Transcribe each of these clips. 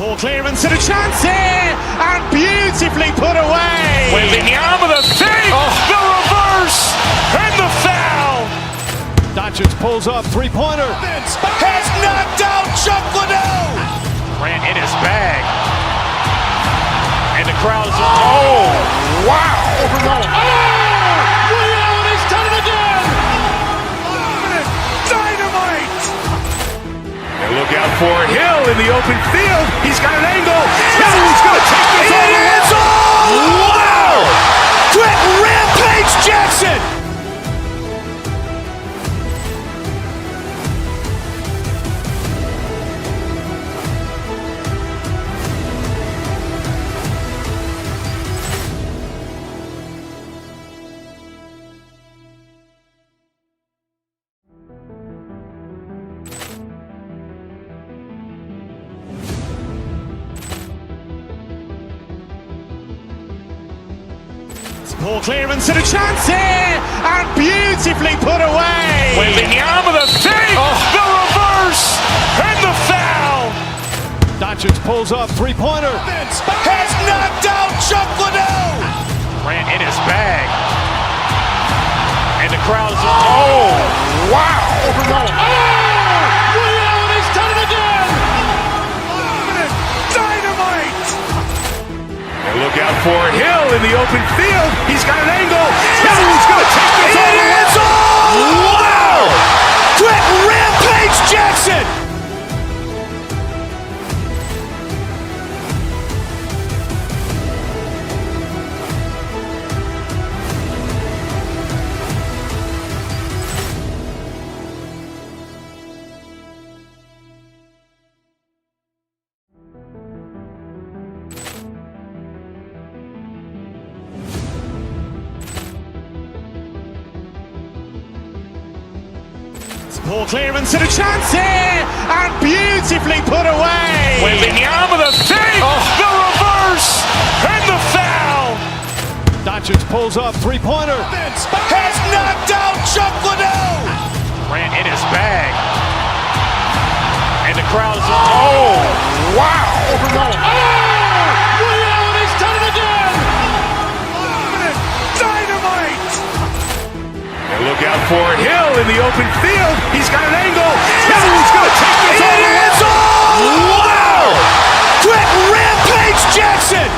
Ball clearance and a chance here, and beautifully put away. Wembanyama with a fake, the reverse, and the foul. Doncic pulls up, three-pointer. Has knocked out Chuck Liddell. Ran in his bag. And the crowd is, oh, wow. He's done it again. Dynamite. And look out for Hill in the open field. He's got an angle. He's going to take this all the way. Wow. Quick Rampage Jackson. Ball clearance and a chance here, and beautifully put away. Wembanyama with a fake, the reverse, and the foul. Doncic pulls up, three-pointer. Has knocked out Chuck Liddell. Ran in his bag. And the crowd is, oh, wow. He's done it again. Dynamite. And look out for Hill in the open field. He's got an angle. He's going to take this all the way. Wow. Quick Rampage Jackson. Ball clearance and a chance here, and beautifully put away. Wembanyama with a fake, the reverse, and the foul. Doncic pulls up, three-pointer. Has knocked out Chuck Liddell. Ran in his bag. And the crowd is, oh, wow. He's done it again. Dynamite. And look out for Hill in the open field. He's got an angle. He's going to take this all the way. Wow. Quick Rampage Jackson.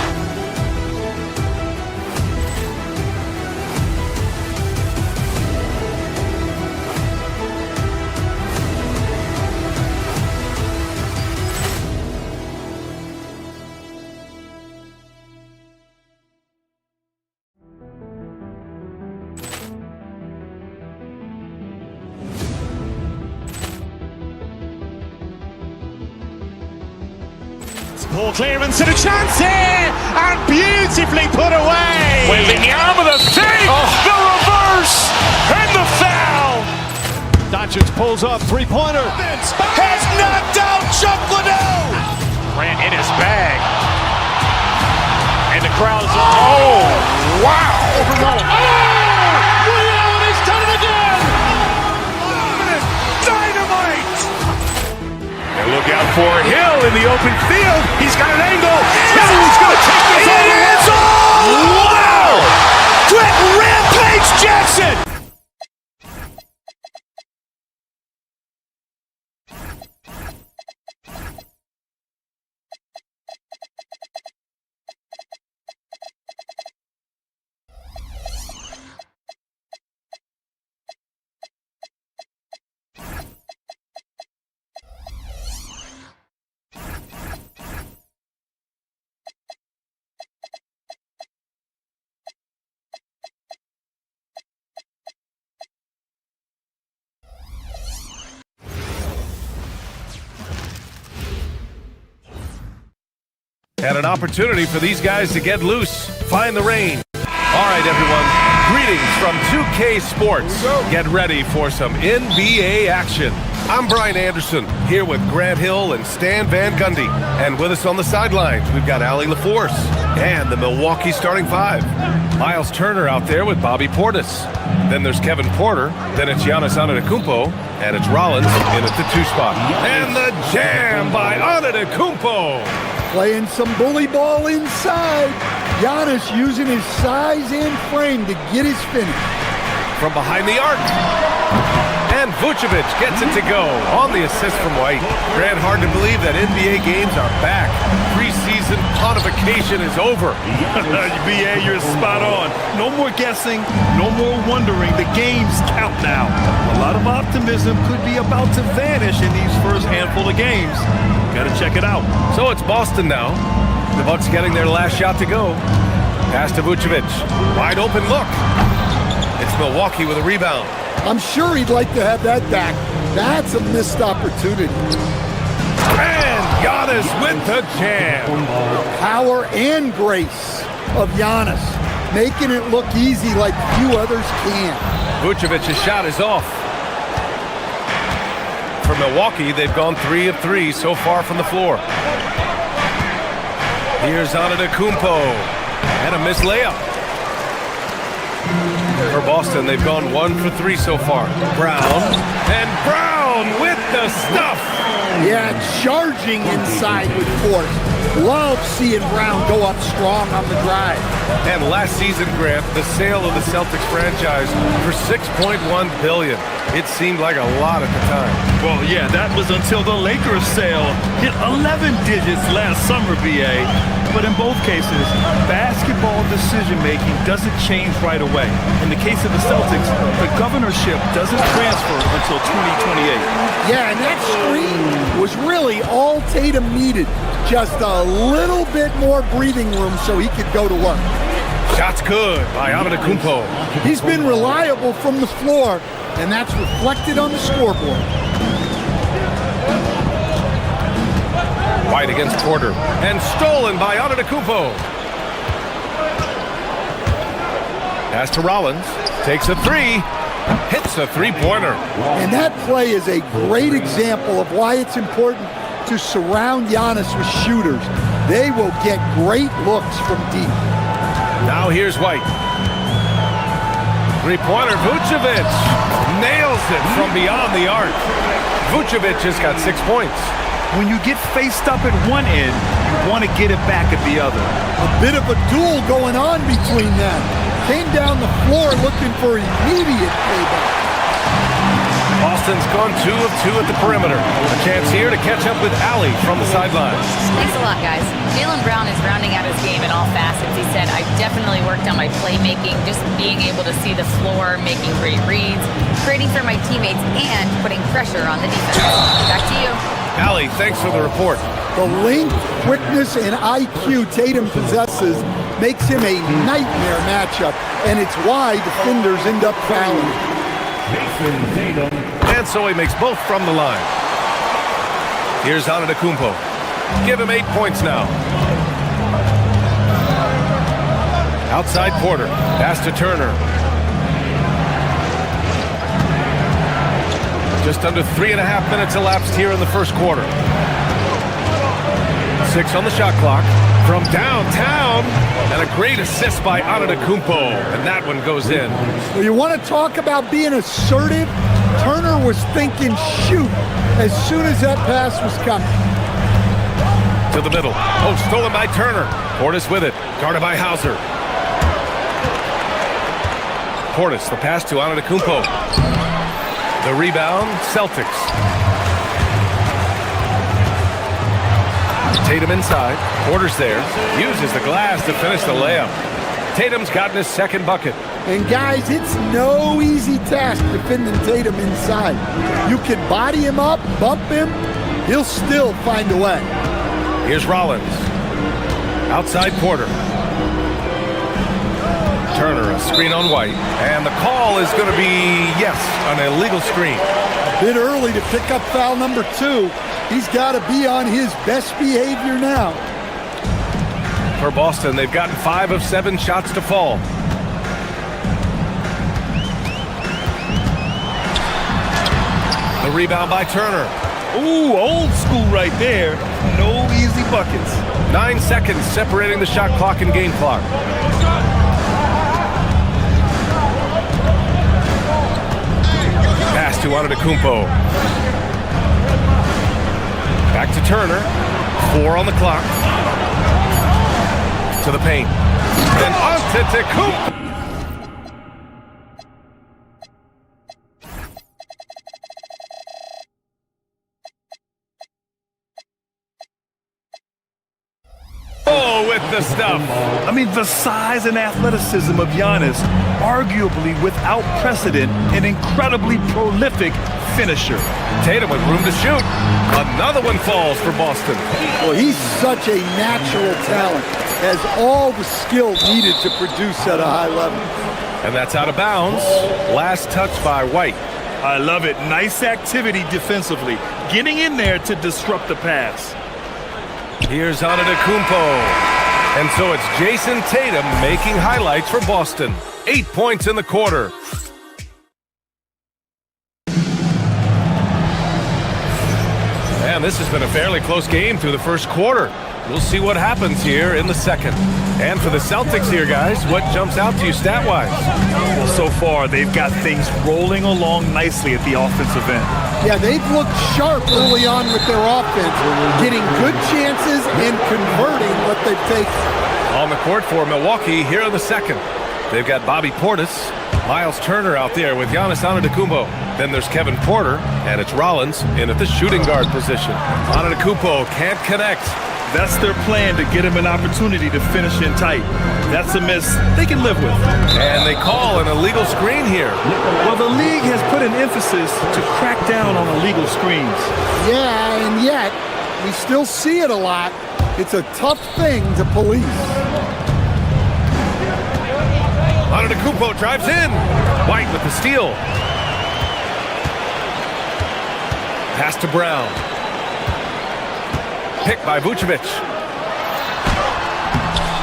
Ball clearance and a chance here, and beautifully put away. Wembanyama with a fake, the reverse, and the foul. Doncic pulls up, three-pointer. Has knocked out Chuck Liddell. Ran in his bag. And the crowd is, oh, wow. He's done it again. Dynamite. And look out for Hill in the open field. He's got an angle. He's going to take this all the way. Wow. Quick Rampage Jackson. And an opportunity for these guys to get loose, find the range. All right, everyone, greetings from 2K Sports. Get ready for some NBA action. I'm Brian Anderson, here with Grant Hill and Stan Van Gundy. And with us on the sidelines, we've got Allie LaForce and the Milwaukee starting five. Miles Turner out there with Bobby Portis. Then there's Kevin Porter. Then it's Giannis Antetokounmpo. And it's Rollins in at the 2 spot. And the jam by Antetokounmpo. Playing some bully ball inside. Giannis using his size and frame to get his finish. From behind the arc. And Vucevic gets it to go on the assist from White. Grant, hard to believe that NBA games are back. Preseason pontification is over. BA, you're spot on. No more guessing, no more wondering. The games count now. A lot of optimism could be about to vanish in these first handful of games. Gotta check it out. So it's Boston now. The Bucks getting their last shot to go. Pass to Vucevic. Wide open look. It's Milwaukee with a rebound. I'm sure he'd like to have that back. That's a missed opportunity. And Giannis with the jam. Power and grace of Giannis, making it look easy like few others can. Vucevic's shot is off. For Milwaukee, they've gone 3 of 3 so far from the floor. Here's Antetokounmpo. And a missed layup. For Boston, they've gone 1 for 3 so far. Brown. And Brown with the stuff. Yeah, charging inside with force. Love seeing Brown go up strong on the drive. And last season, Grant, the sale of the Celtics franchise for $6.1 billion. It seemed like a lot at the time. Well, yeah, that was until the Lakers sale hit 11 digits last summer, BA. But in both cases, basketball decision-making doesn't change right away. In the case of the Celtics, the governorship doesn't transfer until 2028. Yeah, and that screen was really all Tatum needed. Just a little bit more breathing room so he could go to work. Shot's good by Antetokounmpo. He's been reliable from the floor, and that's reflected on the scoreboard. White against Porter. And stolen by Antetokounmpo. Pass to Rollins. Takes a 3. Hits a three-pointer. And that play is a great example of why it's important to surround Giannis with shooters. They will get great looks from deep. Now here's White. Three-pointer, Vucevic nails it from beyond the arc. Vucevic has got 6 points. When you get faced up at one end, you want to get it back at the other. A bit of a duel going on between them. Came down the floor looking for immediate payback. Boston's gone 2 of 2 at the perimeter. A chance here to catch up with Allie from the sideline. Thanks a lot, guys. Jaylen Brown is rounding out his game in all facets. He said, I've definitely worked on my playmaking, just being able to see the floor, making great reads, creating for my teammates, and putting pressure on the defense. Back to you. Allie, thanks for the report. The length, quickness, and IQ Tatum possesses makes him a nightmare matchup, and it's why defenders end up fouling. And so he makes both from the line. Here's Antetokounmpo. Give him 8 points now. Outside Porter. Pass to Turner. Just under 3.5 minutes elapsed here in the first quarter. 6 on the shot clock. From downtown. And a great assist by Antetokounmpo. And that one goes in. Well, you want to talk about being assertive? Turner was thinking shoot as soon as that pass was coming. To the middle. Oh, stolen by Turner. Portis with it. Guarded by Hauser. Portis, the pass to Antetokounmpo. The rebound, Celtics. Tatum inside. Porter's there. Uses the glass to finish the layup. Tatum's gotten his second bucket. And guys, it's no easy task defending Tatum inside. You can body him up, bump him, he'll still find a way. Here's Rollins. Outside Porter. Turner, a screen on White. And the call is going to be, yes, an illegal screen. A bit early to pick up foul number 2. He's got to be on his best behavior now. For Boston, they've gotten 5 of 7 shots to fall. The rebound by Turner. Ooh, old school right there. No easy buckets. 9 seconds separating the shot clock and game clock. Pass to Antetokounmpo. Back to Turner. 4 on the clock. to the paint. And Antetokounmpo. Oh, with the stuff. I mean, the size and athleticism of Giannis, arguably without precedent, an incredibly prolific finisher. Tatum with room to shoot. Another one falls for Boston. Well, he's such a natural talent, has all the skill needed to produce at a high level. And that's out of bounds. Last touch by White. I love it. Nice activity defensively, getting in there to disrupt the pass. Here's Antetokounmpo. And so it's Jason Tatum making highlights for Boston. 8 points in the quarter. Man, this has been a fairly close game through the first quarter. We'll see what happens here in the second. And for the Celtics here, guys, what jumps out to you stat-wise? Well, so far, they've got things rolling along nicely at the offensive end. Yeah, they've looked sharp early on with their offense, getting good chances and converting what they've taken. On the court for Milwaukee here in the second. They've got Bobby Portis, Miles Turner out there with Giannis Antetokounmpo. Then there's Kevin Porter, and it's Rollins in at the shooting guard position. Antetokounmpo can't connect. That's their plan, to get him an opportunity to finish in tight. That's a miss they can live with. And they call an illegal screen here. Well, the league has put an emphasis to crack down on illegal screens. Yeah, and yet, we still see it a lot. It's a tough thing to police. Antetokounmpo drives in. White with the steal. Pass to Brown. Picked by Vucevic.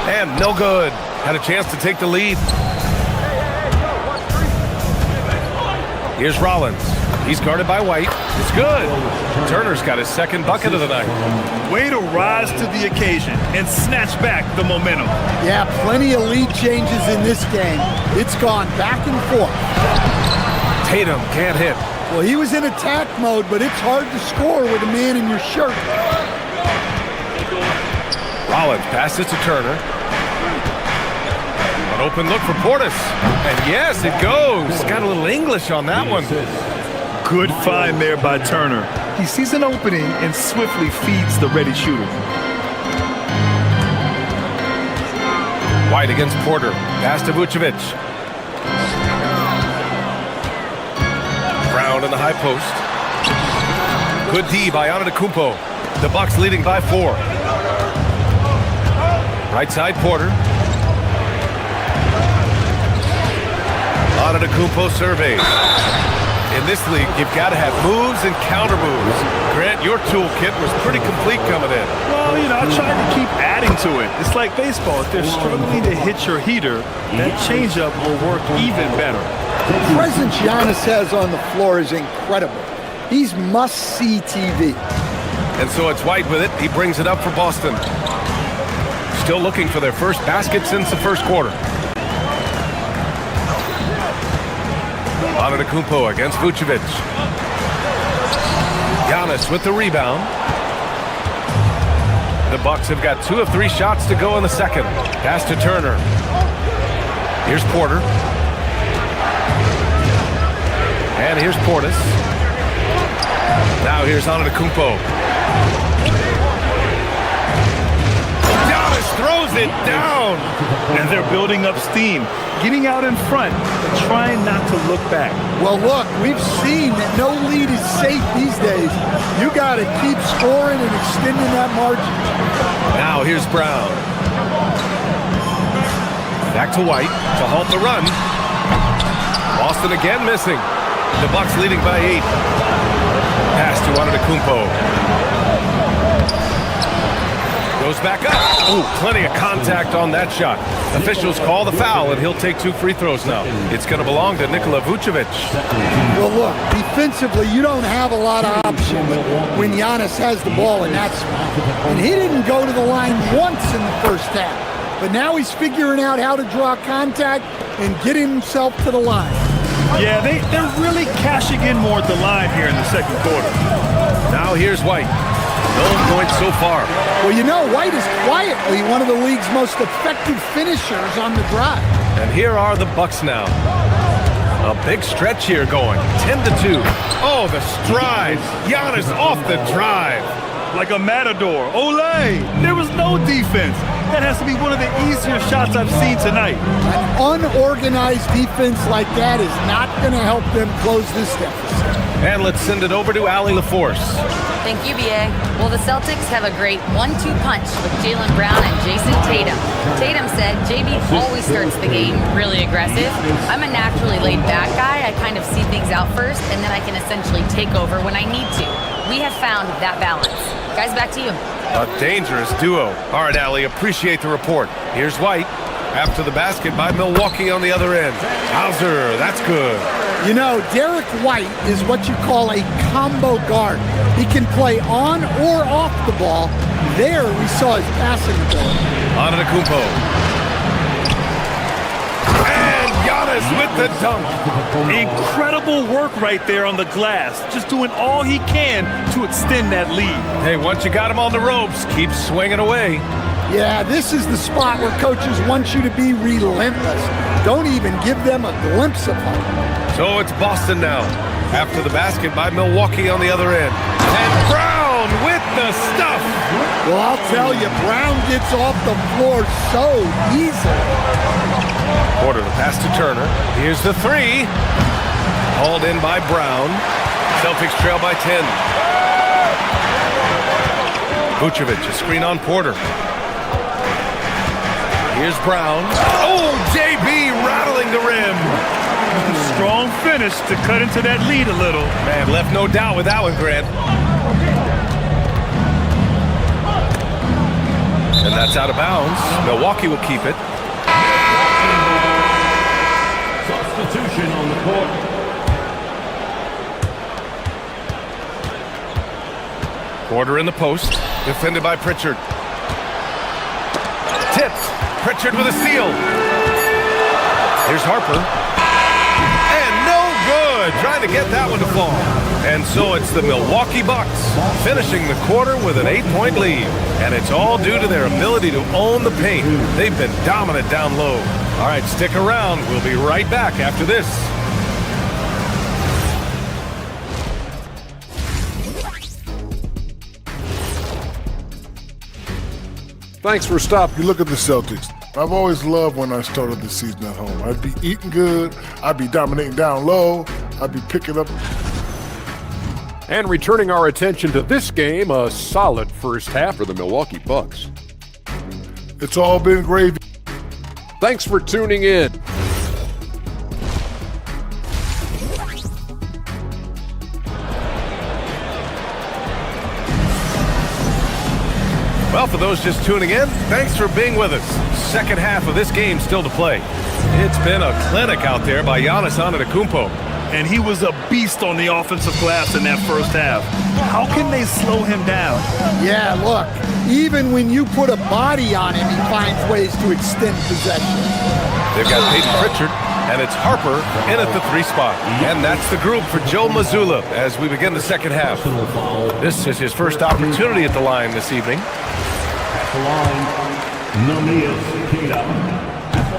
And no good. Had a chance to take the lead. Here's Rollins. He's guarded by White. It's good. Turner's got his second bucket of the night. Way to rise to the occasion and snatch back the momentum. Yeah, plenty of lead changes in this game. It's gone back and forth. Tatum can't hit. Well, he was in attack mode, but it's hard to score with a man in your shirt. Rollins passes to Turner. An open look for Portis. And yes, it goes. Got a little English on that one. Good find there by Turner. He sees an opening and swiftly feeds the ready shooter. White against Porter. Pass to Vucevic. Brown in the high post. Good D by Antetokounmpo. The Bucks leading by 4. Right side, Porter. Antetokounmpo surveys. In this league, you've got to have moves and counter moves. Grant, your toolkit was pretty complete coming in. Well, you know, I tried to keep adding to it. It's like baseball. If they're struggling to hit your heater, that changeup will work even better. The presence Giannis has on the floor is incredible. He's must-see TV. And so it's White with it. He brings it up for Boston. Still looking for their first basket since the first quarter. Antetokounmpo against Vucevic. Giannis with the rebound. The Bucks have got 2 of 3 shots to go in the second. Pass to Turner. Here's Porter. And here's Portis. Now here's Antetokounmpo. Giannis throws it down. And they're building up steam, getting out in front, but trying not to look back. Well, look, we've seen that no lead is safe these days. You got to keep scoring and extending that margin. Now here's Brown. Back to White to halt the run. Boston again missing. The Bucks leading by 8. Pass to Antetokounmpo. Goes back up. Ooh, plenty of contact on that shot. Officials call the foul, and he'll take 2 free throws now. It's going to belong to Nikola Vucevic. Well, look, defensively, you don't have a lot of options when Giannis has the ball in that spot. And he didn't go to the line once in the first half. But now he's figuring out how to draw contact and get himself to the line. Yeah, they're really cashing in more at the line here in the second quarter. Now here's White. No points so far. Well, you know, White is quietly one of the league's most effective finishers on the drive. And here are the Bucks now. A big stretch here going, 10-2. Oh, the stride. Giannis off the drive. Like a matador. Olay! There was no defense. That has to be one of the easier shots I've seen tonight. An unorganized defense like that is not going to help them close this deficit. And let's send it over to Allie LaForce. Thank you, BA. Well, the Celtics have a great 1-2 punch with Jaylen Brown and Jason Tatum. Tatum said JB always starts the game really aggressive. I'm a naturally laid-back guy. I kind of see things out first, and then I can essentially take over when I need to. We have found that balance. Guys, back to you. A dangerous duo. All right, Allie, appreciate the report. Here's White. After the basket by Milwaukee on the other end. Hauser, that's good. You know, Derek White is what you call a combo guard. He can play on or off the ball. There we saw his passing ability. Antetokounmpo. And Giannis with the dunk. Incredible work right there on the glass. Just doing all he can to extend that lead. Hey, once you got him on the ropes, keep swinging away. Yeah, this is the spot where coaches want you to be relentless. Don't even give them a glimpse of hope. So it's Boston now. After the basket by Milwaukee on the other end. And Brown with the stuff. Well, I'll tell you, Brown gets off the floor so easily. Porter, the pass to Turner. Here's the three. Hauled in by Brown. Celtics trail by 10. Vucevic, a screen on Porter. Here's Brown. Oh, JB rattling the rim. Strong finish to cut into that lead a little. Man, left no doubt with that one, Grant. And that's out of bounds. Milwaukee will keep it. Substitution on the court. Porter in the post. Defended by Pritchard. Tipped. Pritchard with a steal. Here's Harper. And no good. Trying to get that one to fall. And so it's the Milwaukee Bucks finishing the quarter with an 8-point lead. And it's all due to their ability to own the paint. They've been dominant down low. All right, stick around. We'll be right back after this. Thanks for stopping. You look at the Celtics. I've always loved when I started the season at home. I'd be eating good. I'd be dominating down low. I'd be picking up. And returning our attention to this game, a solid first half for the Milwaukee Bucks. It's all been gravy. Thanks for tuning in. Well, for those just tuning in, thanks for being with us. Second half of this game still to play. It's been a clinic out there by Giannis Antetokounmpo. And he was a beast on the offensive glass in that first half. How can they slow him down? Yeah, look, even when you put a body on him, he finds ways to extend possession. They've got Peyton Pritchard, and it's Harper in at the 3 spot. And that's the group for Joe Mazzulla as we begin the second half. This is his first opportunity at the line this evening. At the line, Namias Keita.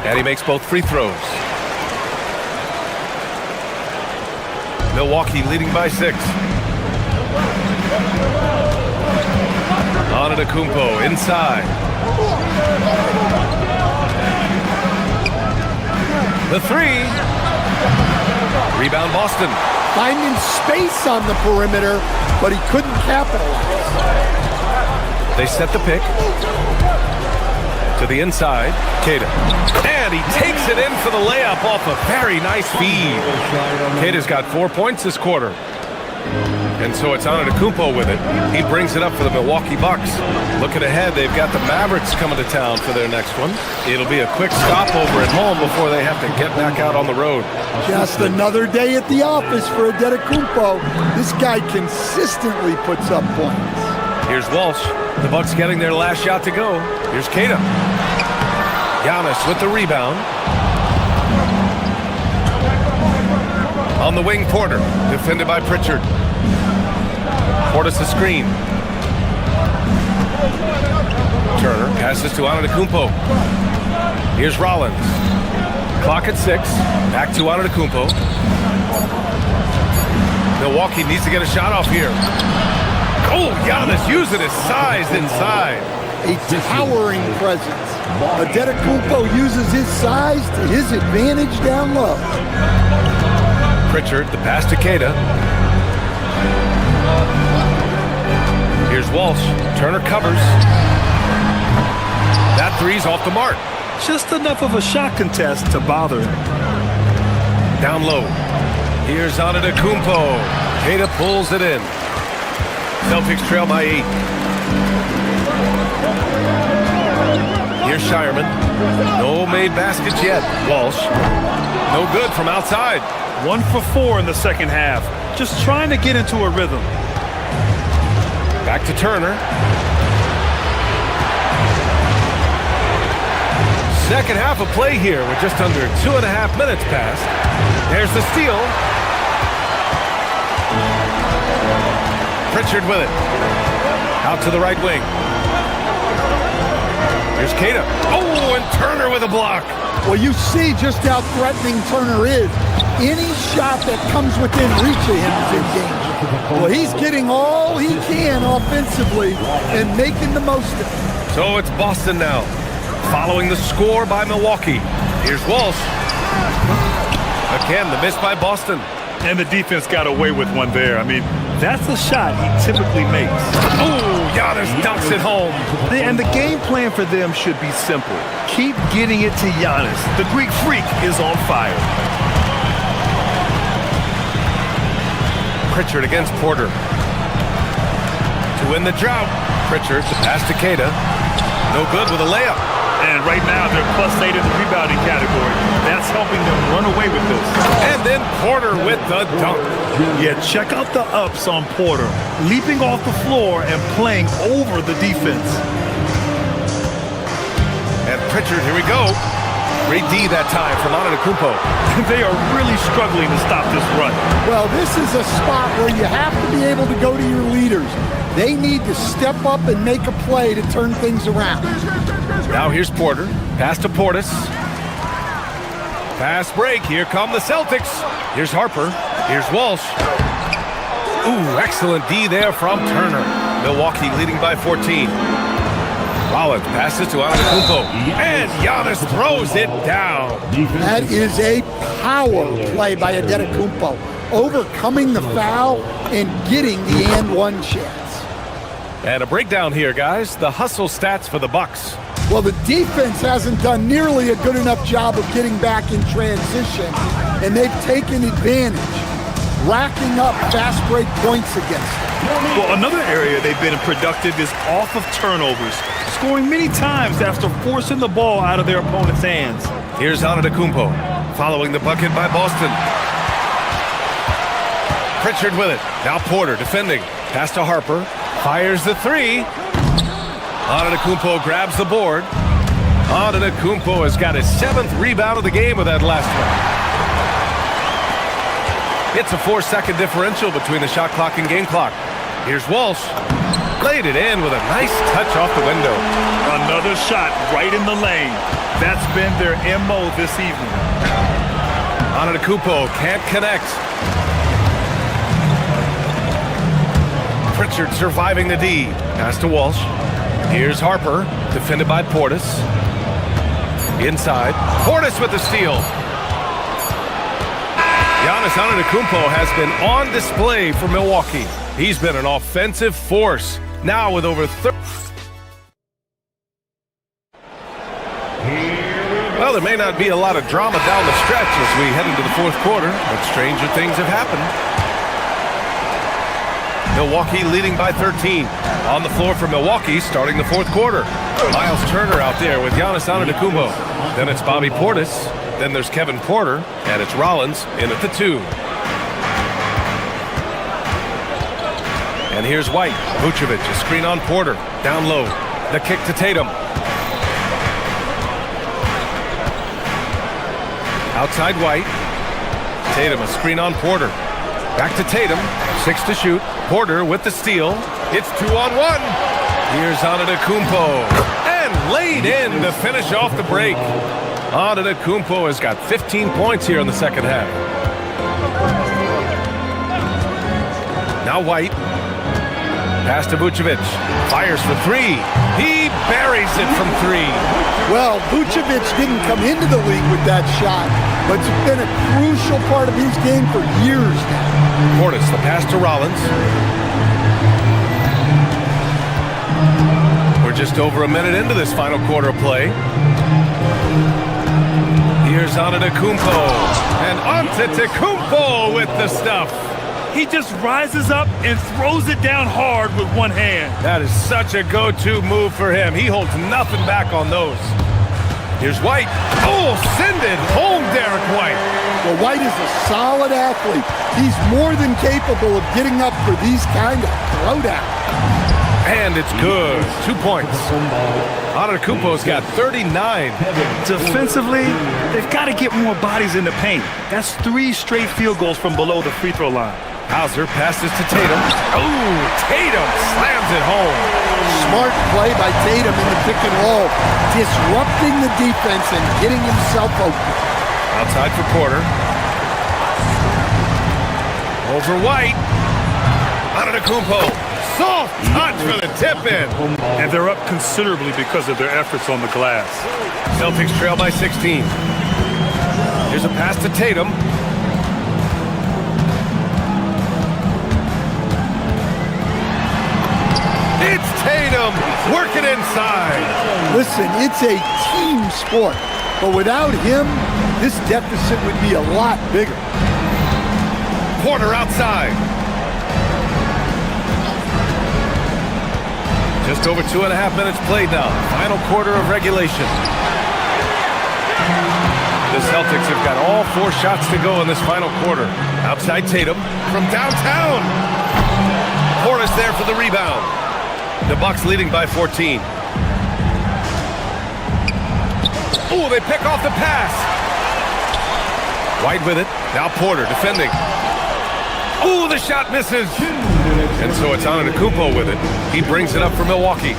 And he makes both free throws. Milwaukee leading by 6. Antetokounmpo inside. The 3. Rebound Boston. Finding space on the perimeter, but he couldn't capitalize. They set the pick. To the inside. Keita. And he takes it in for the layup off a very nice feed. Keita's got 4 points this quarter. And so it's Antetokounmpo with it. He brings it up for the Milwaukee Bucks. Looking ahead, they've got the Mavericks coming to town for their next one. It'll be a quick stopover at home before they have to get back out on the road. Just another day at the office for Antetokounmpo. This guy consistently puts up points. Here's Walsh. The Bucks getting their last shot to go. Here's Keita. Giannis with the rebound. On the wing, Porter. Defended by Pritchard. Portis the screen. Turner passes to Antetokounmpo. Here's Rollins. Clock at 6. Back to Antetokounmpo. Milwaukee needs to get a shot off here. Oh, Giannis using his size inside. A towering presence. Antetokounmpo uses his size to his advantage down low. Pritchard, the pass to Keita. Here's Walsh. Turner covers. That three's off the mark. Just enough of a shot contest to bother him. Down low. Here's Antetokounmpo. Keita pulls it in. Celtics trail by 8. Here's Shireman. No made baskets yet. Walsh. No good from outside. 1 for 4 in the second half. Just trying to get into a rhythm. Back to Turner. Second half of play here with just under 2.5 minutes passed. There's the steal. Pritchard with it. Out to the right wing. Here's Keita. Oh, and Turner with a block. Well, you see just how threatening Turner is. Any shot that comes within reach of him is in danger. Well, he's getting all he can offensively and making the most of it. So it's Boston now, following the score by Milwaukee. Here's Walsh. Again, the miss by Boston. And the defense got away with one there. I mean, that's the shot he typically makes. Oh, Giannis dunks it home. And the game plan for them should be simple. Keep getting it to Giannis. The Greek freak is on fire. Pritchard against Porter. To win the drought. Pritchard to pass to Keita. No good with a layup. And right now they're +8 in the rebounding category. That's helping them run away with this. And then Porter with the dunk. Yeah, check out the ups on Porter. Leaping off the floor and playing over the defense. And Pritchard, here we go. Great D that time from Antetokounmpo. They are really struggling to stop this run. Well, this is a spot where you have to be able to go to your leaders. They need to step up and make a play to turn things around. Now here's Porter. Pass to Portis. Fast break. Here come the Celtics. Here's Harper. Here's Walsh. Ooh, excellent D there from Turner. Milwaukee leading by 14. Rollins passes to Antetokounmpo. And Giannis throws it down. That is a power play by Antetokounmpo, overcoming the foul and getting the and one chance. And a breakdown here, guys. The hustle stats for the Bucks. Well, the defense hasn't done nearly a good enough job of getting back in transition, and they've taken advantage, racking up fast break points against them. Well, another area they've been productive is off of turnovers, scoring many times after forcing the ball out of their opponent's hands. Here's Antetokounmpo, following the bucket by Boston. Pritchard with it. Now Porter defending. Pass to Harper. Fires the three. Antetokounmpo grabs the board. Antetokounmpo has got his 7th rebound of the game with that last one. It's a 4-second differential between the shot clock and game clock. Here's Walsh. Laid it in with a nice touch off the window. Another shot right in the lane. That's been their MO this evening. Antetokounmpo can't connect. Pritchard surviving the D. Pass to Walsh. Here's Harper, defended by Portis. Inside. Portis with the steal. Giannis Antetokounmpo has been on display for Milwaukee. He's been an offensive force. Now with over 30. Well, there may not be a lot of drama down the stretch as we head into the 4th quarter, but stranger things have happened. Milwaukee leading by 13. On the floor for Milwaukee starting the 4th quarter. Miles Turner out there with Giannis Antetokounmpo. Then it's Bobby Portis. Then there's Kevin Porter. And it's Rollins in at the 2. And here's White. Vucevic, a screen on Porter. Down low. The kick to Tatum. Outside White. Tatum, a screen on Porter. Back to Tatum. 6 to shoot. Porter with the steal. It's 2-on-1. Here's Antetokounmpo. And laid in to finish off the break. Antetokounmpo has got 15 points here in the second half. Now White. Pass to Vucevic. Fires for three. He buries it from three. Well, Vucevic didn't come into the league with that shot, but it's been a crucial part of his game for years now. Portis, the pass to Rollins. We're just over a minute into this final quarter of play. Here's Antetokounmpo. And Antetokounmpo with the stuff. He just rises up and throws it down hard with one hand. That is such a go-to move for him. He holds nothing back on those. Here's White. Oh, send it home, Derek White. Well, White is a solid athlete. He's more than capable of getting up for these kind of throwdowns. And it's good. 2 points. Antetokounmpo's got 39. Defensively, they've got to get more bodies in the paint. That's 3 straight field goals from below the free throw line. Hauser passes to Tatum. Oh, Tatum slams it home. Smart play by Tatum in the pick and roll, disrupting the defense and getting himself open. Outside for Porter. Over White. Antetokounmpo. Soft touch for the tip-in. And they're up considerably because of their efforts on the glass. Celtics trail by 16. Here's a pass to Tatum. It's Tatum working inside. Listen, it's a team sport, but without him, this deficit would be a lot bigger. Porter outside. Just over 2.5 minutes played now. Final quarter of regulation. The Celtics have got all 4 shots to go in this final quarter. Outside Tatum from downtown. Portis there for the rebound. The Bucks leading by 14. Oh, they pick off the pass. White with it. Now Porter defending. Oh, the shot misses. And so it's Antetokounmpo with it. He brings it up for Milwaukee.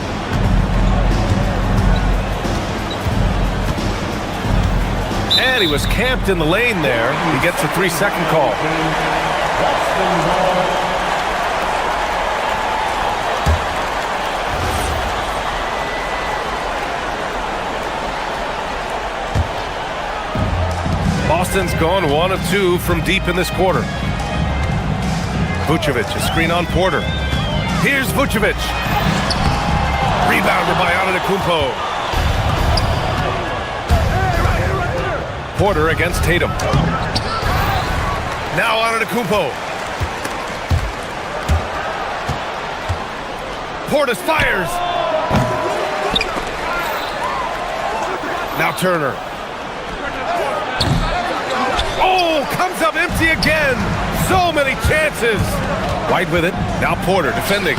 And he was camped in the lane there. He gets a 3-second call. Boston's gone 1 of 2 from deep in this quarter. Vucevic, a screen on Porter. Here's Vucevic. Rebounded by Antetokounmpo. Porter against Tatum. Now Antetokounmpo. Portis fires. Now Turner. Oh, comes up empty again. So many chances. White with it. Now Porter defending.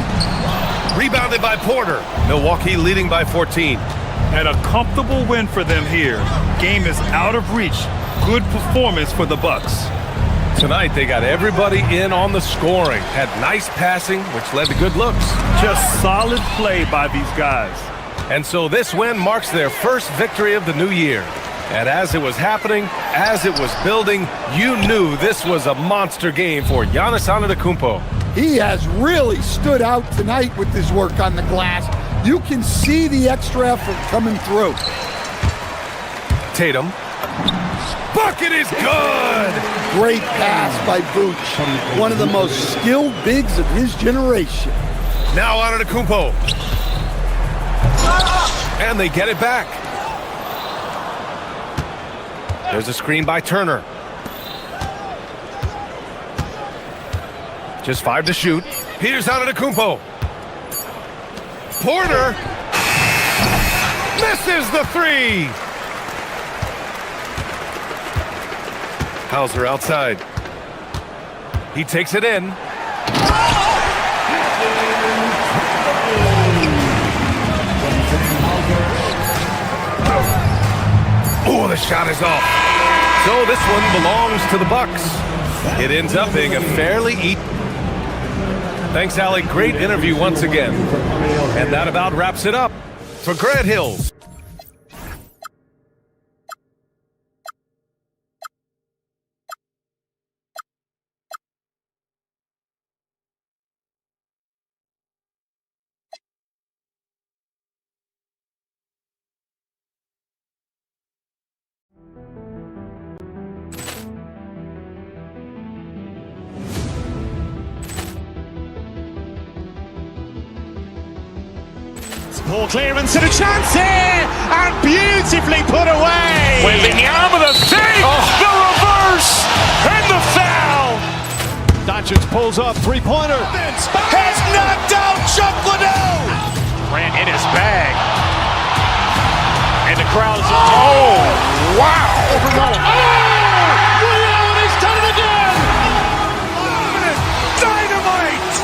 Rebounded by Porter. Milwaukee leading by 14. And a comfortable win for them here. Game is out of reach. Good performance for the Bucks. Tonight they got everybody in on the scoring. Had nice passing, which led to good looks. Just solid play by these guys. And so this win marks their first victory of the new year. And as it was happening, as it was building, you knew this was a monster game for Giannis Antetokounmpo. He has really stood out tonight with his work on the glass. You can see the extra effort coming through. Tatum. Bucket is good! Great pass by Vooch, one of the most skilled bigs of his generation. Now Antetokounmpo. And they get it back. There's a screen by Turner. Just 5 to shoot. Here's Antetokounmpo. Porter misses the 3. Hauser outside. He takes it in. Oh, the shot is off. So this one belongs to the Bucks. It ends up being a fairly Thanks, Allie. Great interview once again. And that about wraps it up for Grant Hills. Ball clearance and a chance here, and beautifully put away. Wembanyama the fake, the reverse, and the foul. Doncic pulls up, three-pointer. Has knocked out Chuck Liddell. Grant in his bag. And the crowd is... Oh, wow. Liddell, and he's done it again. Dynamite.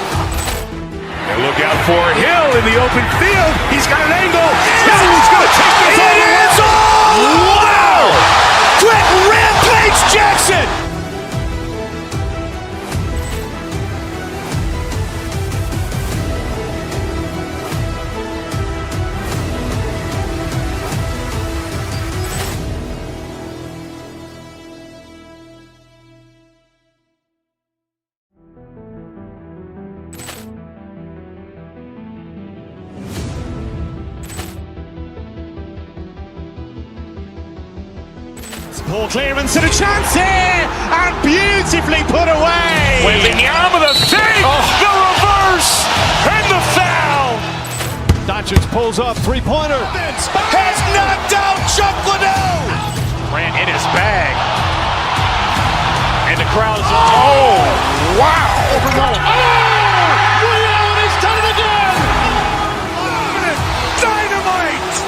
And look out for Hill in the open field. He's got an angle. Hill's going to take this all the way. Wow! Quick Rampage Jackson. Ball clearance and a chance here, and beautifully put away. Wembanyama the fake, the reverse, and the foul. Doncic pulls up, three-pointer. Has knocked out Chuck Liddell. Grant in his bag. And the crowd is... Oh, wow. Liddell, and he's done it again. Dynamite.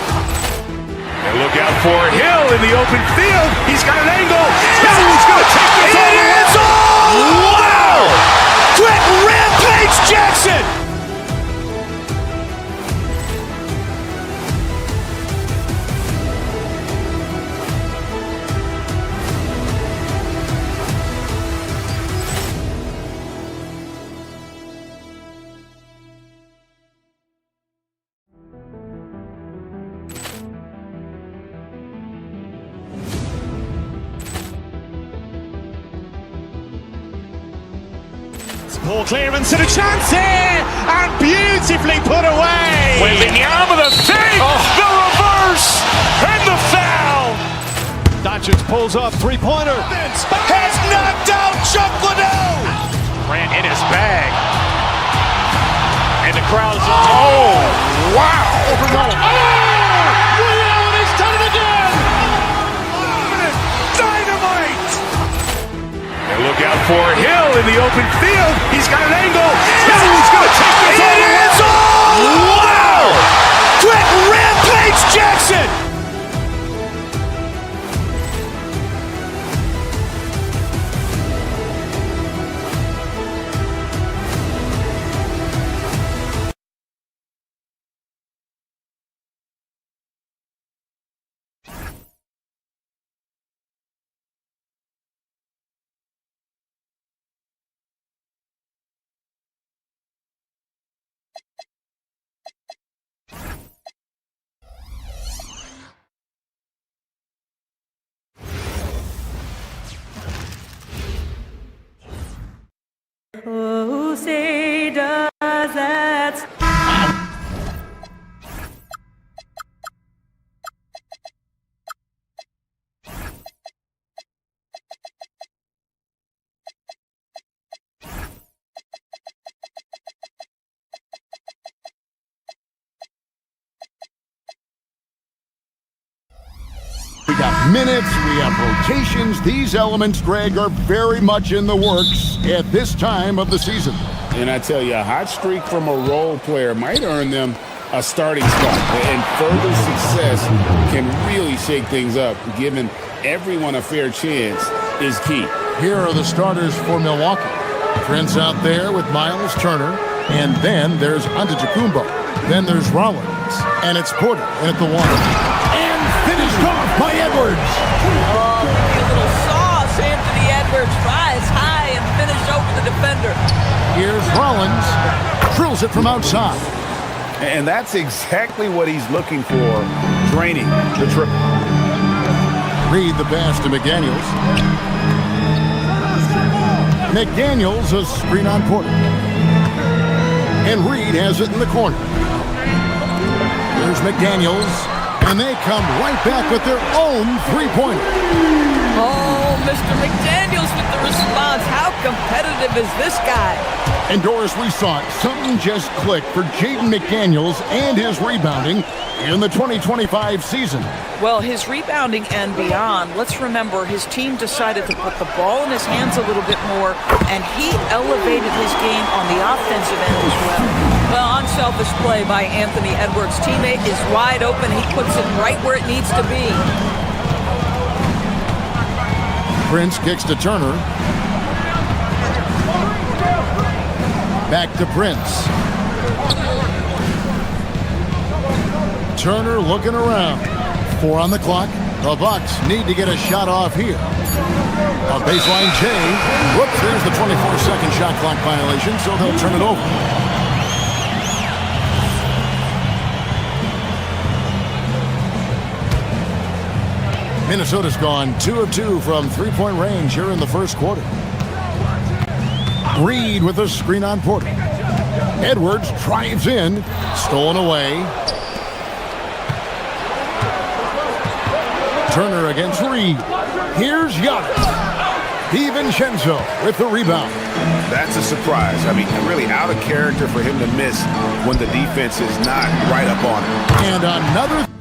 And look out for Hill in the open field. He's got an angle. Hill's going to take this all the way. Wow. Quick Rampage Jackson. Ball clearance and a chance here, and beautifully put away. Wembanyama the fake, the reverse, and the foul. Doncic pulls up, three-pointer. Has knocked out Chuck Liddell. Grant in his bag. And the crowd is... Oh, wow. Liddell, and he's done it again. Dynamite. And look out for Hill in the open field. He's got an angle. Hill's going to take this all the way. Wow. Quick Rampage Jackson. Who say does that? We got minutes, we have rotations. These elements, Greg, are very much in the works at this time of the season. And I tell you, a hot streak from a role player might earn them a starting spot. And further success can really shake things up. Giving everyone a fair chance is key. Here are the starters for Milwaukee. Friends out there with Miles Turner. And then there's Antetokounmpo. Then there's Rollins. And it's Porter at the one. And finished off by Edwards. Oh, a little sauce. Anthony Edwards rise high and finish over the defender. Here's Rollins. drills it from outside. And that's exactly what he's looking for, draining the triple. Reed the pass to McDaniels. McDaniels a screen on Porter. And Reed has it in the corner. Here's McDaniels. And they come right back with their own three-pointer. Oh, Mr. McDaniels with the response. How competitive is this guy? And Doris, we saw it. Something just clicked for Jaden McDaniels and his rebounding in the 2025 season. Well, his rebounding and beyond, let's remember his team decided to put the ball in his hands a little bit more, and he elevated his game on the offensive end as well. Well, unselfish play by Anthony Edwards' teammate is wide open. He puts it right where it needs to be. Prince kicks to Turner. Back to Prince. Turner looking around. 4 on the clock. The Bucks need to get a shot off here. A baseline change. Whoops, there's the 24-second shot clock violation, so they'll turn it over. Minnesota's gone 2 of 2 from three-point range here in the first quarter. Reed with a screen on Porter. Edwards drives in. Stolen away. Turner against Reed. Here's Giannis. DiVincenzo with the rebound. That's a surprise. I mean, really out of character for him to miss when the defense is not right up on him. And another.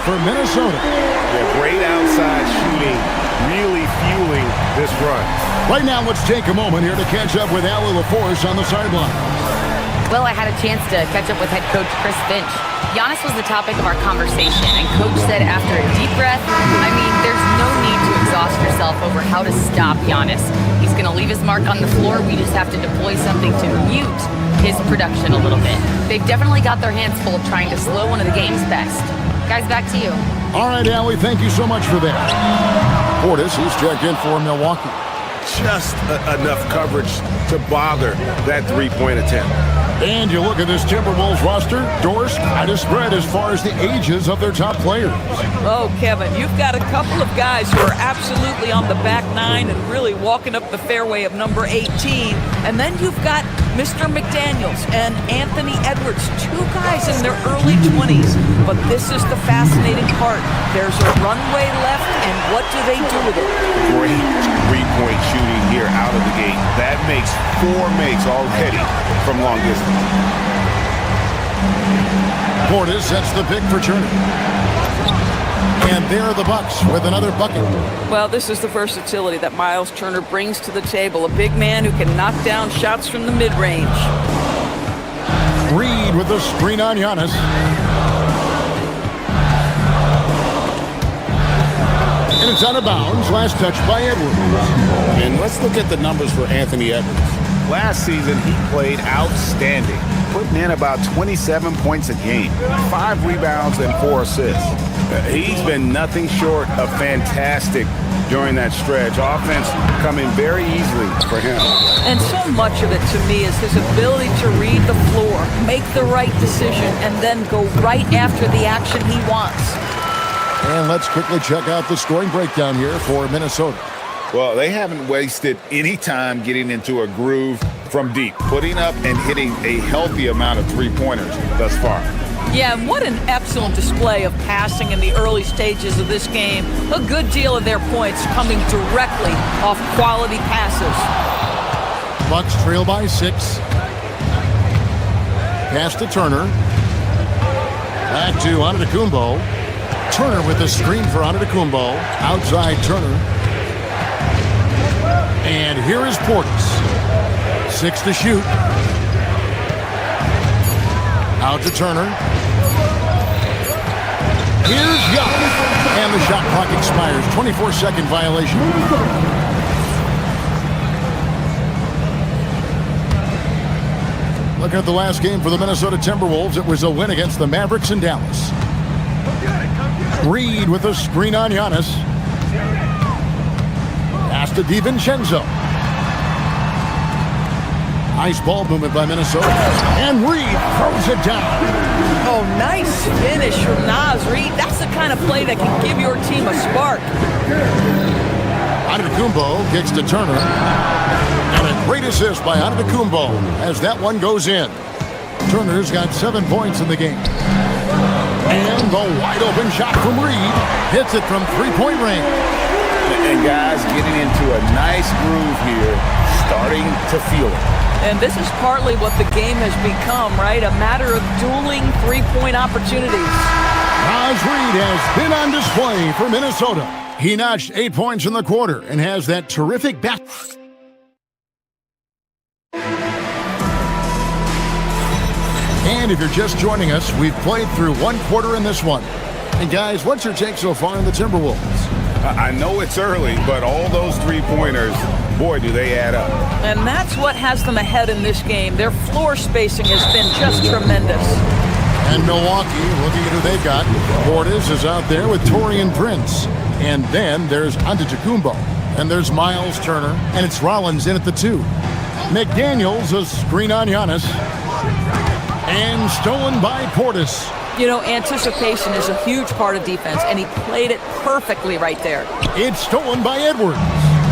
For Minnesota. Yeah, great outside shooting, really fueling this run. Right now, let's take a moment here to catch up with Allie LaForce on the sideline. Well, I had a chance to catch up with head coach Chris Finch. Giannis was the topic of our conversation, and coach said after a deep breath, I mean, there's no need to exhaust yourself over how to stop Giannis. He's going to leave his mark on the floor. We just have to deploy something to mute his production a little bit. They've definitely got their hands full trying to slow one of the game's best. Guys, back to you. All right, Allie, thank you so much for that. Portis, who's checked in for Milwaukee. Just enough coverage to bother that three-point attempt. And you look at this Timberwolves roster, Doris, quite a spread as far as the ages of their top players. Oh, Kevin, you've got a couple of guys who are absolutely on the back nine and really walking up the fairway of number 18. And then you've got Mr. McDaniels and Anthony Edwards, two guys in their early 20s. But this is the fascinating part. There's a runway left, and what do they do with it? Great three-point shooting here out of the gate. That makes 4 makes already from long distance. Portis sets the pick for Turner. And there are the Bucks with another bucket. Well, this is the versatility that Miles Turner brings to the table. A big man who can knock down shots from the mid-range. Reed with the screen on Giannis. And it's out of bounds. Last touch by Edwards. And let's look at the numbers for Anthony Edwards. Last season, he played outstanding, putting in about 27 points a game, 5 rebounds and 4 assists. He's been nothing short of fantastic during that stretch. Offense coming very easily for him. And so much of it to me is his ability to read the floor, make the right decision, and then go right after the action he wants. And let's quickly check out the scoring breakdown here for Minnesota. Well, they haven't wasted any time getting into a groove from deep, putting up and hitting a healthy amount of three-pointers thus far. Yeah, and what an excellent display of passing in the early stages of this game. A good deal of their points coming directly off quality passes. Bucks trail by 6. Pass to Turner. Back to Antetokounmpo. Turner with the screen for Antetokounmpo. Outside Turner. And here is Portis. 6 to shoot. Out to Turner. Here's Giannis. And the shot clock expires. 24-second violation. Looking at the last game for the Minnesota Timberwolves, it was a win against the Mavericks in Dallas. Reed with a screen on Giannis. Pass to DiVincenzo. Nice ball movement by Minnesota. And Reed throws it down. Oh, nice finish from Naz Reed. That's the kind of play that can give your team a spark. Antetokounmpo kicks to Turner. And a great assist by Antetokounmpo as that one goes in. Turner's got 7 points in the game. And the wide open shot from Reed hits it from three-point range. And guys getting into a nice groove here, starting to feel it. And this is partly what the game has become, right? A matter of dueling three-point opportunities. Naz Reed has been on display for Minnesota. He notched 8 points in the quarter and has that terrific back. And if you're just joining us, we've played through one quarter in this one. And guys, what's your take so far on the Timberwolves? I know it's early, but all those three-pointers, boy, do they add up. And that's what has them ahead in this game. Their floor spacing has been just tremendous. And Milwaukee, looking at who they've got. Portis is out there with Taurean Prince. And then there's Antetokounmpo. And there's Miles Turner. And it's Rollins in at the 2. McDaniels, a screen on Giannis. And stolen by Portis. You know, anticipation is a huge part of defense, and he played it perfectly right there. It's stolen by Edwards.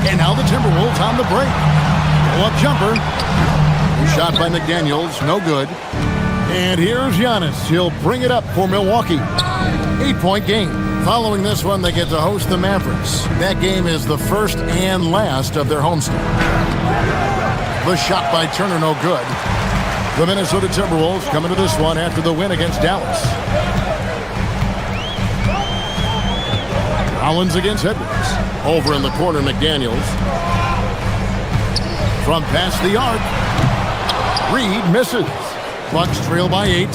And now the Timberwolves on the break. Pull-up jumper. Shot by McDaniels, no good. And here's Giannis. He'll bring it up for Milwaukee. 8-point game. Following this one, they get to host the Mavericks. That game is the first and last of their homestand. The shot by Turner, no good. The Minnesota Timberwolves coming to this one after the win against Dallas. Rollins against Edwards. Over in the corner, McDaniels. From past the arc. Reed misses. Bucks trail by 8.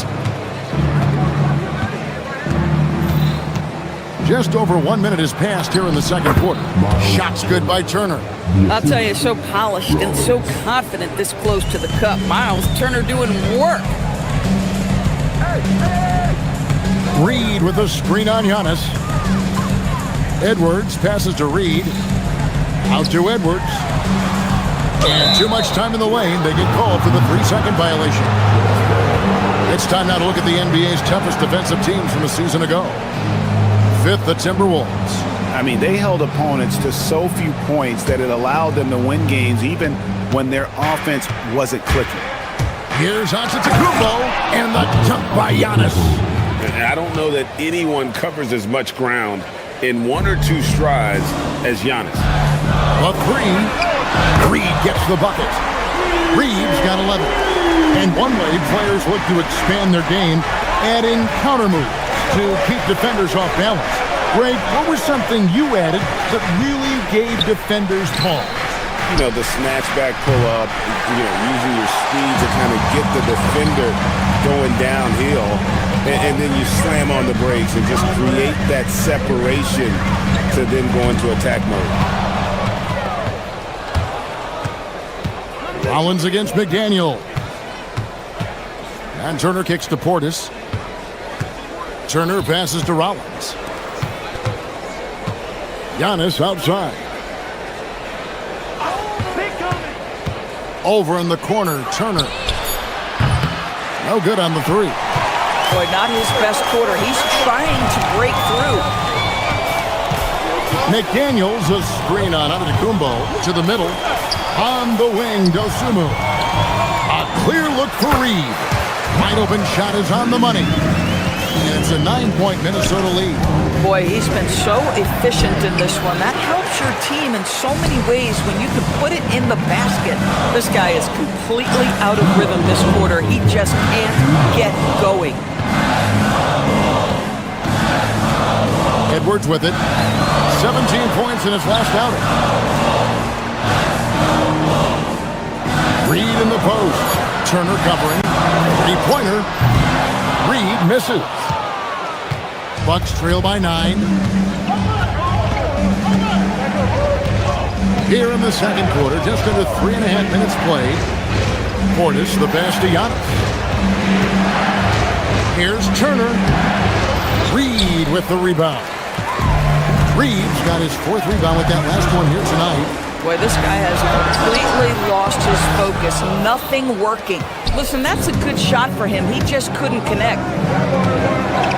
Just over 1 minute has passed here in the second quarter. Shots good by Turner. I'll tell you, so polished and so confident this close to the cup. Miles Turner doing work. Reed with a screen on Giannis. Edwards passes to Reed. Out to Edwards. And too much time in the lane. They get called for the 3-second violation. It's time now to look at the NBA's toughest defensive teams from a season ago. Fifth, the Timberwolves. I mean, they held opponents to so few points that it allowed them to win games even when their offense wasn't clicking. Here's Antetokounmpo and the dunk by Giannis. I don't know that anyone covers as much ground in 1 or 2 strides as Giannis. A 3. Reed gets the bucket. Reed's got 11. And one way players look to expand their game, adding counter moves to keep defenders off balance. Greg, what was something you added that really gave defenders pause? You know, the snatch back pull-up, using your speed to kind of get the defender going downhill, and then you slam on the brakes and just create that separation to then go into attack mode. Rollins against McDaniel. And Turner kicks to Portis. Turner passes to Rollins. Giannis outside. Over in the corner, Turner. No good on the 3. Boy, not his best quarter. He's trying to break through. McDaniels, a screen on Antetokounmpo to the middle. On the wing, Dosunmu. A clear look for Reed. Wide open shot is on the money. And it's a 9-point Minnesota lead. Boy, he's been so efficient in this one. That helps your team in so many ways when you can put it in the basket. This guy is completely out of rhythm this quarter. He just can't get going. Edwards with it. 17 points in his last outing. Reed in the post. Turner covering. 3-pointer. Reed misses. Bucks trail by 9. Here in the second quarter, just under 3.5 minutes played. Portis, the pass to Giannis. Here's Turner. Reed with the rebound. Reed's got his 4th rebound with that last one here tonight. Boy, this guy has completely lost his focus. Nothing working. Listen, that's a good shot for him. He just couldn't connect.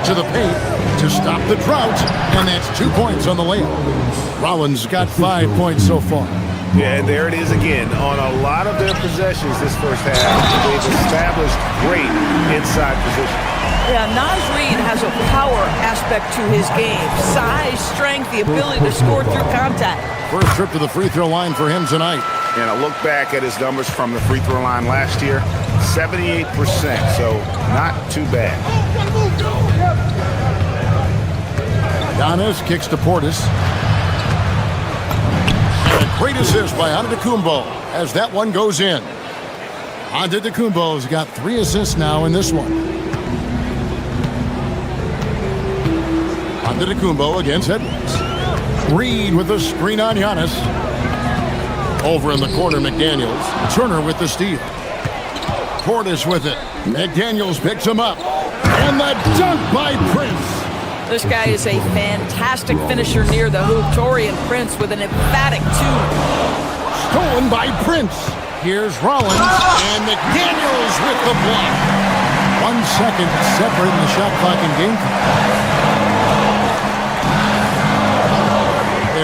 To the paint to stop the drought, and that's 2 points on the layup. Rollins got 5 points so far. Yeah, and there it is again. On a lot of their possessions this first half, they've established great inside position. Yeah, Naz Reid has a power aspect to his game. Size, strength, the ability to score through contact. First trip to the free throw line for him tonight. And I look back at his numbers from the free throw line last year, 78%, so not too bad. Giannis kicks to Portis. And a great assist by Antetokounmpo as that one goes in. Antetokounmpo's got 3 assists now in this one. Antetokounmpo against Edwards. Reed with the screen on Giannis. Over in the corner, McDaniels. Turner with the steal. Portis with it. McDaniels picks him up. And the dunk by Prince. This guy is a fantastic finisher near the hoop. Taurean Prince with an emphatic 2. Stolen by Prince. Here's Rollins. And McDaniels with the block. 1 second separating the shot clock and game clock.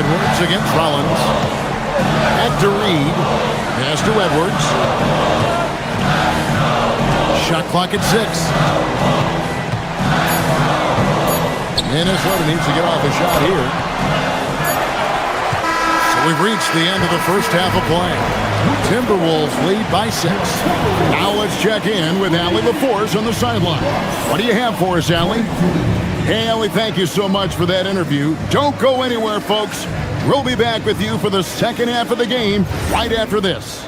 Edwards against Rollins. Back to Reed. Pass to Edwards. Shot clock at 6. Minnesota needs to get off a shot here. So we've reached the end of the first half of play. Timberwolves lead by 6. Now let's check in with Allie LaForce on the sideline. What do you have for us, Allie? Hey, Allie, thank you so much for that interview. Don't go anywhere, folks. We'll be back with you for the second half of the game right after this.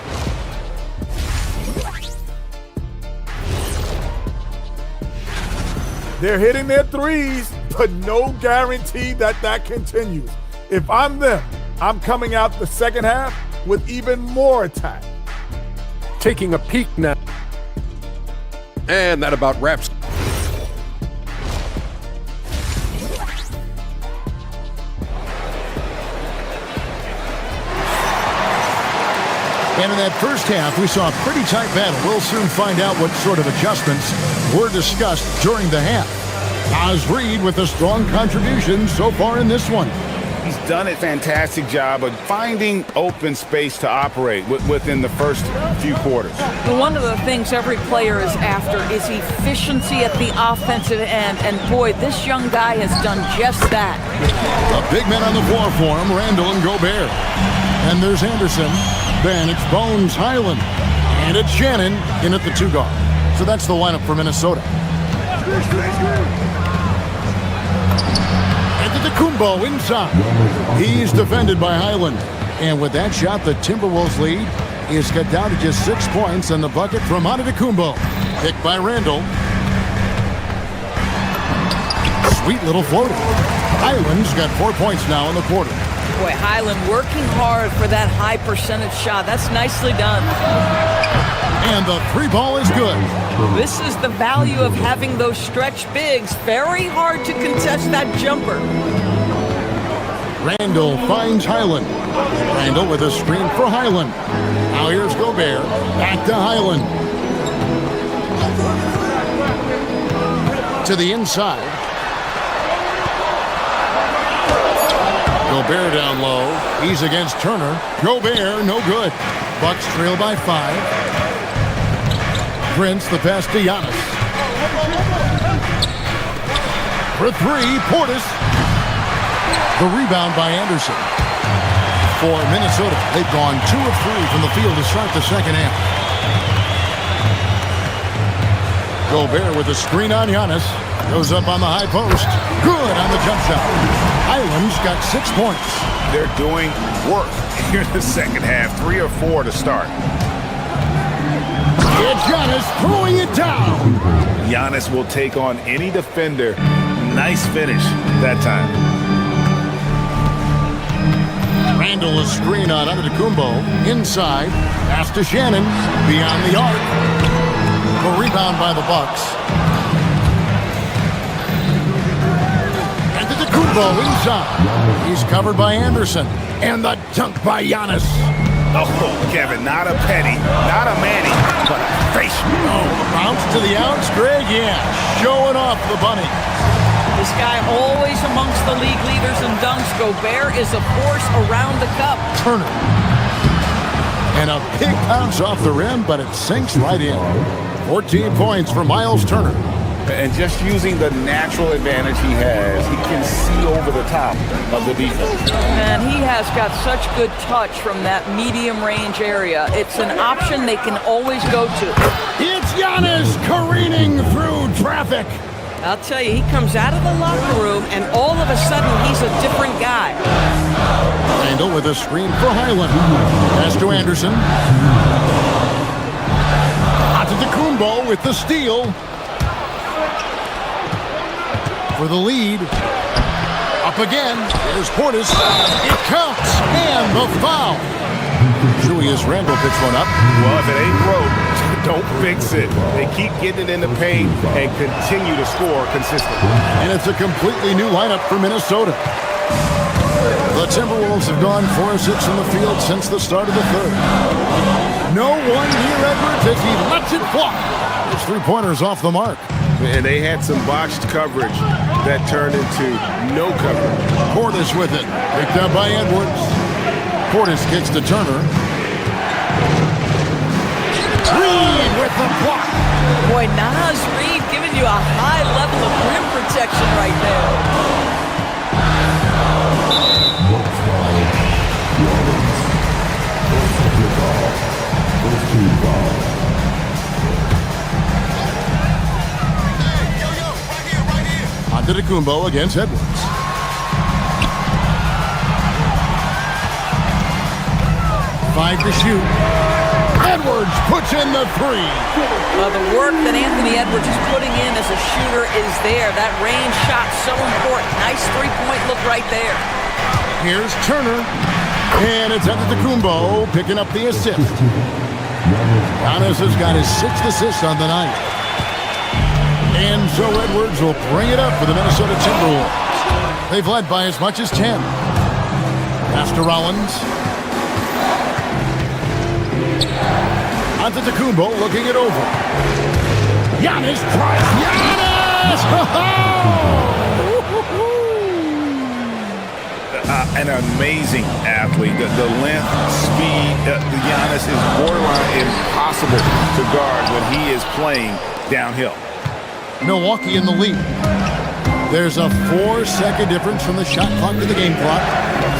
They're hitting their threes, but no guarantee that that continues. If I'm them, I'm coming out the second half with even more attack. Taking a peek now. And that about wraps. And in that first half, we saw a pretty tight battle. We'll soon find out what sort of adjustments were discussed during the half. Naz Reid with a strong contribution so far in this one. He's done a fantastic job of finding open space to operate within the first few quarters. One of the things every player is after is efficiency at the offensive end. And boy, this young guy has done just that. A big man on the floor for him, Randall and Gobert. And there's Anderson. Then it's Bones, Highland, and it's Shannon in at the 2 guard. So that's the lineup for Minnesota. Antetokounmpo inside. He's defended by Highland. And with that shot, the Timberwolves lead is cut down to just 6 points, and the bucket from Antetokounmpo. Picked by Randall. Sweet little floater. Highland's got 4 points now in the quarter. Boy, Highland working hard for that high percentage shot. That's nicely done. And the 3 ball is good. This is the value of having those stretch bigs. Very hard to contest that jumper. Randall finds Highland. Randall with a screen for Highland. Now here's Gobert. Back to Highland. To the inside. Gobert down low. He's against Turner. Gobert, no good. Bucks trail by 5. Prince, the pass to Giannis. For 3, Portis. The rebound by Anderson. For Minnesota, they've gone 2 of 3 from the field to start the second half. Gobert with a screen on Giannis. Goes up on the high post. Good on the jump shot. Highland's got 6 points. They're doing work here in the second half. 3 or 4 to start. It's Giannis throwing it down. Giannis will take on any defender. Nice finish that time. Randall a screen on Antetokounmpo. Inside. Pass to Shannon. Beyond the arc. A rebound by the Bucks. Antetokounmpo inside. He's covered by Anderson. And the dunk by Giannis. Oh, Kevin, not a penny, not a Manny, but a face. Oh, bounce to the outs, Greg. Yeah, showing off the bunny. This guy always amongst the league leaders in dunks. Gobert is a force around the cup. Turner. And a big bounce off the rim, but it sinks right in. 14 points for Miles Turner. And just using the natural advantage he has, he can see over the top of the defense. And he has got such good touch from that medium range area. It's an option they can always go to. It's Giannis careening through traffic. I'll tell you, he comes out of the locker room, and all of a sudden, he's a different guy. Randall with a screen for Highland. Pass to Anderson. Antetokounmpo with the steal. For the lead. Up again. There's Portis. It counts. And the foul. Julius Randle picks one up. Well, if it ain't broke, don't fix it. They keep getting it in the paint and continue to score consistently. And it's a completely new lineup for Minnesota. The Timberwolves have gone 4 of 6 in the field since the start of the third. No one near Edwards as he lets it fly. His three-pointers off the mark. And they had some botched coverage that turned into no coverage. Portis with it. Picked up by Edwards. Portis kicks to Turner. Reed with the block. Boy, Naz Reid giving you a high level of rim protection right there. Antetokounmpo against Edwards. Five to shoot. Edwards puts in the three. The work that Anthony Edwards is putting in as a shooter is there. That range shot so important. Nice three-point look right there. Here's Turner. And it's Antetokounmpo picking up the assist. Giannis has got his 6th assist on the night. And so Edwards will bring it up for the Minnesota Timberwolves. They've led by as much as 10. Pass to Rollins. Antetokounmpo looking it over. Giannis tries. Giannis! An amazing athlete. The length, speed, Giannis is borderline impossible to guard when he is playing downhill. Milwaukee in the lead. There's a 4-second difference from the shot clock to the game clock.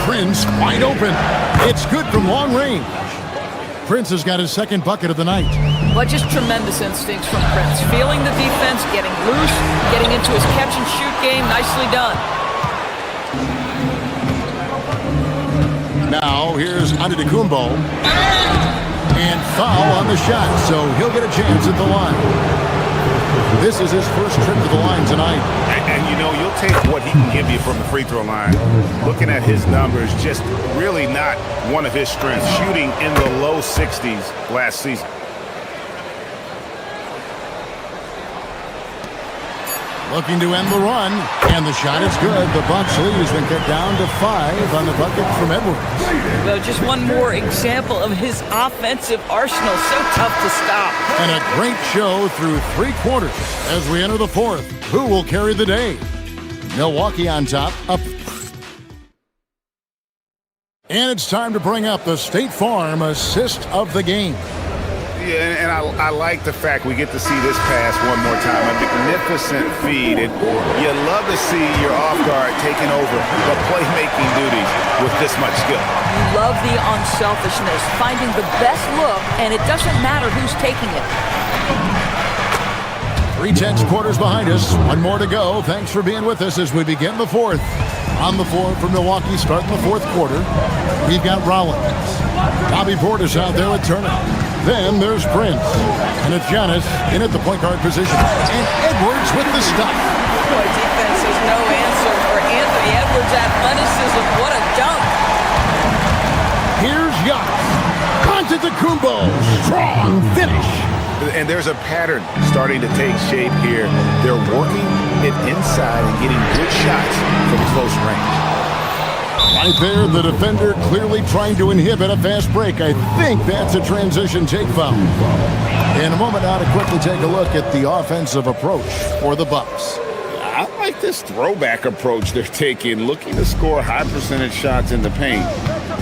Prince wide open. It's good from long range. Prince has got his 2nd bucket of the night. But just tremendous instincts from Prince. Feeling the defense, getting loose, getting into his catch-and-shoot game. Nicely done. Now, here's Antetokounmpo. And foul on the shot, so he'll get a chance at the line. This is his first trip to the line tonight. And you know, you'll take what he can give you from the free throw line. Looking at his numbers, just really not one of his strengths. Shooting in the low 60s last season. Looking to end the run, and the shot is good. The Bucks lead has been cut down to 5 on the bucket from Edwards. Well, just one more example of his offensive arsenal. So tough to stop. And a great show through 3 quarters as we enter the 4th. Who will carry the day? Milwaukee on top. Up. And it's time to bring up the State Farm assist of the game. Yeah, and I like the fact we get to see this pass one more time. A magnificent feed. And you love to see your off guard taking over the playmaking duties with this much skill. You love the unselfishness, finding the best look, and it doesn't matter who's taking it. 3 quarters behind us. One more to go. Thanks for being with us as we begin the 4th. On the floor for Milwaukee, starting the 4th quarter. We've got Rollins. Bobby Portis out there with Turner. Then there's Prince. And it's Giannis in at the point guard position. And Edwards with the stop. Boy, defense is no answer for Anthony Edwards' athleticism. What a dunk. Here's Giannis. Antetokounmpo. Strong finish. And there's a pattern starting to take shape here. They're working it inside and getting good shots from close range. Right there, the defender clearly trying to inhibit a fast break. I think that's a transition take foul. In a moment now to quickly take a look at the offensive approach for the Bucks. I like this throwback approach they're taking, looking to score high percentage shots in the paint.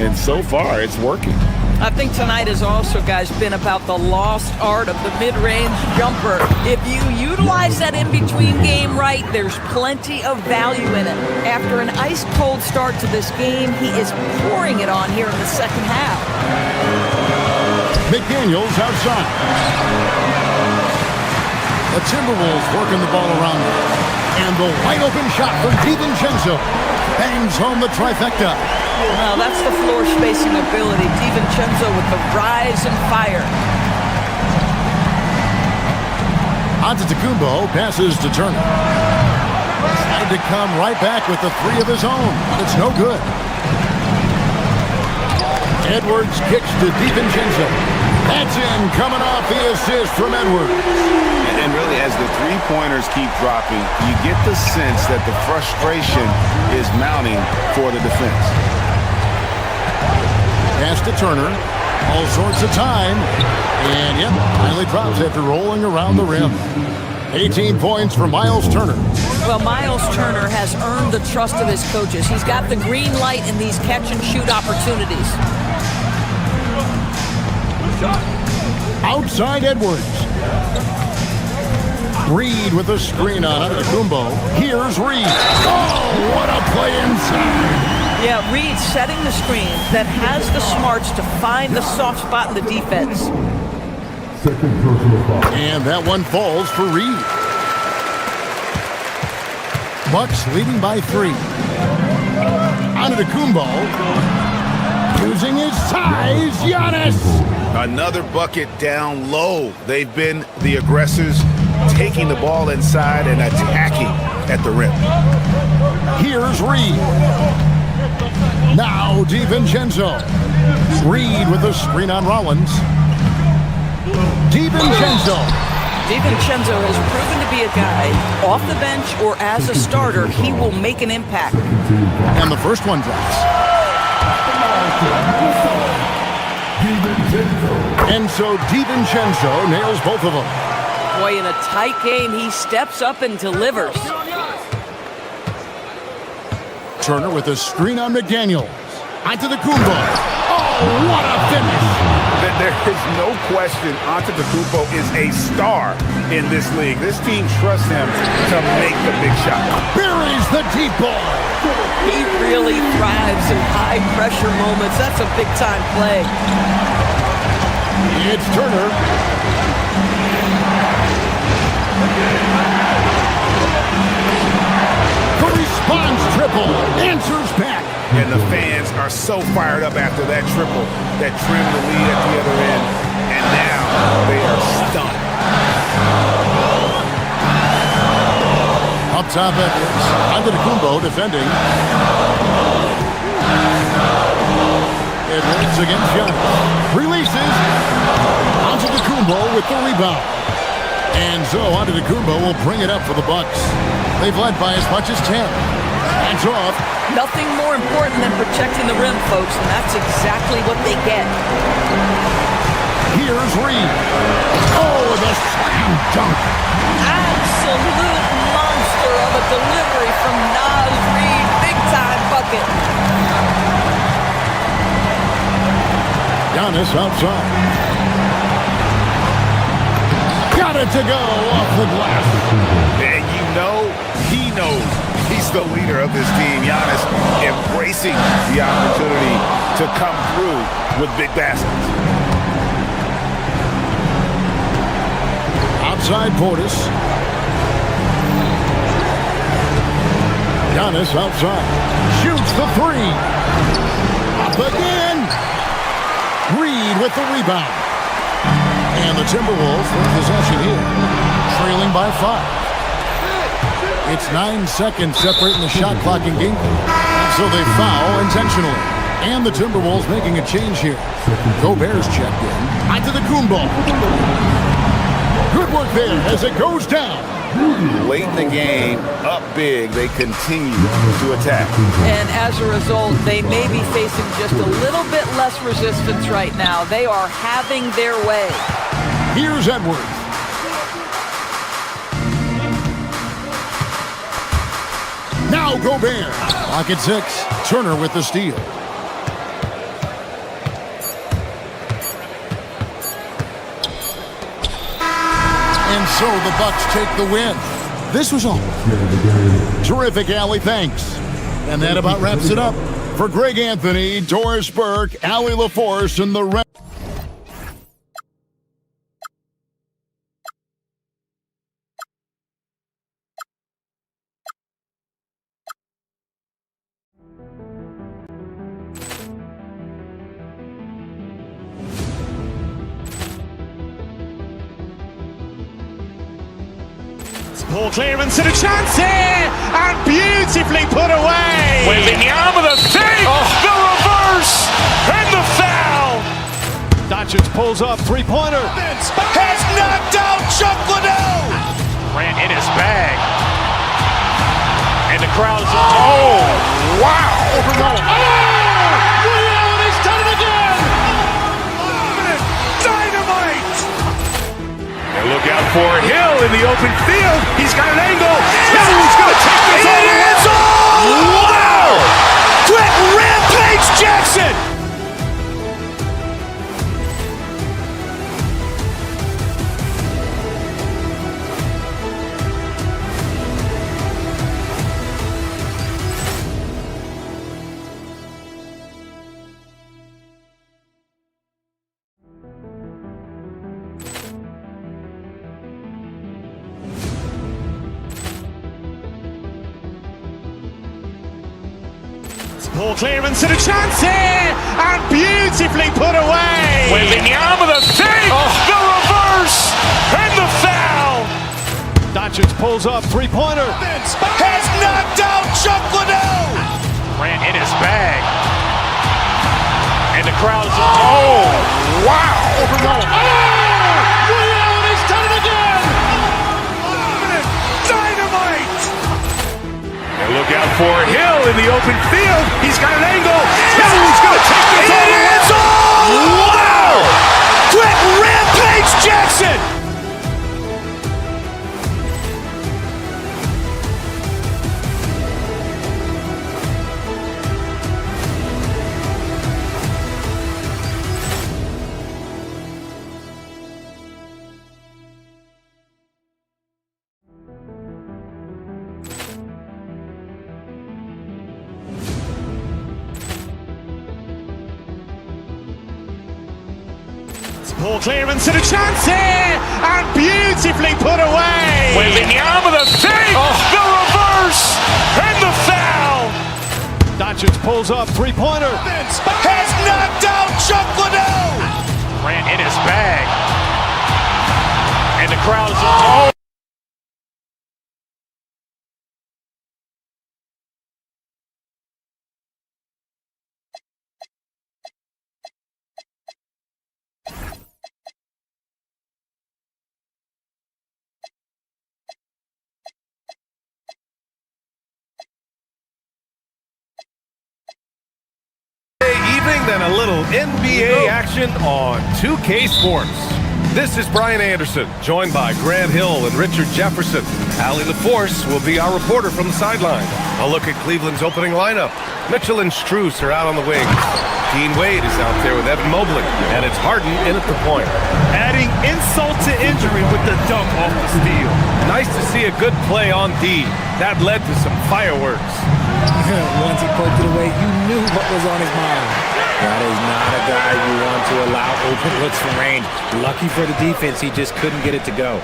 And so far, it's working. I think tonight has also, guys, been about the lost art of the mid-range jumper. If you utilize that in-between game right, there's plenty of value in it. After an ice-cold start to this game, he is pouring it on here in the second half. McDaniels outside. The Timberwolves working the ball around him. And the wide-open shot from DiVincenzo bangs home the trifecta. Well, that's the floor spacing ability. DiVincenzo with the rise and fire. Antetokounmpo passes to Turner. Tried to come right back with the three of his own, but it's no good. Edwards kicks to DiVincenzo. That's in, coming off the assist from Edwards. And really, as the three-pointers keep dropping, you get the sense that the frustration is mounting for the defense. Pass to Turner. All sorts of time. And, yep, finally drops after rolling around the rim. 18 points for Miles Turner. Well, Miles Turner has earned the trust of his coaches. He's got the green light in these catch-and-shoot opportunities. Outside Edwards. Reed with a screen on Antetokounmpo. Here's Reed. Oh, what a play inside. Yeah, Reed setting the screen that has the smarts to find the soft spot in the defense. And that one falls for Reed. Bucks leading by 3. Antetokounmpo using his size. Giannis. Another bucket down low. They've been the aggressors, taking the ball inside and attacking at the rim. Here's Reed. Now DiVincenzo. Reed with a screen on Rollins. DiVincenzo. DiVincenzo has proven to be a guy off the bench or as a starter, he will make an impact. And the first one drops. And so DiVincenzo nails both of them. Boy, in a tight game, he steps up and delivers. Turner with a screen on McDaniels. Antetokounmpo. Oh, what a finish. There is no question Antetokounmpo is a star in this league. This team trusts him to make the big shot. Buries the deep ball. He really thrives in high-pressure moments. That's a big-time play. It's Turner. The response triple. Answers back. And the fans are so fired up after that triple that trimmed the lead at the other end. And now they are stunned. Up top Edwards. Antetokounmpo defending. Edwards against Giannis. Releases. Antetokounmpo with the rebound. And so Antetokounmpo will bring it up for the Bucks. They've led by as much as 10. Hands off. Nothing more important than protecting the rim, folks, and that's exactly what they get. Here's Reed. Oh, the slam dunk. Absolute monster of a delivery from Naz Reed. Big-time bucket. Giannis outside. Got it to go off the glass. And you know, he knows he's the leader of this team. Giannis embracing the opportunity to come through with big baskets. Outside Portis. Giannis outside. Shoots the 3. Up again. Reed with the rebound. And the Timberwolves with possession here, trailing by 5. It's 9 seconds separating the shot clock in game. So they foul intentionally. And the Timberwolves making a change here. Gobert's checked in. Onto the Kumbo. Good work there as it goes down. Late in the game, up big, they continue to attack. And as a result, they may be facing just a little bit less resistance right now. They are having their way. Here's Edwards. Now Gobert. Clock at 6. Turner with the steal. And so the Bucks take the win. This was all. Terrific, Allie. Thanks. And that about wraps it up. For Greg Anthony, Doris Burke, Allie LaForce, and the rest. Ball clearance and a chance here, and beautifully put away. Wembanyama the fake, the reverse, and the foul. Doncic pulls up, three-pointer. Has knocked out Chuck Liddell. Ran in his bag. And the crowd is, oh, wow. Ray Allen has done it again. Dynamite. And look out for Hill in the open field. He's got an angle. He's going to take this all the way. Wow! Quick Rampage Jackson. Ball clearance and a chance here, and beautifully put away. Wembanyama the fake, the reverse, and the foul. Doncic pulls up, three-pointer. Has knocked out Chuck Liddell. Ran in his bag. And the crowd is, oh, wow. Ray Allen has done it again. Dynamite. And look out for Hill in the open field. He's got an angle. He's going to take this all the way. Wow! Quick Rampage Jackson. Ball clearance and a chance here, and beautifully put away. Wembanyama the fake, the reverse, and the foul. Doncic pulls up, three-pointer. Has knocked out Chuck Liddell. Ran in his bag. And the crowd is, oh. Evening, then a little NBA action on 2K Sports. This is Brian Anderson, joined by Grant Hill and Richard Jefferson. Allie LaForce will be our reporter from the sideline. A look at Cleveland's opening lineup. Mitchell and Strus are out on the wing. Dean Wade is out there with Evan Mobley, and it's Harden in at the point. Adding insult to injury with the dunk off the steal. Nice to see a good play on D. That led to some fireworks. Once he poked it away, you knew what was on his mind. That is not a guy you want to allow open looks from range. Lucky for the defense, he just couldn't get it to go.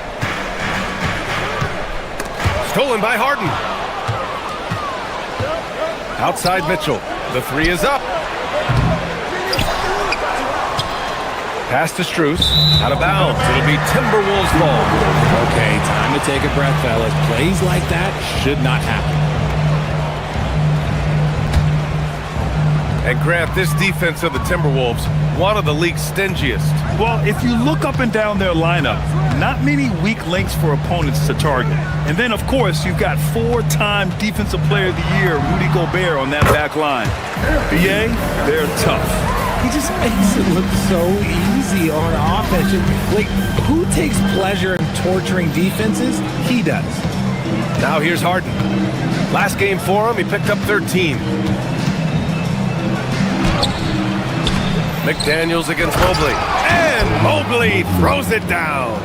Stolen by Harden. Outside Mitchell. The three is up. Pass to Strus. Out of bounds. It'll be Timberwolves ball. Okay, time to take a breath, fellas. Plays like that should not happen. And Grant, this defense of the Timberwolves, one of the league's stingiest. Well, if you look up and down their lineup, not many weak links for opponents to target. And then, of course, you've got 4-time Defensive Player of the Year, Rudy Gobert, on that back line. BA, they're tough. He just makes it look so easy on offense. Like, who takes pleasure in torturing defenses? He does. Now here's Harden. Last game for him, he picked up 13. McDaniels against Mobley. And Mobley throws it down.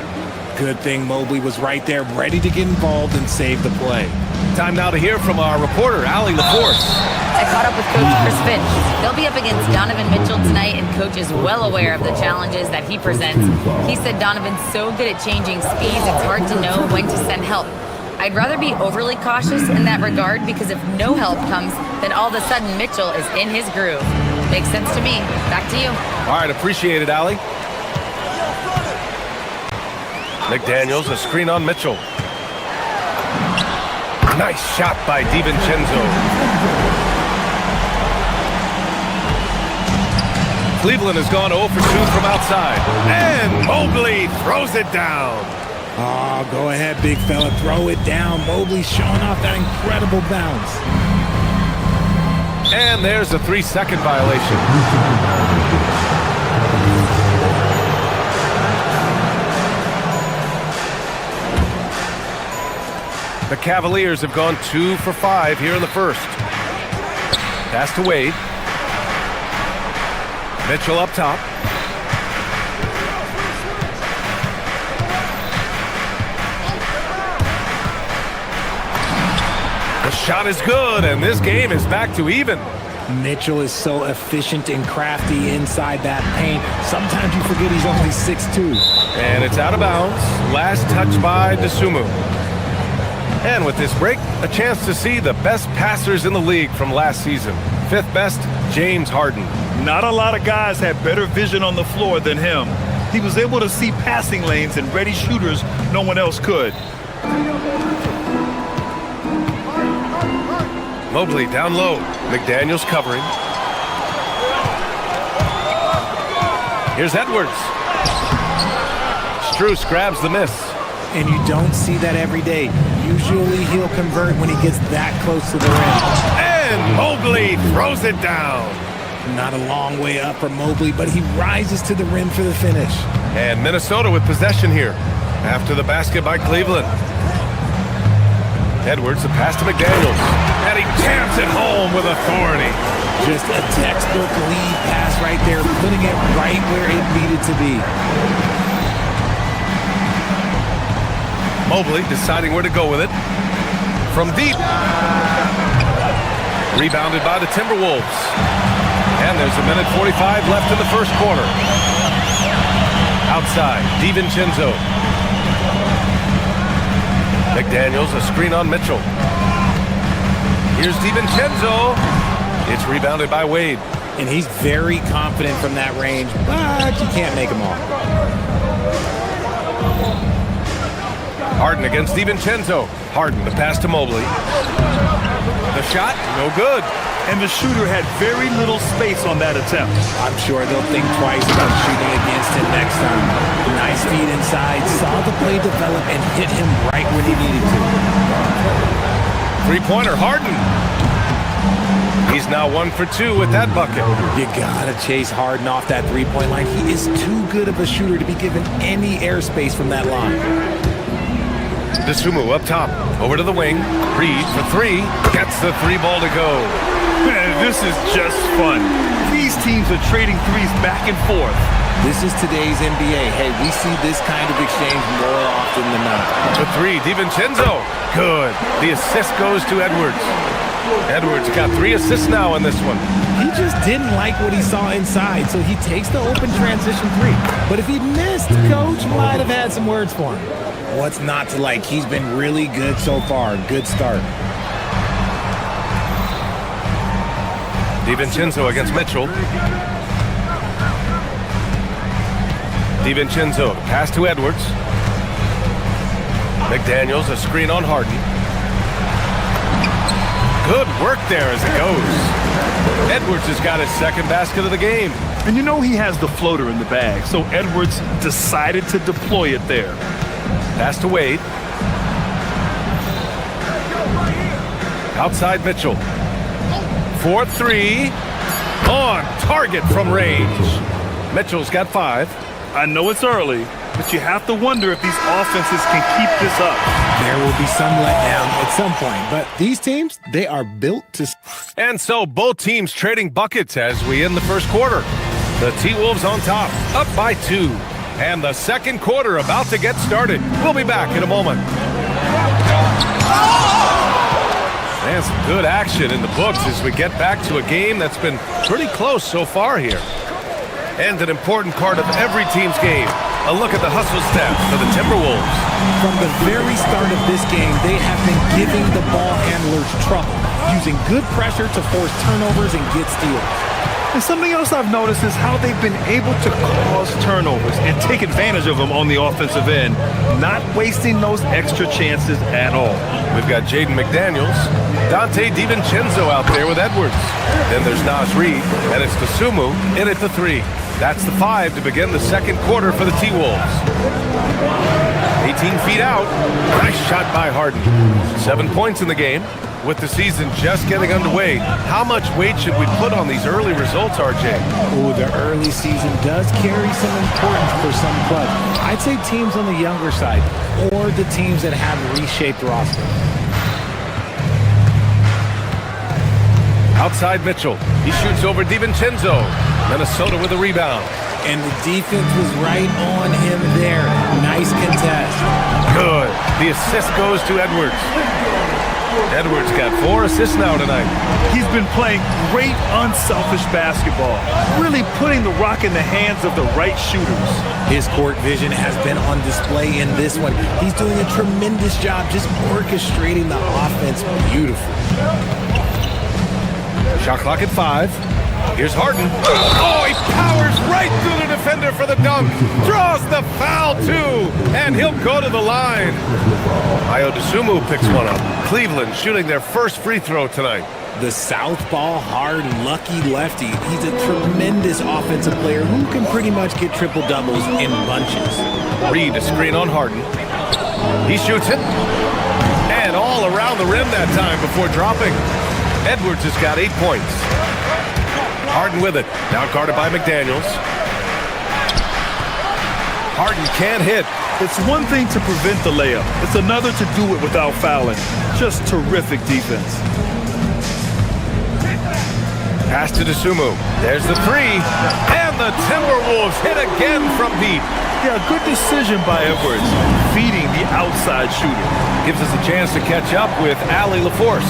Good thing Mobley was right there, ready to get involved and save the play. Time now to hear from our reporter, Allie LaForce. I caught up with Coach Chris Finch. They'll be up against Donovan Mitchell tonight, and Coach is well aware of the challenges that he presents. He said Donovan's so good at changing speeds, it's hard to know when to send help. I'd rather be overly cautious in that regard, because if no help comes, then all of a sudden Mitchell is in his groove. Makes sense to me. Back to you. All right, appreciate it, Allie. McDaniels, a screen on Mitchell. Nice shot by DiVincenzo. Cleveland has gone 0 for 2 from outside. And Mobley throws it down. Oh, go ahead, big fella. Throw it down. Mobley showing off that incredible bounce. And there's a 3-second violation. The Cavaliers have gone 2 for 5 here in the first. Pass to Wade. Mitchell up top. The shot is good, and this game is back to even. Mitchell is so efficient and crafty inside that paint. Sometimes you forget he's only 6'2". And it's out of bounds. Last touch by Dosunmu. And with this break, a chance to see the best passers in the league from last season. 5th best, James Harden. Not a lot of guys had better vision on the floor than him. He was able to see passing lanes and ready shooters no one else could. Mobley down low. McDaniels covering. Here's Edwards. Strus grabs the miss. And you don't see that every day. Usually he'll convert when he gets that close to the rim. And Mobley throws it down. Not a long way up for Mobley, but he rises to the rim for the finish. And Minnesota with possession here after the basket by Cleveland. Edwards, the pass to McDaniels. And he jams it home with authority. Just a textbook lead pass right there, putting it right where it needed to be. Mobley deciding where to go with it. From deep. Rebounded by the Timberwolves. And there's a minute 45 left in the first quarter. Outside, DiVincenzo. McDaniels, a screen on Mitchell. Here's DiVincenzo. It's rebounded by Wade. And he's very confident from that range, but you can't make him all. Harden against DiVincenzo. Harden, the pass to Mobley. The shot, no good. And the shooter had very little space on that attempt. I'm sure they'll think twice about shooting against him next time. Nice feed inside, saw the play develop, and hit him right when he needed to. Three-pointer, Harden. He's now 1 for 2 with that bucket. You gotta chase Harden off that three-point line. He is too good of a shooter to be given any airspace from that line. Dosunmu up top, over to the wing. Reed for 3, gets the 3 ball to go. Man, this is just fun. These teams are trading threes back and forth. This is today's NBA. Hey, we see this kind of exchange more often than not. The 3, DiVincenzo. Good. The assist goes to Edwards. Edwards got 3 assists now in this one. He just didn't like what he saw inside, so he takes the open transition 3. But if he missed, Coach might have had some words for him. What's not to like? He's been really good so far. Good start. DiVincenzo against Mitchell. DiVincenzo, pass to Edwards. McDaniels, a screen on Harden. Good work there as it goes. Edwards has got his second basket of the game. And you know he has the floater in the bag, so Edwards decided to deploy it there. Pass to Wade. Outside Mitchell. 4-3. On target from range. Mitchell's got 5. I know it's early, but you have to wonder if these offenses can keep this up. There will be some letdown at some point, but these teams, they are built to... And so both teams trading buckets as we end the first quarter. The T-Wolves on top, up by 2. And the second quarter about to get started. We'll be back in a moment. And some good action in the books as we get back to a game that's been pretty close so far here. And an important part of every team's game. A look at the hustle stats for the Timberwolves. From the very start of this game, they have been giving the ball handlers trouble, using good pressure to force turnovers and get steals. And something else I've noticed is how they've been able to cause turnovers and take advantage of them on the offensive end, not wasting those extra chances at all. We've got Jaden McDaniels, Dante DiVincenzo out there with Edwards. Then there's Nas Reed, and it's Dosunmu in at the 3. That's the 5 to begin the second quarter for the T-Wolves. 18 feet out. Nice shot by Harden. 7 points in the game. With the season just getting underway, how much weight should we put on these early results, RJ? Oh, the early season does carry some importance for some clubs. I'd say teams on the younger side or the teams that have reshaped rosters. Outside Mitchell. He shoots over DiVincenzo. Minnesota with a rebound. And the defense was right on him there. Nice contest. Good. The assist goes to Edwards. Edwards got 4 assists now tonight. He's been playing great unselfish basketball, really putting the rock in the hands of the right shooters. His court vision has been on display in this one. He's doing a tremendous job just orchestrating the offense beautifully. Shot clock at 5. Here's Harden. Oh, he powers right through the defender for the dunk. Draws the foul, too. And he'll go to the line. Ayo Dosunmu picks one up. Cleveland shooting their first free throw tonight. The southpaw, hard, lucky lefty. He's a tremendous offensive player who can pretty much get triple-doubles in bunches. Reed, a screen on Harden. He shoots it. And all around the rim that time before dropping. Edwards has got 8 points. Harden with it. Now guarded by McDaniels. Harden can't hit. It's one thing to prevent the layup. It's another to do it without fouling. Just terrific defense. Pass to Dosunmu. There's the 3. And the Timberwolves hit again from deep. Yeah, good decision by Edwards, feeding the outside shooter. Gives us a chance to catch up with Allie LaForce.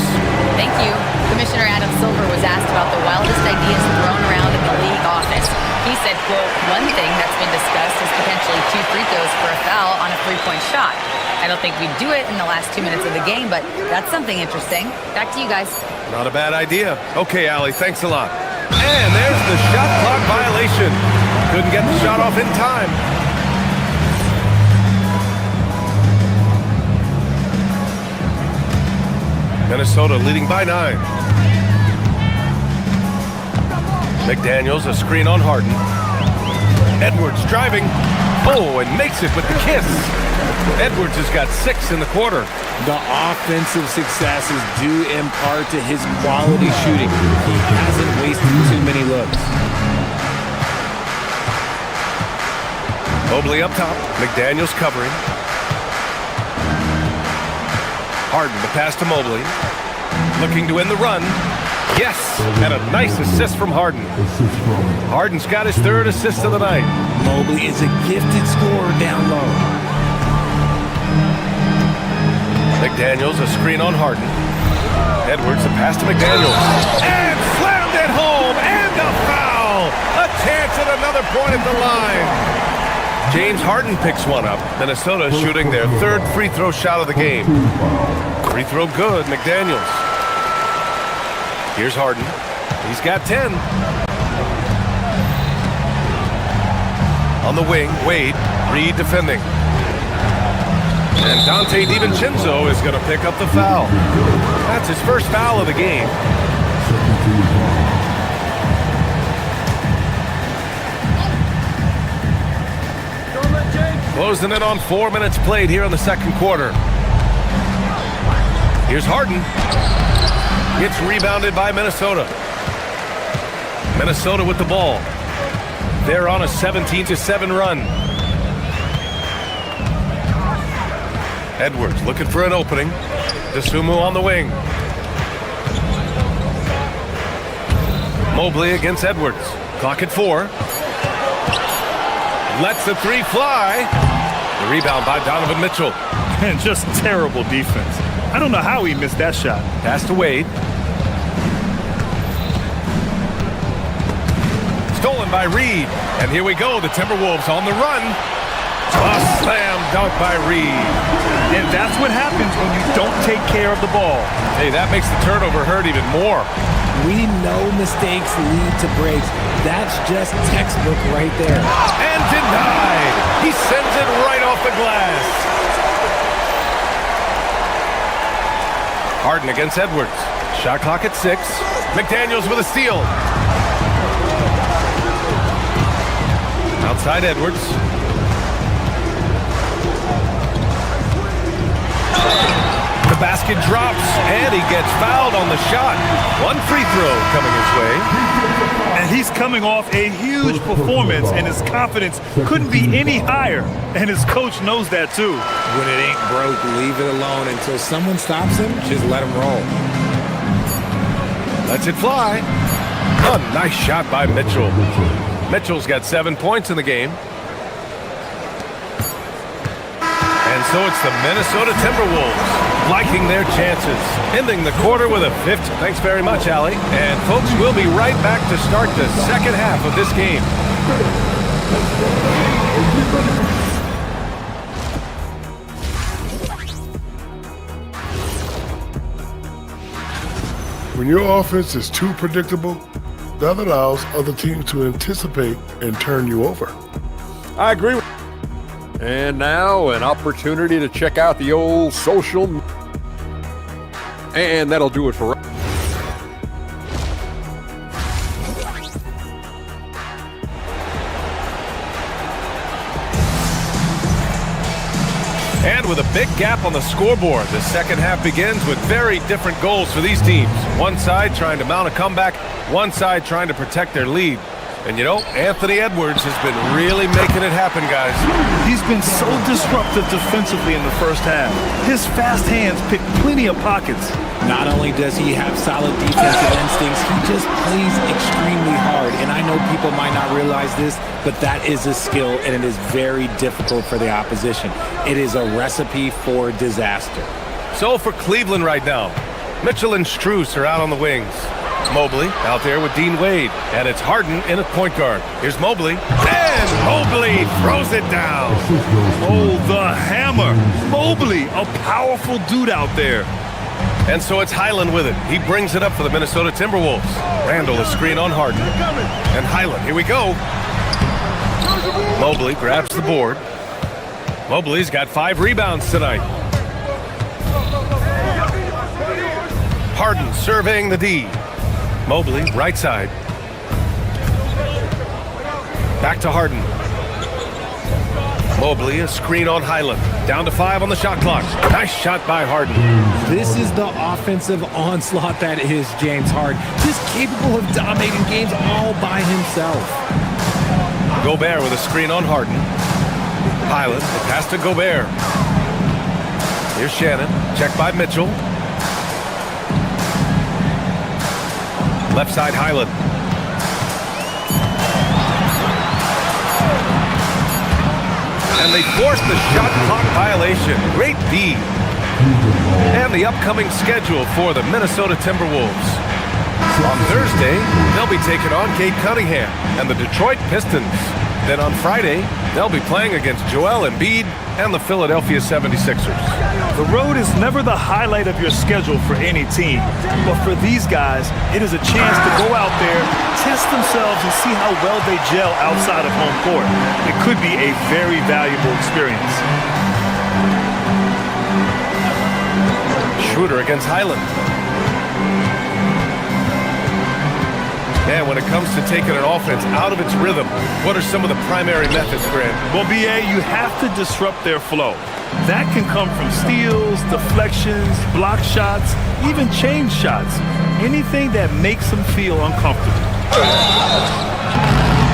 Thank you. Commissioner Adam Silver was asked about the wildest ideas thrown around in the league office. He said, quote, one thing that's been discussed is potentially 2 free throws for a foul on a 3-point shot. I don't think we'd do it in the last 2 minutes of the game, but that's something interesting. Back to you guys. Not a bad idea. Okay, Allie, thanks a lot. And there's the shot clock violation. Couldn't get the shot off in time. Minnesota leading by 9. McDaniels, a screen on Harden. Edwards driving. Oh, and makes it with the kiss. Edwards has got 6 in the quarter. The offensive success is due in part to his quality shooting. He hasn't wasted too many looks. Mobley up top. McDaniels covering. Harden, the pass to Mobley. Looking to end the run. Yes, and a nice assist from Harden. Harden's got his 3rd assist of the night. Mobley is a gifted scorer down low. McDaniels, a screen on Harden. Edwards, a pass to McDaniels. And slammed it home, and a foul! A chance at another point at the line. James Harden picks one up. Minnesota shooting their 3rd free throw shot of the game. Free throw good, McDaniels. Here's Harden. He's got 10. On the wing, Wade, Reed defending. And Dante DiVincenzo is going to pick up the foul. That's his first foul of the game. Closing in on 4 minutes played here in the second quarter. Here's Harden. It's rebounded by Minnesota. Minnesota with the ball. They're on a 17-7 run. Edwards looking for an opening. Dosunmu on the wing. Mobley against Edwards. Clock at 4. Lets the three fly. The rebound by Donovan Mitchell. And just terrible defense. I don't know how he missed that shot. Pass to Wade. Stolen by Reed. And here we go. The Timberwolves on the run. A slam dunk by Reed. And that's what happens when you don't take care of the ball. Hey, that makes the turnover hurt even more. We know mistakes lead to breaks. That's just textbook right there. And denied. He sends it right off the glass. Harden against Edwards. Shot clock at 6. McDaniels with a steal. Outside Edwards. The basket drops, and he gets fouled on the shot. One free throw coming his way. And he's coming off a huge performance, and his confidence couldn't be any higher. And his coach knows that, too. When it ain't broke, leave it alone. Until someone stops him, just let him roll. Lets it fly. A nice shot by Mitchell. Mitchell's got 7 points in the game. And so it's the Minnesota Timberwolves liking their chances, ending the quarter with a 50. Thanks very much, Allie. And folks, we'll be right back to start the second half of this game. When your offense is too predictable, that allows other teams to anticipate and turn you over. I agree with And now an opportunity to check out the old social. And that'll do it for. And with a big gap on the scoreboard, the second half begins with very different goals for these teams. One side trying to mount a comeback, one side trying to protect their lead. And you know, Anthony Edwards has been really making it happen, guys. He's been so disruptive defensively in the first half. His fast hands pick plenty of pockets. Not only does he have solid defensive instincts, he just plays extremely hard. And I know people might not realize this, but that is a skill, and it is very difficult for the opposition. It is a recipe for disaster. So for Cleveland right now, Mitchell and Strus are out on the wings. Mobley out there with Dean Wade, and it's Harden in at point guard. Here's Mobley, and Mobley throws it down. Oh, the hammer. Mobley, a powerful dude out there. And so it's Highland with it. He brings it up for the Minnesota Timberwolves. Randall a screen on Harden. And Highland, here we go. Mobley grabs the board. Mobley's got 5 rebounds tonight. Harden surveying the D. Mobley, right side. Back to Harden. Mobley, a screen on Highland. Down to 5 on the shot clock. Nice shot by Harden. This is the offensive onslaught that is James Harden. Just capable of dominating games all by himself. Gobert with a screen on Harden. Highland, the pass to Gobert. Here's Shannon, checked by Mitchell. Left side, Highland. And they forced the shot clock violation. Great D. And the upcoming schedule for the Minnesota Timberwolves. On Thursday, they'll be taking on Cade Cunningham and the Detroit Pistons. Then on Friday, they'll be playing against Joel Embiid and the Philadelphia 76ers. The road is never the highlight of your schedule for any team, but for these guys, it is a chance to go out there, test themselves, and see how well they gel outside of home court. It could be a very valuable experience. Schroeder against Highland. And when it comes to taking an offense out of its rhythm, what are some of the primary methods, Grant? Well, B.A., you have to disrupt their flow. That can come from steals, deflections, block shots, even change shots. Anything that makes them feel uncomfortable.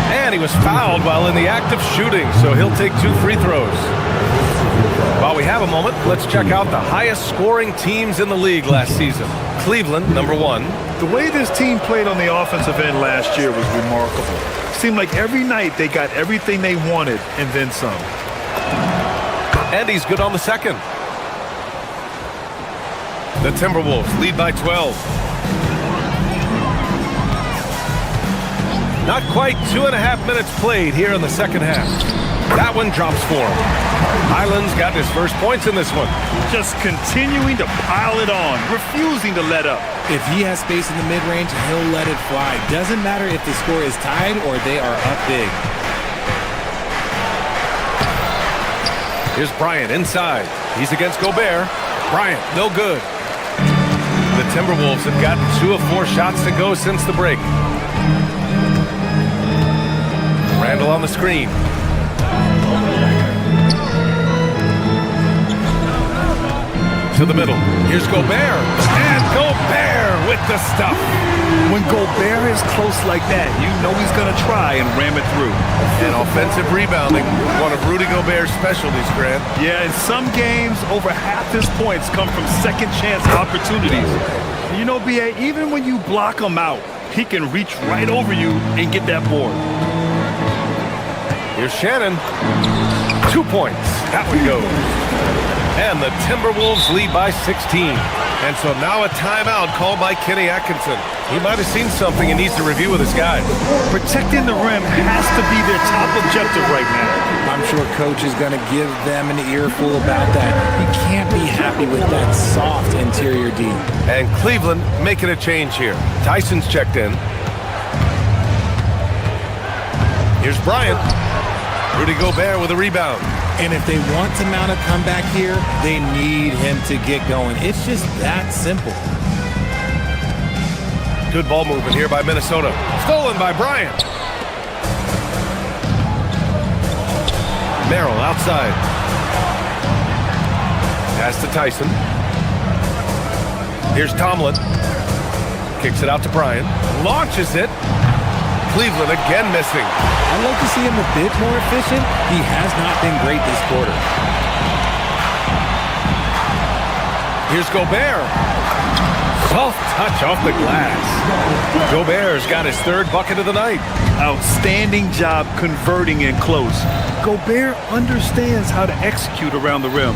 And he was fouled while in the act of shooting, so he'll take 2 free throws. While we have a moment, let's check out the highest scoring teams in the league last season. Cleveland, number 1. The way this team played on the offensive end last year was remarkable. Seemed like every night they got everything they wanted and then some. And he's good on the second. The Timberwolves lead by 12. Not quite 2.5 minutes played here in the second half. That one drops for him. Highland's got his first points in this one. Just continuing to pile it on, refusing to let up. If he has space in the mid-range, he'll let it fly. Doesn't matter if the score is tied or they are up big. Here's Bryant inside. He's against Gobert. Bryant, no good. The Timberwolves have gotten 2 of 4 shots to go since the break. Randall on the screen. To the middle. Here's Gobert. And Gobert with the stuff. When Gobert is close like that, you know he's going to try and ram it through. And offensive rebounding, one of Rudy Gobert's specialties, Grant. Yeah, in some games, over half his points come from second chance opportunities. You know, B.A., even when you block him out, he can reach right over you and get that board. Here's Shannon. 2 points. That one goes. And the Timberwolves lead by 16. And so now a timeout called by Kenny Atkinson. He might have seen something and needs to review with his guys. Protecting the rim has to be their top objective right now. I'm sure coach is going to give them an earful about that. You can't be happy with that soft interior D. And Cleveland making a change here. Tyson's checked in. Here's Bryant. Rudy Gobert with a rebound. And if they want to mount a comeback here, they need him to get going. It's just that simple. Good ball movement here by Minnesota. Stolen by Bryant. Merrill outside. Pass to Tyson. Here's Tomlin. Kicks it out to Bryant. Launches it. Cleveland again missing. I'd like to see him a bit more efficient. He has not been great this quarter. Here's Gobert. Soft touch off the glass. Gobert's got his 3rd bucket of the night. Outstanding job converting in close. Gobert understands how to execute around the rim.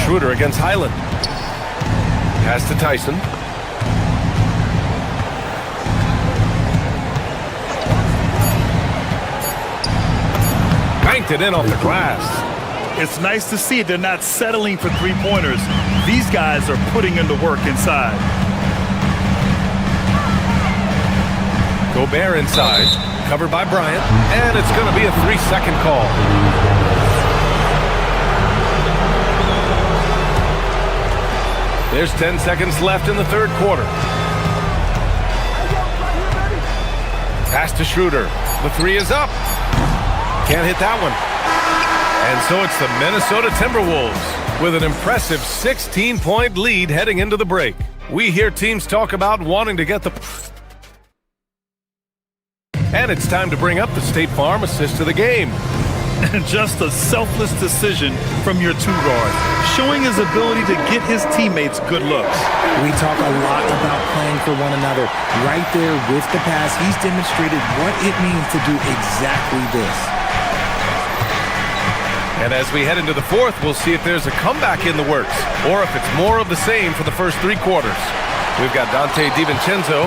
Schroeder against Highland. Pass to Tyson. Banked it in off the glass. It's nice to see they're not settling for 3-pointers. These guys are putting in the work inside. Gobert inside, covered by Bryant, and it's going to be a 3-second call. There's 10 seconds left in the 3rd quarter. Pass to Schroeder. The 3 is up. Can't hit that one. And so it's the Minnesota Timberwolves with an impressive 16-point lead heading into the break. We hear teams talk about wanting to get the... And it's time to bring up the State Farm assist of the game. Just a selfless decision from your 2 guard, showing his ability to get his teammates good looks. We talk a lot about playing for one another. Right there with the pass, he's demonstrated what it means to do exactly this. And as we head into the 4th, we'll see if there's a comeback in the works, or if it's more of the same for the first 3 quarters. We've got Dante DiVincenzo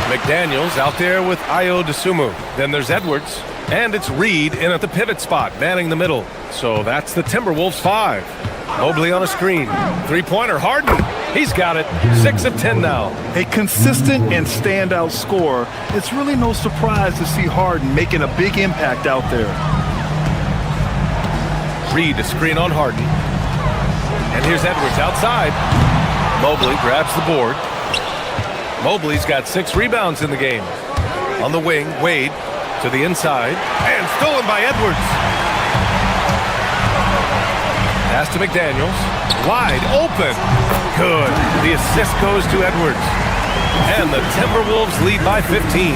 McDaniels out there with Ayo Dosunmu. Then there's Edwards. And it's Reed in at the pivot spot, manning the middle. So that's the Timberwolves 5. Mobley on a screen. Three-pointer, Harden. He's got it. 6 of 10 now. A consistent and standout scorer. It's really no surprise to see Harden making a big impact out there. Reed a screen on Harden. And here's Edwards outside. Mobley grabs the board. Mobley's got 6 rebounds in the game. On the wing, Wade to the inside. And stolen by Edwards. Pass to McDaniels. Wide open. Good. The assist goes to Edwards. And the Timberwolves lead by 15.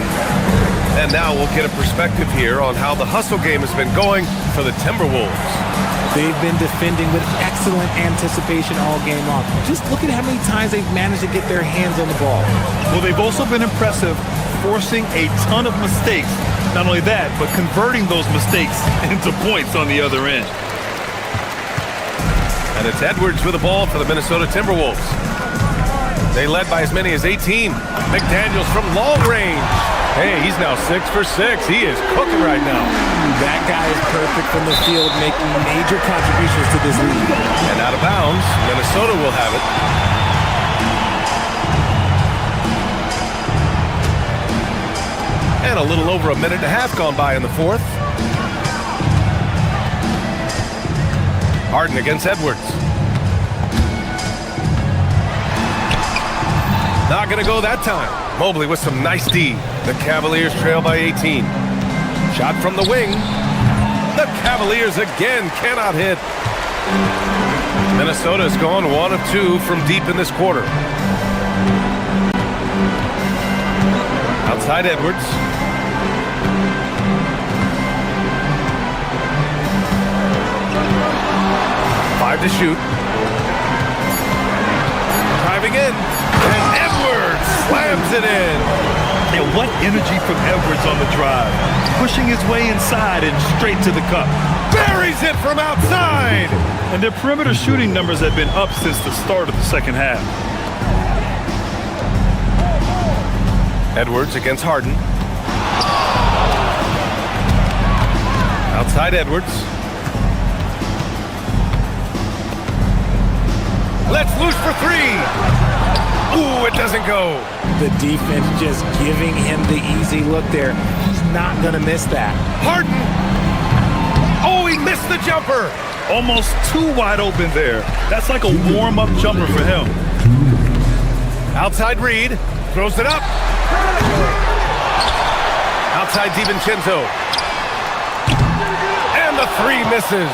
And now we'll get a perspective here on how the hustle game has been going for the Timberwolves. They've been defending with excellent anticipation all game long. Just look at how many times they've managed to get their hands on the ball. Well, they've also been impressive, forcing a ton of mistakes. Not only that, but converting those mistakes into points on the other end. And it's Edwards with the ball for the Minnesota Timberwolves. They led by as many as 18. McDaniels from long range. Hey, he's now 6 for 6. He is cooking right now. That guy is perfect from the field, making major contributions to this league. And out of bounds, Minnesota will have it. And a little over a minute and a half gone by in the fourth. Harden against Edwards. Not going to go that time. Mobley with some nice D. The Cavaliers trail by 18. Shot from the wing. The Cavaliers again cannot hit. Minnesota's gone 1 of 2 from deep in this quarter. Outside Edwards. Five to shoot. Driving in. And Edwards slams it in. And what energy from Edwards on the drive. Pushing his way inside and straight to the cup. Buries it from outside. And their perimeter shooting numbers have been up since the start of the second half. Edwards against Harden. Outside Edwards. Let's loose for 3. Ooh, it doesn't go. The defense just giving him the easy look there. He's not going to miss that. Harden. Oh, he missed the jumper. Almost too wide open there. That's like a warm-up jumper for him. Outside Reed. Throws it up. Outside DiVincenzo. And the 3 misses.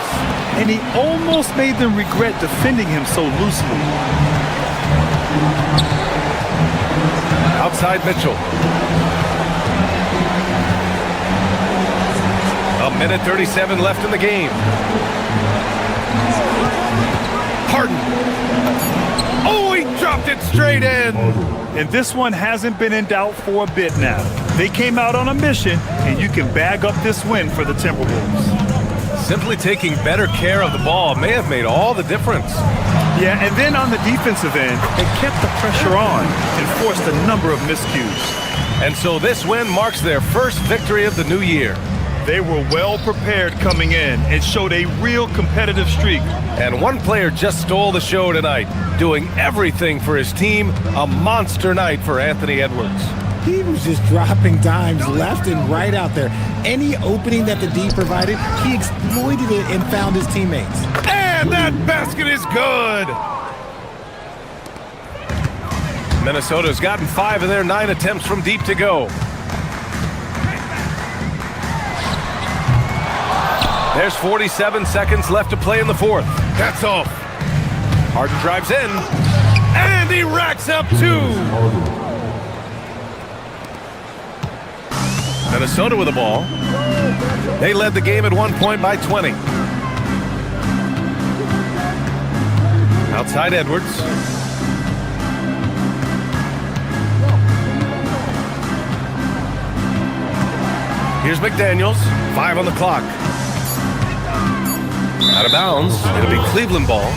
And he almost made them regret defending him so loosely. Outside Mitchell. A minute 37 left in the game. Harden. Oh, he dropped it straight in. And this one hasn't been in doubt for a bit now. They came out on a mission, and you can bag up this win for the Timberwolves. Simply taking better care of the ball may have made all the difference. Yeah, and then on the defensive end, they kept the pressure on and forced a number of miscues. And so this win marks their first victory of the new year. They were well prepared coming in and showed a real competitive streak. And one player just stole the show tonight, doing everything for his team. A monster night for Anthony Edwards. He was just dropping dimes left and right out there. Any opening that the D provided, he exploited it and found his teammates. And that basket is good! Minnesota's gotten 5 of their 9 attempts from deep to go. There's 47 seconds left to play in the fourth. That's off. Harden drives in. And he racks up 2. Minnesota with the ball. They led the game at one point by 20. Outside Edwards. Here's McDaniels. 5 on the clock. Out of bounds. It'll be Cleveland ball.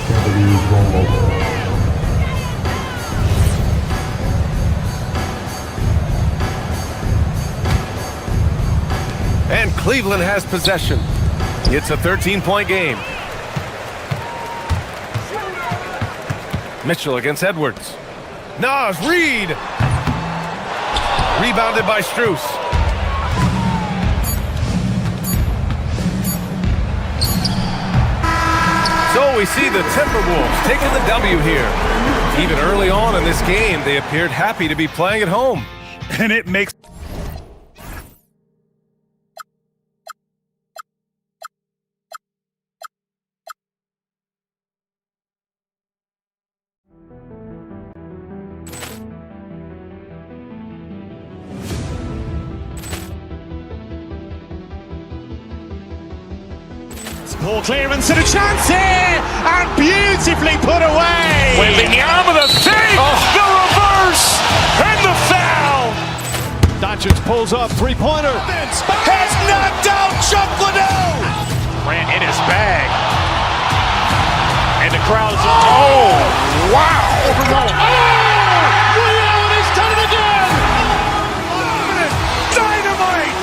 And Cleveland has possession. It's a 13-point game. Mitchell against Edwards. Nas Reed. Rebounded by Strus. So we see the Timberwolves taking the W here. Even early on in this game, they appeared happy to be playing at home. And it makes... Ball clearance and a chance here, and beautifully put away. Wembanyama the save, the reverse, and the foul. Doncic pulls up, three-pointer. Has knocked out Chuck Liddell. Grant in his bag. And the crowd is, oh, wow. Ray Allen has done it again. Dynamite.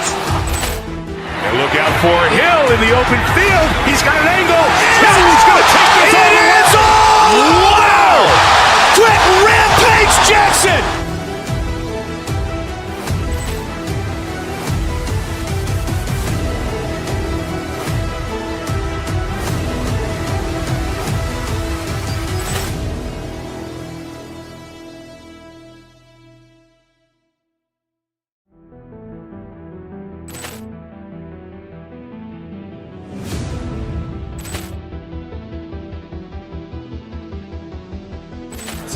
And look out for Hill in the open field. He's got an angle. Hill's going to take this all the way. Wow. Quit Rampage Jackson.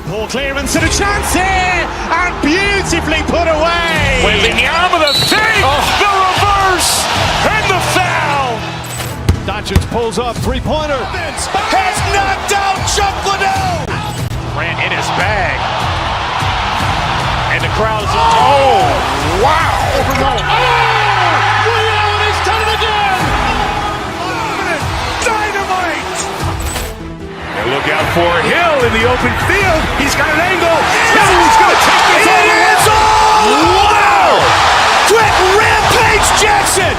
Ball clearance and a chance here, and beautifully put away. Wembanyama the save, the reverse, and the foul. Doncic pulls up, three-pointer. Has knocked out Chuck Liddell. Grant in his bag. And the crowd is, oh, wow. Ray Allen has done it again. Dynamite. And look out for Hill in the open field. He's got an angle. Hill's going to take this all the way. Wow. Quit Rampage Jackson.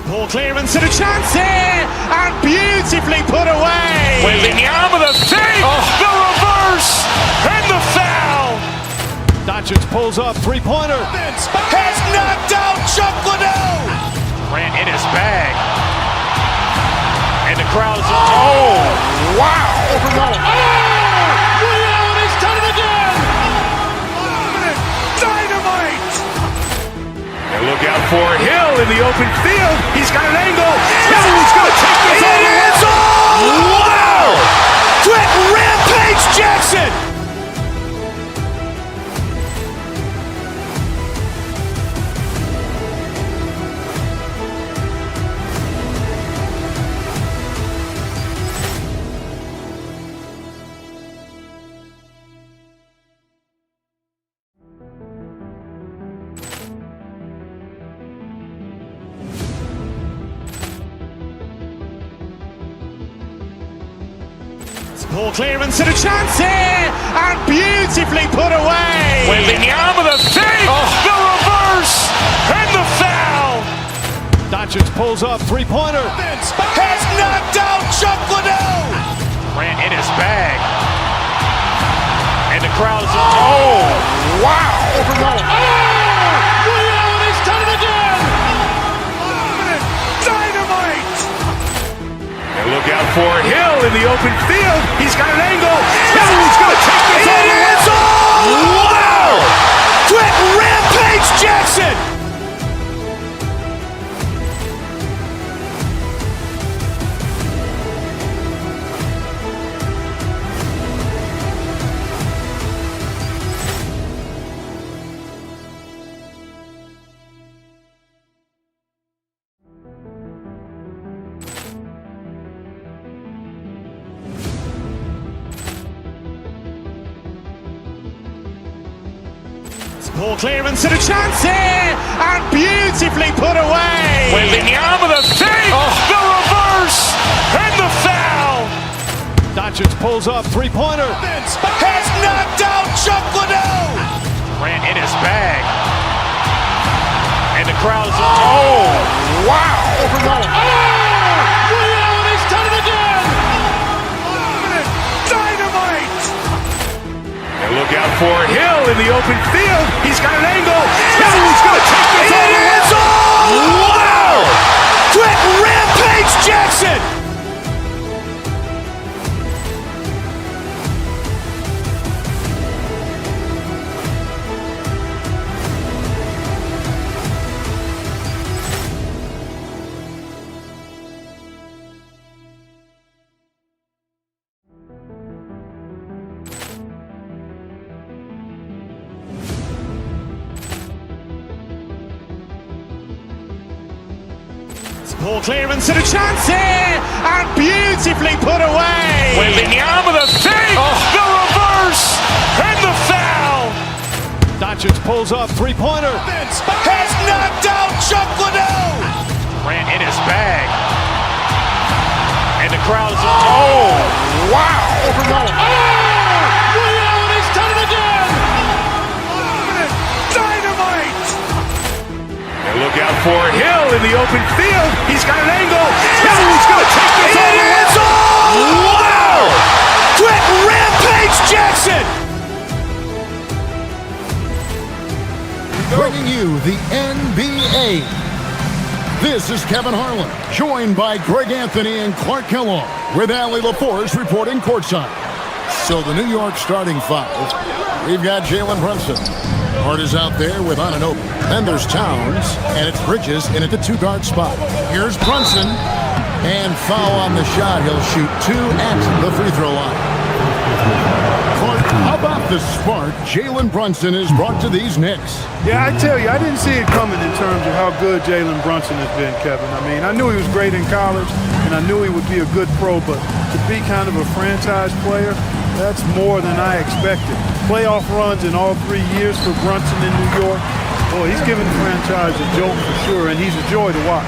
Ball clearance and a chance here, and beautifully put away. Wembanyama the save, the reverse, and the foul. Doncic pulls up, three-pointer. Has knocked out Chuck Liddell. Grant in his bag. And the crowd is, oh, wow. Ray Allen has done it again. Dynamite. And look out for Hill in the open field. He's got an angle. Hill's going to take this all the way. Wow. Quit Rampage Jackson. Ball clearance and a chance here, and beautifully put away. Wembanyama the save, the reverse, and the foul. Doncic pulls up, three-pointer. Has knocked out Chuck Liddell. Grant in his bag. And the crowd is, oh, wow. Ray Allen has done it again. Dynamite. And look out for Hill in the open field. He's got an angle. Hill's going to take this all the way. Wow. Quit Rampage Jackson. Ball clearance and a chance here, and beautifully put away. Wembanyama the fake, the reverse, and the foul. Doncic pulls up, three-pointer. Has knocked out Chuck Liddell. Ran in his bag. And the crowd is... Oh, wow. Ray Allen has done it again. Dynamite. And look out for Hill in the open field. He's got an angle. Hill's going to take this all the way. Wow. Quick Rampage Jackson. Ball clearance and a chance here, and beautifully put away. Wembanyama the fake, the reverse, and the foul. Doncic pulls up, three-pointer. Has knocked out Chuck Liddell. Ran in his bag. And the crowd is... Oh, wow. Ray Allen has done it again. Dynamite. And look out for Hill in the open field. He's got an angle. Hill's going to take this all the way. Wow. Quick Rampage Jackson. Bringing you the NBA. This is Kevin Harlan, joined by Greg Anthony and Clark Kellogg, with Allie LaForce reporting courtside. So the New York starting five, we've got Jalen Brunson. Hart is out there with Anunoby. Then there's Towns, and it's Bridges in at the two-guard spot. Here's Brunson, and foul on the shot. He'll shoot two at the free throw line. Clark, how about the spark Jalen Brunson is brought to these Knicks? Yeah, I tell you, I didn't see it coming in terms of how good Jalen Brunson has been, Kevin. I mean, I knew he was great in college, and I knew he would be a good pro, but to be kind of a franchise player, that's more than I expected. Playoff runs in all 3 years for Brunson in New York. Boy, he's giving the franchise a jolt for sure, and he's a joy to watch.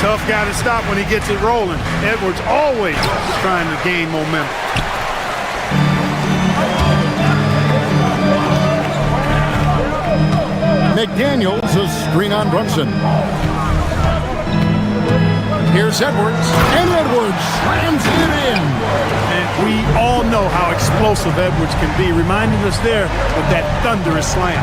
Tough guy to stop when he gets it rolling. Edwards always trying to gain momentum. McDaniels, a screen on Brunson. Here's Edwards, and Edwards slams it in. And we all know how explosive Edwards can be, reminding us there of that thunderous slam.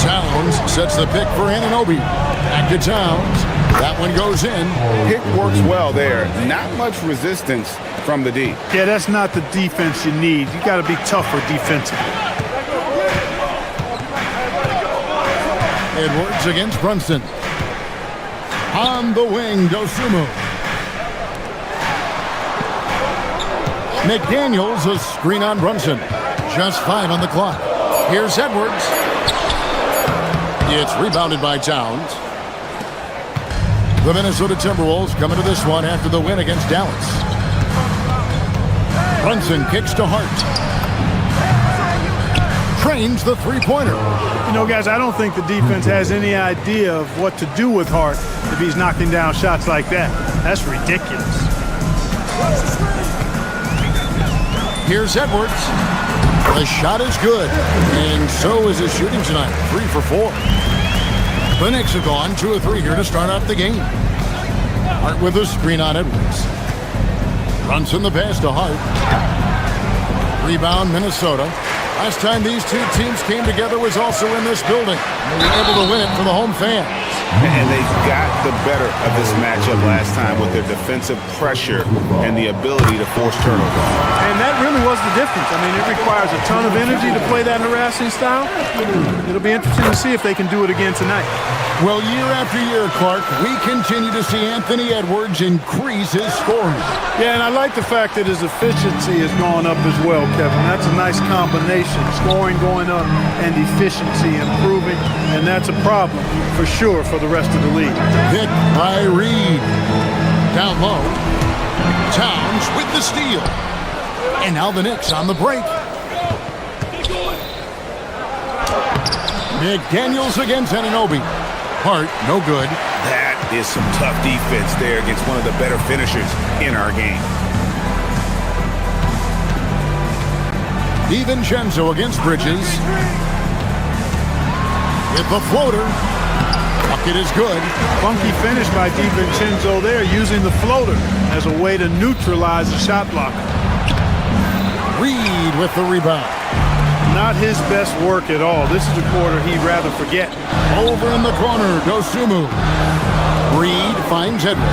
Towns sets the pick for Anunoby. Back to Towns. That one goes in. Pick works well there. Not much resistance from the D. Yeah, that's not the defense you need. You got to be tougher defensively. Edwards against Brunson. On the wing, Dosunmu. McDaniels, a screen on Brunson. Just 5 on the clock. Here's Edwards. It's rebounded by Towns. The Minnesota Timberwolves coming to this one after the win against Dallas. Brunson kicks to Hart. Trains the three-pointer. You know, guys, I don't think the defense has any idea of what to do with Hart if he's knocking down shots like that. That's ridiculous. Here's Edwards. The shot is good, and so is his shooting tonight. 3 for 4. The Knicks have gone 2 of 3 here to start off the game. Hart with a screen on Edwards. Brunson the pass to Hart. Rebound Minnesota. Last time these two teams came together was also in this building. They were able to win it for the home fans. And they got the better of this matchup last time with their defensive pressure and the ability to force turnovers. And that really was the difference. I mean, it requires a ton of energy to play that harassing style. It'll be interesting to see if they can do it again tonight. Well, year after year, Clark, we continue to see Anthony Edwards increase his scoring. Yeah, and I like the fact that his efficiency has gone up as well, Kevin. That's a nice combination. Scoring going up and efficiency improving, and that's a problem for sure for the rest of the league. Hit by Reed. Down low. Towns with the steal. And now the Knicks on the break. McDaniels against Anunoby. Hart, no good. That is some tough defense there against one of the better finishers in our game. DiVincenzo against Bridges. With the floater. Bucket is good. Funky finish by DiVincenzo there, using the floater as a way to neutralize the shot blocker. Reed with the rebound. Not his best work at all. This is a quarter he'd rather forget. Over in the corner, Dosunmu. Reed finds Edwards.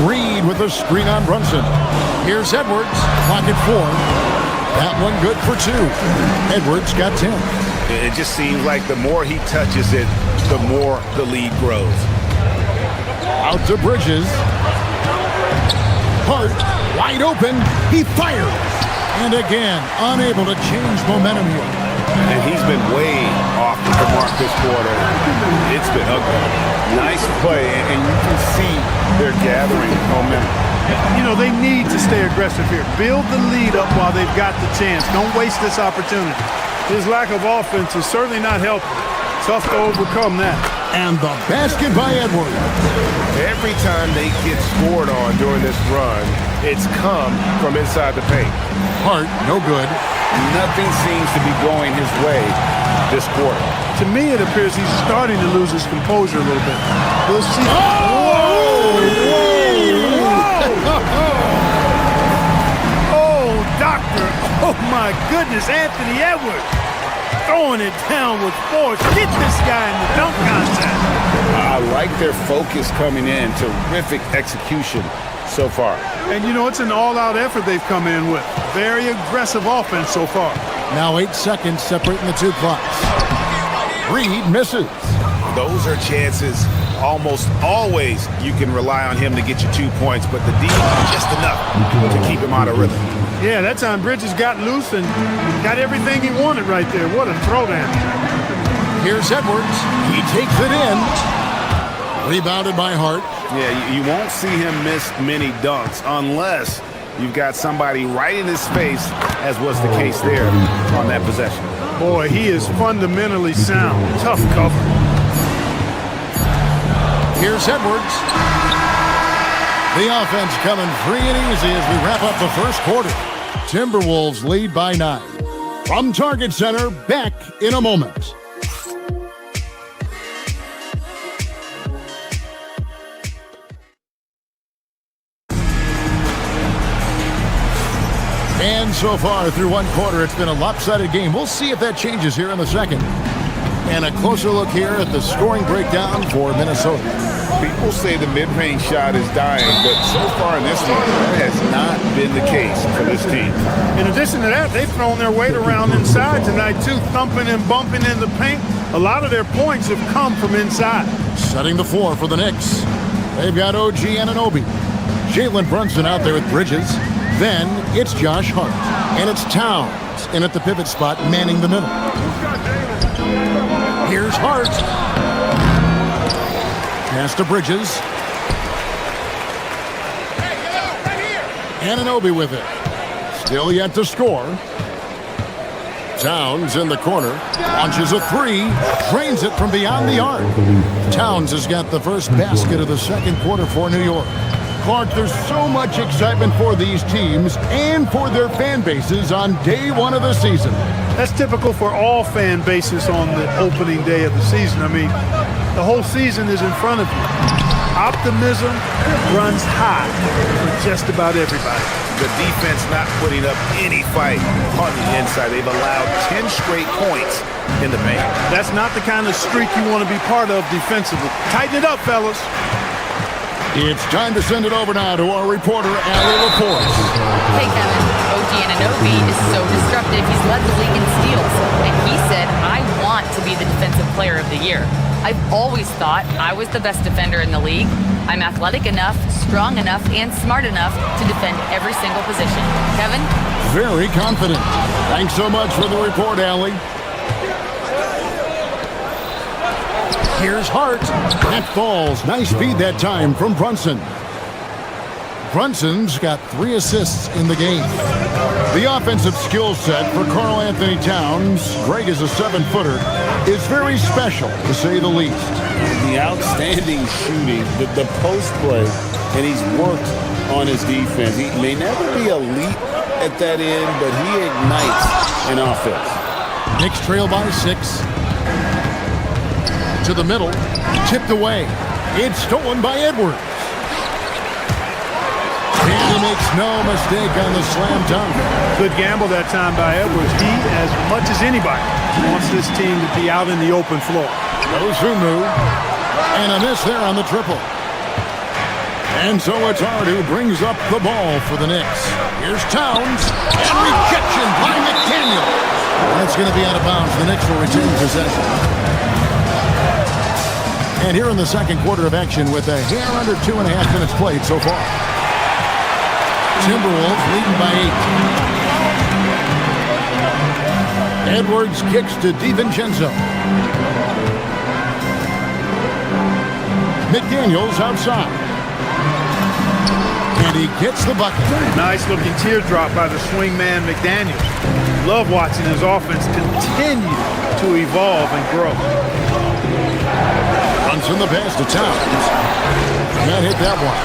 Reed with a screen on Brunson. Here's Edwards. Clock at 4. That one good for 2. Edwards got 10. It just seems like the more he touches it, the more the lead grows. Out to Bridges. Hart, wide open. He fires. And again, unable to change momentum here. And he's been way off the mark this quarter. It's been ugly. Nice play, and you can see they're gathering momentum. You know, they need to stay aggressive here. Build the lead up while they've got the chance. Don't waste this opportunity. His lack of offense is certainly not helping. Tough to overcome that. And the basket by Edwards. Every time they get scored on during this run, it's come from inside the paint. Hart, no good. Nothing seems to be going his way this quarter. To me, it appears he's starting to lose his composure a little bit. We'll see. Oh, doctor. Oh, my goodness. Anthony Edwards throwing it down with force. Get this guy in the dunk contest. I like their focus coming in. Terrific execution so far. And, you know, it's an all-out effort they've come in with. Very aggressive offense so far. Now 8 seconds separating the two clocks. Reed misses. Those are chances. Almost always you can rely on him to get you 2 points, but the D just enough to keep him out of rhythm. Yeah, that time Bridges got loose and got everything he wanted right there. What a throwdown. Here's Edwards. He takes it in. Rebounded by Hart. Yeah, you won't see him miss many dunks unless you've got somebody right in his face, as was the case there on that possession. Boy, he is fundamentally sound. Tough cover. Here's Edwards. The offense coming free and easy as we wrap up the first quarter. Timberwolves lead by 9. From Target Center, back in a moment. And so far through one quarter, it's been a lopsided game. We'll see if that changes here in the second. And a closer look here at the scoring breakdown for Minnesota. People say the mid-range shot is dying, but so far in this one, that has not been the case for this team. In addition to that, they've thrown their weight around inside tonight, too, thumping and bumping in the paint. A lot of their points have come from inside. Setting the floor for the Knicks. They've got OG Anunoby. Jalen Brunson out there with Bridges. Then it's Josh Hart. And it's Towns in at the pivot spot, manning the middle. Here's Hart. Pass to Bridges. Anunoby with it. Still yet to score. Towns in the corner. Launches a 3. Drains it from beyond the arc. Towns has got the first basket of the second quarter for New York. Clark, there's so much excitement for these teams and for their fan bases on day one of the season. That's typical for all fan bases on the opening day of the season. I mean, the whole season is in front of you. Optimism runs high for just about everybody. The defense not putting up any fight on the inside. They've allowed 10 straight points in the paint. That's not the kind of streak you want to be part of defensively. Tighten it up, fellas. It's time to send it over now to our reporter, Allie Laporte. Hey, Kevin. OG Anunoby is so disruptive. He's led the league in steals. And he said, I want to be the defensive player of the year. I've always thought I was the best defender in the league. I'm athletic enough, strong enough, and smart enough to defend every single position. Kevin? Very confident. Thanks so much for the report, Allie. Here's Hart. That falls. Nice feed that time from Brunson. Brunson's got 3 assists in the game. The offensive skill set for Karl Anthony Towns, Greg is a 7-footer, is very special, to say the least. The outstanding shooting, the post play, and he's worked on his defense. He may never be elite at that end, but he ignites an offense. Knicks trail by 6. To the middle, tipped away. It's stolen by Edwards. And he makes no mistake on the slam dunk. Good gamble that time by Edwards. He, as much as anybody, wants this team to be out in the open floor. Ozumu. And a miss there on the triple. And so it's Hart who brings up the ball for the Knicks. Here's Towns. And rejection by McDaniel. That's going to be out of bounds. The Knicks will retain possession. And here in the second quarter of action with a hair under 2.5 minutes played so far. Timberwolves leading by 8. Edwards kicks to DiVincenzo. McDaniels outside. And he gets the bucket. Nice looking teardrop by the swingman McDaniels. Love watching his offense continue to evolve and grow. Runs in the pass to Towns. Can't hit that one.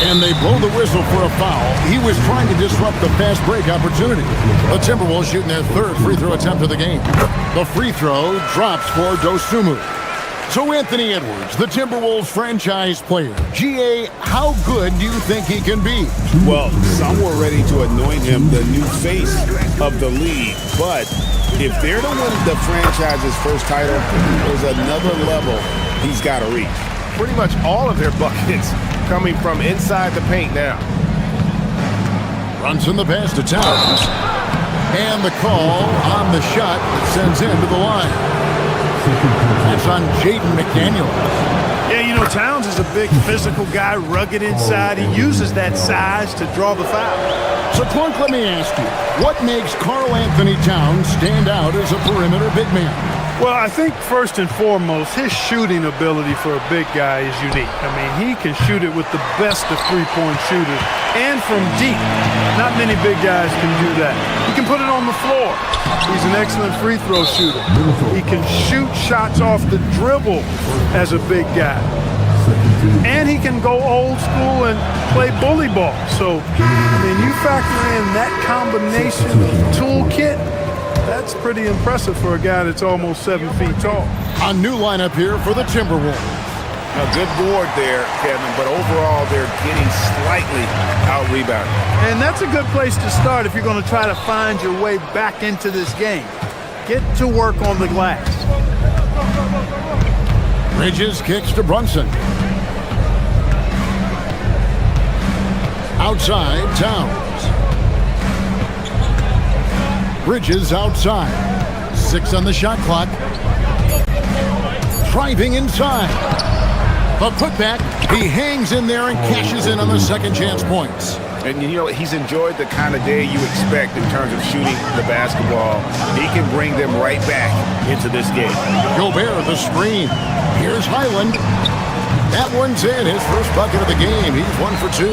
And they blow the whistle for a foul. He was trying to disrupt the fast break opportunity. The Timberwolves shooting their 3rd free throw attempt of the game. The free throw drops for Dosunmu. So Anthony Edwards, the Timberwolves franchise player. GA, how good do you think he can be? Well, some were ready to anoint him the new face of the league. But if they're to win the franchise's first title, there's another level he's got to reach. Pretty much all of their buckets coming from inside the paint now. Runs in the pass to Towns. And the call on the shot that sends him to the line. It's on Jaden McDaniel. Yeah, you know, Towns is a big physical guy, rugged inside. He uses that size to draw the foul. So, Clark, let me ask you, what makes Karl Anthony Towns stand out as a perimeter big man? Well, I think first and foremost, his shooting ability for a big guy is unique. I mean, he can shoot it with the best of three-point shooters and from deep. Not many big guys can do that. He can put it on the floor. He's an excellent free throw shooter. He can shoot shots off the dribble as a big guy. And he can go old school and play bully ball. So, I mean, you factor in that combination toolkit, that's pretty impressive for a guy that's almost 7 feet tall. A new lineup here for the Timberwolves. A good board there, Kevin, but overall they're getting slightly out-rebounded. And that's a good place to start if you're going to try to find your way back into this game. Get to work on the glass. Bridges kicks to Brunson. Outside, Towns. Bridges outside. 6 on the shot clock. Driving inside. A putback. He hangs in there and cashes in on the second chance points. And, you know, he's enjoyed the kind of day you expect in terms of shooting the basketball. He can bring them right back into this game. Gobert, the screen. Here's Highland. That one's in. His first bucket of the game. He's 1 for 2.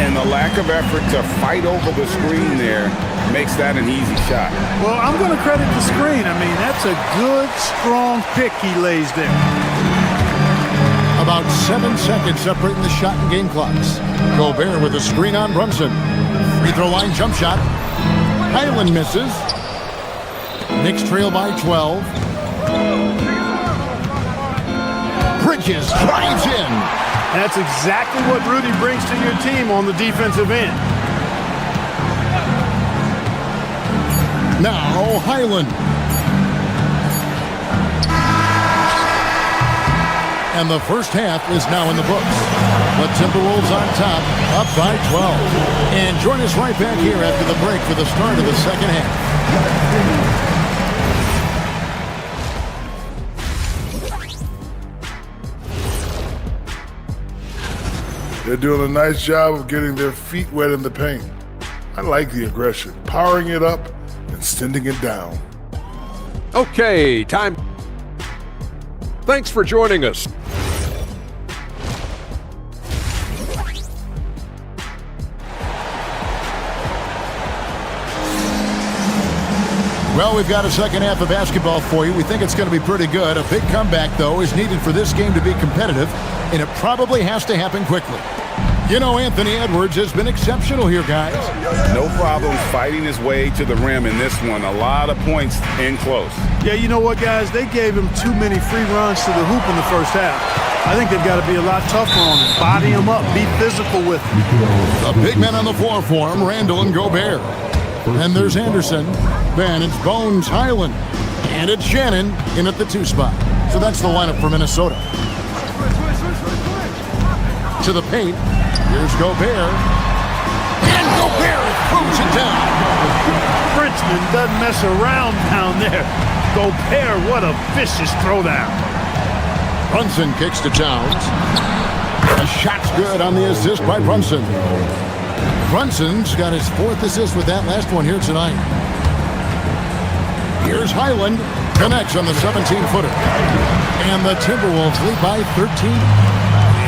And the lack of effort to fight over the screen there makes that an easy shot. Well, I'm going to credit the screen. I mean, that's a good, strong pick he lays there. About 7 seconds separating the shot and game clocks. Gobert with a screen on Brunson. Free throw line jump shot. Highland misses. Knicks trail by 12. Bridges drives in. That's exactly what Rudy brings to your team on the defensive end. Now Highland. And the first half is now in the books. The Timberwolves on top, up by 12. And join us right back here after the break for the start of the second half. They're doing a nice job of getting their feet wet in the paint. I like the aggression, powering it up and sending it down. Okay, time. Thanks for joining us. Well, we've got a second half of basketball for you. We think it's going to be pretty good. A big comeback, though, is needed for this game to be competitive, and it probably has to happen quickly. You know, Anthony Edwards has been exceptional here, guys. No problem fighting his way to the rim in this one. A lot of points in close. Yeah, you know what, guys? They gave him too many free runs to the hoop in the first half. I think they've got to be a lot tougher on him. Body him up. Be physical with him. The big men on the floor for him, Randall and Gobert. And there's Anderson. Then it's Bones Highland. And it's Shannon in at the 2 spot. So that's the lineup for Minnesota. To the paint. Here's Gobert. And Gobert throws it down. Frenchman doesn't mess around down there. Gobert, what a vicious throwdown. Brunson kicks to Towns. The shot's good on the assist by Brunson. Brunson's got his 4th assist with that last one here tonight. Here's Highland. Connects on the 17-footer. And the Timberwolves lead by 13.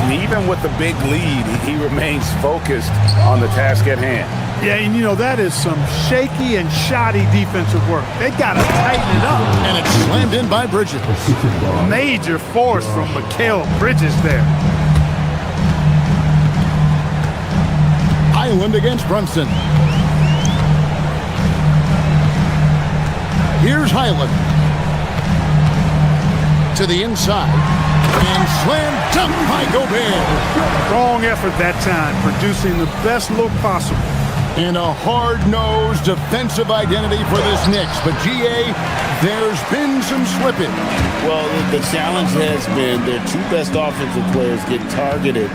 And even with the big lead, he remains focused on the task at hand. Yeah, and you know, that is some shaky and shoddy defensive work. They got to tighten it up. And it's slammed in by Bridges. Major force from Mikal Bridges there. Highland against Brunson. Here's Highland. To the inside. And slam dunk by Gobert. Strong effort that time, producing the best look possible. And a hard-nosed defensive identity for this Knicks. But, G.A., there's been some slipping. Well, the challenge has been their 2 best offensive players get targeted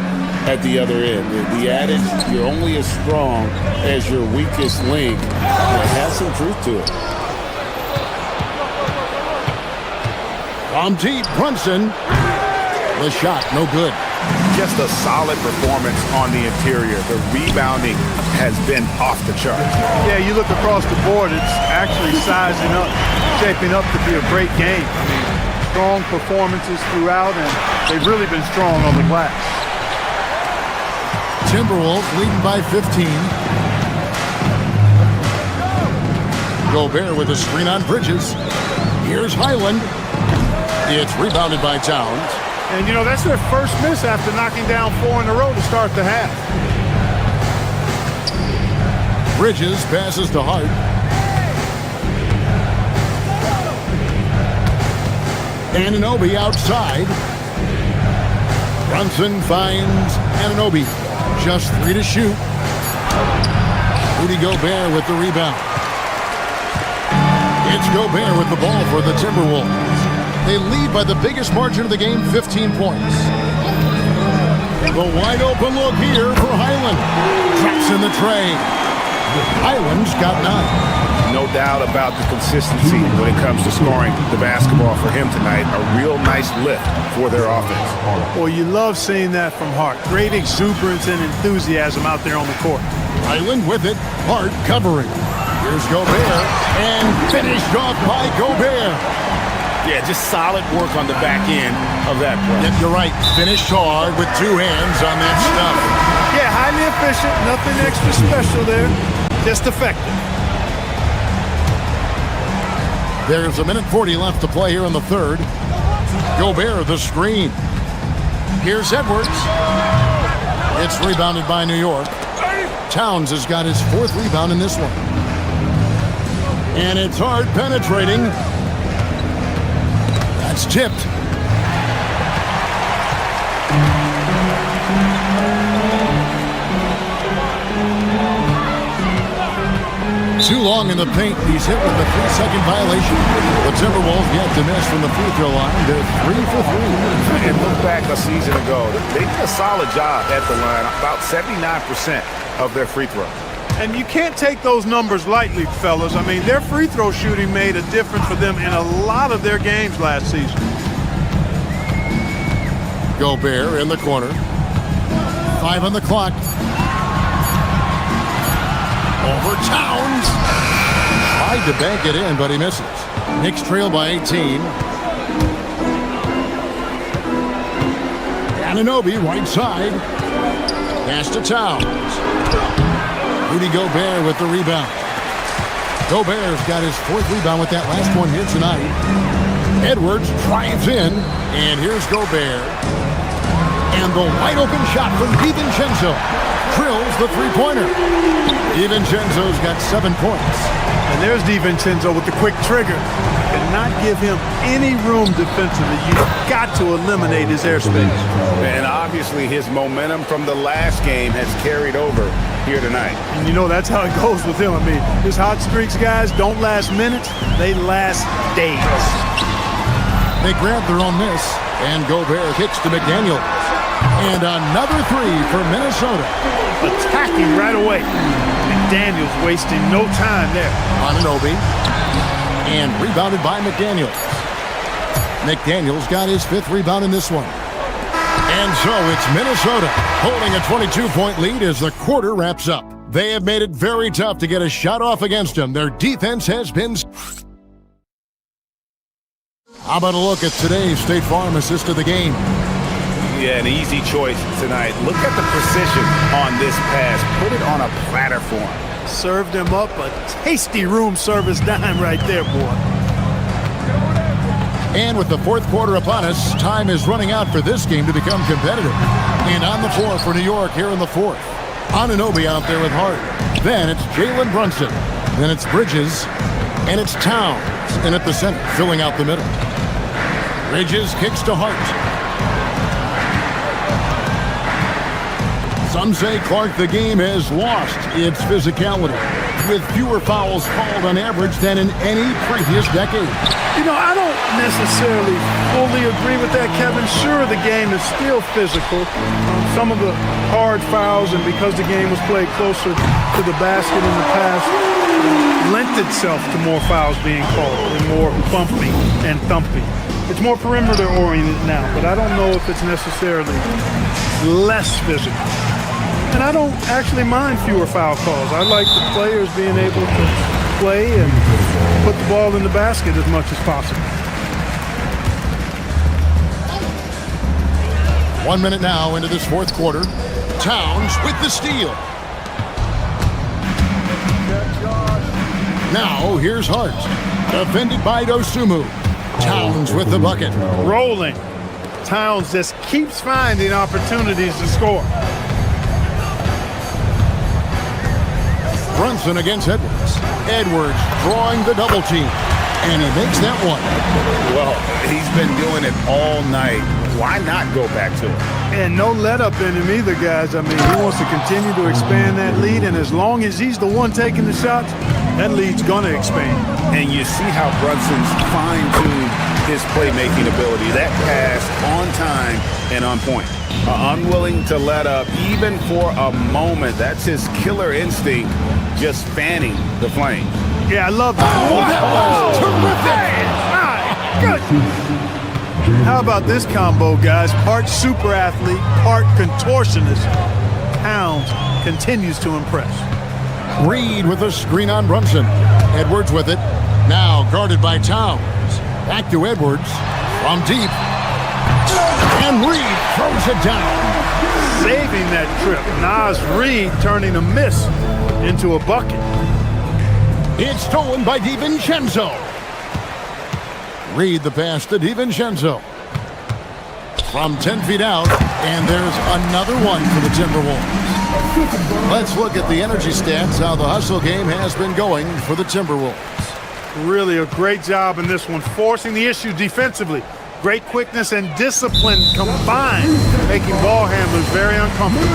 at the other end. The adage, you're only as strong as your weakest link, has some truth to it. From deep, Brunson. The shot, no good. Just a solid performance on the interior. The rebounding has been off the chart. Yeah, you look across the board, it's actually sizing up, shaping up to be a great game. I mean, strong performances throughout, and they've really been strong on the glass. Timberwolves leading by 15. Gobert with a screen on Bridges. Here's Highland. It's rebounded by Towns. And, you know, that's their first miss after knocking down 4 in a row to start the half. Bridges passes to Hart. Anunoby outside. Brunson finds Anunoby. Just 3 to shoot. Rudy Gobert with the rebound. It's Gobert with the ball for the Timberwolves. They lead by the biggest margin of the game, 15 points. The wide open look here for Highland. Drops in the tray. Highland's got 9. No doubt about the consistency when it comes to scoring the basketball for him tonight. A real nice lift for their offense. Well, you love seeing that from Hart. Great exuberance and enthusiasm out there on the court. Highland with it. Hart covering. Here's Gobert. And finished off by Gobert. Yeah, just solid work on the back end of that play. Yeah, you're right. Finished hard with 2 hands on that stuff. Yeah, highly efficient. Nothing extra special there. Just effective. There's 1:40 left to play here in the third. Gobert, the screen. Here's Edwards. It's rebounded by New York. Towns has got his 4th rebound in this one. And it's hard penetrating. That's tipped. Too long in the paint. He's hit with the 3-second violation. The Timberwolves yet to miss from the free throw line. They're 3 for 3. And look back a season ago. They did a solid job at the line. About 79% of their free throws. And you can't take those numbers lightly, fellas. I mean, their free throw shooting made a difference for them in a lot of their games last season. Gobert in the corner. 5 on the clock. Over Towns. Tried to bank it in, but he misses. Knicks trail by 18. Anunoby, right side. Pass to Towns. Rudy Gobert with the rebound. Gobert's got his 4th rebound with that last one here tonight. Edwards drives in, and here's Gobert. And the wide open shot from DiVincenzo drills the three-pointer. DiVincenzo's got 7 points. And there's DiVincenzo with the quick trigger. Cannot give him any room defensively. You've got to eliminate his airspace. And obviously his momentum from the last game has carried over here tonight. And you know that's how it goes with him. I mean, his hot streaks, guys, don't last minutes. They last days. They grab their own miss, and Gobert kicks to McDaniel. And another 3 for Minnesota. Attacking right away. McDaniels wasting no time there. Anunoby. And rebounded by McDaniels. McDaniels got his 5th rebound in this one. And so it's Minnesota holding a 22-point lead as the quarter wraps up. They have made it very tough to get a shot off against them. Their defense has been... How about a look at today's State Farm assist of the game? Yeah, an easy choice tonight. Look at the precision on this pass. Put it on a platter form. Served him up a tasty room service dime right there, boy. And with the 4th quarter upon us, time is running out for this game to become competitive. And on the floor for New York here in the 4th. Anunoby out there with Hart. Then it's Jalen Brunson. Then it's Bridges. And it's Towns. And at the center, filling out the middle. Bridges kicks to Hart. Some say, Clark, the game has lost its physicality, with fewer fouls called on average than in any previous decade. You know, I don't necessarily fully agree with that, Kevin. Sure, the game is still physical. Some of the hard fouls, and because the game was played closer to the basket in the past, lent itself to more fouls being called and more bumping and thumping. It's more perimeter-oriented now, but I don't know if it's necessarily less physical. And I don't actually mind fewer foul calls. I like the players being able to play and put the ball in the basket as much as possible. 1 minute now into this 4th quarter. Towns with the steal. Now here's Hart. Defended by Dosunmu. Towns with the bucket. Rolling. Towns just keeps finding opportunities to score. Brunson against Edwards. Edwards drawing the double team. And he makes that one. Well, he's been doing it all night. Why not go back to it? And no let up in him either, guys. I mean, he wants to continue to expand that lead, and as long as he's the one taking the shots, that lead's going to expand. And you see how Brunson's fine-tuned his playmaking ability. That pass on time and on point. Unwilling to let up even for a moment. That's his killer instinct, just fanning the flame. Yeah, I love that. Oh, that was terrific. My goodness. How about this combo, guys? Part super athlete, part contortionist. Towns continues to impress. Reed with a screen on Brunson. Edwards with it. Now guarded by Towns. Back to Edwards. From deep. And Reed throws it down. Saving that trip. Nas Reed turning a miss into a bucket. It's stolen by DiVincenzo. Reed the pass to DiVincenzo. From 10 feet out, and there's another one for the Timberwolves. Let's look at the energy stats, how the hustle game has been going for the Timberwolves. Really a great job in this one, forcing the issue defensively. Great quickness and discipline combined, making ball handlers very uncomfortable.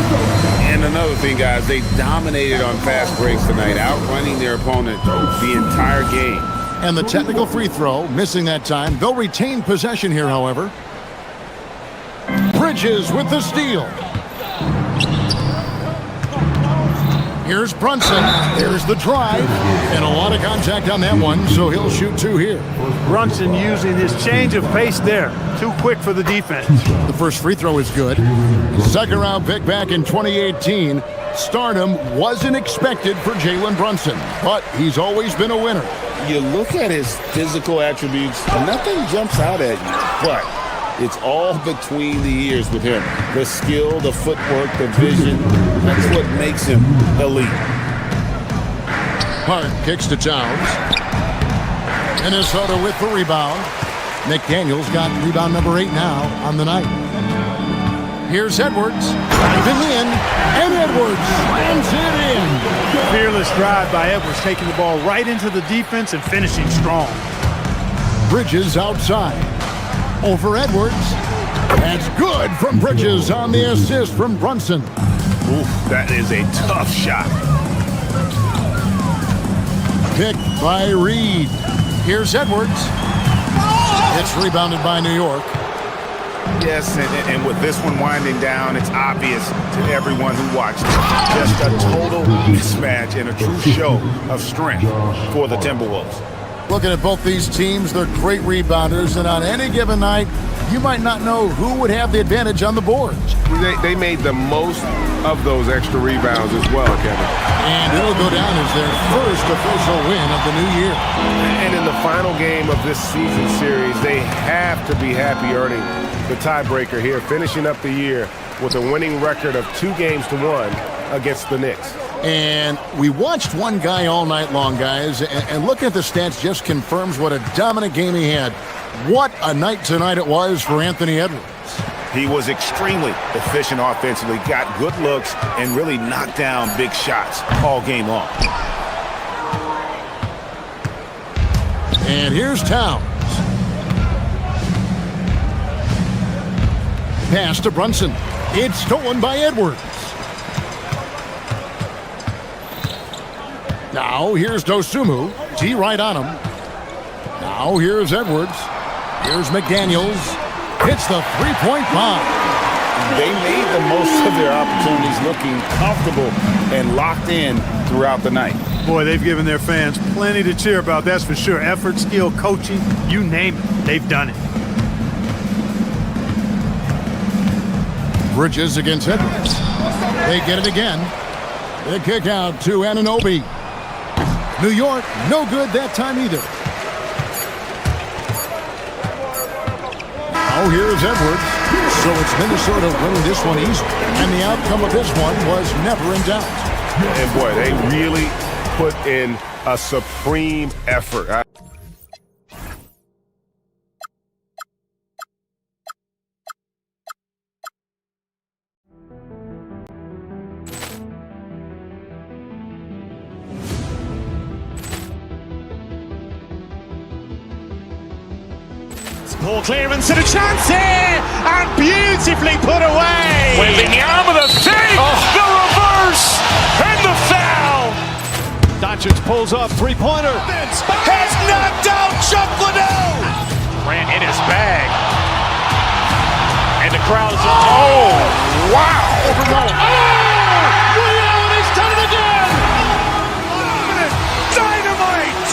And another thing, guys, they dominated on fast breaks tonight, outrunning their opponent the entire game. And the technical free throw, missing that time. They'll retain possession here, however. Bridges with the steal. Here's Brunson. Here's the drive. And a lot of contact on that one, so he'll shoot 2 here. Brunson using his change of pace there. Too quick for the defense. The first free throw is good. Second round pick back in 2018. Stardom wasn't expected for Jalen Brunson, but he's always been a winner. You look at his physical attributes, nothing jumps out at you, but it's all between the ears with him. The skill, the footwork, the vision, that's what makes him elite. Hart kicks to Towns. Minnesota with the rebound. McDaniels got rebound number 8 now on the night. Here's Edwards, driving in, and Edwards slams it in. Fearless drive by Edwards, taking the ball right into the defense and finishing strong. Bridges outside. Over Edwards. That's good from Bridges on the assist from Brunson. Oof, that is a tough shot. Picked by Reed. Here's Edwards. It's rebounded by New York. Yes, and with this one winding down, it's obvious to everyone who watched it. Just a total mismatch and a true show of strength for the Timberwolves. Looking at both these teams, they're great rebounders, and on any given night, you might not know who would have the advantage on the boards. They made the most of those extra rebounds as well, Kevin. And it'll go down as their first official win of the new year. And in the final game of this season series, they have to be happy earning the tiebreaker here, finishing up the year with a winning record of 2-1 against the Knicks. And we watched one guy all night long, guys, and looking at the stats just confirms what a dominant game he had. What a night tonight it was for Anthony Edwards. He was extremely efficient offensively, got good looks, and really knocked down big shots all game long. And here's Towns. Pass to Brunson. It's stolen by Edwards. Now here's Dosunmu. T right on him. Now here's Edwards. Here's McDaniels. Hits the three-point bomb. They made the most of their opportunities, looking comfortable and locked in throughout the night. Boy, they've given their fans plenty to cheer about, that's for sure. Effort, skill, coaching, you name it, they've done it. Bridges against Edwards. They get it again. They kick out to Anunoby. New York, no good that time either. Now here's Edwards. So it's Minnesota winning this one easily. And the outcome of this one was never in doubt. And boy, they really put in a supreme effort. Ball clearance and a chance here, and beautifully put away. Wembanyama the fake, the reverse, and the foul. Doncic pulls up, three-pointer. Has knocked out Chuck Liddell. Ran in his bag. And the crowd is, oh, wow. Ray Allen, he's done it again. Dynamite.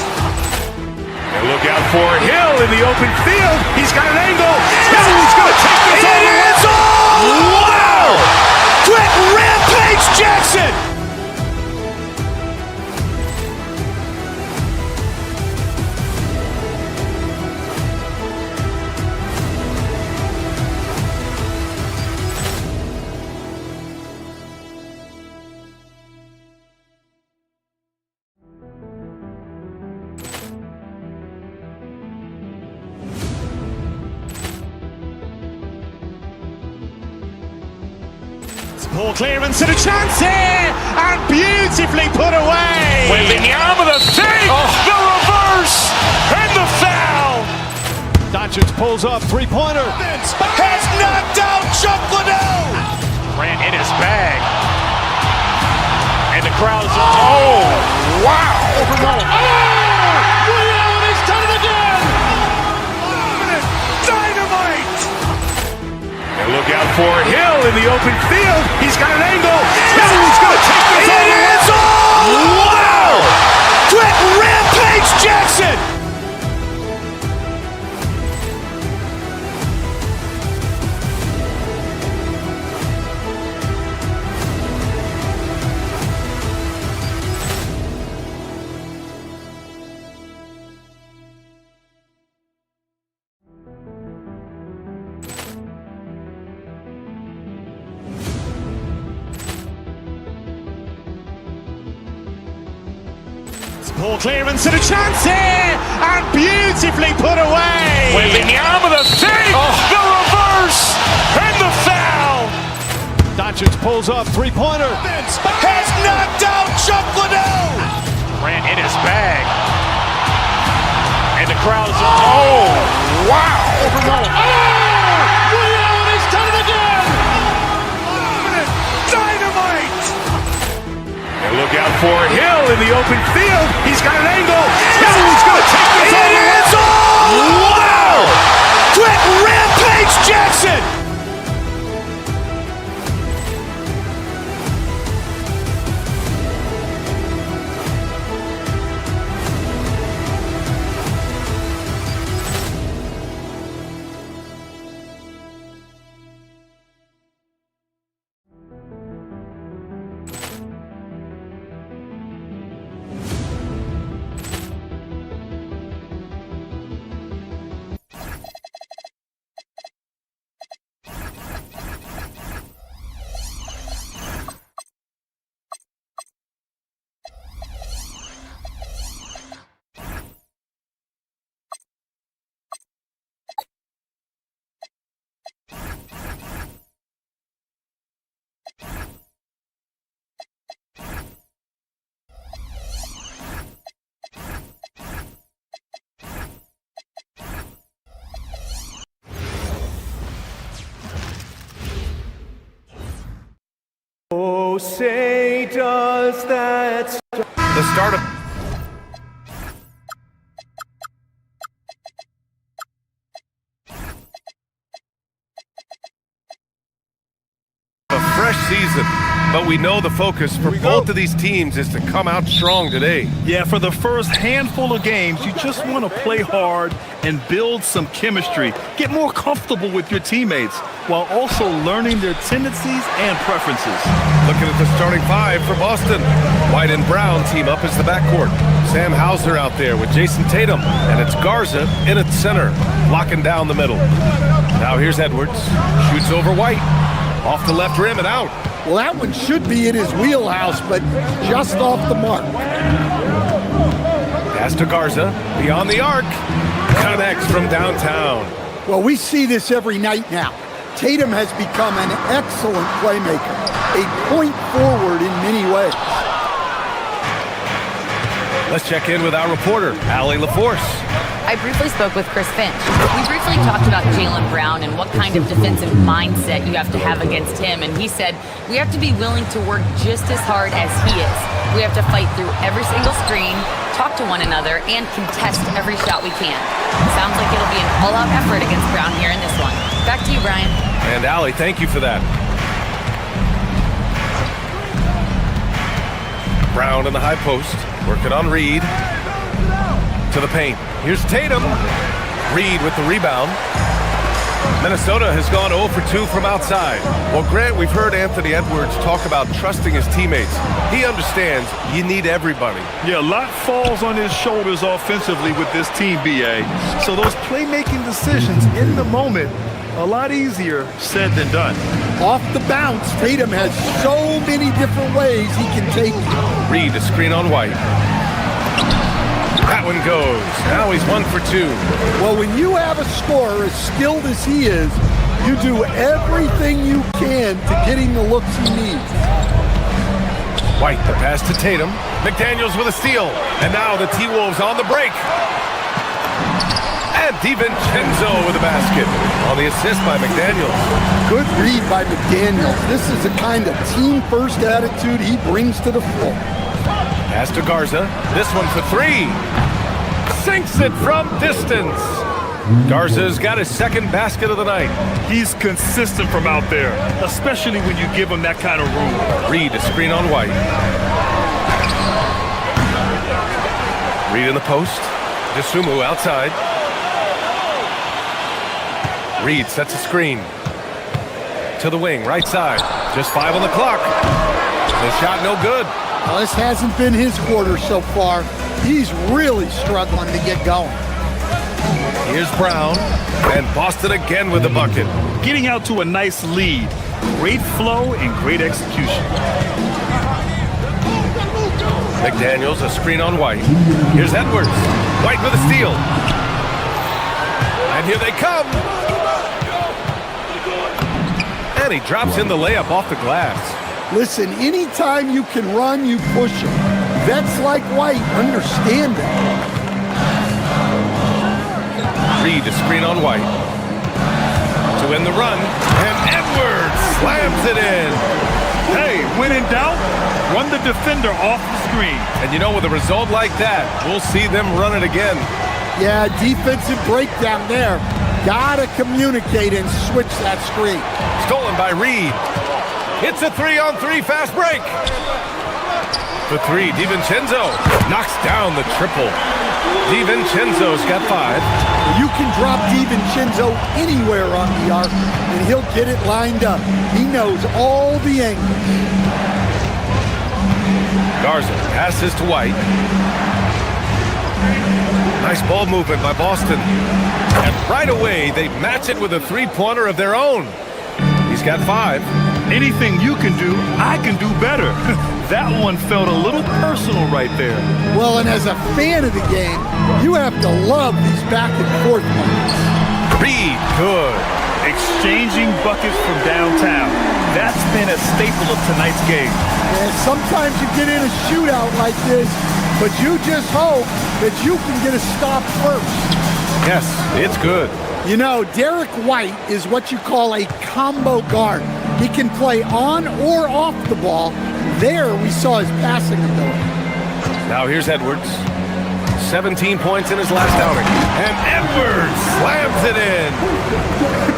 And look out for Hill in the open field. He's got an angle. Hill's going to take this all the way. Wow! Quick Rampage Jackson. Ball clearance and a chance here, and beautifully put away. Wembanyama the fake, the reverse, and the foul. Doncic pulls up, three-pointer. Has knocked out Chuck Liddell. Ran in his bag. And the crowd is, oh, wow. Ray Allen, he's done it again. Dynamite. And look out for Hill in the open field. He's got an angle. Hill's going to take this all the way. Wow! Quick Rampage Jackson. Ball clearance and a chance here, and beautifully put away. Wembanyama the save, the reverse, and the foul. Doncic pulls up, three-pointer. Has knocked out Chuck Liddell. Ran in his bag. And the crowd is, oh, wow. Ray Allen has done it again. Dynamite. And look out for Hill in the open field. He's got an angle. Hill's going to take this all the way. Wow. Quit Rampage Jackson. Oh, say does that the start of a fresh season, but we know the focus for both of these teams is to come out strong today. Yeah, for the first handful of games, you just want to play hard and build some chemistry. Get more comfortable with your teammates while also learning their tendencies and preferences. Looking at the starting five for Boston. White and Brown team up as the backcourt. Sam Hauser out there with Jason Tatum, and it's Garza in at center, locking down the middle. Now here's Edwards, shoots over White, off the left rim and out. Well, that one should be in his wheelhouse, but just off the mark. Pass to Garza, beyond the arc, connects from downtown. Well, we see this every night now. Tatum has become an excellent playmaker, a point forward in many ways. Let's check in with our reporter, Allie LaForce. I briefly spoke with Chris Finch. We briefly talked about Jaylen Brown and what kind of defensive mindset you have to have against him, and he said we have to be willing to work just as hard as he is. We have to fight through every single screen, talk to one another, and contest every shot we can. Sounds like it'll be an all-out effort against Brown here in this one. Back to you, Brian. And Allie, thank you for that. Brown in the high post, working on Reed. To the paint. Here's Tatum. Reed with the rebound. Minnesota has gone 0 for 2 from outside. Well, Grant, we've heard Anthony Edwards talk about trusting his teammates. He understands you need everybody. Yeah, a lot falls on his shoulders offensively with this team, BA. So those playmaking decisions in the moment, a lot easier said than done. Off the bounce, Tatum has so many different ways he can take it. Reed, a screen on White. That one goes. Now he's 1 for 2. Well, when you have a scorer as skilled as he is, you do everything you can to getting the looks he needs. White, the pass to Tatum. McDaniels with a steal. And now the T-Wolves on the break. And DiVincenzo with a basket on the assist by McDaniels. Good read by McDaniels. This is the kind of team-first attitude he brings to the floor. Pass to Garza. This one for 3. Sinks it from distance. Garza's got his second basket of the night. He's consistent from out there, especially when you give him that kind of room. Reed, a screen on White. Reed in the post. DeSumo outside. Reed sets a screen. To the wing, right side. Just 5 on the clock. The shot no good. Well, this hasn't been his quarter so far. He's really struggling to get going. Here's Brown, and Boston again with the bucket. Getting out to a nice lead. Great flow and great execution. McDaniels, a screen on White. Here's Edwards. White with a steal. And here they come. And he drops in the layup off the glass. Listen, anytime you can run, you push him. Vets like White understand that. Reed, a screen on White. To win the run. And Edwards slams it in. Hey, when in doubt, run the defender off the screen. And you know, with a result like that, we'll see them run it again. Yeah, defensive breakdown there. Gotta communicate and switch that screen. Stolen by Reed. Hits a 3-on-3 fast break. For three, DiVincenzo knocks down the triple. DiVincenzo's got 5. You can drop DiVincenzo anywhere on the arc, and he'll get it lined up. He knows all the angles. Garza passes to White. Nice ball movement by Boston. And right away, they match it with a three-pointer of their own. He's got 5. Anything you can do, I can do better. That one felt a little personal right there. Well, and as a fan of the game, you have to love these back and forth moments. Reed, good. Exchanging buckets from downtown. That's been a staple of tonight's game. And sometimes you get in a shootout like this, but you just hope that you can get a stop first. Yes, it's good. You know, Derek White is what you call a combo guard. He can play on or off the ball. There we saw his passing ability. Now here's Edwards. 17 points in his last outing. And Edwards slams it in.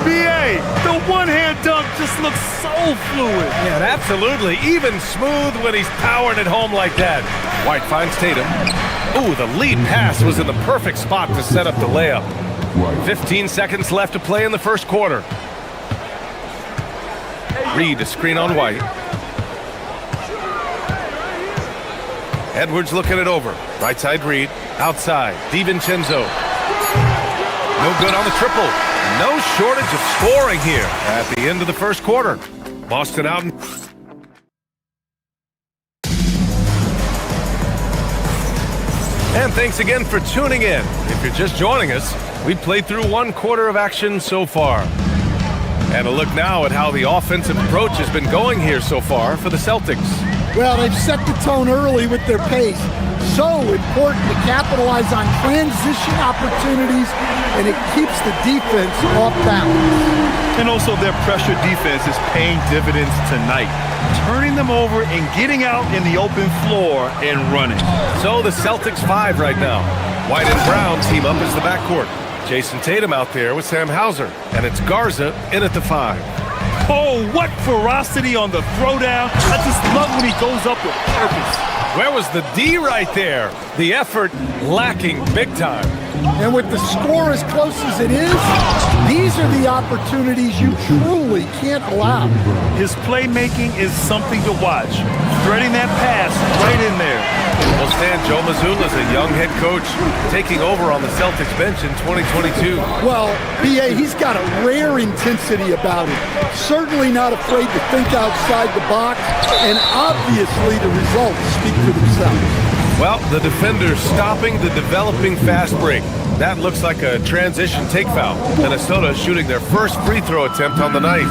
B.A., the one-hand dunk just looks so fluid. Yeah, absolutely. Even smooth when he's powering it home like that. White finds Tatum. Ooh, the lead pass was in the perfect spot to set up the layup. 15 seconds left to play in the first quarter. Reed, a screen on White. Edwards looking it over. Right side Reed. Outside. DiVincenzo. No good on the triple. No shortage of scoring here at the end of the first quarter. Boston out. And thanks again for tuning in. If you're just joining us, we played through one quarter of action so far. And a look now at how the offensive approach has been going here so far for the Celtics. Well, they've set the tone early with their pace. So important to capitalize on transition opportunities, and it keeps the defense off balance. And also their pressure defense is paying dividends tonight, turning them over and getting out in the open floor and running. So the Celtics 5 right now. White and Brown team up as the backcourt. Jason Tatum out there with Sam Hauser, and it's Garza in at the 5. Oh, what ferocity on the throwdown. I just love when he goes up with purpose. Where was the D right there? The effort lacking big time. And with the score as close as it is, these are the opportunities you truly can't allow. His playmaking is something to watch. Threading that pass right in there. We'll stand Joe Mazzulla as a young head coach taking over on the Celtics bench in 2022. Well, B.A., he's got a rare intensity about him. Certainly not afraid to think outside the box, and obviously the results speak for themselves. Well, the defender stopping the developing fast break. That looks like a transition take foul. Minnesota shooting their first free throw attempt on the night.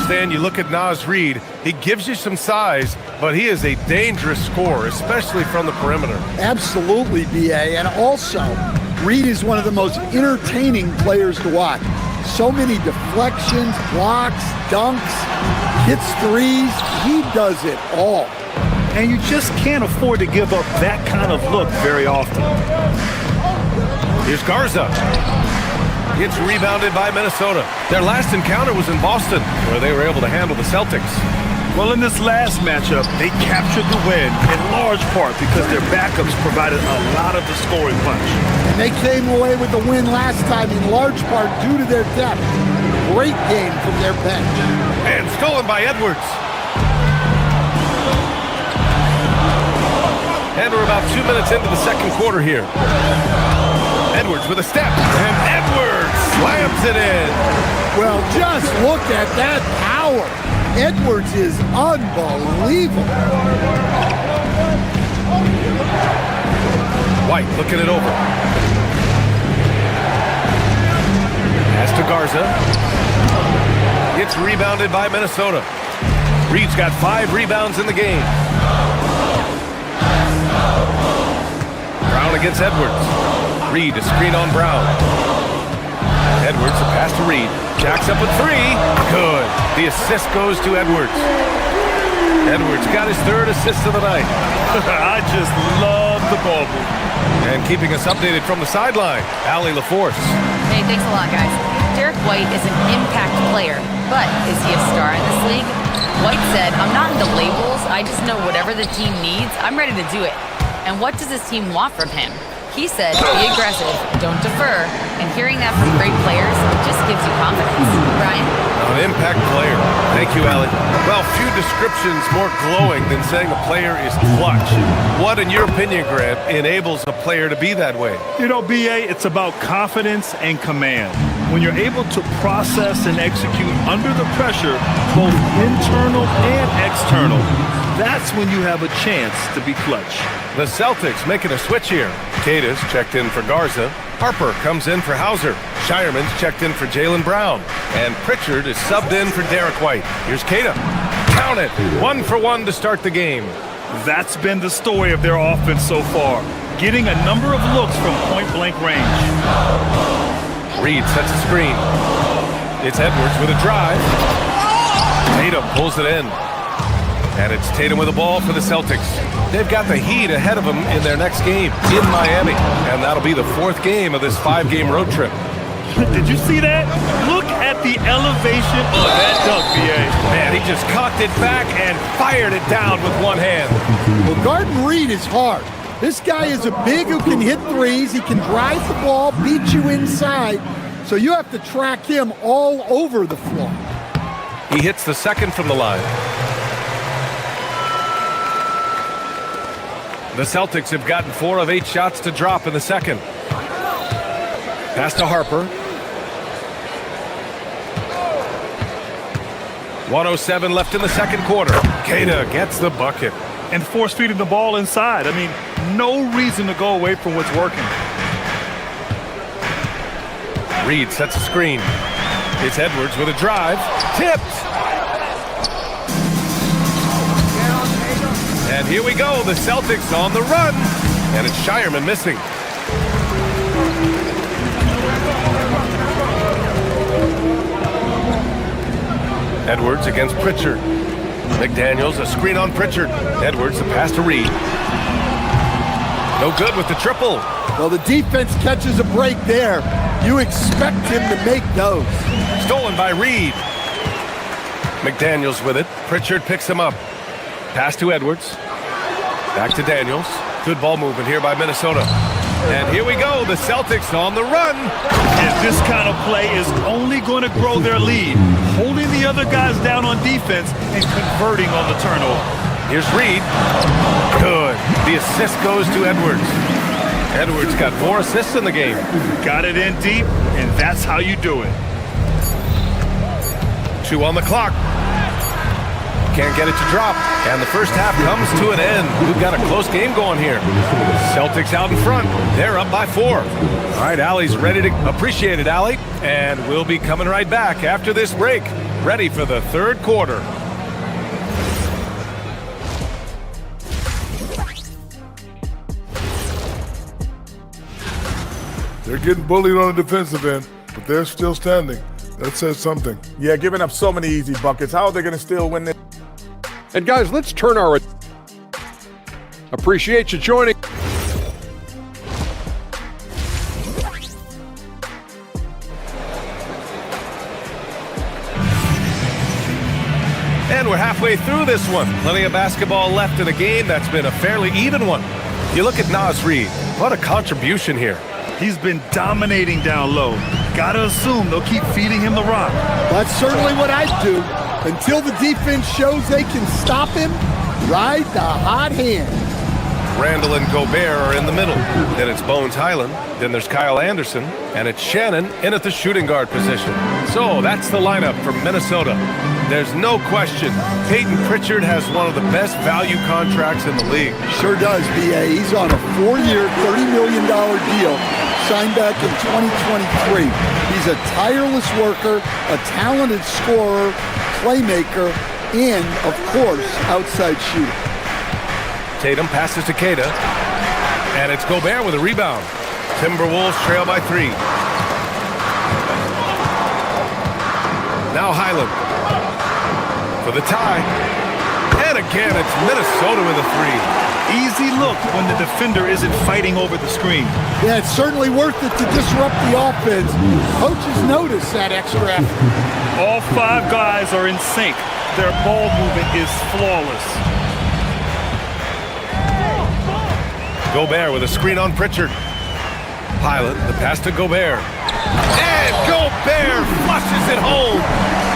Stan, you look at Naz Reid, he gives you some size, but he is a dangerous scorer, especially from the perimeter. Absolutely, B.A., and also, Reid is one of the most entertaining players to watch. So many deflections, blocks, dunks, hits threes. He does it all. And you just can't afford to give up that kind of look very often. Here's Garza. It's rebounded by Minnesota. Their last encounter was in Boston, where they were able to handle the Celtics. Well, in this last matchup, they captured the win in large part because their backups provided a lot of the scoring punch. And they came away with the win last time in large part due to their depth. Great game from their bench. And stolen by Edwards. And we're about 2 minutes into the second quarter here. Edwards with a step, and Edwards slams it in. Well, just look at that power. Edwards is unbelievable. White looking it over. Pass to Garza. It's rebounded by Minnesota. Reed's got 5 rebounds in the game. Brown against Edwards. Reed, a screen on Brown. Edwards, a pass to Reed. Jacks up a 3. Good. The assist goes to Edwards. Edwards got his 3rd assist of the night. I just love the ball movement. And keeping us updated from the sideline, Allie LaForce. Hey, thanks a lot, guys. Derek White is an impact player, but is he a star in this league? White said, "I'm not into labels. I just know whatever the team needs, I'm ready to do it. And what does his team want from him?" He said, "Be aggressive, don't defer." And hearing that from great players just gives you confidence. Brian? An impact player. Thank you, Allie. Well, few descriptions more glowing than saying a player is clutch. What, in your opinion, Grant, enables a player to be that way? You know, BA, it's about confidence and command. When you're able to process and execute under the pressure, both internal and external, that's when you have a chance to be clutch. The Celtics making a switch here. Cada's checked in for Garza. Harper comes in for Hauser. Shireman's checked in for Jaylen Brown. And Pritchard is subbed in for Derek White. Here's Cada. Count it. 1 for 1 to start the game. That's been the story of their offense so far, getting a number of looks from point-blank range. Reed sets a screen. It's Edwards with a drive. Tatum pulls it in. And it's Tatum with the ball for the Celtics. They've got the Heat ahead of them in their next game in Miami. And that'll be the 4th game of this 5-game road trip. Did you see that? Look at the elevation of that dunk, BA. Man, he just cocked it back and fired it down with one hand. Well, guarding Reed is hard. This guy is a big who can hit threes. He can drive the ball, beat you inside. So you have to track him all over the floor. He hits the 2nd from the line. The Celtics have gotten 4 of 8 shots to drop in the 2nd. Pass to Harper. 1:07 left in the 2nd quarter. Cada gets the bucket. And force-feeding the ball inside. I mean, no reason to go away from what's working. Reed sets a screen. It's Edwards with a drive. Tipped. And here we go. The Celtics on the run. And it's Shireman missing. Edwards against Pritchard. McDaniels, a screen on Pritchard. Edwards, the pass to Reed. No good with the triple. Well, the defense catches a break there. You expect him to make those. Stolen by Reed. McDaniels with it. Pritchard picks him up. Pass to Edwards. Back to Daniels. Good ball movement here by Minnesota. And here we go. The Celtics on the run. And this kind of play is only going to grow their lead, holding the other guys down on defense and converting on the turnover. Here's Reed. Good. The assist goes to Edwards. Edwards got 4 assists in the game. Got it in deep, and that's how you do it. 2 on the clock. Can't get it to drop. And the first half comes to an end. We've got a close game going here. Celtics out in front. They're up by 4. All right, Allie's ready to appreciate it, Allie. And we'll be coming right back after this break. Ready for the 3rd quarter. They're getting bullied on the defensive end, but they're still standing. That says something. Yeah, giving up so many easy buckets. How are they going to still win this? And guys, let's turn our appreciate you joining. And we're halfway through this one. Plenty of basketball left in a game that's been a fairly even one. You look at Naz Reid. What a contribution here. He's been dominating down low. Gotta assume they'll keep feeding him the rock. That's certainly what I'd do. Until the defense shows they can stop him, ride the hot hand. Randall and Gobert are in the middle. Then it's Bones Highland. Then there's Kyle Anderson. And it's Shannon in at the shooting guard position. So that's the lineup from Minnesota. There's no question, Peyton Pritchard has one of the best value contracts in the league. Sure does, B.A. He's on a 4-year, $30 million deal, signed back in 2023. He's a tireless worker, a talented scorer, playmaker, and, of course, outside shooter. Tatum passes to Keita, and it's Gobert with a rebound. Timberwolves trail by 3. Now Highland for the tie. And again, it's Minnesota with a 3. Easy look when the defender isn't fighting over the screen. Yeah, it's certainly worth it to disrupt the offense. Coaches notice that extra effort. All 5 guys are in sync. Their ball movement is flawless. Gobert with a screen on Pritchard. Highland, the pass to Gobert. And Gobert flushes it home.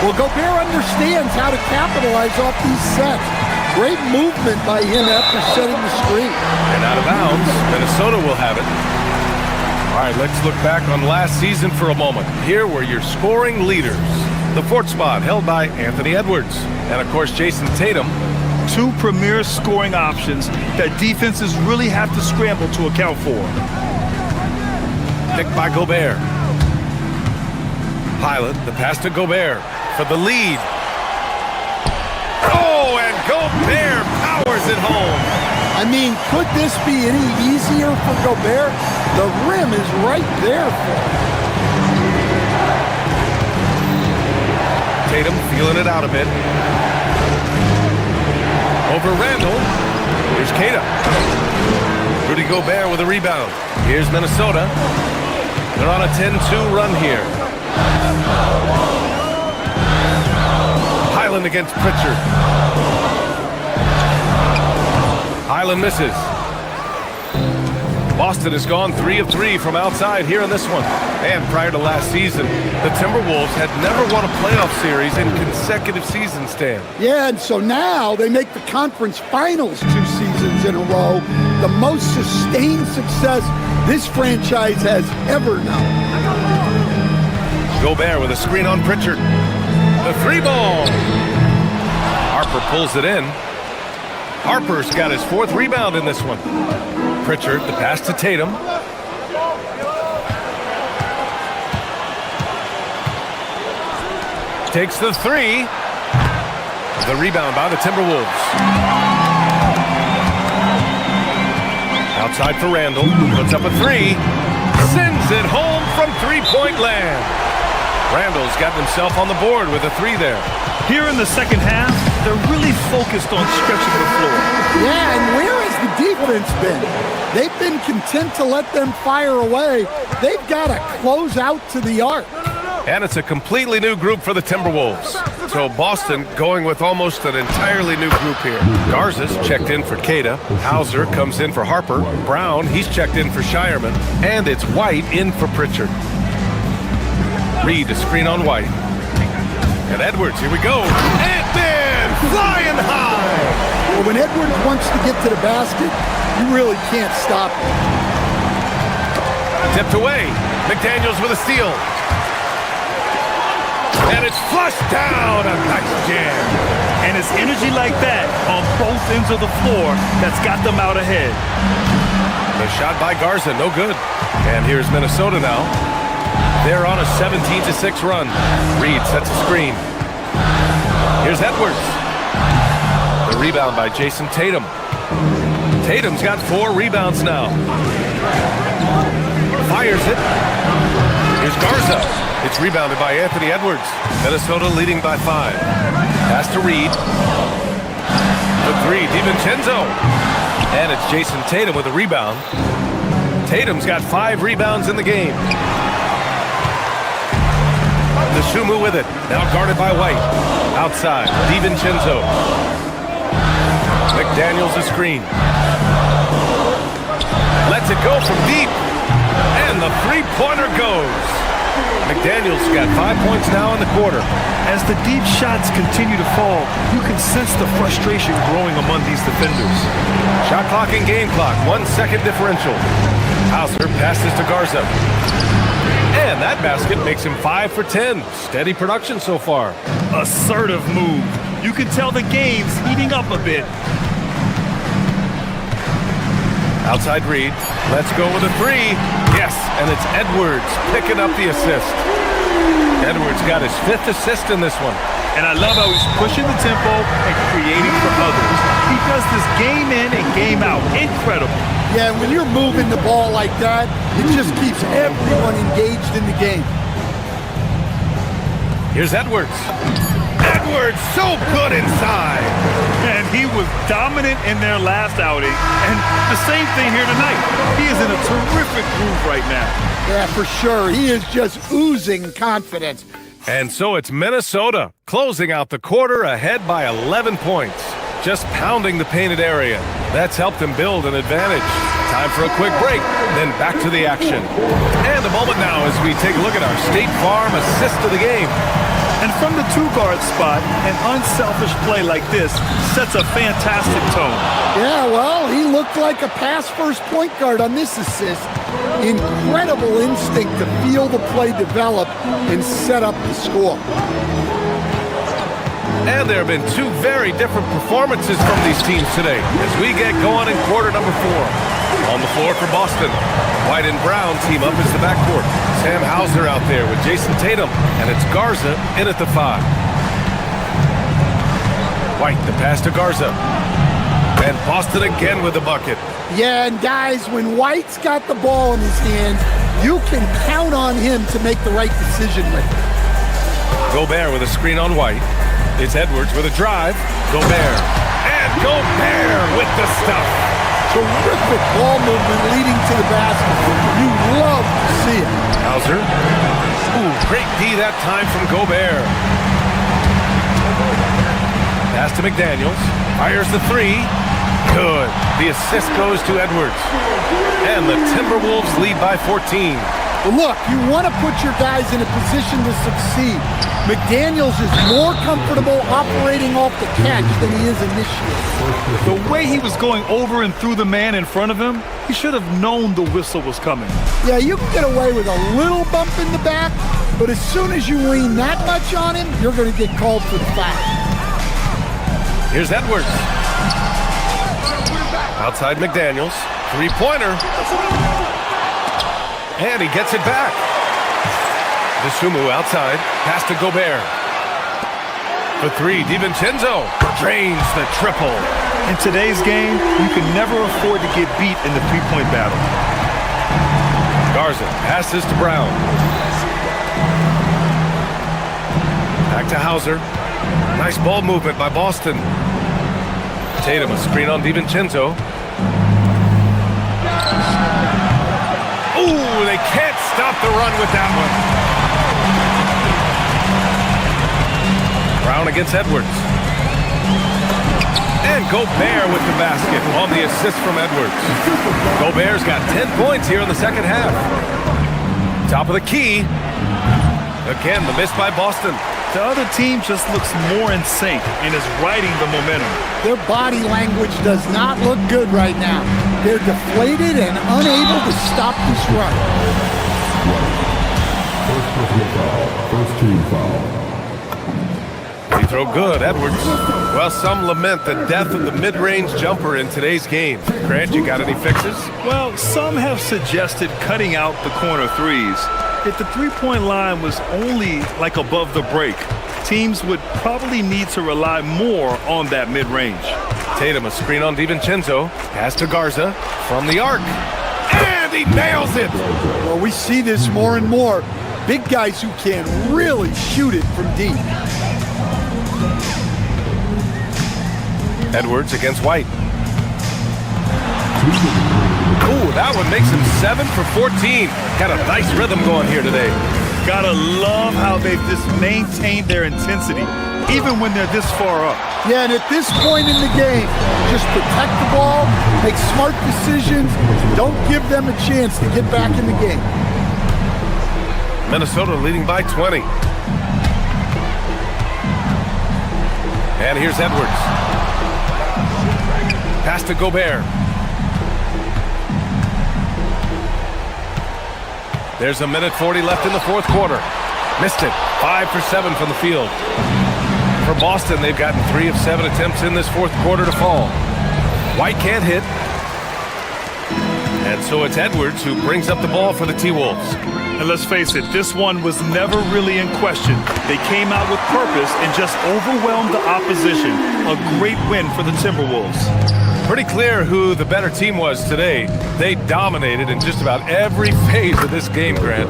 Well, Gobert understands how to capitalize off these sets. Great movement by him after setting the screen. And out of bounds, Minnesota will have it. All right, let's look back on last season for a moment. Here were your scoring leaders. The 4th spot held by Anthony Edwards. And, of course, Jason Tatum. 2 premier scoring options that defenses really have to scramble to account for. Picked by Gobert. Highland, the pass to Gobert for the lead. Oh, and Gobert powers it home. I mean, could this be any easier for Gobert? The rim is right there for him. Tatum feeling it out a bit. Over Randall. Here's Keita. Rudy Gobert with a rebound. Here's Minnesota. They're on a 10-2 run here. Highland against Pritchard. Highland misses. Boston has gone 3 of 3 from outside here in this one. And prior to last season, the Timberwolves had never won a playoff series in consecutive seasons, Stan. Yeah, and so now they make the conference finals 2 seasons in a row. The most sustained success this franchise has ever known. Gobert with a screen on Pritchard. The 3-ball. Harper pulls it in. Harper's got his 4th rebound in this one. Pritchard, the pass to Tatum. Takes the 3. The rebound by the Timberwolves. Outside for Randall. Puts up a 3. Sends it home from 3-point land. Randall's got himself on the board with a 3 there. Here in the second half, they're really focused on stretching the floor. Yeah, and where has the defense been? They've been content to let them fire away. They've got to close out to the arc. And it's a completely new group for the Timberwolves. So Boston going with almost an entirely new group here. Garza's checked in for Keita. Hauser comes in for Harper. Brown, he's checked in for Shireman. And it's White in for Pritchard. Reed, a screen on White. And Edwards, here we go. And then flying high. Well, when Edwards wants to get to the basket, you really can't stop him. Tipped away. McDaniels with a steal. And it's flushed down. A nice jam. And it's energy like that on both ends of the floor that's got them out ahead. The shot by Garza, no good. And here's Minnesota now. They're on a 17-6 run. Reed sets a screen. Here's Edwards. The rebound by Jason Tatum. Tatum's got 4 rebounds now. Fires it. Here's Garza. It's rebounded by Anthony Edwards. Minnesota leading by 5. Pass to Reed. The 3, DiVincenzo. And it's Jason Tatum with a rebound. Tatum's got 5 rebounds in the game. The Shumu with it. Now guarded by White. Outside. DiVincenzo. McDaniels a screen. Lets it go from deep. And the 3-pointer goes. McDaniels got 5 points now in the quarter. As the deep shots continue to fall, you can sense the frustration growing among these defenders. Shot clock and game clock, 1 second differential. Hauser passes to Garza. And that basket makes him 5 for 10. Steady production so far. Assertive move. You can tell the game's heating up a bit. Outside Reed. Let's go with a three. Yes, and it's Edwards picking up the assist. Edwards got his 5th assist in this one. And I love how he's pushing the tempo and creating for others. He does this game in and game out. Incredible. Yeah, when you're moving the ball like that, it just keeps everyone engaged in the game. Here's Edwards. Edwards, so good inside. And he was dominant in their last outing. And the same thing here tonight. He is in a terrific groove right now. Yeah, for sure. He is just oozing confidence. And so it's Minnesota closing out the quarter ahead by 11 points. Just pounding the painted area. That's helped them build an advantage. Time for a quick break, then back to the action. And a moment now as we take a look at our State Farm assist of the game. And from the two-guard spot, an unselfish play like this sets a fantastic tone. Yeah, well, he looked like a pass-first point guard on this assist. Incredible instinct to feel the play develop and set up the score. And there have been 2 very different performances from these teams today as we get going in quarter number 4. On the floor for Boston, White and Brown team up as the backcourt. Sam Hauser out there with Jason Tatum, and it's Garza in at the 5. White, the pass to Garza. And Boston again with the bucket. Yeah, and guys, when White's got the ball in his hand, you can count on him to make the right decision with it. Gobert with a screen on White. It's Edwards with a drive. Gobert. And Gobert with the stuff. Terrific ball movement leading to the basket. You love to see it. Hauser. Ooh, great D that time from Gobert. Pass to McDaniels. Fires the 3. Good. The assist goes to Edwards. And the Timberwolves lead by 14. Well, look, you want to put your guys in a position to succeed. McDaniels is more comfortable operating off the catch than he is initiating. The way he was going over and through the man in front of him, he should have known the whistle was coming. Yeah, you can get away with a little bump in the back, but as soon as you lean that much on him, you're going to get called for the foul. Here's Edwards. Outside McDaniels. 3-pointer. And he gets it back. DeSumo outside. Pass to Gobert. For 3, DiVincenzo drains the triple. In today's game, you can never afford to get beat in the three-point battle. Garza passes to Brown. Back to Hauser. Nice ball movement by Boston. Tatum, a screen on DiVincenzo. Ooh, they can't stop the run with that one. Brown against Edwards. And Gobert with the basket on the assist from Edwards. Gobert's got 10 points here in the second half. Top of the key. Again, the miss by Boston. The other team just looks more in sync and is riding the momentum. Their body language does not look good right now. They're deflated and unable to stop this run. First personal foul. First team foul. Free throw good, Edwards. Well, some lament the death of the mid-range jumper in today's game. Grant, you got any fixes? Well, some have suggested cutting out the corner threes. If the three-point line was only like above the break, teams would probably need to rely more on that mid-range. Tatum, a screen on DiVincenzo. Pass to Garza from the arc. And he nails it! Well, we see this more and more. Big guys who can really shoot it from deep. Edwards against White. Ooh, that one makes him 7 for 14. Got a nice rhythm going here today. Gotta love how they've just maintained their intensity, even when they're this far up. Yeah, and at this point in the game, just protect the ball, make smart decisions, don't give them a chance to get back in the game. Minnesota leading by 20. And here's Edwards. Pass to Gobert. There's a minute 40 left in the fourth quarter. Missed it. 5 for 7 from the field. For Boston, they've gotten 3 of 7 attempts in this fourth quarter to fall. White can't hit. And so it's Edwards who brings up the ball for the T-Wolves. And let's face it, this one was never really in question. They came out with purpose and just overwhelmed the opposition. A great win for the Timberwolves. Pretty clear who the better team was today. They dominated in just about every phase of this game, Grant.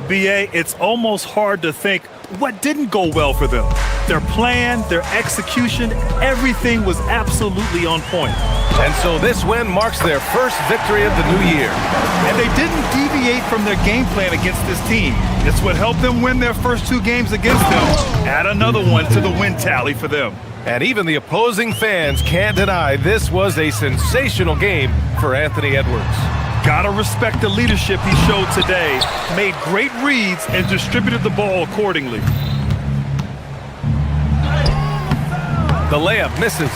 B.A., it's almost hard to think what didn't go well for them. Their plan, their execution, everything was absolutely on point. And so this win marks their first victory of the new year. And they didn't deviate from their game plan against this team. It's what helped them win their first 2 games against them. Add another one to the win tally for them. And even the opposing fans can't deny this was a sensational game for Anthony Edwards. Gotta respect the leadership he showed today. Made great reads and distributed the ball accordingly. The layup misses.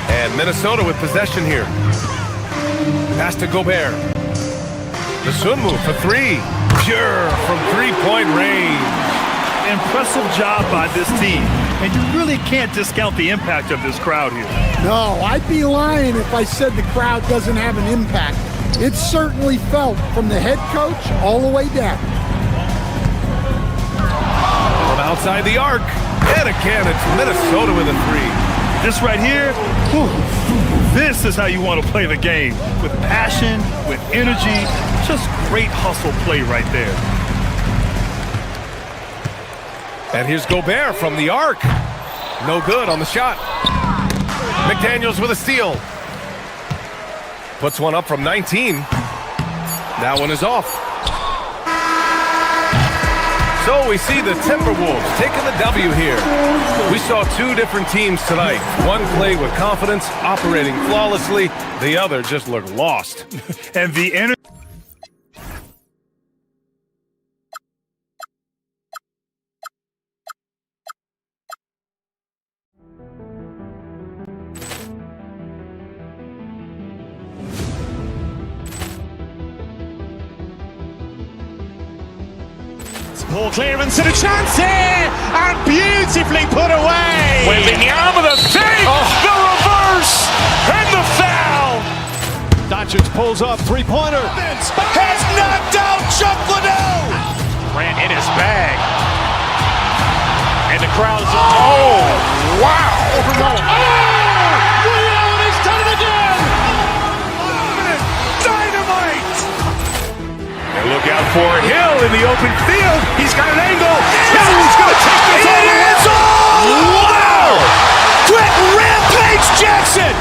And Minnesota with possession here. Pass to Gobert. The Sunmu for 3. Pure from 3-point range. Impressive job by this team. And you really can't discount the impact of this crowd here. No, I'd be lying if I said the crowd doesn't have an impact. It's certainly felt from the head coach all the way down. From outside the arc. And again, it's Minnesota with a 3. This right here, this is how you want to play the game. With passion, with energy, just great hustle play right there. And here's Gobert from the arc. No good on the shot. McDaniels with a steal. Puts one up from 19. That one is off. So we see the Timberwolves taking the W here. We saw 2 different teams tonight. One played with confidence, operating flawlessly. The other just looked lost. And the energy. Ball clearance and a chance here, and beautifully put away. Wembanyama the save, the reverse, and the foul. Doncic pulls up, 3-pointer. Has knocked out Chuck Liddell. Grant in his bag. And the crowd is, oh, wow. Ray Allen has done it again. Dynamite. And look out for Hill in the open field. He's got an angle. Hill is going to take this all the way. Wow! Brett Rampage Jackson.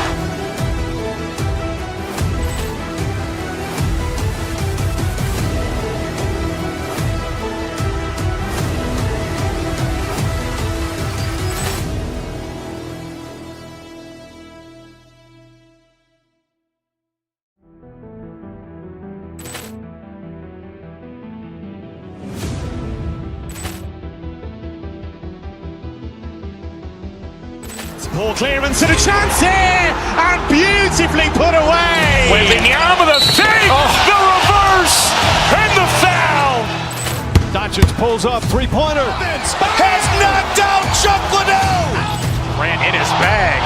Ball clearance and a chance here, and beautifully put away. Wembanyama the save, the reverse, and the foul. Doncic pulls up, 3-pointer. Has knocked out Chuck Liddell. Grant in his bag.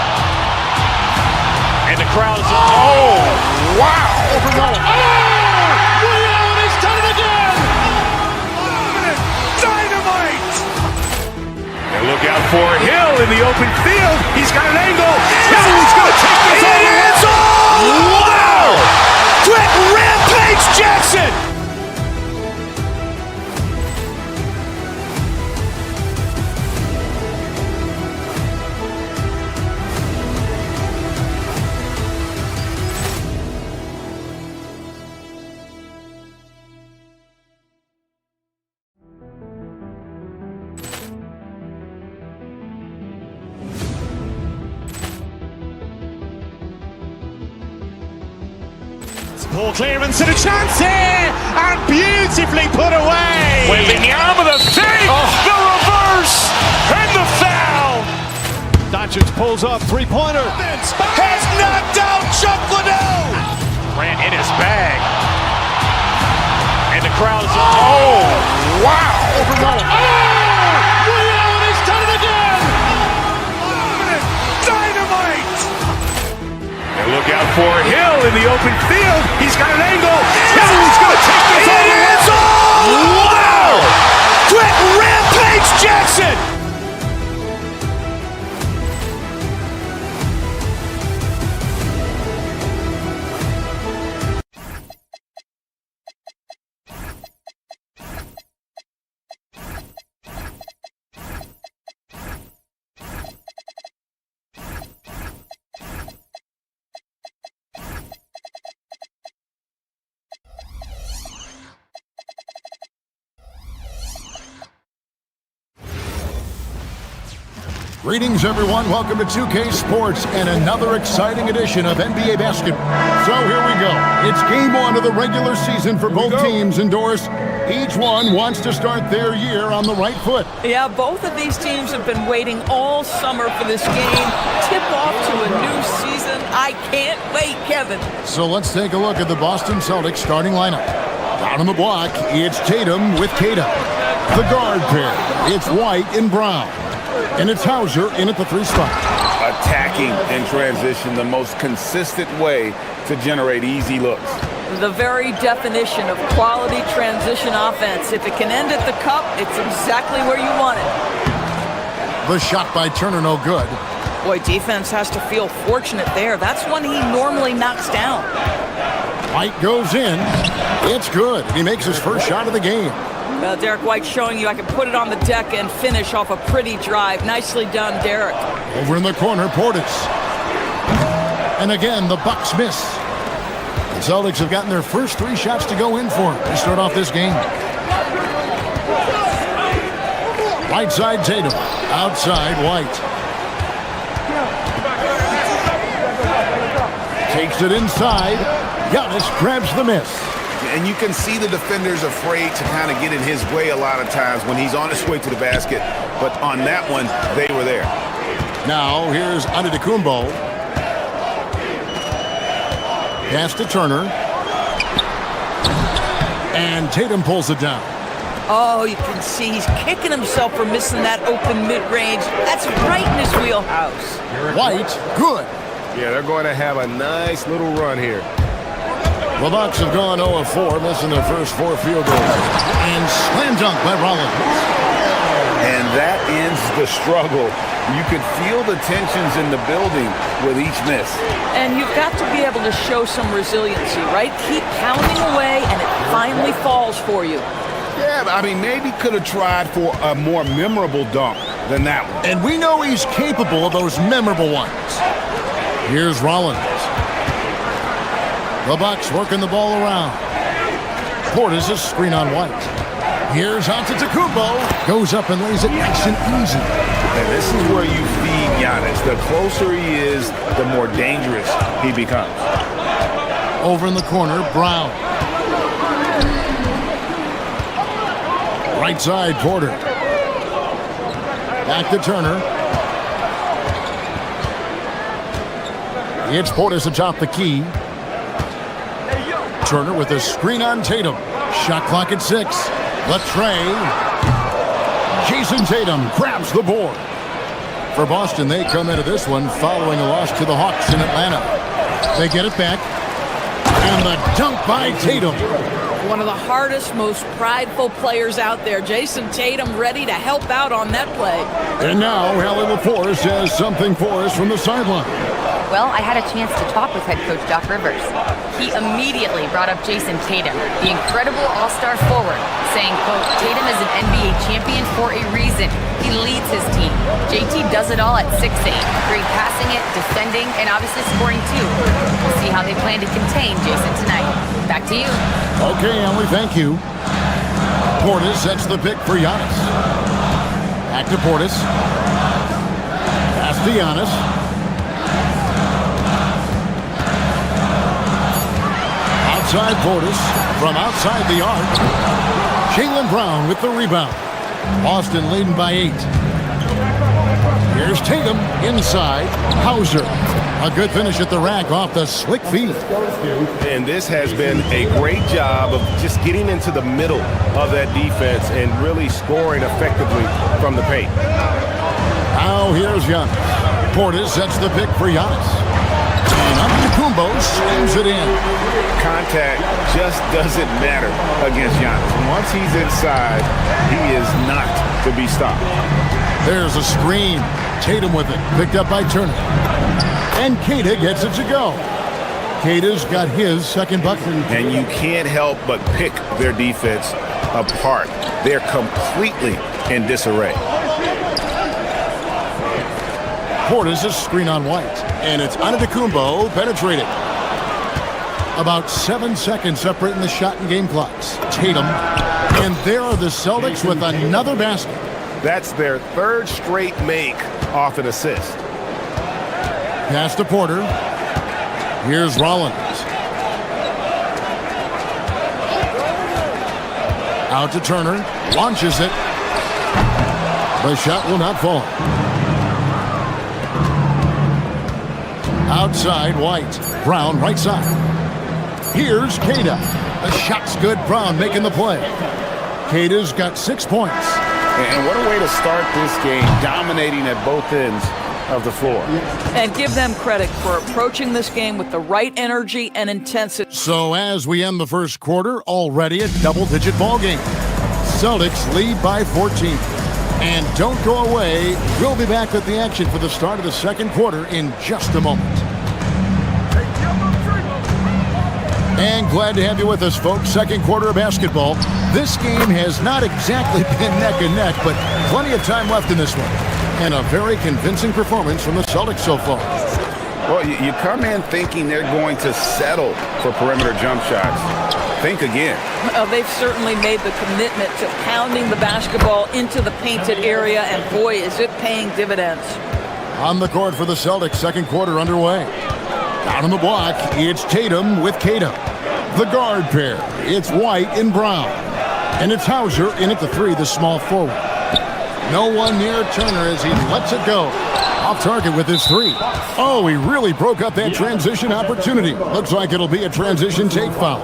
And the crowd is, oh, wow. Ray Allen has done it again. Dynamite. And look out for Hill in the open field. He's got an angle. Hill is going to take this all the way. Wow! Brett Rampage Jackson. Ball clearance and a chance here, and beautifully put away. Wembanyama the fake, the reverse, and the foul. Doncic pulls up, three-pointer. Has knocked out Chuck Liddell. Ran in his bag. And the crowd is, oh, wow. Ray Allen has done it again. Dynamite. And look out for Hill in the open field. He's got an angle. Hill's going to take this all the way. Wow. Brett Rampage Jackson. Greetings, everyone. Welcome to 2K Sports and another exciting edition of NBA basketball. So here we go. It's game one of the regular season for both teams indoors. Each one wants to start their year on the right foot. Yeah, both of these teams have been waiting all summer for this game. Tip off to a new season. I can't wait, Kevin. So let's take a look at the Boston Celtics starting lineup. Down on the block, it's Tatum with Tatum. The guard pair, it's White and Brown. And it's Hauser in at the 3 spot. Attacking in transition, the most consistent way to generate easy looks. The very definition of quality transition offense. If it can end at the cup, it's exactly where you want it. The shot by Turner, no good. Boy, defense has to feel fortunate there. That's one he normally knocks down. White goes in. It's good. He makes his first shot of the game. Derek White showing you I can put it on the deck and finish off a pretty drive. Nicely done, Derek. Over in the corner, Portis. And again, the Bucks miss. The Celtics have gotten their first 3 shots to go in for to start off this game. Right side, Tatum. Outside, White. Takes it inside. Giannis grabs the miss. And you can see the defenders afraid to kind of get in his way a lot of times when he's on his way to the basket. But on that one, they were there. Now, here's Antetokounmpo. Pass to Turner. And Tatum pulls it down. Oh, you can see he's kicking himself for missing that open mid-range. That's right in his wheelhouse. White, good. Yeah, they're going to have a nice little run here. The Bucks have gone 0 of 4, missing their first 4 field goals. And slam dunk by Rollins. And that ends the struggle. You could feel the tensions in the building with each miss. And you've got to be able to show some resiliency, right? Keep pounding away, and it finally falls for you. Yeah, I mean, maybe could have tried for a more memorable dunk than that one. And we know he's capable of those memorable ones. Here's Rollins. The Bucks working the ball around. Portis is screen on White. Here's Antetokounmpo. Goes up and lays it nice and easy. And this is where you feed Giannis. The closer he is, the more dangerous he becomes. Over in the corner, Brown. Right side, Porter. Back to Turner. It's Portis atop the key. Turner with a screen on Tatum. Shot clock at 6. Latrey. Jason Tatum grabs the board. For Boston, they come into this one following a loss to the Hawks in Atlanta. They get it back. And the dunk by Tatum. One of the hardest, most prideful players out there. Jason Tatum ready to help out on that play. And now, Hallie LaForce has something for us from the sideline. Well, I had a chance to talk with head coach Doc Rivers. He immediately brought up Jason Tatum, the incredible all-star forward, saying, quote, Tatum is an NBA champion for a reason. He leads his team. JT does it all at 6'8". Great passing it, defending, and obviously scoring too. We'll see how they plan to contain Jason tonight. Back to you. Okay, Emily, thank you. Portis sets the pick for Giannis. Back to Portis. Pass to Giannis. outside Portis from outside the arc. Jaylen Brown with the rebound. Boston leading by 8. Here's Tatum inside. Hauser. A good finish at the rack off the slick feet. And this has been a great job of just getting into the middle of that defense and really scoring effectively from the paint. Now here's Giannis. Portis sets the pick for Giannis. And Antetokounmpo slams it in. Contact just doesn't matter against Giannis. Once he's inside, he is not to be stopped. There's a screen. Tatum with it. Picked up by Turner. And Keita gets it to go. Keita's got his second bucket. And you can't help but pick their defense apart. They're completely in disarray. Portis a screen on White. And it's Antetokounmpo penetrated. About 7 seconds separating the shot and game clocks. Tatum. And there are the Celtics with another basket. That's their third straight make off an assist. Pass to Porter. Here's Rollins. Out to Turner. Launches it. The shot will not fall. Outside, White. Brown, right side. Here's Keita. The shot's good. Brown making the play. Keita's got 6 points. And what a way to start this game, dominating at both ends of the floor. And give them credit for approaching this game with the right energy and intensity. So as we end the first quarter, already a double-digit ball game. Celtics lead by 14. And don't go away. We'll be back with the action for the start of the second quarter in just a moment. And glad to have you with us, folks. Second quarter of basketball. This game has not exactly been neck and neck, but plenty of time left in this one. And a very convincing performance from the Celtics so far. Well, you come in thinking they're going to settle for perimeter jump shots. Think again. Well, they've certainly made the commitment to pounding the basketball into the painted area, and boy, is it paying dividends. On the court for the Celtics, second quarter underway. Out on the block, it's Tatum with Keita. The guard pair, it's White and Brown. And it's Hauser in at the 3, the small forward. No one near Turner as he lets it go. Off target with his 3. Oh, he really broke up that transition opportunity. Looks like it'll be a transition take foul.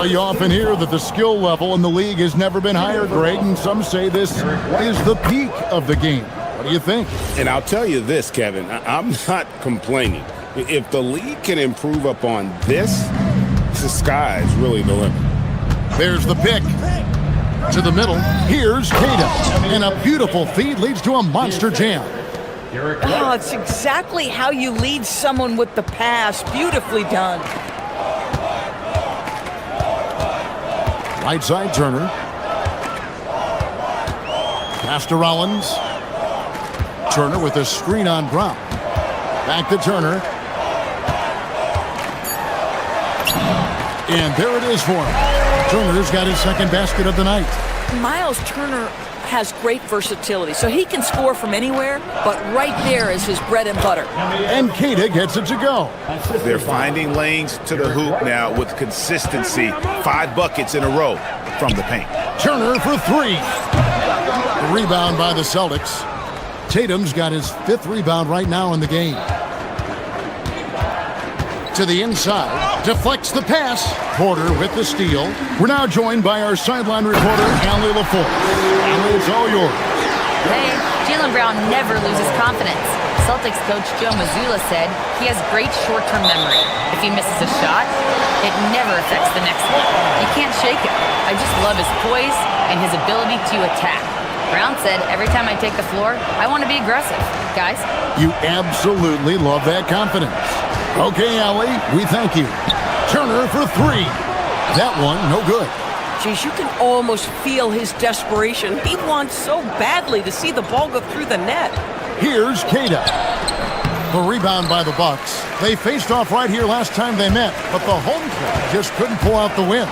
You often hear that the skill level in the league has never been higher, Greg, and some say this is the peak of the game. What do you think? And I'll tell you this, Kevin, I'm not complaining. If the league can improve upon this, the sky's really the limit. There's the pick. To the middle. Here's Keita. And a beautiful feed leads to a monster jam. Oh, it's exactly how you lead someone with the pass. Beautifully done. Right side, Turner. Pass to Rollins. Turner with a screen on Brown. Back to Turner. And there it is for him. Turner's got his second basket of the night. Miles Turner has great versatility, so he can score from anywhere, but right there is his bread and butter. And Keita gets it to go. They're finding lanes to the hoop now with consistency. 5 buckets in a row from the paint. Turner for 3. Rebound by the Celtics. Tatum's got his 5th rebound right now in the game. To the inside, deflects the pass. Porter with the steal. We're now joined by our sideline reporter, Allie LaForce. Allie, it's all yours. Hey, Jaylen Brown never loses confidence. Celtics coach Joe Mazzulla said he has great short-term memory. If he misses a shot, it never affects the next one. You can't shake it. I just love his poise and his ability to attack. Brown said, every time I take the floor, I want to be aggressive. Guys? You absolutely love that confidence. Okay, Allie, we thank you. Turner for 3. That one, no good. Geez, you can almost feel his desperation. He wants so badly to see the ball go through the net. Here's Keita. The rebound by the Bucks. They faced off right here last time they met, but the home crowd just couldn't pull out the win.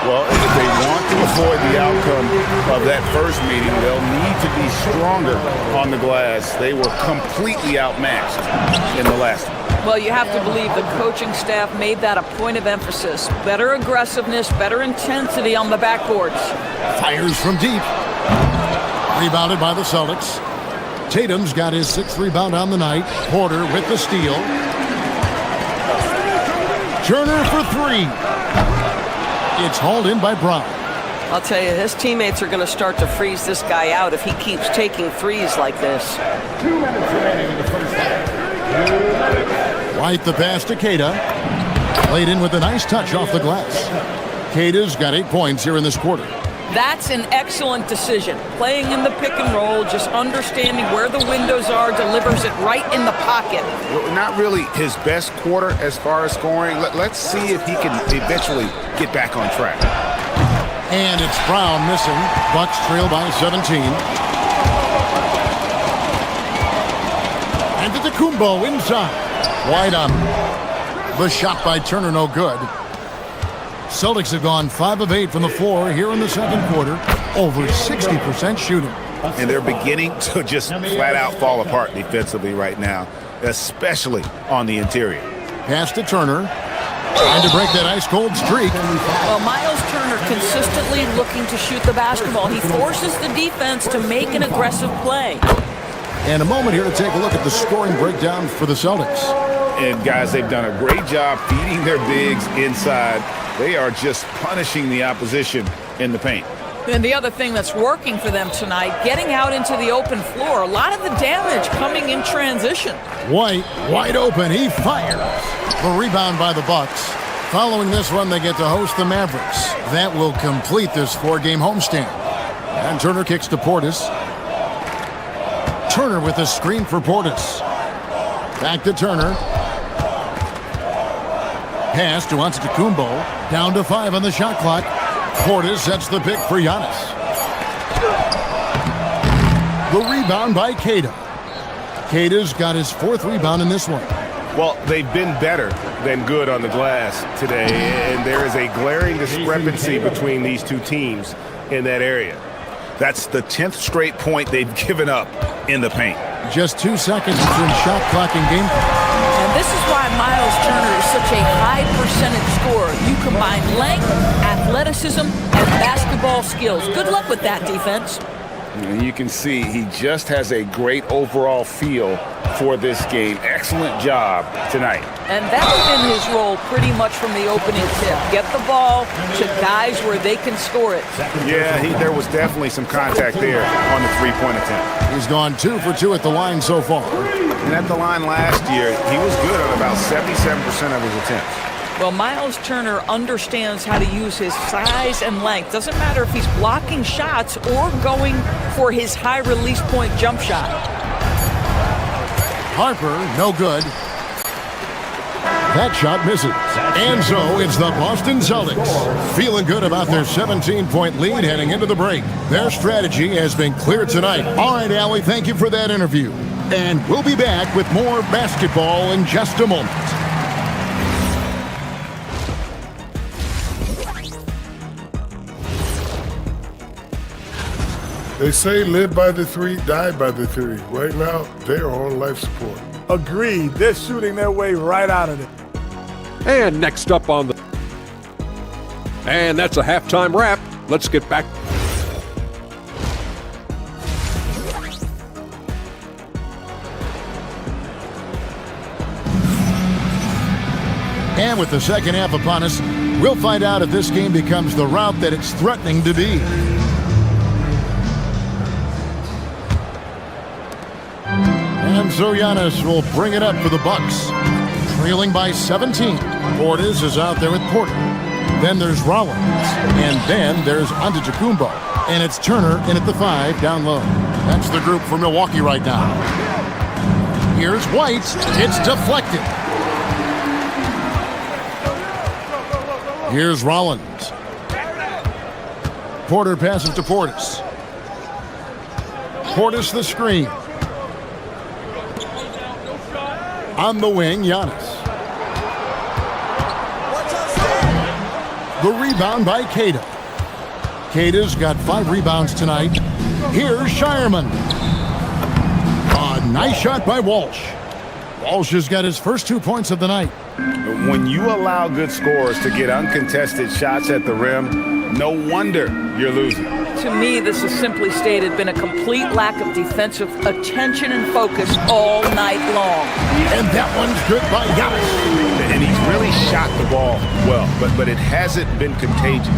Well, if they want to avoid the outcome of that first meeting, they'll need to be stronger on the glass. They were completely outmatched in the last one. Well, you have to believe the coaching staff made that a point of emphasis. Better aggressiveness, better intensity on the backboards. Fires from deep. Rebounded by the Celtics. Tatum's got his 6th rebound on the night. Porter with the steal. Turner for 3. It's hauled in by Brown. I'll tell you, his teammates are going to start to freeze this guy out if he keeps taking threes like this. 2 minutes remaining in the first half. White the pass to Queta. Played in with a nice touch off the glass. Queta's got 8 points here in this quarter. That's an excellent decision. Playing in the pick and roll, just understanding where the windows are, delivers it right in the pocket. Not really his best quarter as far as scoring. Let's see if he can eventually get back on track. And it's Brown missing. Bucks trail by 17. And Antetokounmpo inside. Wide on. The shot by Turner no good. Celtics have gone 5 of 8 from the floor here in the second quarter. Over 60% shooting. And they're beginning to just flat out fall apart defensively right now, especially on the interior. Pass to Turner. Trying to break that ice-cold streak. Well, Miles Turner consistently looking to shoot the basketball. He forces the defense to make an aggressive play. And a moment here to take a look at the scoring breakdown for the Celtics. And guys, they've done a great job feeding their bigs inside. They are just punishing the opposition in the paint. And the other thing that's working for them tonight, getting out into the open floor. A lot of the damage coming in transition. White, wide open, he fires. The rebound by the Bucks. Following this one, they get to host the Mavericks. That will complete this 4-game homestand. And Turner kicks to Portis. Turner with a screen for Portis. Back to Turner. Pass to Antetokounmpo. Down to 5 on the shot clock. Portis sets the pick for Giannis. The rebound by Queta. Queta's got his 4th rebound in this one. Well, they've been better than good on the glass today, and there is a glaring discrepancy between these two teams in that area. That's the 10th straight point they've given up in the paint. Just 2 seconds between shot clock and game. And this is why Miles Turner is such a high percentage scorer. You combine length, athleticism, and basketball skills. Good luck with that, defense. And you can see he just has a great overall feel for this game. Excellent job tonight. And that's been his role pretty much from the opening tip. Get the ball to guys where they can score it. Yeah, there was definitely some contact there on the 3-point attempt. He's gone 2 for 2 at the line so far. And at the line last year, he was good on about 77% of his attempts. Well, Miles Turner understands how to use his size and length. Doesn't matter if he's blocking shots or going for his high release point jump shot. Harper, no good. That shot misses. And so it's the Boston Celtics. Feeling good about their 17-point lead heading into the break. Their strategy has been clear tonight. All right, Allie, thank you for that interview. And we'll be back with more basketball in just a moment. They say live by the 3, die by the 3. Right now, they are on life support. Agreed. They're shooting their way right out of it. And next up on the... And that's a halftime wrap. Let's get back. And with the second half upon us, we'll find out if this game becomes the route that it's threatening to be. And so Giannis will bring it up for the Bucks. Trailing by 17. Portis is out there with Porter. Then there's Rollins. And then there's Antetokounmpo. And it's Turner in at the 5 down low. That's the group for Milwaukee right now. Here's White. It's deflected. Here's Rollins. Porter passes to Portis. Portis the screen. On the wing, Giannis. The rebound by Queta. Queta's got 5 rebounds tonight. Here's Shireman. A nice shot by Walsh. Walsh has got his first 2 points of the night. When you allow good scorers to get uncontested shots at the rim, no wonder you're losing. To me, this is simply stated been a complete lack of defensive attention and focus all night long. And that one's good by Giannis. And he's really shot the ball well, but it hasn't been contagious.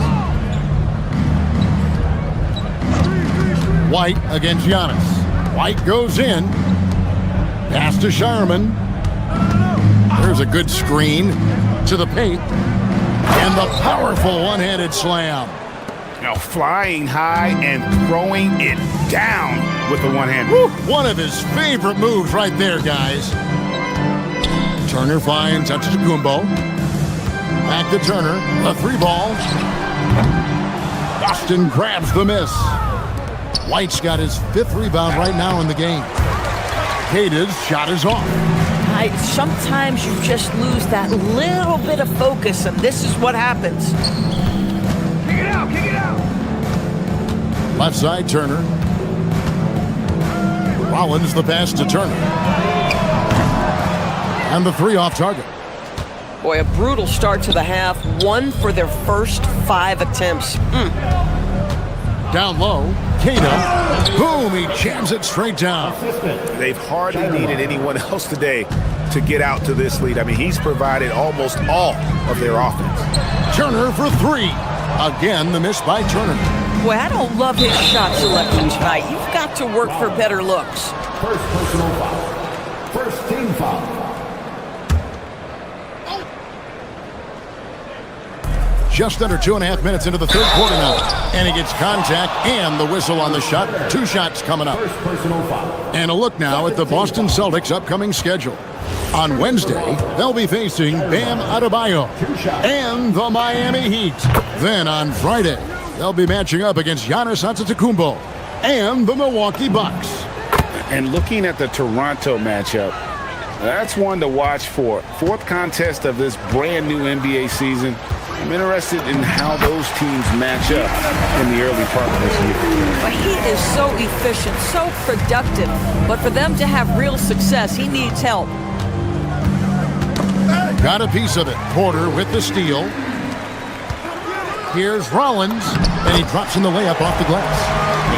White against Giannis. White goes in. Pass to Shireman. There's a good screen to the paint. And the powerful one-handed slam. Now flying high and throwing it down with the one hand. One of his favorite moves right there, guys. Turner finds Antetokounmpo. Back to Turner. A 3-ball. Boston grabs the miss. White's got his 5th rebound right now in the game. Cade's shot is off. Sometimes you just lose that little bit of focus, and this is what happens. Kick it out, kick it out. Left side, Turner. Rollins the pass to Turner. And the 3 off target. Boy, a brutal start to the half. 1 for their first 5 attempts. Down low, Kada. Boom, he jams it straight down. They've hardly needed anyone else today to get out to this lead. I mean, he's provided almost all of their offense. Turner for 3. Again, the miss by Turner. Boy, I don't love his shot selection tonight. You've got to work for better looks. First personal foul. First team foul. Just under 2.5 minutes into the 3rd quarter now. And he gets contact and the whistle on the shot. 2 shots coming up. First personal foul. And a look now at the Boston Celtics' upcoming schedule. On Wednesday, they'll be facing Bam Adebayo and the Miami Heat. Then on Friday, they'll be matching up against Giannis Antetokounmpo and the Milwaukee Bucks. And looking at the Toronto matchup, that's one to watch for. 4th contest of this brand new NBA season. I'm interested in how those teams match up in the early part of this year. But he is so efficient, so productive. But for them to have real success, he needs help. Got a piece of it. Porter with the steal. Here's Rollins, and he drops in the layup off the glass.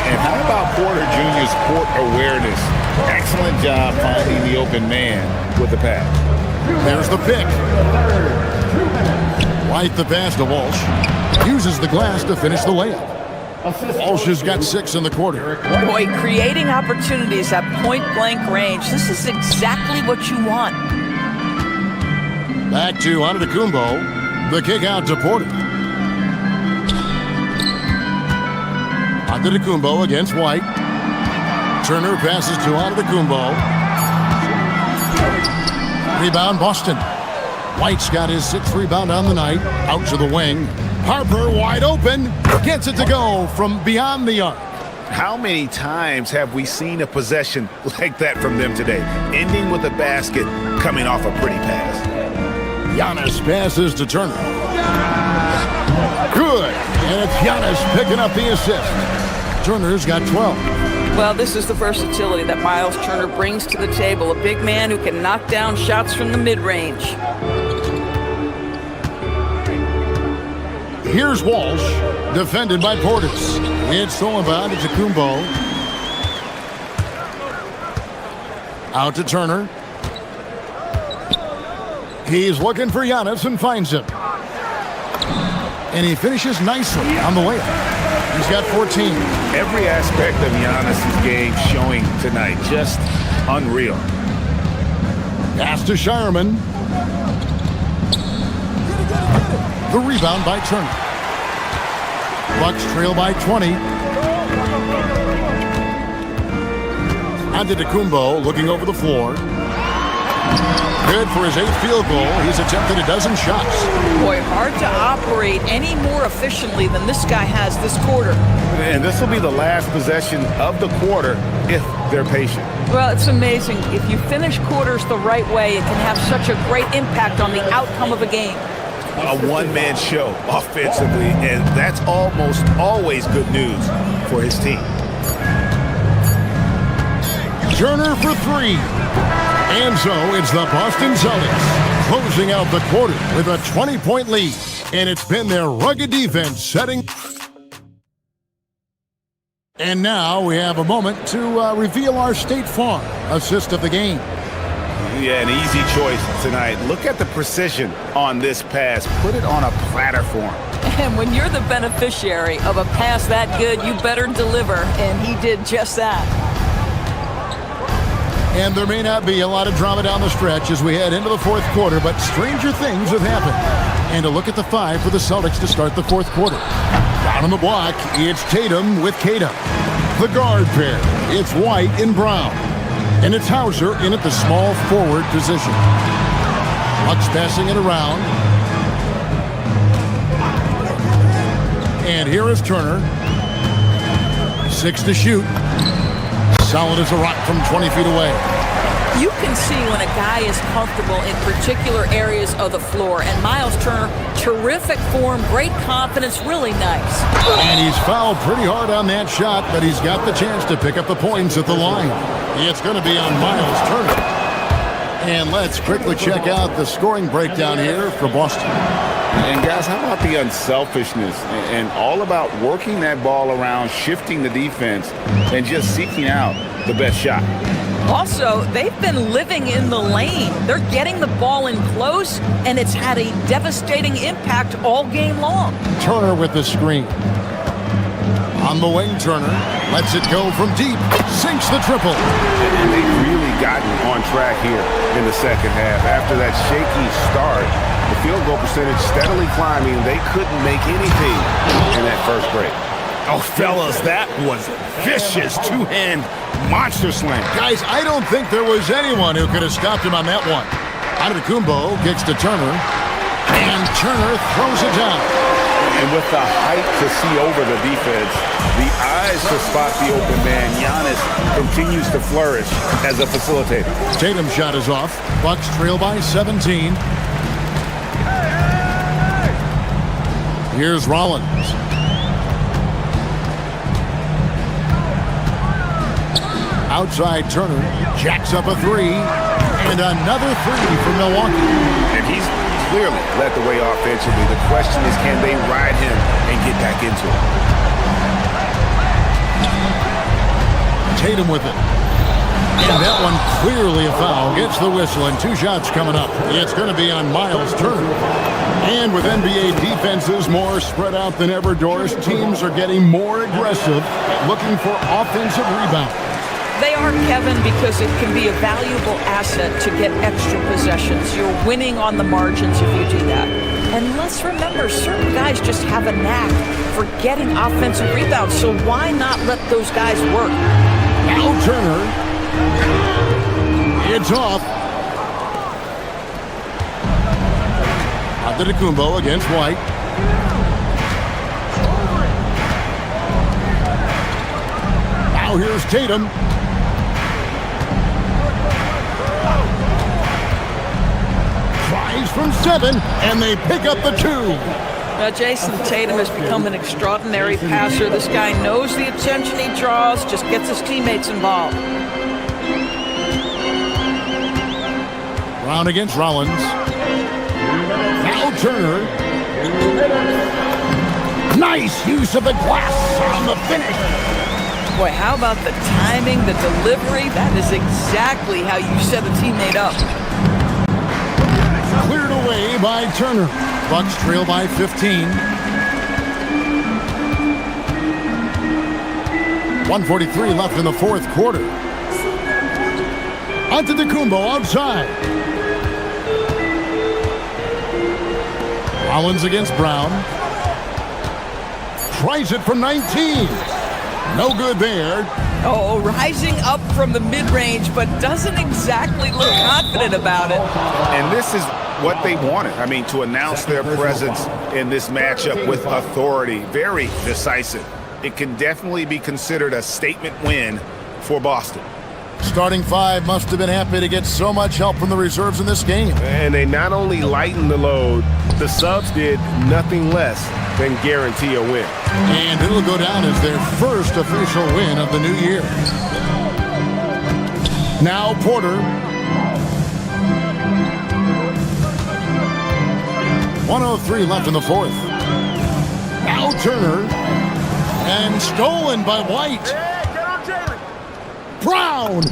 And how about Porter Jr.'s court awareness? Excellent job finding the open man with the pass. There's the pick. White the pass to Walsh. Uses the glass to finish the layup. Walsh has got 6 in the quarter. Boy, creating opportunities at point-blank range. This is exactly what you want. Back to Antetokounmpo. The kick out to Porter. Antetokounmpo against White. Turner passes to Antetokounmpo. Rebound Boston. White's got his 6th rebound on the night. Out to the wing. Harper wide open. Gets it to go from beyond the arc. How many times have we seen a possession like that from them today? Ending with a basket, coming off a pretty pass. Giannis passes to Turner. Good. And it's Giannis picking up the assist. Turner's got 12. Well, this is the versatility that Miles Turner brings to the table. A big man who can knock down shots from the mid-range. Here's Walsh, defended by Portis. It's stolen by Antetokounmpo. Out to Turner. He's looking for Giannis and finds him. And he finishes nicely on the layup. He's got 14. Every aspect of Giannis' game showing tonight. Just unreal. Pass to Shireman. The rebound by Turner. Bucks trail by 20. Antetokounmpo looking over the floor. Good for his 8th field goal. He's attempted a dozen shots. Boy, hard to operate any more efficiently than this guy has this quarter. And this will be the last possession of the quarter if they're patient. Well, it's amazing. If you finish quarters the right way, it can have such a great impact on the outcome of a game. A one-man show offensively, and that's almost always good news for his team. Turner for 3. And so it's the Boston Celtics closing out the quarter with a 20-point lead. And it's been their rugged defense setting. And now we have a moment to reveal our State Farm assist of the game. Yeah, an easy choice tonight. Look at the precision on this pass. Put it on a platter for him. And when you're the beneficiary of a pass that good, you better deliver, and he did just that. And there may not be a lot of drama down the stretch as we head into the fourth quarter, but stranger things have happened. And a look at the five for the Celtics to start the fourth quarter. Down on the block, it's Tatum with Kata. The guard pair, it's White and Brown. And it's Hauser in at the small forward position. Bucks passing it around. And here is Turner. 6 to shoot. Solid as a rock from 20 feet away. You can see when a guy is comfortable in particular areas of the floor. And Miles Turner, terrific form, great confidence, really nice. And he's fouled pretty hard on that shot, but he's got the chance to pick up the points at the line. It's going to be on Miles Turner. And let's quickly check out the scoring breakdown here for Boston. And guys, how about the unselfishness and all about working that ball around, shifting the defense, and just seeking out the best shot. Also, they've been living in the lane. They're getting the ball in close, and it's had a devastating impact all game long. Turner with the screen. On the wing, Turner lets it go from deep, sinks the triple. And they've really gotten on track here in the second half. After that shaky start, the field goal percentage steadily climbing. They couldn't make anything in that first break. Oh, fellas, that was vicious two-hand monster slam. Guys, I don't think there was anyone who could have stopped him on that one. Antetokounmpo kicks to Turner, and Turner throws it down. And with the height to see over the defense, the eyes to spot the open man, Giannis continues to flourish as a facilitator. Tatum's shot is off. Bucks trail by 17. Here's Rollins. Outside Turner jacks up a three, and another three for Milwaukee. And he's clearly led the way offensively. The question is, can they ride him and get back into it? Tatum with it. And that one clearly a foul. Gets the whistle, and 2 shots coming up. It's going to be on Miles Turner. And with NBA defenses more spread out than ever, Doris, teams are getting more aggressive, looking for offensive rebounds. They are, Kevin, because it can be a valuable asset to get extra possessions. You're winning on the margins if you do that. And let's remember, certain guys just have a knack for getting offensive rebounds, so why not let those guys work? Now Turner. It's off. Antetokounmpo against White. Now here's Tatum. Tries from 7, and they pick up the 2. Now, Jason Tatum has become an extraordinary passer. This guy knows the attention he draws, just gets his teammates involved. Brown against Rollins. Now Turner. Nice use of the glass on the finish. Boy, how about the timing, the delivery? That is exactly how you set a teammate up. Cleared away by Turner. Bucks trail by 15. 1:43 left in the fourth quarter. Antetokounmpo outside. Rollins against Brown. Tries it from 19. No good there. Oh, rising up from the mid-range, but doesn't exactly look confident about it. And this is what they wanted. I mean, to announce their presence in this matchup with authority. Very decisive. It can definitely be considered a statement win for Boston. Starting 5 must have been happy to get so much help from the reserves in this game. And they not only lightened the load, the subs did nothing less than guarantee a win. And it'll go down as their first official win of the new year. Now Porter. 1:03 left in the fourth. Now Turner. And stolen by White. Brown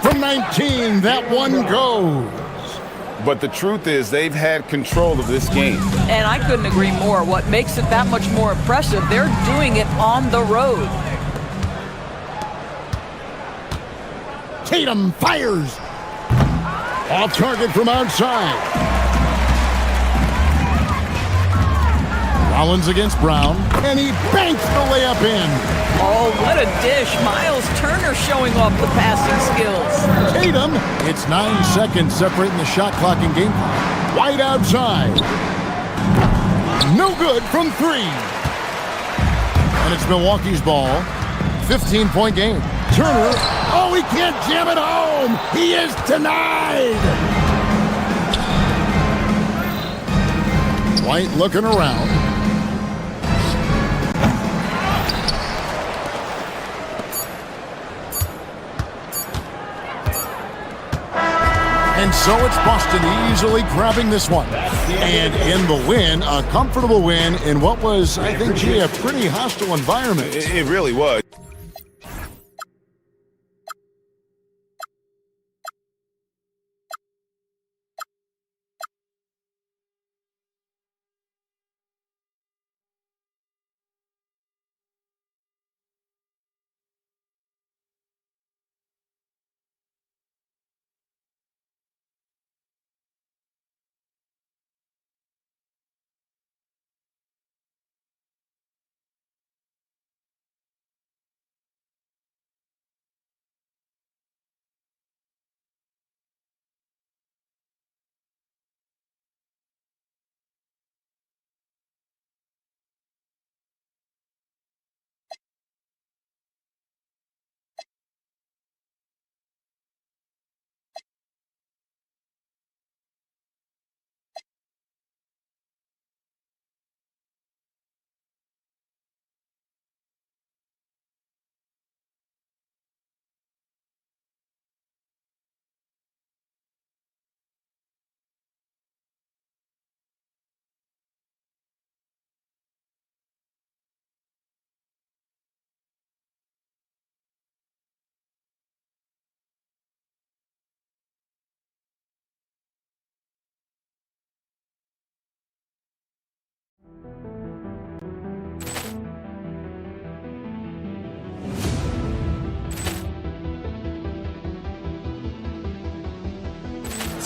from 19. That one goes. But the truth is they've had control of this game. And I couldn't agree more. What makes it that much more impressive, they're doing it on the road. Tatum fires. Off target from outside. Rollins against Brown. And he banks the layup in. Oh, what a dish. Miles Turner showing off the passing skills. Tatum. It's 9 seconds separating the shot clock and game clock. White outside. No good from 3. And it's Milwaukee's ball. 15-point game. Turner. Oh, he can't jam it home. He is denied. White looking around. And so it's Boston easily grabbing this one. And in the win, a comfortable win in what was, I think, a pretty hostile environment. It really was.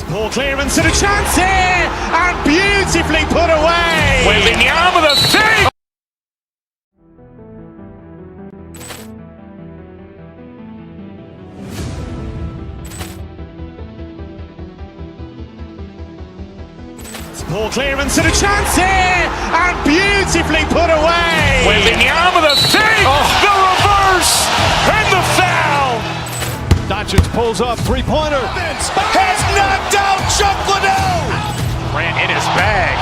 Poor clearance and a chance here, and beautifully put away. Wembanyama with a save. Poor clearance and a chance here, and beautifully put away. Wembanyama with a save. The reverse and the foul. Doncic pulls up, three-pointer. Has knocked out Chuck Liddell. Ran in his bag.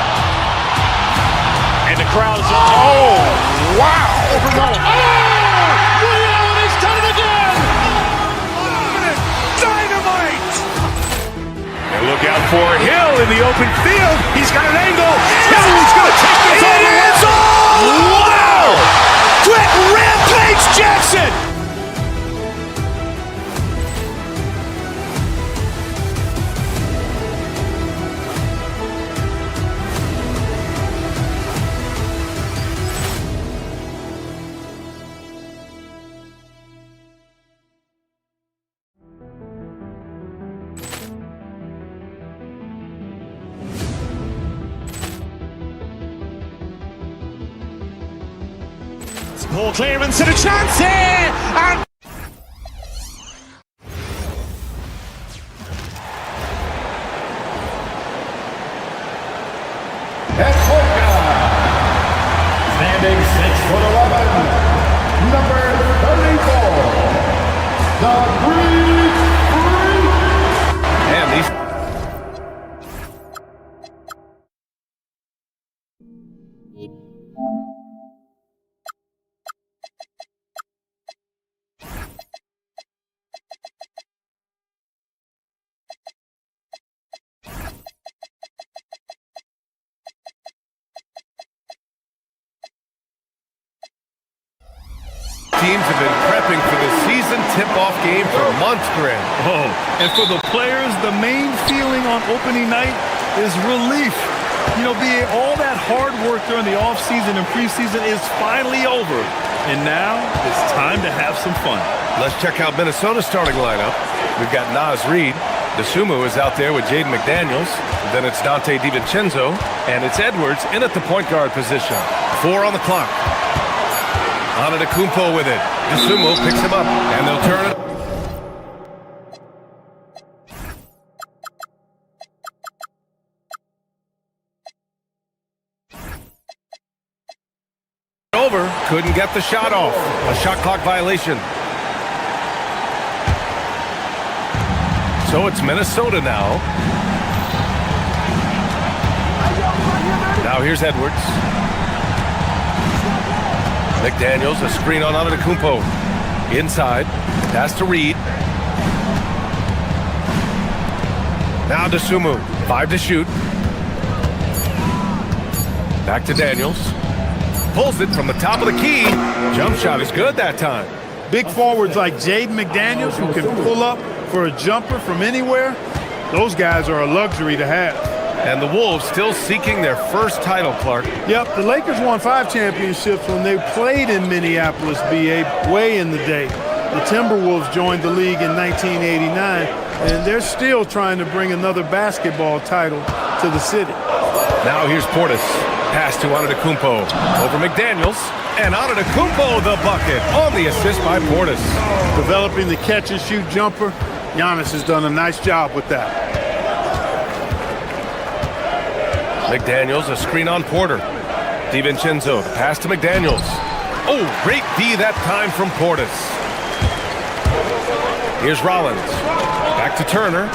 And the crowd is... Oh, wow. Ray Allen has done it again. Dynamite. And look out for Hill in the open field. He's got an angle. Hill's going to take this all the way. Wow. Brett Rampage Jackson. Poor clearance and a chance here, and Standing 6'11", number 34, the Greek Freak. And these... teams have been prepping for the season tip-off game for months, Grant. Oh, and for the players, the main feeling on opening night is relief. You know, all that hard work during the offseason and preseason is finally over. And now it's time to have some fun. Let's check out Minnesota's starting lineup. We've got Naz Reid. DeSumo is out there with Jaden McDaniels. Then it's Dante DiVincenzo. And it's Edwards in at the point guard position. 4 on the clock. Antetokounmpo with it. DeSumo picks him up. And they'll turn it. Over. Couldn't get the shot off. A shot clock violation. So it's Minnesota now. Now here's Edwards. McDaniels, a screen on Antetokounmpo. Inside. Pass to Reid. Now DeSumo. 5 to shoot. Back to Daniels. Pulls it from the top of the key. Jump shot is good that time. Big forwards like Jaden McDaniels who can pull up for a jumper from anywhere, those guys are a luxury to have. And the Wolves still seeking their first title, Clark. Yep, the Lakers won 5 championships when they played in Minneapolis, BA, way in the day. The Timberwolves joined the league in 1989, and they're still trying to bring another basketball title to the city. Now here's Portis. Pass to Antetokounmpo. Over McDaniels. And Antetokounmpo the bucket on the assist by Portis. Developing the catch-and-shoot jumper. Giannis has done a nice job with that. McDaniels, a screen on Porter. DiVincenzo, the pass to McDaniels. Oh, great D that time from Portis. Here's Rollins. Back to Turner.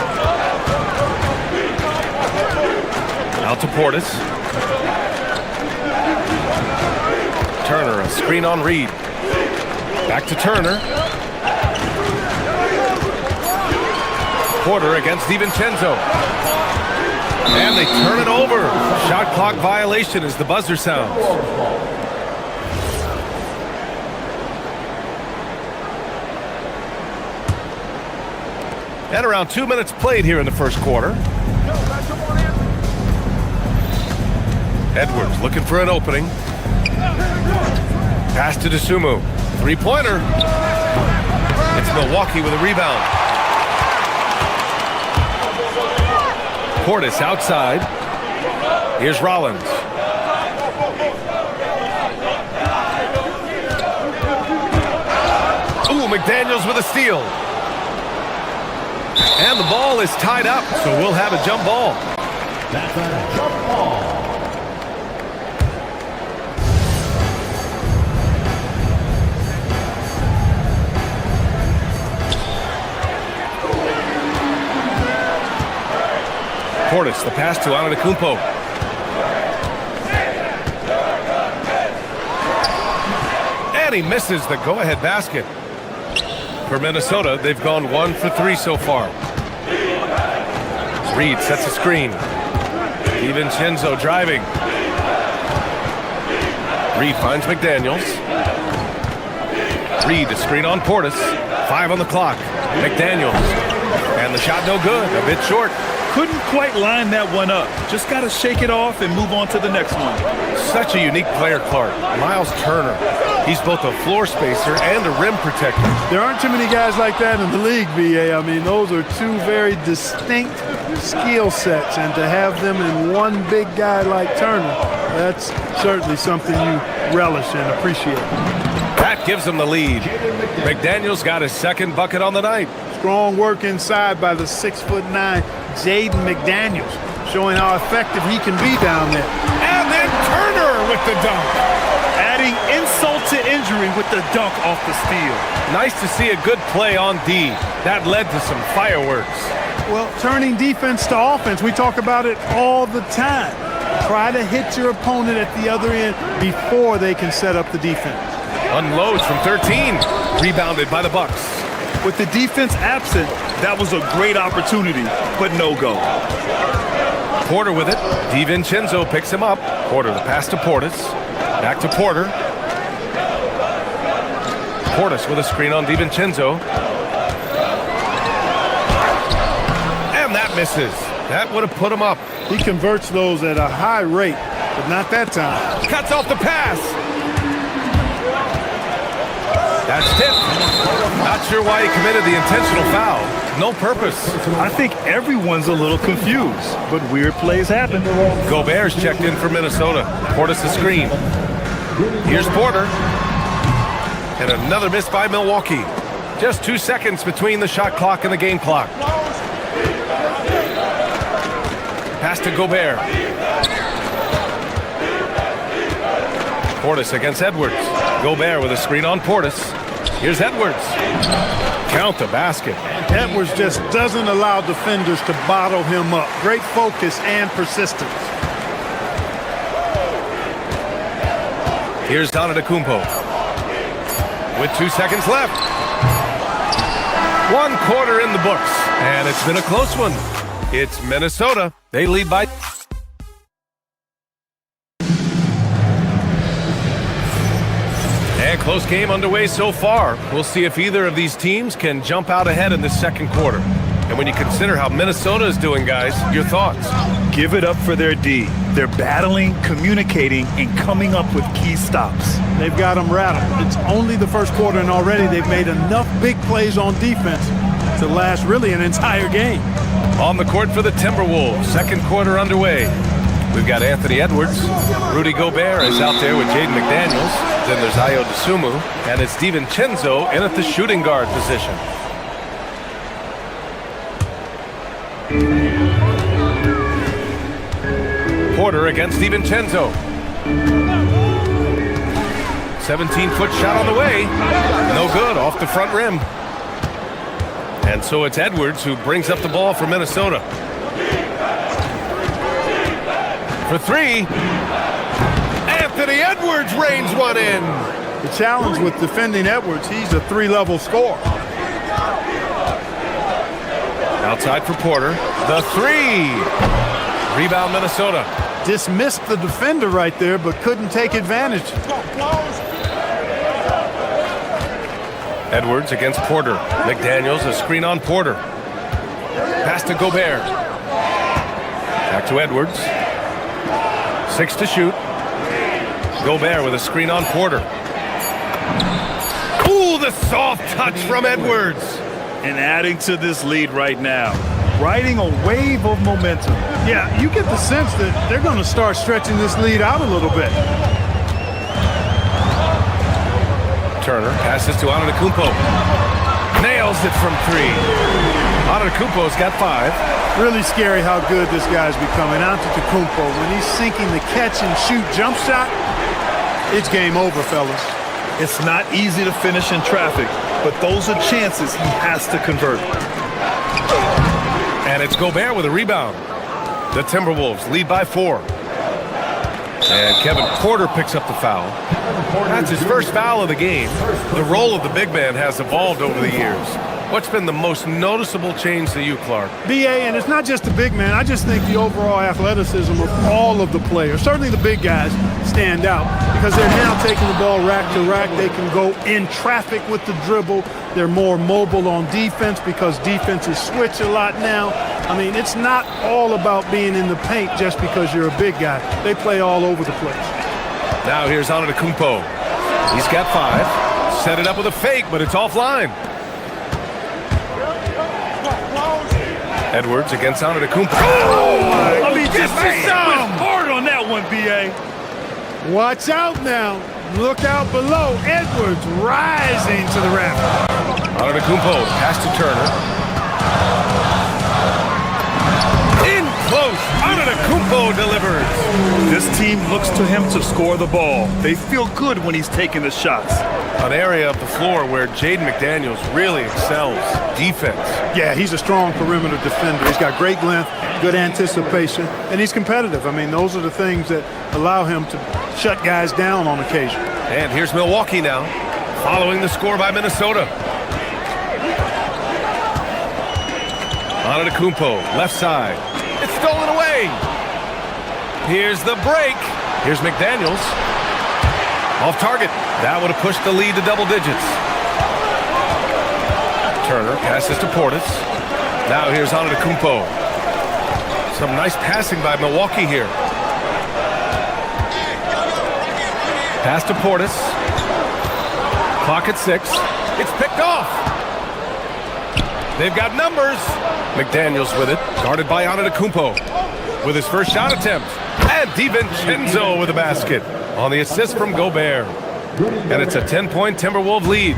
Out to Portis. Turner, a screen on Reid. Back to Turner. Porter against DiVincenzo. And they turn it over. Shot clock violation as the buzzer sounds. And around 2 minutes played here in the first quarter. Edwards looking for an opening. Pass to DeSumo. 3-pointer. It's Milwaukee with a rebound. Portis outside. Here's Rollins. Ooh, McDaniels with a steal. And the ball is tied up, so we'll have a jump ball. That's a jump ball. Portis, the pass to Antetokounmpo. And he misses the go-ahead basket. For Minnesota, they've gone 1 for 3 so far. Reid sets a screen. DiVincenzo driving. Reid finds McDaniels. Reid, a screen on Portis. 5 on the clock. McDaniels. And the shot no good, a bit short. Couldn't quite line that one up. Just got to shake it off and move on to the next one. Such a unique player, Clark. Miles Turner. He's both a floor spacer and a rim protector. There aren't too many guys like that in the league, BA. I mean, those are 2 very distinct skill sets, and to have them in one big guy like Turner, that's certainly something you relish and appreciate. That gives them the lead. McDaniels got his second bucket on the night. Strong work inside by the 6'9" Jaden McDaniels, showing how effective he can be down there. And then Turner with the dunk. Adding insult to injury with the dunk off the steal. Nice to see a good play on D. That led to some fireworks. Well, turning defense to offense, we talk about it all the time. Try to hit your opponent at the other end before they can set up the defense. Unloads from 13. Rebounded by the Bucks. With the defense absent, that was a great opportunity, but no go. Porter with it. DiVincenzo picks him up. Porter, the pass to Portis. Back to Porter. Portis with a screen on DiVincenzo. And that misses. That would have put him up. He converts those at a high rate, but not that time. Cuts off the pass. That's tipped. Not sure why he committed the intentional foul. No purpose. I think everyone's a little confused, but weird plays happen. Gobert's checked in for Minnesota. Portis the screen. Here's Porter. And another miss by Milwaukee. Just 2 seconds between the shot clock and the game clock. Pass to Gobert. Portis against Edwards. Gobert with a screen on Portis. Here's Edwards. Count the basket. Edwards just doesn't allow defenders to bottle him up. Great focus and persistence. Here's Antetokounmpo. With 2 seconds left. 1 quarter in the books. And it's been a close one. It's Minnesota. They lead by... And close game underway so far. We'll see if either of these teams can jump out ahead in the second quarter. And when you consider how Minnesota is doing, guys, your thoughts? Give it up for their D. They're battling, communicating, and coming up with key stops. They've got them rattled. It's only the first quarter, and already they've made enough big plays on defense to last really an entire game. On the court for the Timberwolves, second quarter underway. We've got Anthony Edwards. Rudy Gobert is out there with Jaden McDaniels. Then there's Ayo Dosunmu, and it's DiVincenzo in at the shooting guard position. Porter against DiVincenzo. 17-foot shot on the way. No good, off the front rim. And so it's Edwards who brings up the ball for Minnesota. For three, Anthony Edwards rains one in. The challenge with defending Edwards, he's a 3-level scorer. Outside for Porter. The three. Rebound Minnesota. Dismissed the defender right there, but couldn't take advantage. Edwards against Porter. McDaniels, a screen on Porter. Pass to Gobert. Back to Edwards. 6 to shoot. Gobert with a screen on Porter. Ooh, the soft touch from Edwards. And adding to this lead right now. Riding a wave of momentum. Yeah, you get the sense that they're going to start stretching this lead out a little bit. Turner passes to Antetokounmpo. Nails it from 3. Antetokounmpo's got 5. Really scary how good this guy's becoming. Antetokounmpo, when he's sinking the catch-and-shoot jump shot, it's game over, fellas. It's not easy to finish in traffic, but those are chances he has to convert. And it's Gobert with a rebound. The Timberwolves lead by 4. And Kevin Porter picks up the foul. That's his first foul of the game. The role of the big man has evolved over the years. What's been the most noticeable change to you, Clark? BA, and it's not just the big man. I just think the overall athleticism of all of the players, certainly the big guys, stand out because they're now taking the ball rack to rack. They can go in traffic with the dribble. They're more mobile on defense because defenses switch a lot now. I mean, it's not all about being in the paint just because you're a big guy. They play all over the place. Now here's Antetokounmpo. He's got 5. Set it up with a fake, but it's offline. Edwards against Antetokounmpo. Oh, I mean, just hard on that one, B.A. Watch out now. Look out below. Edwards rising to the raft. Antetokounmpo, pass to Turner. In close. Antetokounmpo delivers. This team looks to him to score the ball. They feel good when he's taking the shots. An area of the floor where Jaden McDaniels really excels. Defense. Yeah, he's a strong perimeter defender. He's got great length, good anticipation, and he's competitive. I mean, those are the things that allow him to shut guys down on occasion. And here's Milwaukee now, following the score by Minnesota. Antetokounmpo, left side. It's stolen away. Here's the break. Here's McDaniels. Off target. That would have pushed the lead to double digits. passes to Portis. Now here's Antetokounmpo. Some nice passing by Milwaukee here. Pass to Portis. Clock at 6. It's picked off. They've got numbers. McDaniels with it. Guarded by Antetokounmpo with his first shot attempt. And DiVincenzo with the basket on the assist from Gobert. And it's a 10-point Timberwolves lead.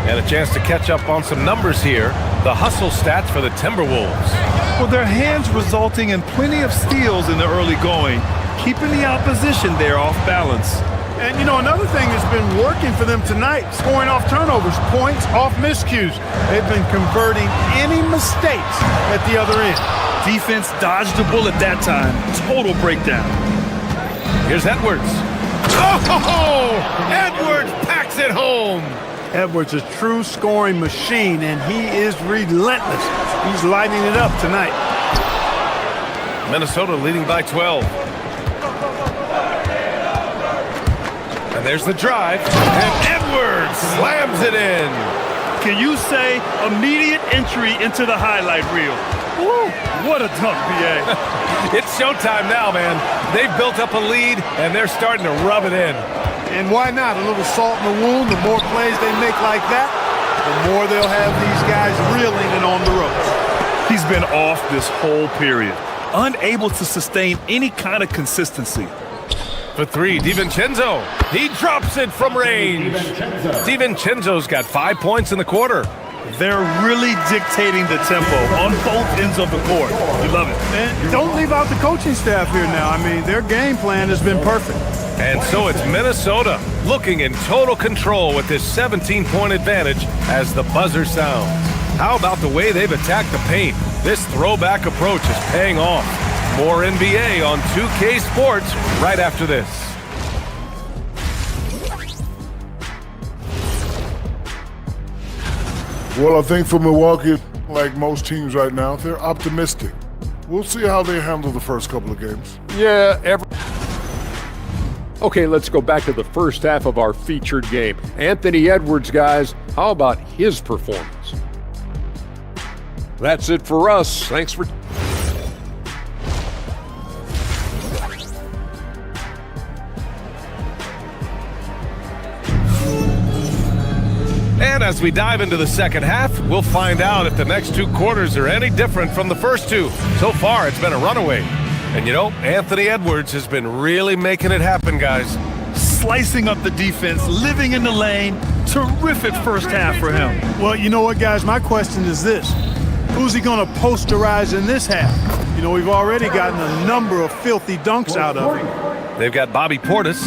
And a chance to catch up on some numbers here. The hustle stats for the Timberwolves. Well, their hands resulting in plenty of steals in the early going, keeping the opposition there off balance. And, you know, another thing that's been working for them tonight, scoring off turnovers, points off miscues. They've been converting any mistakes at the other end. Defense dodged a bullet that time. Total breakdown. Here's Edwards. Oh! Edwards packs it home. Edwards is a true scoring machine, and he is relentless. He's lighting it up tonight. Minnesota leading by 12. And there's the drive, and Edwards slams it in. Can you say immediate entry into the highlight reel? Woo, what a dunk, BA. It's showtime now, man. They've built up a lead, and they're starting to rub it in. And why not? A little salt in the wound. The more plays they make like that, the more they'll have these guys reeling and on the ropes. He's been off this whole period, unable to sustain any kind of consistency. For 3, DiVincenzo. He drops it from range. DiVincenzo's got 5 points in the quarter. They're really dictating the tempo on both ends of the court. You love it. And don't leave out the coaching staff here now. I mean, their game plan has been perfect. And so it's Minnesota looking in total control with this 17-point advantage as the buzzer sounds. How about the way they've attacked the paint? This throwback approach is paying off. More NBA on 2K Sports right after this. Well, I think for Milwaukee, like most teams right now, they're optimistic. We'll see how they handle the first couple of games. Yeah, Okay, let's go back to the first half of our featured game. Anthony Edwards, guys, how about his performance? That's it for us. Thanks for... And as we dive into the second half, we'll find out if the next 2 quarters are any different from the first 2. So far, it's been a runaway. And you know, Anthony Edwards has been really making it happen, guys. Slicing up the defense, living in the lane. Terrific first half for him. Well, you know what, guys? My question is this. Who's he going to posterize in this half? You know, we've already gotten a number of filthy dunks out of him. They've got Bobby Portis.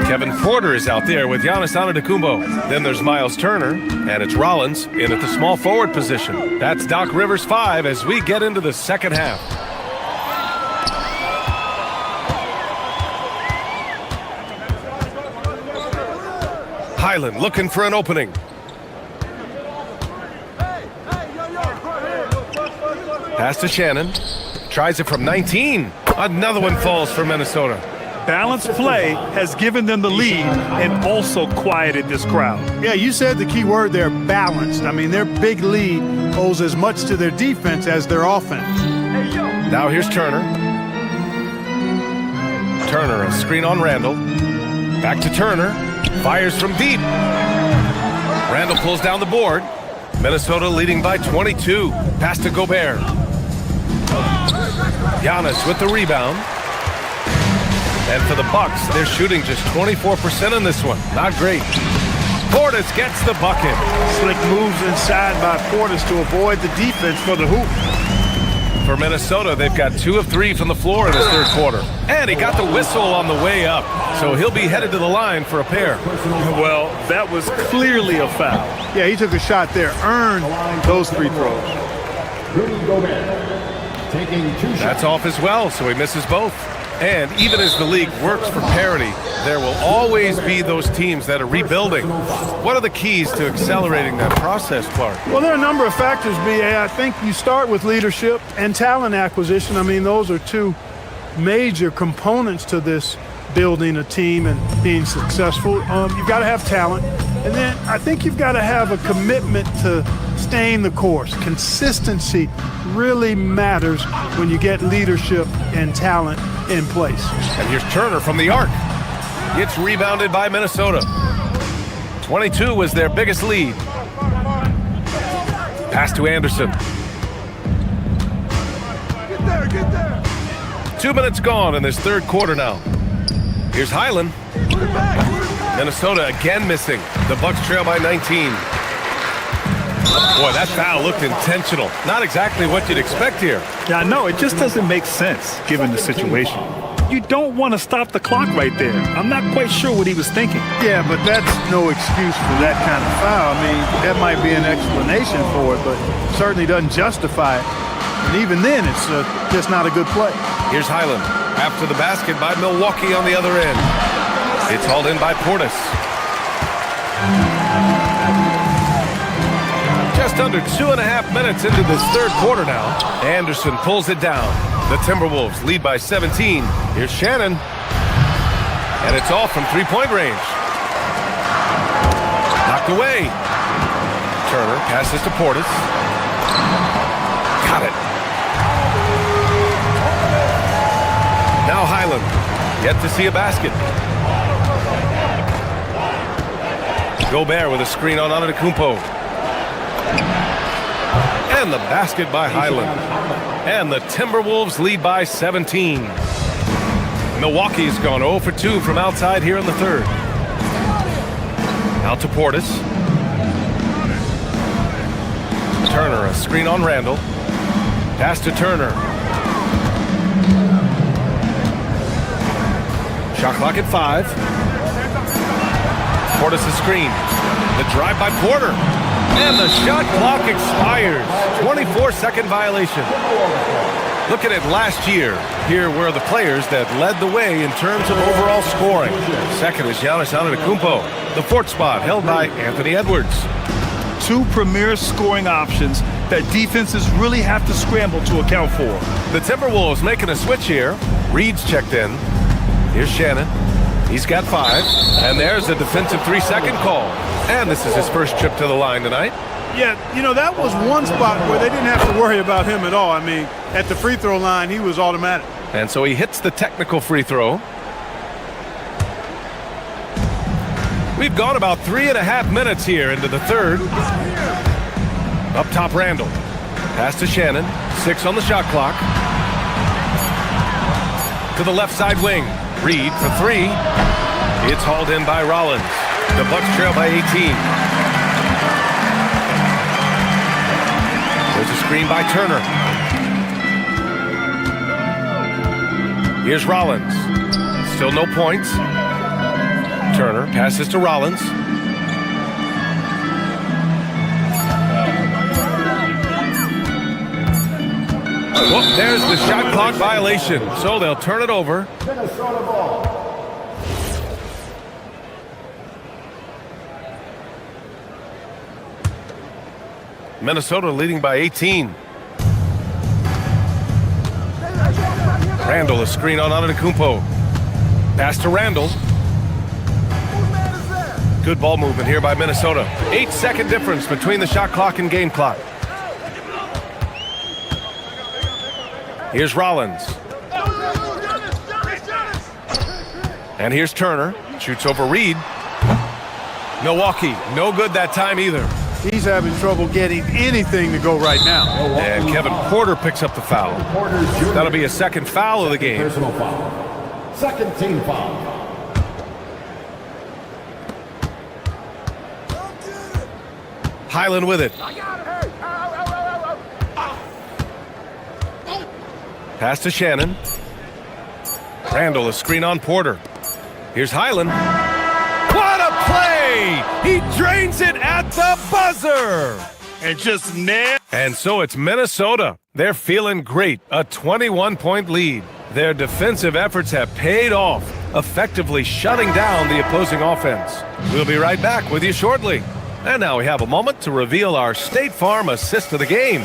Kevin Porter is out there with Giannis Antetokounmpo. Then there's Miles Turner, and it's Rollins in at the small forward position. That's Doc Rivers 5 as we get into the second half. Highland looking for an opening. Pass to Shannon. Tries it from 19. Another one falls for Minnesota. Balanced play has given them the lead and also quieted this crowd. Yeah, you said the key word there, balanced. I mean, their big lead owes as much to their defense as their offense. Now here's Turner. Turner, a screen on Randall. Back to Turner. Fires from deep. Randall pulls down the board. Minnesota leading by 22. Pass to Gobert. Giannis with the rebound. And for the Bucks, they're shooting just 24% in this one. Not great. Portis gets the bucket. Slick moves inside by Portis to avoid the defense for the hoop. For Minnesota, they've got 2 of 3 from the floor in this third quarter. And he got the whistle on the way up. So he'll be headed to the line for a pair. Well, that was clearly a foul. Yeah, he took a shot there, earned those free throws. That's off as well, so he misses both. And even as the league works for parity, there will always be those teams that are rebuilding. What are the keys to accelerating that process, Clark? Well, there are a number of factors, B.A. I think you start with leadership and talent acquisition. I mean, those are 2 major components to this building a team and being successful. You've got to have talent. And then I think you've got to have a commitment to staying the course. Consistency really matters when you get leadership and talent in place. And here's Turner from the arc. It's rebounded by Minnesota. 22 was their biggest lead. Pass to Anderson. Get there. 2 minutes gone in this third quarter now. Here's Highland. Minnesota again missing. The Bucks trail by 19. Boy, that foul looked intentional. Not exactly what you'd expect here. Yeah, I know. It just doesn't make sense given the situation. You don't want to stop the clock right there. I'm not quite sure what he was thinking. Yeah, but that's no excuse for that kind of foul. I mean, that might be an explanation for it, but certainly doesn't justify it. And even then, it's just not a good play. Here's Highland after the basket by Milwaukee on the other end. It's hauled in by Portis. Just under 2.5 minutes into this third quarter now. Anderson pulls it down. The Timberwolves lead by 17. Here's Shannon. And it's off from three-point range. Knocked away. Turner passes to Portis. Got it. Now Highland, yet to see a basket. Gobert with a screen on Antetokounmpo. And the basket by Highland. And the Timberwolves lead by 17. Milwaukee's gone 0 for 2 from outside here in the third. Out to Portis. Turner, a screen on Randall. Pass to Turner. Shot clock at 5. Portis' screen. The drive by Porter. And the shot clock expires. 24-second violation. Look at it last year. Here were the players that led the way in terms of overall scoring. Second is Giannis Antetokounmpo. The fourth spot held by Anthony Edwards. Two premier scoring options that defenses really have to scramble to account for. The Timberwolves making a switch here. Reed's checked in. Here's Shannon. He's got 5. And there's a defensive 3-second call. And this is his first trip to the line tonight. Yeah, you know, that was one spot where they didn't have to worry about him at all. I mean, at the free throw line, he was automatic. And so he hits the technical free throw. We've gone about 3.5 minutes here into the third. Up top, Randall. Pass to Shannon. 6 on the shot clock. To the left side wing. Reed for 3. It's hauled in by Rollins. The Bucks trail by 18. There's a screen by Turner. Here's Rollins. Still no points. Turner passes to Rollins. Well, there's the shot clock violation. So they'll turn it over. Minnesota ball. Minnesota leading by 18. Randall, a screen on Antetokounmpo. Pass to Randall. Good ball movement here by Minnesota. 8-second difference between the shot clock and game clock. Here's Rollins. And here's Turner. Shoots over Reed. Milwaukee, no good that time either. He's having trouble getting anything to go right now. And Kevin Porter picks up the foul. That'll be a second foul of the game. Personal foul. Second team foul. Highland with it. Pass to Shannon. Randall, a screen on Porter. Here's Highland. What a play! He drains it at the buzzer! And just nailed. And so it's Minnesota. They're feeling great. A 21-point lead. Their defensive efforts have paid off, effectively shutting down the opposing offense. We'll be right back with you shortly. And now we have a moment to reveal our State Farm assist of the game.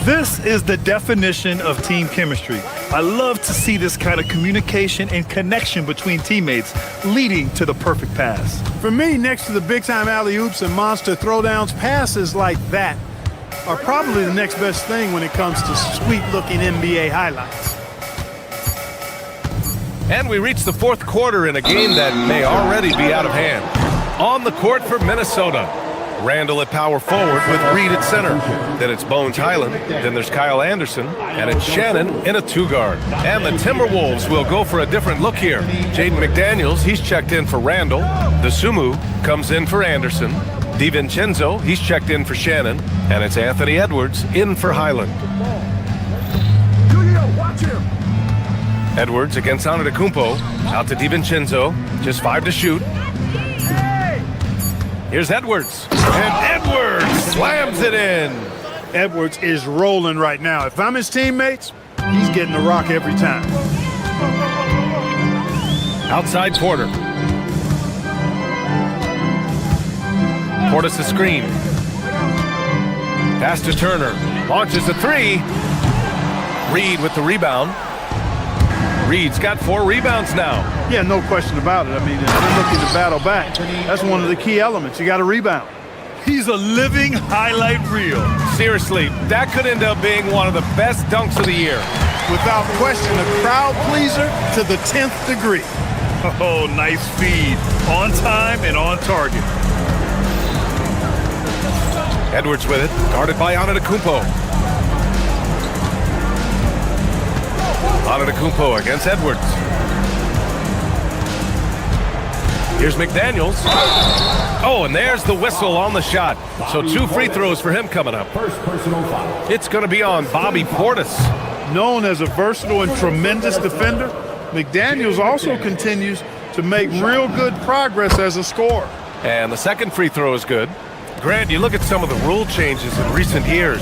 This is the definition of team chemistry. I love to see this kind of communication and connection between teammates leading to the perfect pass. For me, next to the big-time alley-oops and monster throwdowns, passes like that are probably the next best thing when it comes to sweet-looking NBA highlights. And we reach the fourth quarter in a game that may already be out of hand. On the court for Minnesota, Randall at power forward with Reed at center. Then it's Bones Highland. Then there's Kyle Anderson. And it's Shannon in a two-guard. And the Timberwolves will go for a different look here. Jaden McDaniels, he's checked in for Randall. The Sumu comes in for Anderson. DiVincenzo, he's checked in for Shannon. And it's Anthony Edwards in for Highland. Watch him. Edwards against Antetokounmpo. Out to DiVincenzo. Just 5 to shoot. Here's Edwards. And Edwards slams it in. Edwards is rolling right now. If I'm his teammates, he's getting the rock every time. Outside Porter. Portis a screen. Pass to Turner. Launches a three. Reed with the rebound. Reed's got 4 rebounds now. Yeah, no question about it. I mean, if they're looking to battle back, that's one of the key elements. You got to rebound. He's a living highlight reel. Seriously, that could end up being one of the best dunks of the year. Without question, a crowd pleaser to the 10th degree. Oh, nice feed. On time and on target. Edwards with it, guarded by Antetokounmpo. Antetokounmpo against Edwards. Here's McDaniels. Oh, and there's the whistle on the shot. So 2 free throws for him coming up. First personal foul. It's going to be on Bobby Portis. Known as a versatile and tremendous defender, McDaniels also continues to make real good progress as a scorer. And the second free throw is good. Grant, you look at some of the rule changes in recent years.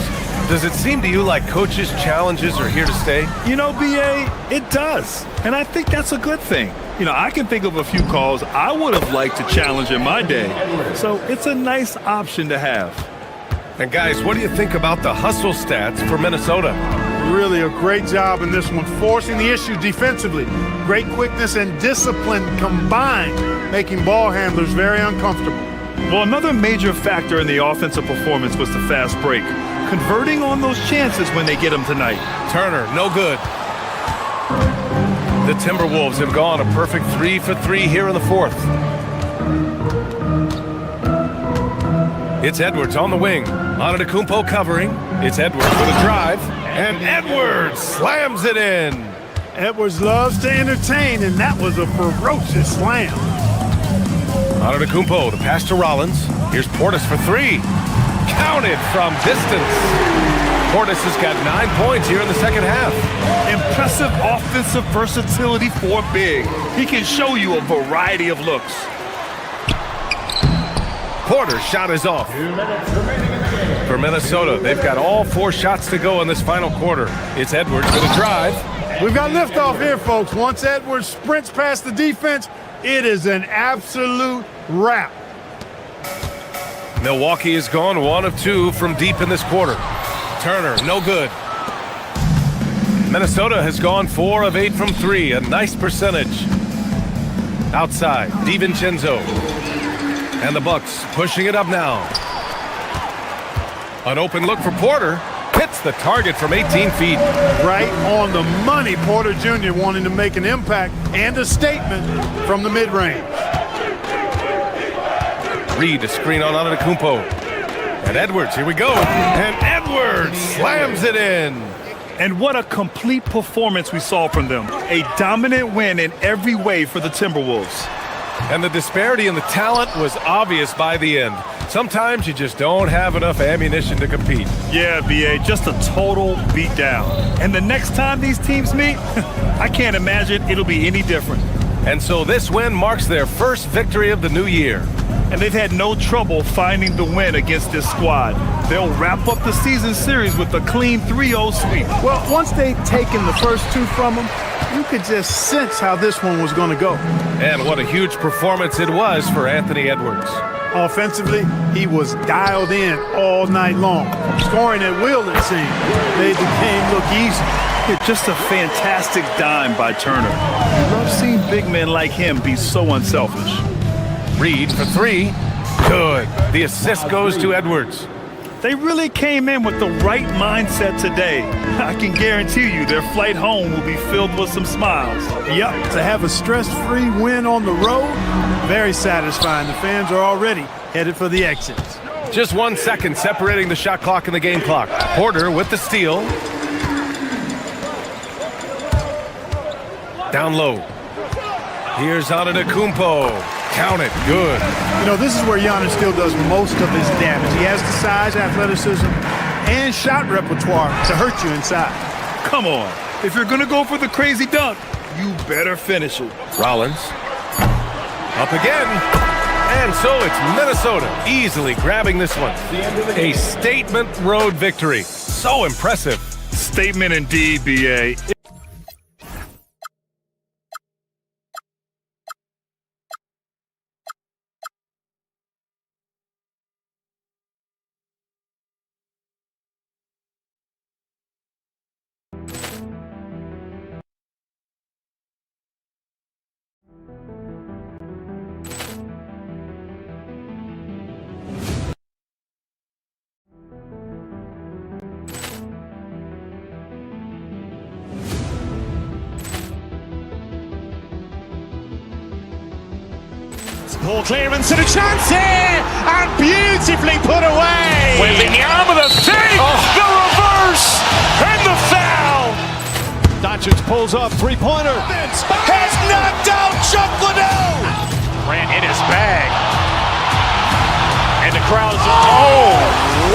Does it seem to you like coaches' challenges are here to stay? You know, B.A., it does. And I think that's a good thing. You know, I can think of a few calls I would have liked to challenge in my day. So it's a nice option to have. And guys, what do you think about the hustle stats for Minnesota? Really a great job in this one, forcing the issue defensively. Great quickness and discipline combined, making ball handlers very uncomfortable. Well, another major factor in the offensive performance was the fast break. Converting on those chances when they get them tonight. Turner, no good. The Timberwolves have gone a perfect 3 for 3 here in the fourth. It's Edwards on the wing. Antetokounmpo covering. It's Edwards with a drive. And Edwards slams it in. Edwards loves to entertain, and that was a ferocious slam. Antetokounmpo, the pass to Rollins. Here's Portis for 3. Counted from distance. Portis has got 9 points here in the second half. Impressive offensive versatility for big. He can show you a variety of looks. Porter's shot is off. For Minnesota, they've got all 4 shots to go in this final quarter. It's Edwards with a drive. We've got liftoff here, folks. Once Edwards sprints past the defense, it is an absolute wrap. Milwaukee has gone 1 of 2 from deep in this quarter. Turner, no good. Minnesota has gone 4 of 8 from 3, a nice percentage. Outside, DiVincenzo. And the Bucks pushing it up now. An open look for Porter. Hits the target from 18 feet. Right on the money, Porter Jr. wanting to make an impact and a statement from the mid-range. Reed, a screen on Antetokounmpo. And Edwards, here we go. And Edwards slams it in. And what a complete performance we saw from them. A dominant win in every way for the Timberwolves. And the disparity in the talent was obvious by the end. Sometimes you just don't have enough ammunition to compete. Yeah, B.A., just a total beatdown. And the next time these teams meet, I can't imagine it'll be any different. And so this win marks their first victory of the new year. And they've had no trouble finding the win against this squad. They'll wrap up the season series with a clean 3-0 sweep. Well, once they've taken the first 2 from them, you could just sense how this one was going to go. And what a huge performance it was for Anthony Edwards. Offensively, he was dialed in all night long. Scoring at will, it seemed. Made the game look easy. Just a fantastic dime by Turner. I love seeing big men like him be so unselfish. Reed for 3. Good. The assist goes to Edwards. They really came in with the right mindset today. I can guarantee you their flight home will be filled with some smiles. Yep, to have a stress-free win on the road, very satisfying. The fans are already headed for the exits. Just 1 second separating the shot clock and the game clock. Porter with the steal. Down low. Here's Antetokounmpo. Count it. Good. You know, this is where Giannis still does most of his damage. He has the size, athleticism, and shot repertoire to hurt you inside. Come on. If you're going to go for the crazy dunk, you better finish it. Rollins. Up again. And so it's Minnesota easily grabbing this one. A statement road victory. So impressive. Statement indeed, B.A. Ball clearance and a chance here, and beautifully put away. Wembanyama the fake, the reverse, and the foul. Doncic pulls up, three-pointer. Has knocked out Chuck Liddell. Ran in his bag. And the crowd is, oh,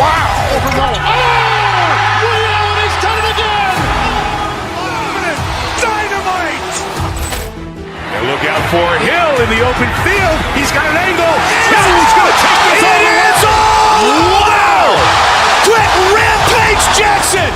wow. Ray Allen has done it again. Dynamite. And look out for Hill in the open field. He's got an angle. He's going to take this all the way. Wow. Quick Rampage Jackson.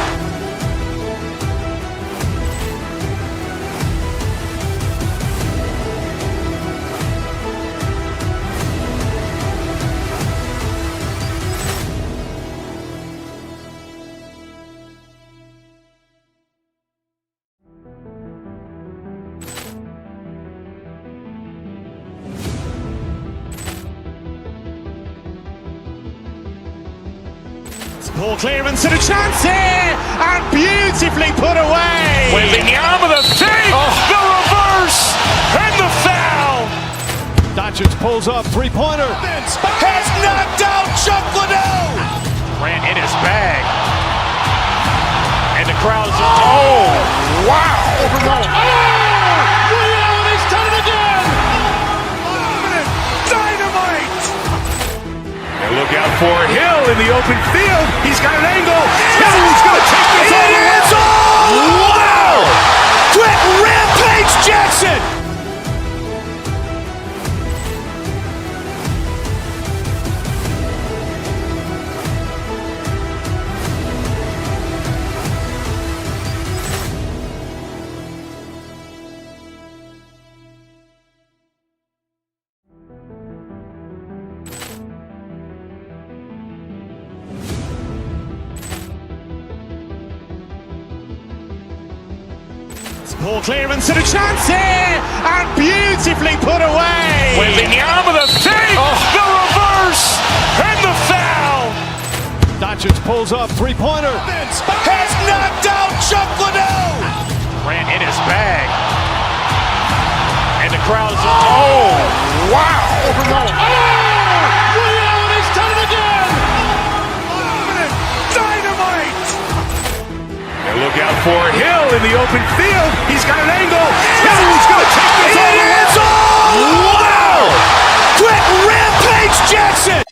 Ball clearance and a chance here, and beautifully put away. Wembanyama the fake, the reverse, and the foul. Doncic pulls up, three-pointer. Has knocked out Chuck Liddell. Ran in his bag. And the crowd is, oh, wow. Ray Allen has done it again. Dynamite. And look out for Hill in the open field. He's got an angle. Hill's going to take this all the way. Wow. Quick Rampage Jackson. Ball clearance and a chance here, and beautifully put away. Wembanyama the fake, the reverse, and the foul. Doncic pulls up, three-pointer. Has knocked out Chuck Liddell. Ran in his bag. And the crowd is, oh, wow. Ray Allen has done it again. Dynamite. And look out for Hill in the open field. He's got an angle. Hill's going to take this all the way. Wow. Quick Rampage Jackson.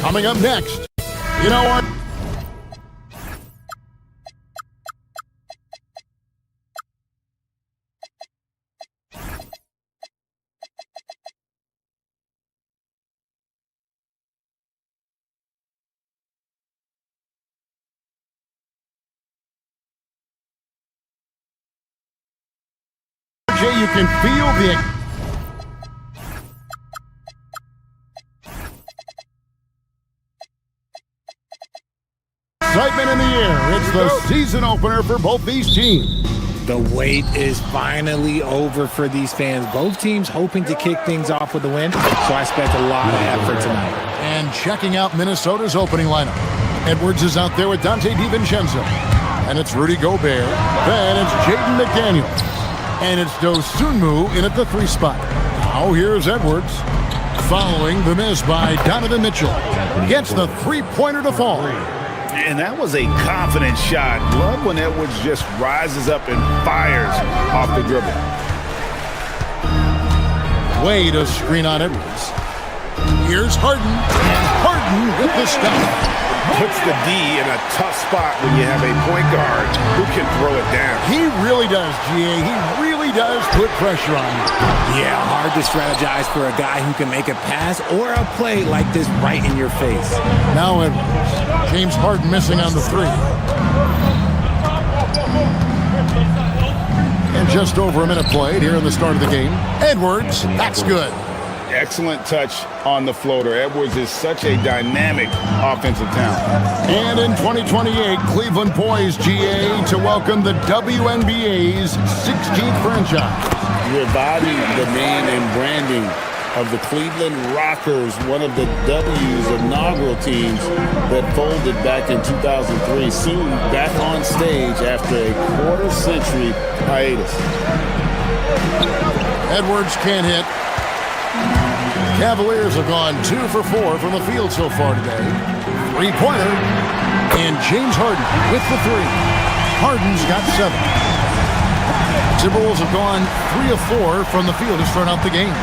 Coming up next, you know what? You can feel the excitement in the air. It's the season opener for both these teams. The wait is finally over for these fans. Both teams hoping to kick things off with a win, so I expect a lot of effort tonight. And checking out Minnesota's opening lineup. Edwards is out there with Dante DiVincenzo. And it's Rudy Gobert. Then it's Jaden McDaniels. And it's Dosunmu in at the 3 spot. Now here's Edwards. Following the miss by Donovan Mitchell. Gets the 3-pointer to fall. And that was a confident shot. Love when Edwards just rises up and fires off the dribble. Wade a screen on Edwards. Here's Harden. And Harden with the stop. Puts the D in a tough spot when you have a point guard who can throw it down. He really does, GA. He really does put pressure on you. Yeah, hard to strategize for a guy who can make a pass or a play like this right in your face. Now Edwards. James Harden missing on the 3. And just over a minute played here in the start of the game. Edwards, that's good. Excellent touch on the floater. Edwards is such a dynamic offensive talent. And in 2028, Cleveland poised, GA, to welcome the WNBA's 16th franchise. Reviving the name and branding of the Cleveland Rockers, one of the W's inaugural teams that folded back in 2003, soon back on stage after a quarter-century hiatus. Edwards can't hit. Cavaliers have gone 2 for 4 from the field so far today. 3-pointer. And James Harden with the 3. Harden's got 7. Timberwolves have gone 3 of 4 from the field to start out the game.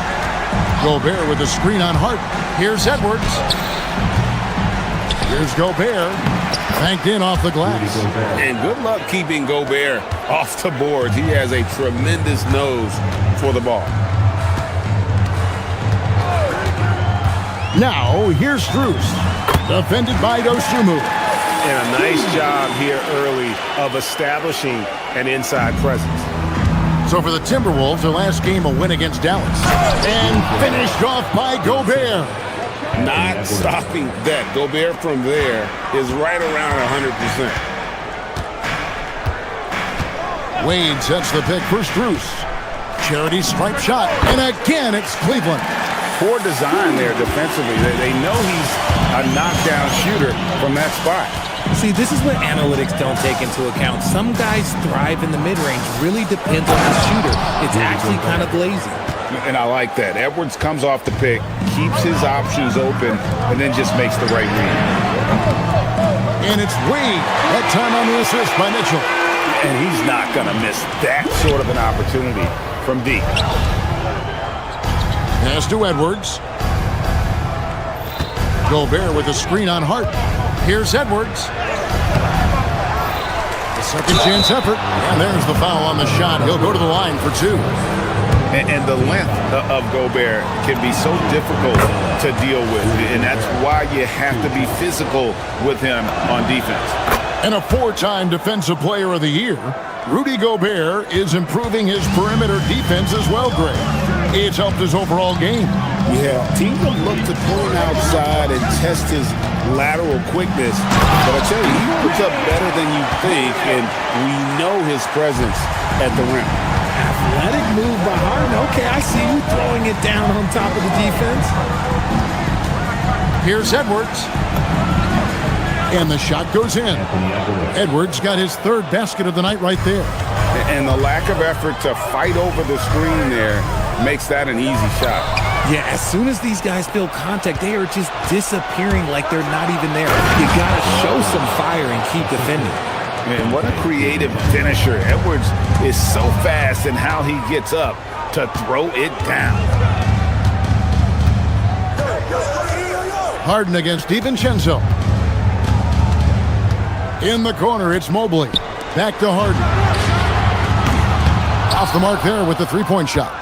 Gobert with a screen on Harden. Here's Edwards. Here's Gobert. Banked in off the glass. And good luck keeping Gobert off the boards. He has a tremendous nose for the ball. Now, here's Strus. Defended by Dosunmu. And a nice job here early of establishing an inside presence. So for the Timberwolves, their last game a win against Dallas. And finished off by Gobert. Not stopping that. Gobert from there is right around 100%. Wade sets the pick for Strus. Charity stripe shot. And again, it's Cleveland. Poor design there defensively. They know he's a knockdown shooter from that spot. See, this is what analytics don't take into account. Some guys thrive in the mid-range. Really depends on the shooter. It's actually kind of lazy. And I like that. Edwards comes off the pick, keeps his options open, and then just makes the right read. And it's Wade. That time on the assist by Mitchell. And he's not going to miss that sort of an opportunity from deep. Pass to Edwards. Gobert with a screen on Hart. Here's Edwards. The second chance effort. And there's the foul on the shot. He'll go to the line for 2. And the length of Gobert can be so difficult to deal with. And that's why you have to be physical with him on defense. And a 4-time Defensive Player of the Year, Rudy Gobert is improving his perimeter defense as well, Greg. It's helped his overall game. Yeah, teams will look to pull him outside and test his lateral quickness. But I tell you, he puts up better than you think, and we know his presence at the rim. Athletic move by Harden. Okay, I see you throwing it down on top of the defense. Here's Edwards. And the shot goes in. Edwards got his 3rd basket of the night right there. And the lack of effort to fight over the screen there makes that an easy shot. Yeah, as soon as these guys feel contact, they are just disappearing like they're not even there. You got to show some fire and keep defending. Man, what a creative finisher. Edwards is so fast in how he gets up to throw it down. Harden against DiVincenzo. In the corner, it's Mobley. Back to Harden. Off the mark there with the 3-point shot.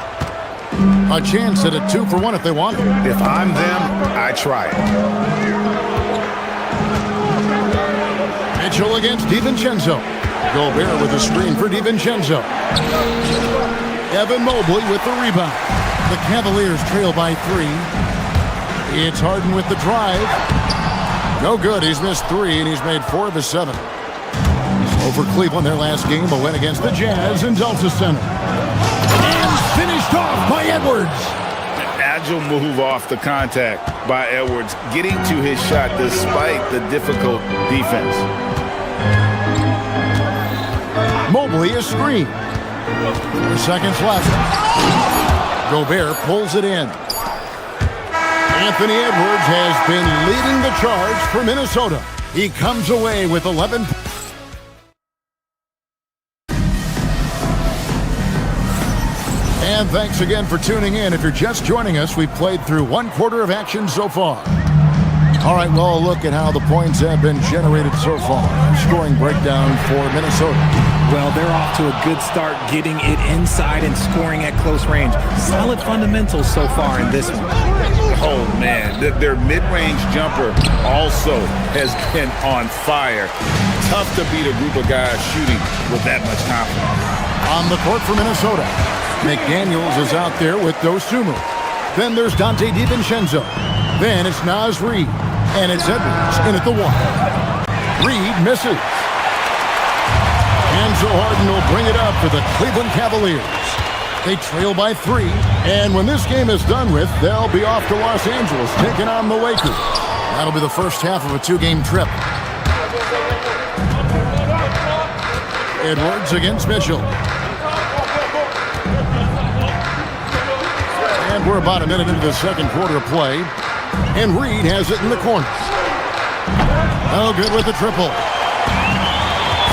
A chance at a 2 for 1 if they want it. If I'm them, I try it. Mitchell against DiVincenzo. Gobert with a screen for DiVincenzo. Evan Mobley with the rebound. The Cavaliers trail by 3. It's Harden with the drive. No good. He's missed 3, and he's made 4 of his 7. Over Cleveland, their last game, a win against the Jazz in Delta Center. And finished off by Edwards. Agile move off the contact by Edwards, getting to his shot despite the difficult defense. Mobley is screened. 4 seconds left. Gobert pulls it in. Anthony Edwards has been leading the charge for Minnesota. He comes away with 11. And thanks again for tuning in. If you're just joining us, we've played through 1/4 of action so far. All right, well, look at how the points have been generated so far. Scoring breakdown for Minnesota. Well, they're off to a good start getting it inside and scoring at close range. Solid fundamentals so far in this one. Oh, man, their mid-range jumper also has been on fire. Tough to beat a group of guys shooting with that much confidence. On the court for Minnesota, McDaniels is out there with Dosunmu. Then there's Dante DiVincenzo. Then it's Naz Reid. And it's Edwards in at the 1. Reid misses. Enzo Harden will bring it up for the Cleveland Cavaliers. They trail by 3. And when this game is done with, they'll be off to Los Angeles taking on the Lakers. That'll be the first half of a 2-game trip. Edwards against Mitchell. And we're about a minute into the second quarter of play. And Reid has it in the corner. No good with the triple.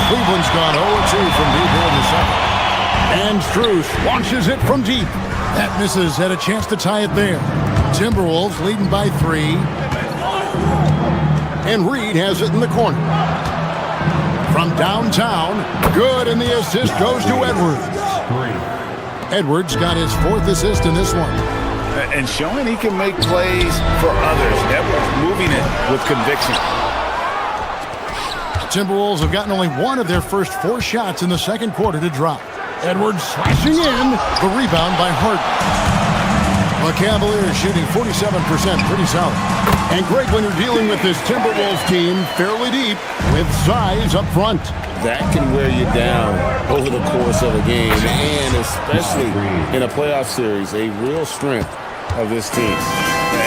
Cleveland's gone 0-2 from deep here in the second. And Strus launches it from deep. That misses. Had a chance to tie it there. Timberwolves leading by 3. And Reid has it in the corner. From downtown, good, and the assist goes to Edwards. Edwards got his 4th assist in this one. And showing he can make plays for others. Edwards moving it with conviction. Timberwolves have gotten only 1 of their first 4 shots in the second quarter to drop. Edwards slashing in. The rebound by Harden. The Cavaliers shooting 47%, pretty solid. And great when you're dealing with this Timberwolves team fairly deep with size up front. That can wear you down over the course of a game, and especially in a playoff series, a real strength of this team.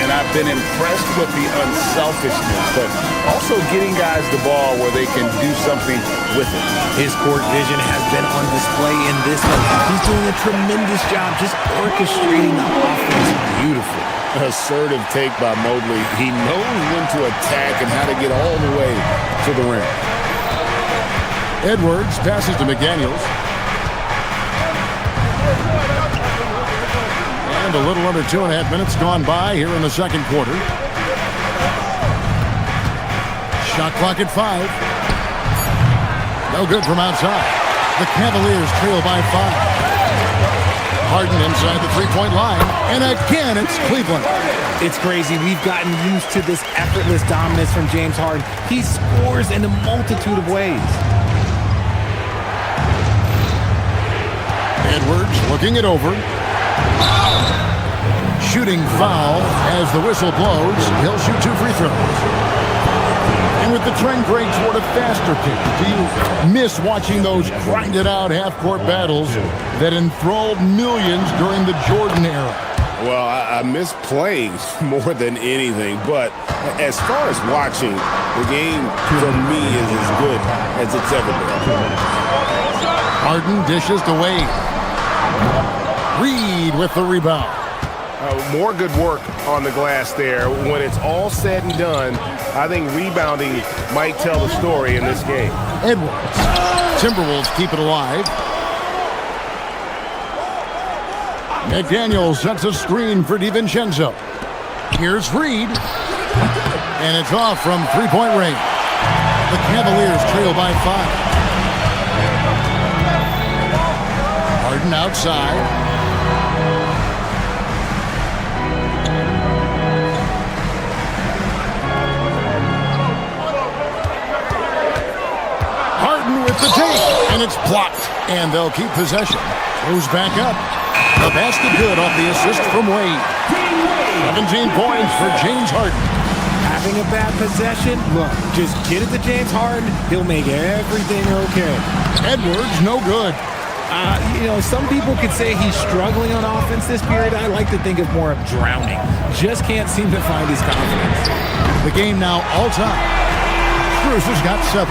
And I've been impressed with the unselfishness, but also getting guys the ball where they can do something with it. His court vision has been on display in this one. He's doing a tremendous job just orchestrating the offense beautifully. Assertive take by Mobley. He knows when to attack and how to get all the way to the rim. Edwards passes to McDaniels. And a little under 2.5 minutes gone by here in the second quarter. Shot clock at 5. No good from outside. The Cavaliers trail by 5. Harden inside the 3-point line. And again, it's Cleveland. It's crazy. We've gotten used to this effortless dominance from James Harden. He scores in a multitude of ways. Edwards looking it over. Shooting foul as the whistle blows. He'll shoot 2 free throws. And with the trend great toward a faster pace, do you miss watching those grinded out half-court battles that enthralled millions during the Jordan era? Well, I miss playing more than anything, but as far as watching, the game for me is as good as it's ever been. Harden dishes to Wade. Reid with the rebound. More good work on the glass there. When it's all said and done, I think rebounding might tell the story in this game. Edwards. Timberwolves keep it alive. McDaniels sets a screen for DiVincenzo. Here's Reid. And it's off from 3-point range. The Cavaliers trail by 5. Harden outside. Harden with the take, and it's blocked. And they'll keep possession. Goes back up. The basket good off the assist from Wade. 17 points for James Harden. having a bad possession, look, just get it to James Harden. He'll make everything okay. Edwards, no good. Some people could say he's struggling on offense this period. I like to think of more of drowning. Just can't seem to find his confidence. The game now all-time. Cruz has got 7.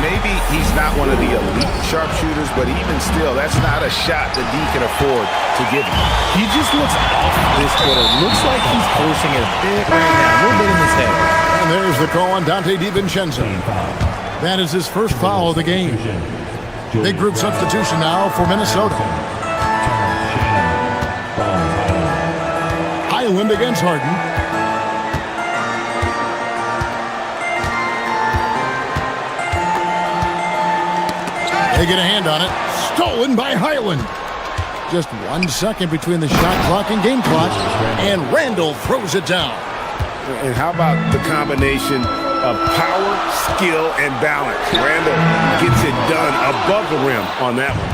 Maybe he's not one of the elite sharpshooters, but even still, that's not a shot that D can afford to give him. He just looks off this quarter. Looks like he's forcing it a bit right now, a little bit in his head. And there's the call on Dante DiVincenzo. That is his first foul of the game. Big group substitution now for Minnesota. Highland against Harden. They get a hand on it. Stolen by Highland. Just 1 second between the shot clock and game clock. And Randall throws it down. And how about the combination of power, skill, and balance? Randall gets it done above the rim on that one.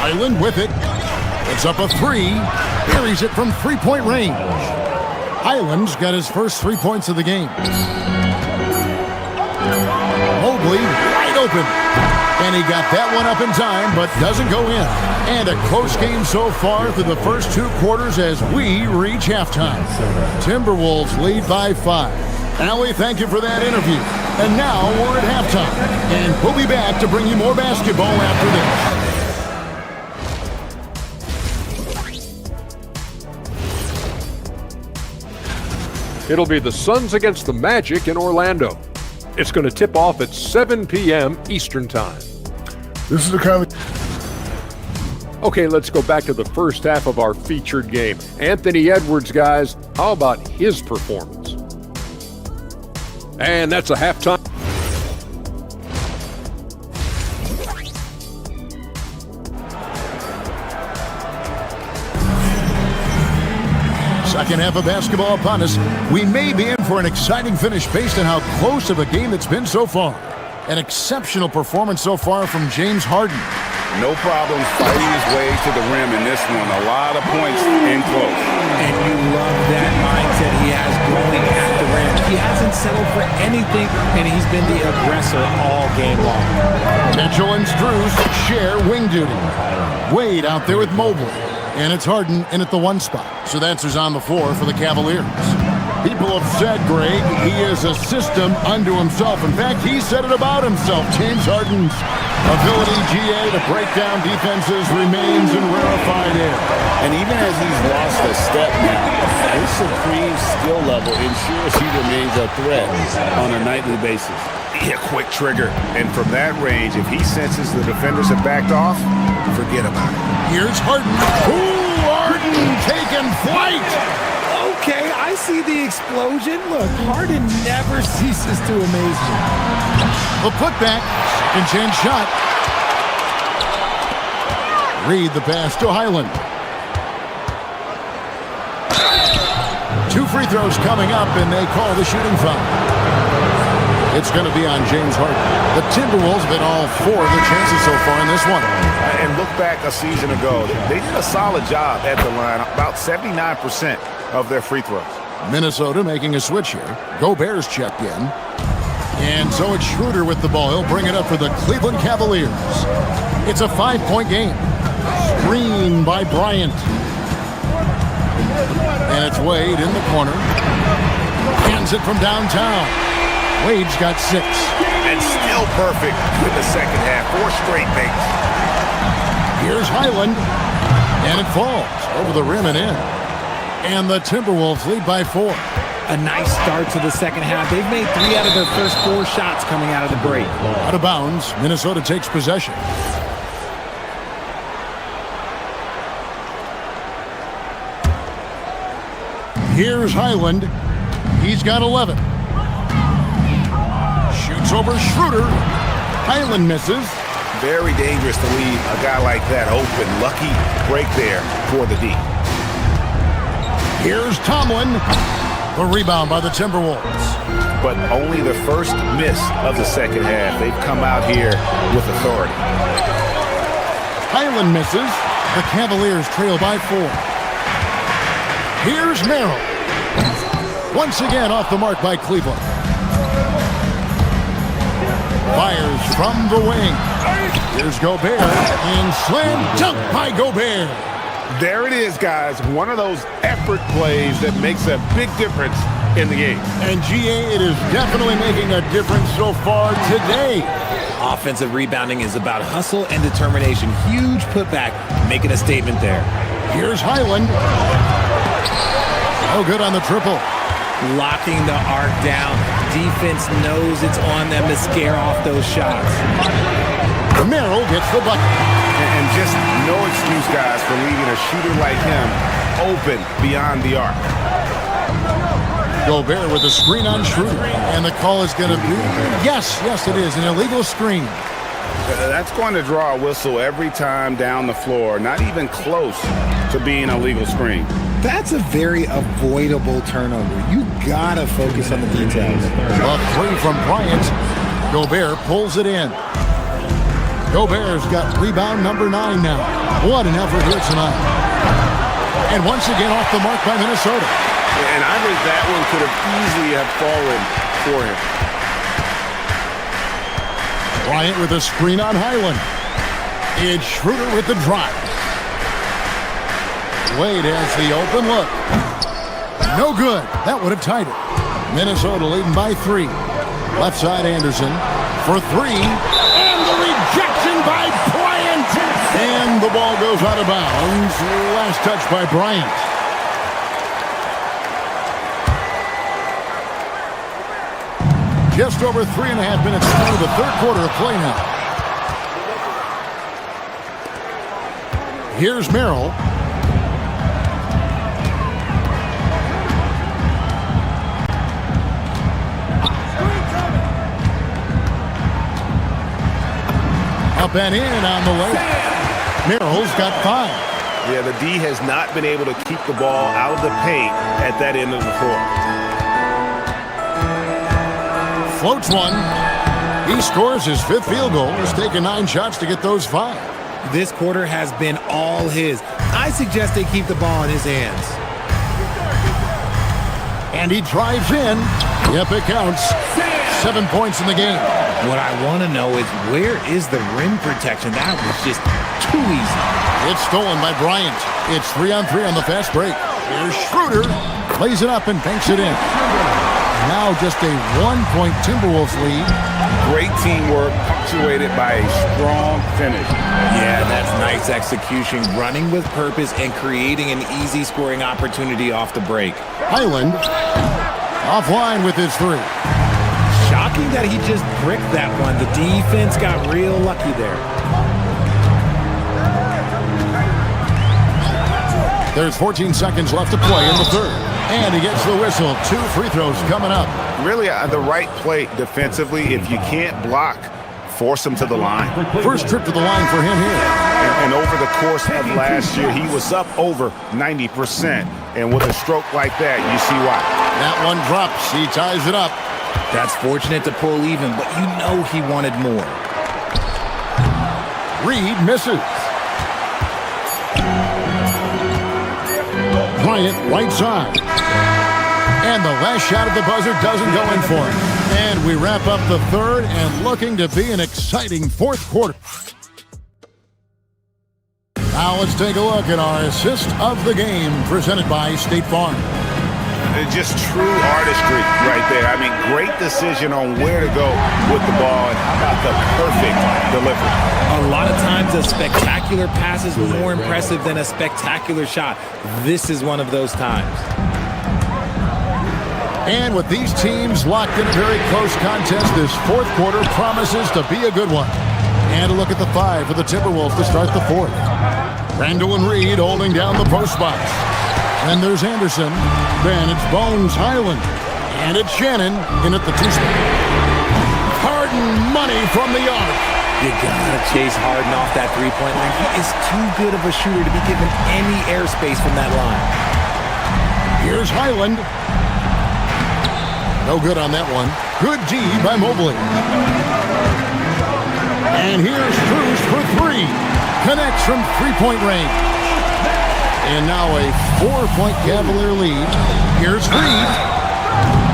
Highland with it. It's up a 3. Buries it from three-point range. Highland's got his first 3 points of the game. Mobley wide open. And he got that one up in time, but doesn't go in. And a close game so far through the first 2 quarters as we reach halftime. Timberwolves lead by 5. Allie, thank you for that interview. And now we're at halftime. And we'll be back to bring you more basketball after this. It'll be the Suns against the Magic in Orlando. It's going to tip off at 7 p.m. Eastern Time. This is the kind of... Okay, let's go back to the first half of our featured game. Anthony Edwards, guys, how about his performance? And that's a halftime. Second half of basketball upon us. We may be in for an exciting finish based on how close of a game it's been so far. An exceptional performance so far from James Harden. No problem fighting his way to the rim in this one. A lot of points in close. And you love that mindset he has going at the rim. He hasn't settled for anything, and he's been the aggressor all game long. Mitchell and Strus share wing duty. Wade out there with Mobley. And it's Harden in at the 1 spot. So that's who's on the floor for the Cavaliers. People have said, Greg, he is a system unto himself. In fact, he said it about himself. James Harden's ability, GA, to break down defenses remains in rarefied air. And even as he's lost a step now, his supreme skill level ensures he remains a threat on a nightly basis. A quick trigger. And from that range, if he senses the defenders have backed off, forget about it. Here's Harden. Ooh, Harden taking flight. Okay, I see the explosion. Look, Harden never ceases to amaze me. The putback, second chance shot. Reed the pass to Highland. 2 free throws coming up, and they call the shooting foul. It's going to be on James Harden. The Timberwolves have been all 4 of their chances so far in this one. And look back a season ago. They did a solid job at the line, about 79% of their free throws. Minnesota making a switch here. Gobert's checked in. And so it's Schroeder with the ball. He'll bring it up for the Cleveland Cavaliers. It's a 5-point game. Screen by Bryant. And it's Wade in the corner. Hands it from downtown. Wade's got 6. And still perfect in the second half. 4 straight makes. Here's Highland. And it falls over the rim and in. And the Timberwolves lead by 4. A nice start to the second half. They've made 3 out of their first 4 shots coming out of the break. Out of bounds. Minnesota takes possession. Here's Highland. He's got 11. Shoots over Schroeder. Highland misses. Very dangerous to leave a guy like that open. Lucky break there for the D. Here's Tomlin. The rebound by the Timberwolves. But only the first miss of the second half. They've come out here with authority. Highland misses. The Cavaliers trail by 4. Here's Merrill. Once again off the mark by Cleveland. Fires from the wing. Here's Gobert. And slam dunk by Gobert. There it is, guys. One of those effort plays that makes a big difference in the game. And GA, it is definitely making a difference so far today. Offensive rebounding is about hustle and determination. Huge putback, making a statement there. Here's Highland. Oh, good on the triple. Locking the arc down. Defense knows it's on them to scare off those shots. Merrill gets the bucket. And just no excuse, guys, for leaving a shooter like him open beyond the arc. Gobert with a screen on Schroeder. And the call is going to be, yes, it is, an illegal screen. That's going to draw a whistle every time down the floor. Not even close to being a legal screen. That's a very avoidable turnover. You gotta focus on the details. A three from Bryant. Gobert pulls it in. Gobert's got rebound number 9 now. What an effort here tonight. And once again off the mark by Minnesota. And I think that one could have easily have fallen for him. Bryant with a screen on Highland. It's Schroeder with the drive. Wade has the open look. No good. That would have tied it. Minnesota leading by 3. Left side Anderson for 3. And the rejection by Bryant. And the ball goes out of bounds. Last touch by Bryant. Just over 3.5 minutes into the third quarter of play now. Here's Merrill. Up and in on the layup. Merrill's got 5. Yeah, the D has not been able to keep the ball out of the paint at that end of the floor. Floats one. He scores his 5th field goal. He's taken 9 shots to get those 5. This quarter has been all his. I suggest they keep the ball in his hands. And he drives in. Yep, it counts. 7 points in the game. What I want to know is, where is the rim protection? That was just too easy. It's stolen by Bryant. It's 3-on-3 on the fast break. Here's Schroeder. Plays it up and banks it in. Now just a 1-point Timberwolves lead. Great teamwork, punctuated by a strong finish. Yeah, that's nice execution, running with purpose and creating an easy scoring opportunity off the break. Highland offline with his 3. Shocking that he just bricked that one. The defense got real lucky there. There's 14 seconds left to play in the third. And he gets the whistle. 2 free throws coming up. Really the right play defensively. If you can't block, force him to the line. First trip to the line for him here. And over the course of last year, he was up over 90%. And with a stroke like that, you see why. That one drops. He ties it up. That's fortunate to pull even, but you know he wanted more. Reed misses. Bryant right side. And the last shot of the buzzer doesn't go in for him. And we wrap up the third and looking to be an exciting fourth quarter. Now let's take a look at our assist of the game presented by State Farm. Just true artistry right there. I mean, great decision on where to go with the ball, and how about the perfect delivery? A lot of times a spectacular pass is more impressive than a spectacular shot. This is one of those times. And with these teams locked in a very close contest, this fourth quarter promises to be a good one. And a look at the 5 for the Timberwolves to start the fourth. Randall and Reed holding down the post spots. Then there's Anderson. Then it's Bones Highland. And it's Shannon in at the 2 spot. Harden money from the arc. You gotta chase Harden off that three-point line. He is too good of a shooter to be given any airspace from that line. Here's Highland. No good on that one. Good D by Mobley. And here's Cruz for 3. Connects from 3-point range. And now a 4-point Cavalier lead. Here's Reed.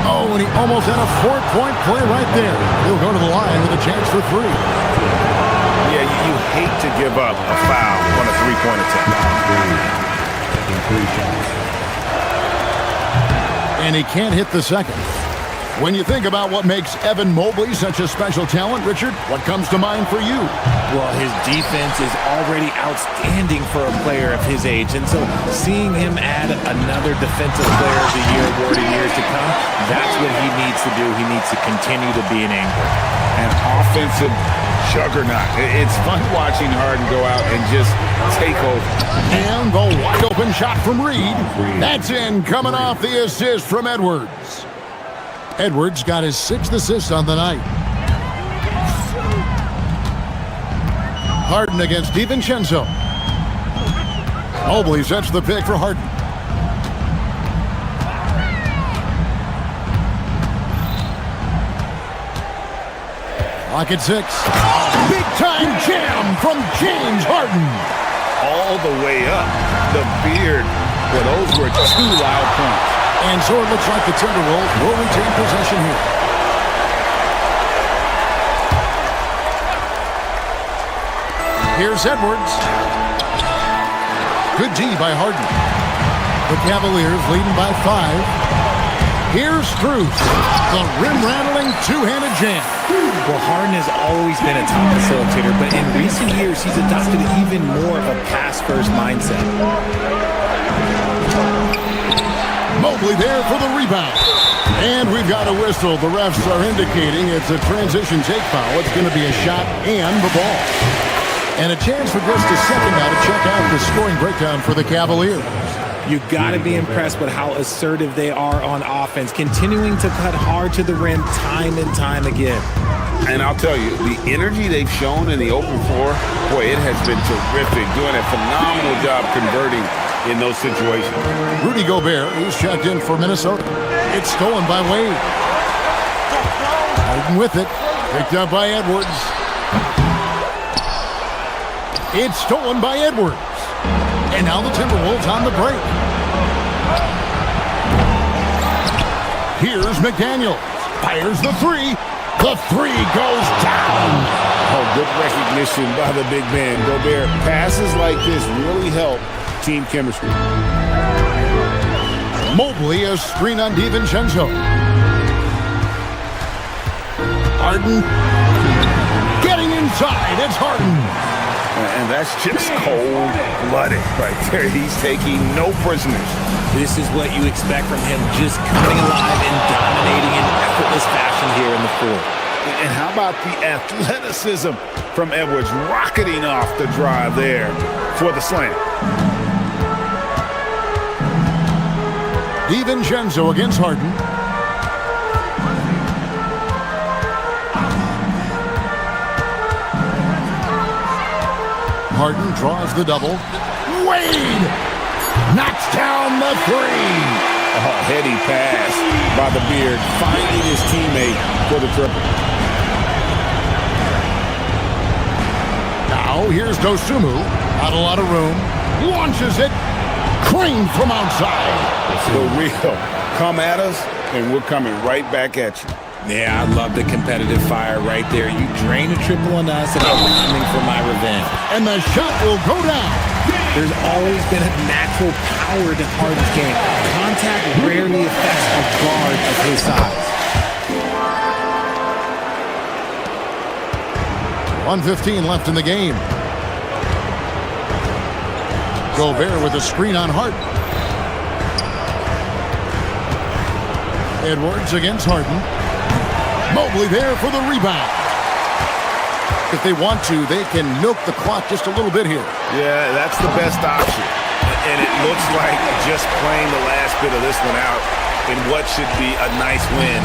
Oh, and he almost had a 4-point play right there. He'll go to the line with a chance for 3. Yeah, you hate to give up a foul on a three-point attempt. And he can't hit the second. When you think about what makes Evan Mobley such a special talent, Richard, what comes to mind for you? Well, his defense is already outstanding for a player of his age, and so seeing him add another Defensive Player of the Year award in years to come, that's what he needs to do. He needs to continue to be an anchor. An offensive juggernaut. It's fun watching Harden go out and just take over. And the wide open shot from Reed. That's in, coming off the assist from Edwards. Edwards got his 6th assist on the night. Harden against DiVincenzo. Mobley sets the pick for Harden. Clock at 6. Big time jam from James Harden. All the way up. The beard. Well, those were 2 loud points. And so it looks like the Timberwolves will retain possession here. Here's Edwards. Good D by Harden. The Cavaliers leading by 5. Here's Strus. The rim-rattling two-handed jam. Well, Harden has always been a top facilitator, but in recent years, he's adopted even more of a pass-first mindset. Mobley there for the rebound. And we've got a whistle. The refs are indicating it's a transition take foul. It's going to be a shot and the ball. And a chance for just a second now to check out the scoring breakdown for the Cavaliers. You've got to be impressed with how assertive they are on offense, continuing to cut hard to the rim time and time again. And I'll tell you, the energy they've shown in the open floor, boy, it has been terrific, doing a phenomenal job converting in those situations. Rudy Gobert, he's checked in for Minnesota. It's stolen by Wade. Harden with it. Picked up by Edwards. It's stolen by Edwards. And now the Timberwolves on the break. Here's McDaniels. Fires the 3. The 3 goes down. Oh, good recognition by the big man. Gobert, passes like this really help team chemistry. Mobley, a screen on DiVincenzo. Harden getting inside. It's Harden. And that's just cold-blooded right there. He's taking no prisoners. This is what you expect from him, just coming alive and dominating in effortless fashion here in the floor. And how about the athleticism from Edwards, rocketing off the drive there for the slam. DiVincenzo against Harden. Harden draws the double. Wade knocks down the 3. Oh, heady pass by the beard, finding his teammate for the triple. Now here's Dosunmu. Not a lot of room. Launches it. Clean from outside. The real. Come at us, and we're coming right back at you. Yeah, I love the competitive fire right there. You drain a triple on us, and I'm coming for my revenge. And the shot will go down. There's always been a natural power to Harden's game. Contact rarely affects a guard of his size. 1:15 left in the game. Gobert with a screen on Harden. Edwards against Harden. Mobley there for the rebound. If they want to, they can milk the clock just a little bit here. Yeah, that's the best option. And it looks like just playing the last bit of this one out in what should be a nice win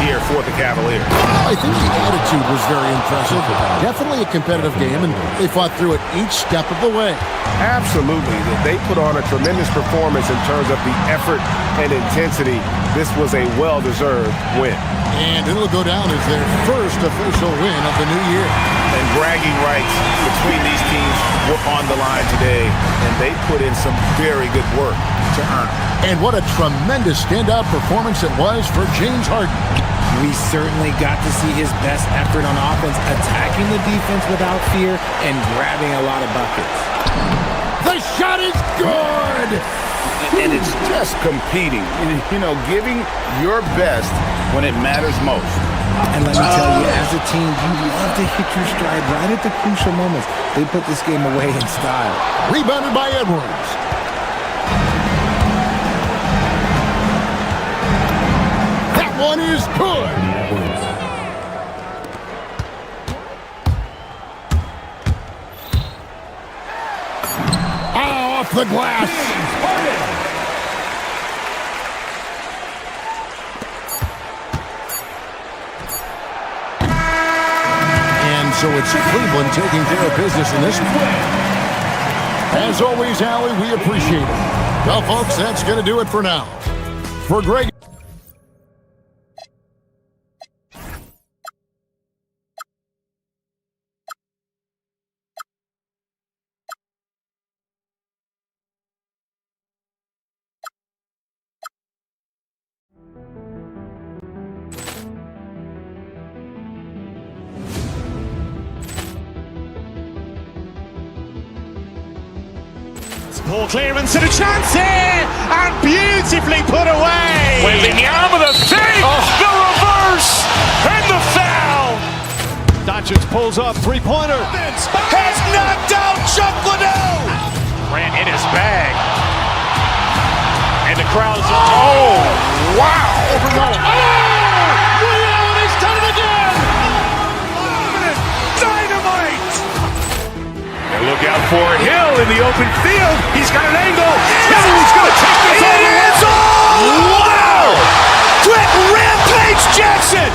here for the Cavaliers. I think the attitude was very impressive. Definitely a competitive game, and they fought through it each step of the way. Absolutely. They put on a tremendous performance in terms of the effort and intensity. This was a well-deserved win. And it'll go down as their first official win of the new year. And And bragging rights between these teams were on the line today, and they put in some very good work to earn it. And what a tremendous standout performance it was for James Harden. We certainly got to see his best effort on offense, attacking the defense without fear and grabbing a lot of buckets. The shot is good! And it's just competing, giving your best when it matters most. And let me tell you, as a team, you love to hit your stride right at the crucial moments. They put this game away in style. Rebounded by Edwards. That one is good. Off the glass. So it's Cleveland taking care of business in this one. As always, Allie, we appreciate it. Well, folks, that's going to do it for now. For Greg. Poor clearance and a chance here, and beautifully put away. Wembanyama with a save, the reverse, and the foul. Doncic pulls up, three-pointer. Has knocked out Chuck Liddell. Ran in his bag. And the crowd's, wow. Ray Allen has done it again. Dynamite. And look out for Hill in the open field. He's got an angle. He's going to take this all the way. Wow. Quick Rampage Jackson.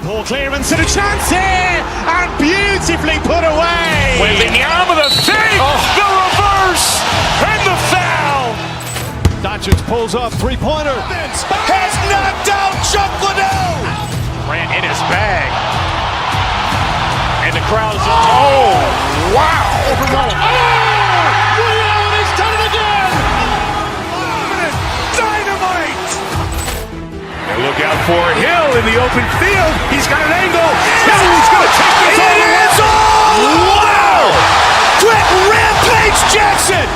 Poor clearance and a chance here, and beautifully put away. Wembanyama with a save, the reverse, and the foul. Doncic pulls up, three-pointer. Has knocked out Chuck Liddell. Ran in his bag. And the crowd's, wow. Ray Allen has done it again. Dynamite. And look out for Hill in the open field. He's got an angle. He's going to take this all the way. Wow. Quick Rampage Jackson.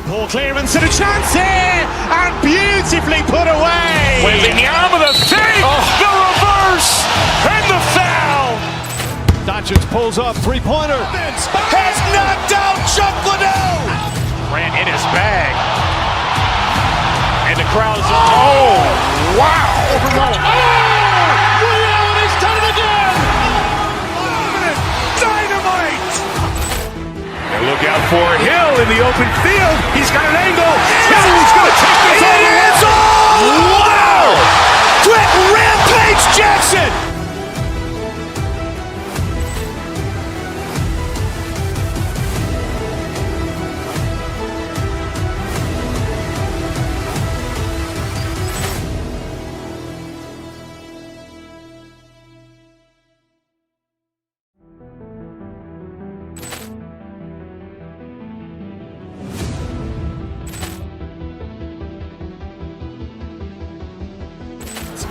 Poor clearance and a chance here, and beautifully put away. Wembanyama with a save, the reverse, and the foul. Doncic pulls up, three-pointer. Has knocked out Chuck Liddell. Ran in his bag. And the crowd's, wow. Ray Allen has done it again. Dynamite. And look out for Hill in the open field. He's got an angle. He's going to take this all the way. Wow. Quick Rampage Jackson.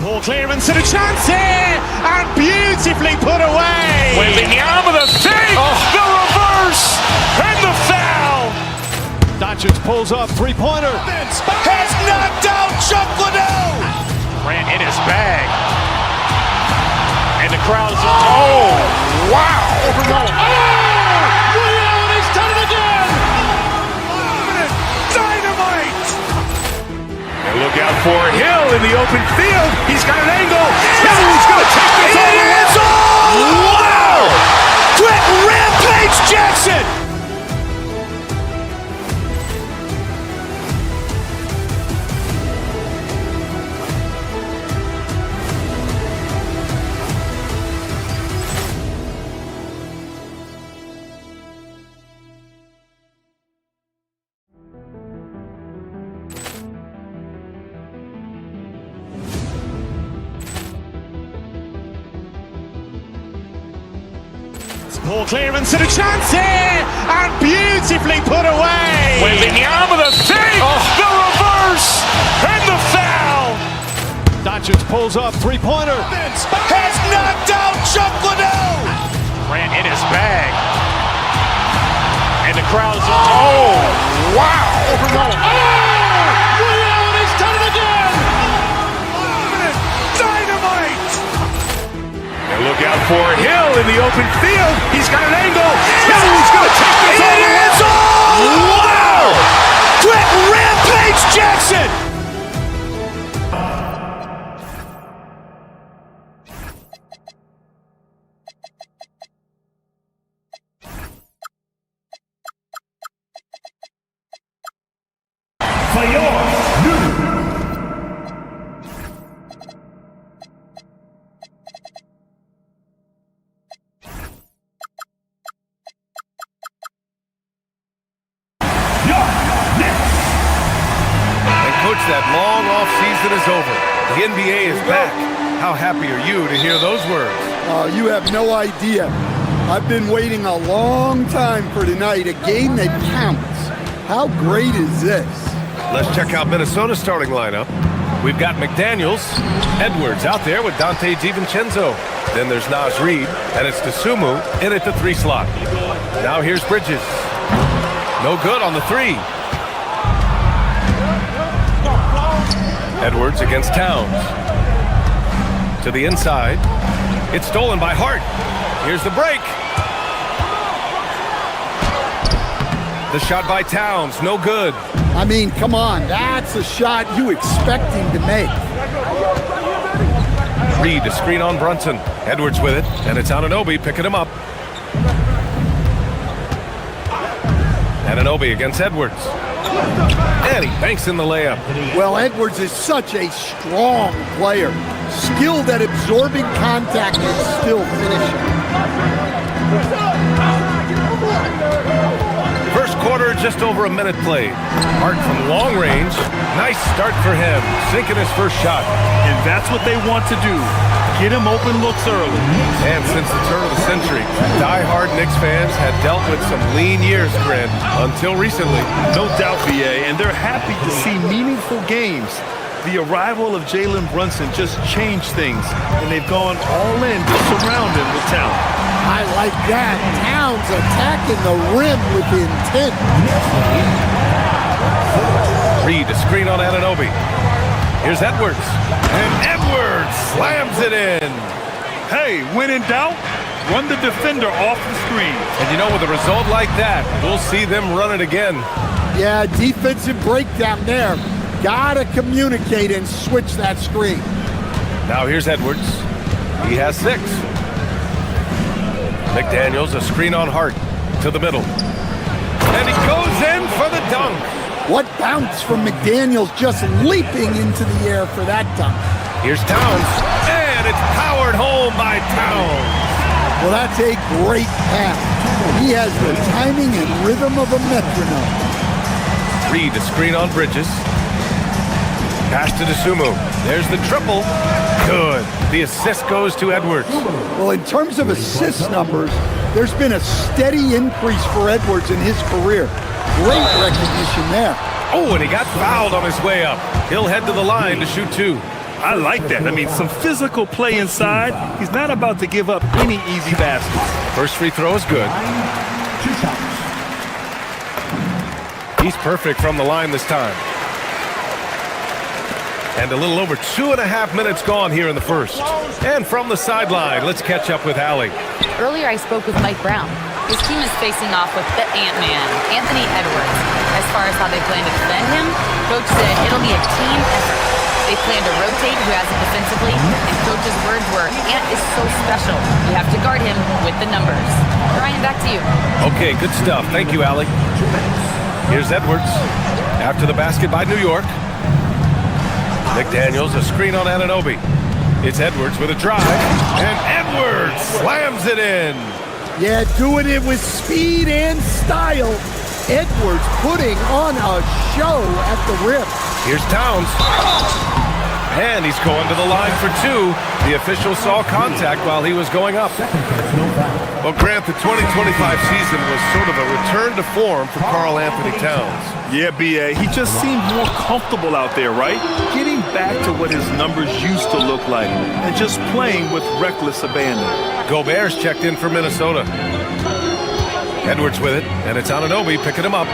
Poor clearance and a chance here, and beautifully put away. Wembanyama with a save, the reverse, and the foul. Doncic pulls up, three-pointer. Has knocked out Chuck Liddell. Grant in his bag. And the crowd's Oh, wow. Ray Allen has done it again. Dynamite. And look out for Hill in the open field. He's got an angle. Hill's going to take this all the way. Wow. Brett Rampage Jackson. Poor clearance and a chance here, and beautifully put away. Wembanyama the fake, the reverse, and the foul. Doncic pulls up, three-pointer. Has knocked out Chuck Liddell. Grant in his bag. And the crowd's Oh, wow. Ray Allen has done it again. Dynamite. And look out for Hill in the open field. He's got an angle. Hill's going to take this all the way. Wow. Brett Rampage Jackson. That long off season is over. The NBA is back. How happy are you to hear those words? You have no idea. I've been waiting a long time for tonight, a game that counts. How great is this? Let's check out Minnesota's starting lineup. We've got McDaniels, Edwards out there with Dante DiVincenzo. Then there's Naz Reid, and it's DeSumo in at the 3 slot. Now here's Bridges. No good on the 3. Edwards against Towns. To the inside. It's stolen by Hart. Here's the break. The shot by Towns, no good. I mean, come on, that's a shot you expect him to make. Reed, a screen on Brunson. Edwards with it, and it's Anunoby picking him up. Anunoby against Edwards. And he banks in the layup. Well, Edwards is such a strong player. Skilled at absorbing contact and still finishing. First quarter, just over a minute played. Hart from long range. Nice start for him. Sinking his first shot. And that's what they want to do. Get him open looks early. And since the turn of the century, die-hard Knicks fans had dealt with some lean years, Grant, until recently. No doubt, VA, and they're happy to see meaningful games. The arrival of Jalen Brunson just changed things, and they've gone all in to surround him with talent. I like that. Towns attacking the rim with intent. Reed, a screen on Anunoby. Here's Edwards. And Edwards slams it in. Hey, when in doubt, run the defender off the screen. And you know, with a result like that, we'll see them run it again. Yeah, defensive breakdown there. Gotta communicate and switch that screen. Now here's Edwards. He has 6. McDaniels, a screen on Hart to the middle. And he goes in for the dunk. What bounce from McDaniels, just leaping into the air for that dunk. Here's Towns, and it's powered home by Towns. Well, that's a great pass. He has the timing and rhythm of a metronome. Reed, a screen on Bridges. Pass to DeSumo. There's the triple. Good. The assist goes to Edwards. Well, in terms of assist numbers, there's been a steady increase for Edwards in his career. Great recognition there. Oh, and he got fouled on his way up. He'll head to the line to shoot 2. I like that. I mean, some physical play inside. He's not about to give up any easy baskets. First free throw is good. He's perfect from the line this time. And a little over 2.5 minutes gone here in the first. And from the sideline, let's catch up with Allie. Earlier I spoke with Mike Brown. His team is facing off with the Ant-Man, Anthony Edwards. As far as how they plan to defend him, Coach said it'll be a team effort. They plan to rotate who has it defensively, and Coach's words were, Ant is so special. You have to guard him with the numbers. Brian, back to you. Okay, good stuff. Thank you, Allie. Here's Edwards. After the basket by New York. McDaniels, a screen on Anunoby. It's Edwards with a drive, and Edwards slams it in. Yeah, doing it with speed and style. Edwards putting on a show at the rim. Here's Towns. And he's going to the line for two. The official saw contact while he was going up. Well, Grant, the 2025 season was sort of a return to form for Karl Anthony Towns. Yeah, B.A., he just seemed more comfortable out there, right? Getting back to what his numbers used to look like and just playing with reckless abandon. Gobert's checked in for Minnesota. Edwards with it, and it's Anunoby picking him up.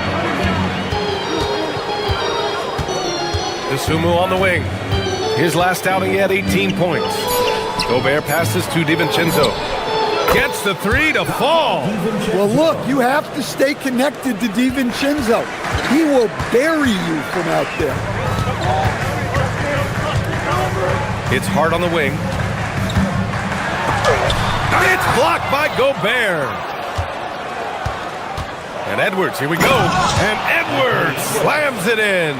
Dosunmu on the wing. His last outing, he had 18 points. Gobert passes to DiVincenzo. Gets the three to fall. Well, look, you have to stay connected to DiVincenzo. He will bury you from out there. It's Hart on the wing. It's blocked by Gobert. And Edwards, here we go. And Edwards slams it in.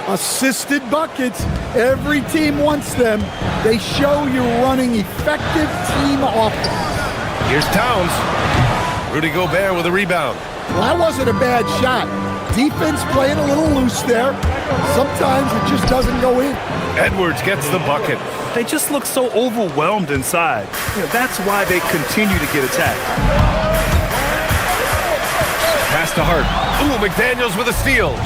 Assisted buckets. Every team wants them. They show you're running effective team offense. Here's Towns. Rudy Gobert with a rebound. Well, that wasn't a bad shot. Defense playing a little loose there. Sometimes it just doesn't go in. Edwards gets the bucket. They just look so overwhelmed inside. That's why they continue to get attacked. Pass to Hart. Ooh, McDaniels with a steal.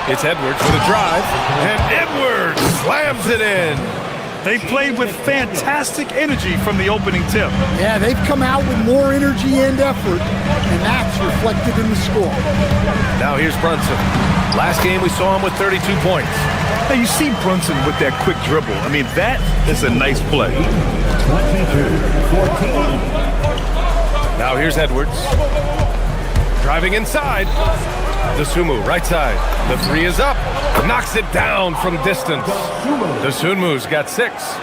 It's Edwards with a drive, and Edwards slams it in. They played with fantastic energy from the opening tip. Yeah, they've come out with more energy and effort, and that's reflected in the score. Now here's Brunson. Last game we saw him with 32 points. Hey, you see Brunson with that quick dribble. I mean, that is a nice play. 22-14. Now here's Edwards. Driving inside. Dosunmu, right side. The three is up. Knocks it down from distance. Dosunmu's got 6.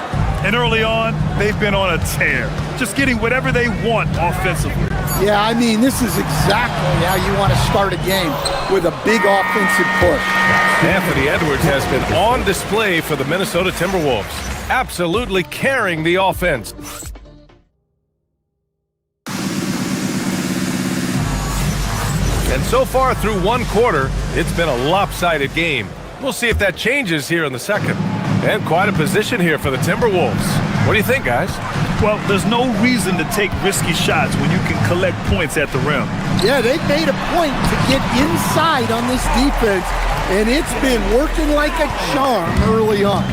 And early on, they've been on a tear. Just getting whatever they want offensively. Yeah, I mean, this is exactly how you want to start a game, with a big offensive push. Anthony Edwards has been on display for the Minnesota Timberwolves. Absolutely carrying the offense. And so far through one quarter, it's been a lopsided game. We'll see if that changes here in the second. And quite a position here for the Timberwolves. What do you think, guys? Well, there's no reason to take risky shots when you can collect points at the rim. Yeah, they've made a point to get inside on this defense, and it's been working like a charm early on.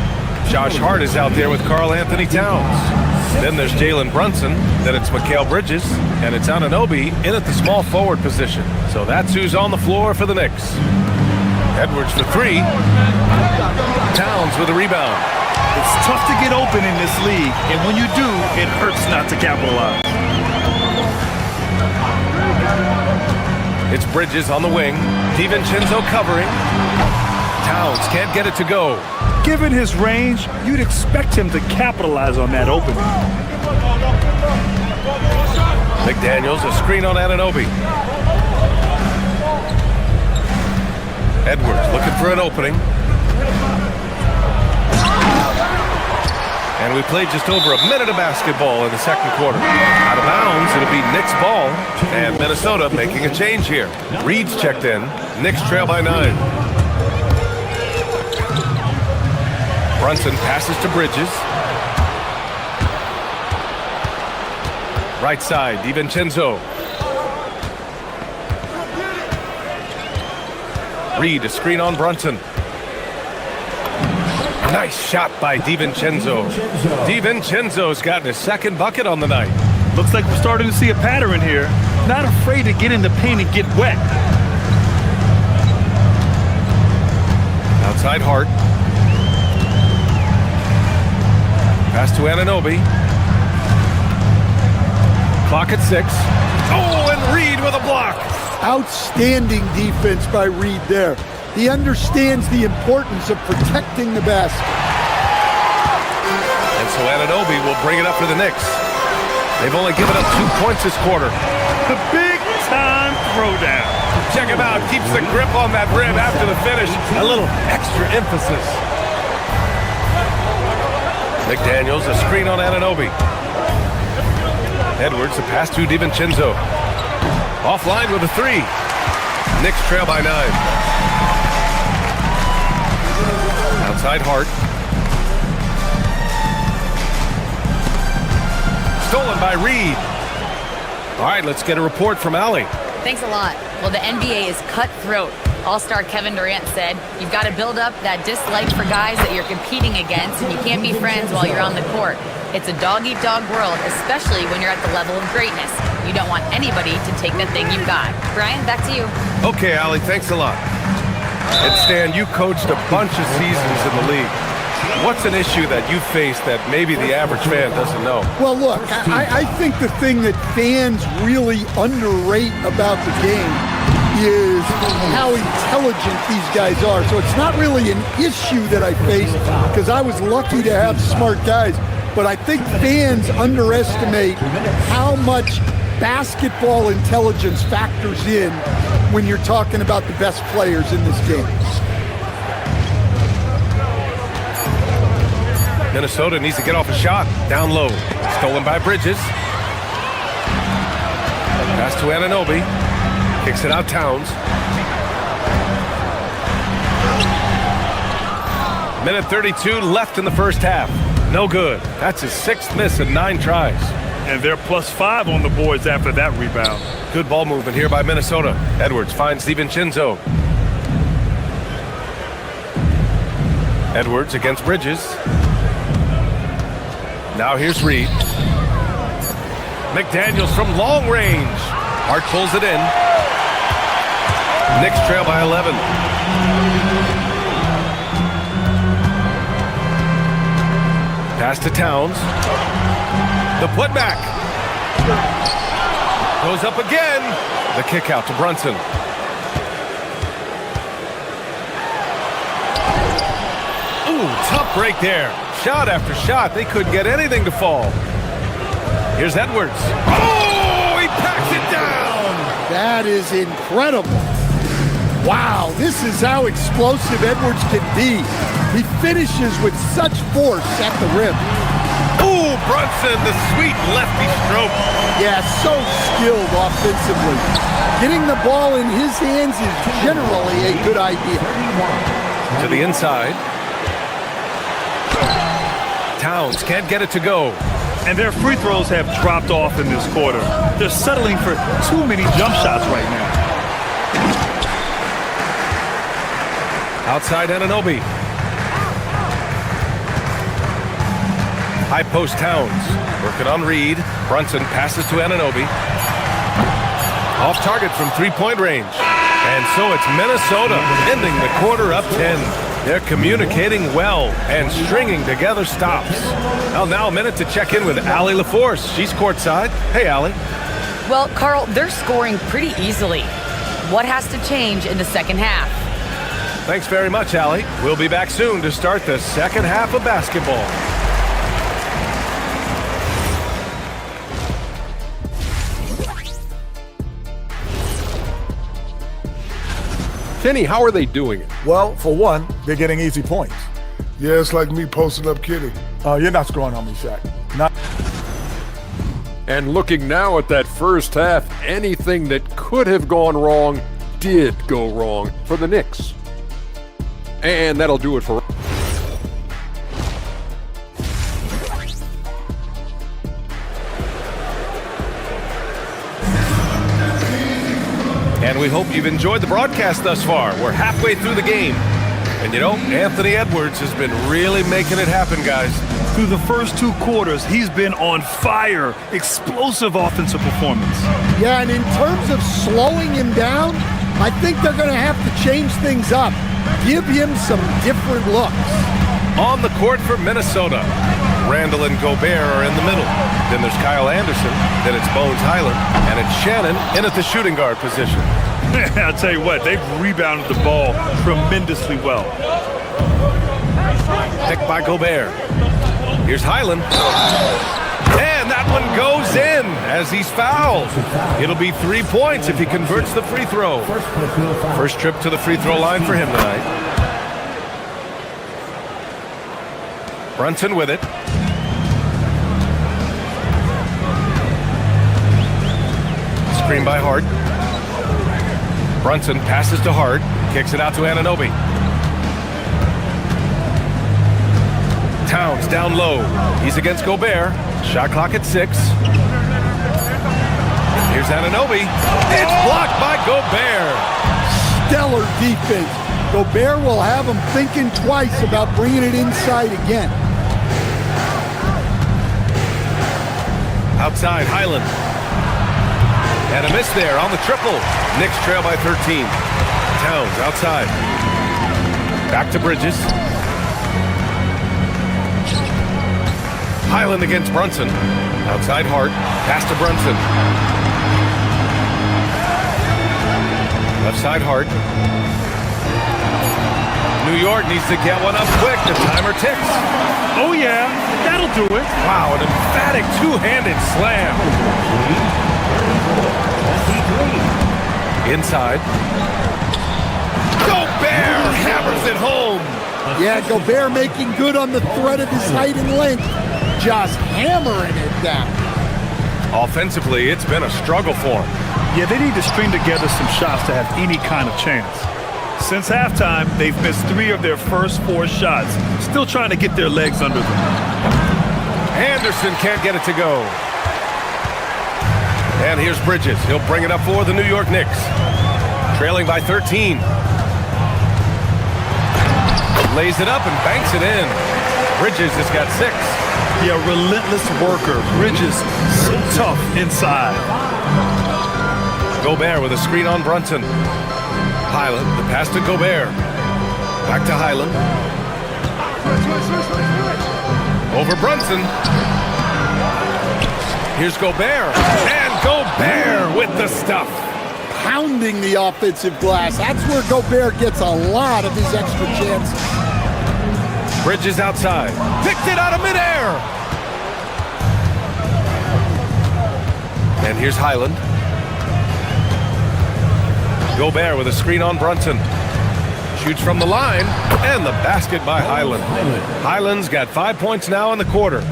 Josh Hart is out there with Karl Anthony Towns. Then there's Jalen Brunson, then it's Mikal Bridges, and it's Anunoby in at the small forward position. So that's who's on the floor for the Knicks. Edwards for 3. Towns with a rebound. It's tough to get open in this league, and when you do, it hurts not to capitalize. It's Bridges on the wing. DiVincenzo covering. Towns can't get it to go. Given his range, you'd expect him to capitalize on that opening. McDaniels, a screen on Anunoby. Edwards looking for an opening. And we played just over a minute of basketball in the second quarter. Out of bounds, it'll be Knicks ball, and Minnesota making a change here. Reed's checked in. Knicks trail by 9. Brunson passes to Bridges. Right side, DiVincenzo. Reed, a screen on Brunson. Nice shot by DiVincenzo. DiVincenzo's gotten his second bucket on the night. Looks like we're starting to see a pattern here. not afraid to get in the paint and get wet. Outside Hart. Pass to Anunoby. Clock at 6. Oh, and Reed with a block. Outstanding defense by Reed there. He understands the importance of protecting the basket. And so Anunoby will bring it up for the Knicks. They've only given up 2 points this quarter. The big-time throwdown. Check him out. Keeps the grip on that rim after the finish. A little extra emphasis. McDaniels, a screen on Anunoby. Edwards, the pass to DiVincenzo. Offline with a 3. Knicks trail by 9. Outside Hart. Stolen by Reed. All right, let's get a report from Allie. Thanks a lot. Well, the NBA is cutthroat. All-star Kevin Durant said, you've got to build up that dislike for guys that you're competing against, and you can't be friends while you're on the court. It's a dog-eat-dog world, especially when you're at the level of greatness. You don't want anybody to take the thing you've got. Brian, back to you. Okay, Allie, thanks a lot. And Stan, you coached a bunch of seasons in the league. What's an issue that you face that maybe the average fan doesn't know? Well, look, I think the thing that fans really underrate about the game is how intelligent these guys are. So it's not really an issue that I face because I was lucky to have smart guys. But I think fans underestimate how much basketball intelligence factors in when you're talking about the best players in this game. Minnesota needs to get off a shot. Down low. Stolen by Bridges. Pass to Anunoby. Kicks it out Towns. Minute 32 left in the first half. No good. That's his 6th miss in 9 tries. And they're +5 on the boards after that rebound. Good ball movement here by Minnesota. Edwards finds DiVincenzo. Edwards against Bridges. Now here's Reed. McDaniels from long range. Hart pulls it in. Knicks trail by 11. Pass to Towns. The putback. Goes up again. The kick out to Brunson. Ooh, tough break there. Shot after shot. They couldn't get anything to fall. Here's Edwards. Oh, he packs it down. That is incredible. Wow, this is how explosive Edwards can be. He finishes with such force at the rim. Ooh, Brunson, the sweet lefty stroke. Yeah, so skilled offensively. Getting the ball in his hands is generally a good idea. To the inside. Towns can't get it to go. And their free throws have dropped off in this quarter. They're settling for too many jump shots right now. Outside Anunoby. High post Towns. Working on Reed. Brunson passes to Anunoby. Off target from 3-point range. And so it's Minnesota ending the quarter up 10. They're communicating well and stringing together stops. Well, now a minute to check in with Allie LaForce. She's courtside. Hey, Allie. Well, Carl, they're scoring pretty easily. What has to change in the second half? Thanks very much, Allie. We'll be back soon to start the second half of basketball. Kenny, how are they doing it? Well, for one, they're getting easy points. Yeah, it's like me posting up Kitty. You're not scoring on me, Shaq. Not. And looking now at that first half, anything that could have gone wrong did go wrong for the Knicks. And that'll do it for... And we hope you've enjoyed the broadcast thus far. We're halfway through the game. And you know, Anthony Edwards has been really making it happen, guys. Through the first 2 quarters, he's been on fire. Explosive offensive performance. Yeah, and in terms of slowing him down, I think they're going to have to change things up. Give him some different looks. On the court for Minnesota, Randall and Gobert are in the middle. Then there's Kyle Anderson, then it's Bones Highland, and it's Shannon in at the shooting guard position. I'll tell you what, they've rebounded the ball tremendously well. Picked by Gobert. Here's Highland. And that one goes in as he's fouled. It'll be 3 points if he converts the free throw. First trip to the free throw line for him tonight. Brunson with it. Screen by Hart. Brunson passes to Hart. Kicks it out to Anunoby. Towns down low. He's against Gobert. Shot clock at 6. Here's Anunoby. It's blocked by Gobert. Stellar defense. Gobert will have him thinking twice about bringing it inside again. Outside, Highland. And a miss there on the triple. Knicks trail by 13. Towns outside. Back to Bridges. Highland against Brunson. Outside Hart. Pass to Brunson. Left side Hart. New York needs to get one up quick. The timer ticks. Oh yeah, that'll do it. Wow, an emphatic two-handed slam. Inside. Gobert hammers it home. Yeah, Gobert making good on the threat of his height and length. Just hammering it down. Offensively, it's been a struggle for him. Yeah, they need to string together some shots to have any kind of chance. Since halftime, they've missed 3 of their first 4 shots. Still trying to get their legs under them. Anderson can't get it to go. And here's Bridges. He'll bring it up for the New York Knicks. Trailing by 13. Lays it up and banks it in. Bridges has got 6. Yeah, relentless worker. Bridges, so tough inside. Gobert with a screen on Brunson. Highland, the pass to Gobert. Back to Highland. Over Brunson. Here's Gobert. And Gobert with the stuff. Pounding the offensive glass. That's where Gobert gets a lot of his extra chances. Bridges outside. Picked it out of midair. And here's Highland. Gobert with a screen on Brunson. Shoots from the line, and the basket by Highland. Highland's got 5 points now in the quarter.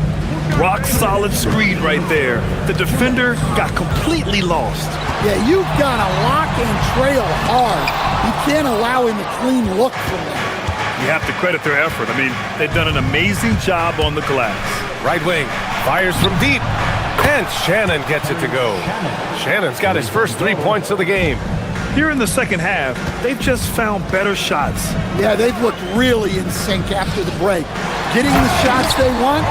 Rock solid screen right there. The defender got completely lost. Yeah, you've got to lock and trail hard. You can't allow him a clean look from that. You have to credit their effort. I mean, they've done an amazing job on the glass. Right wing, fires from deep, and Shannon gets it to go. Shannon's got his first 3 points of the game. Here in the second half, they've just found better shots. Yeah, they've looked really in sync after the break. Getting the shots they want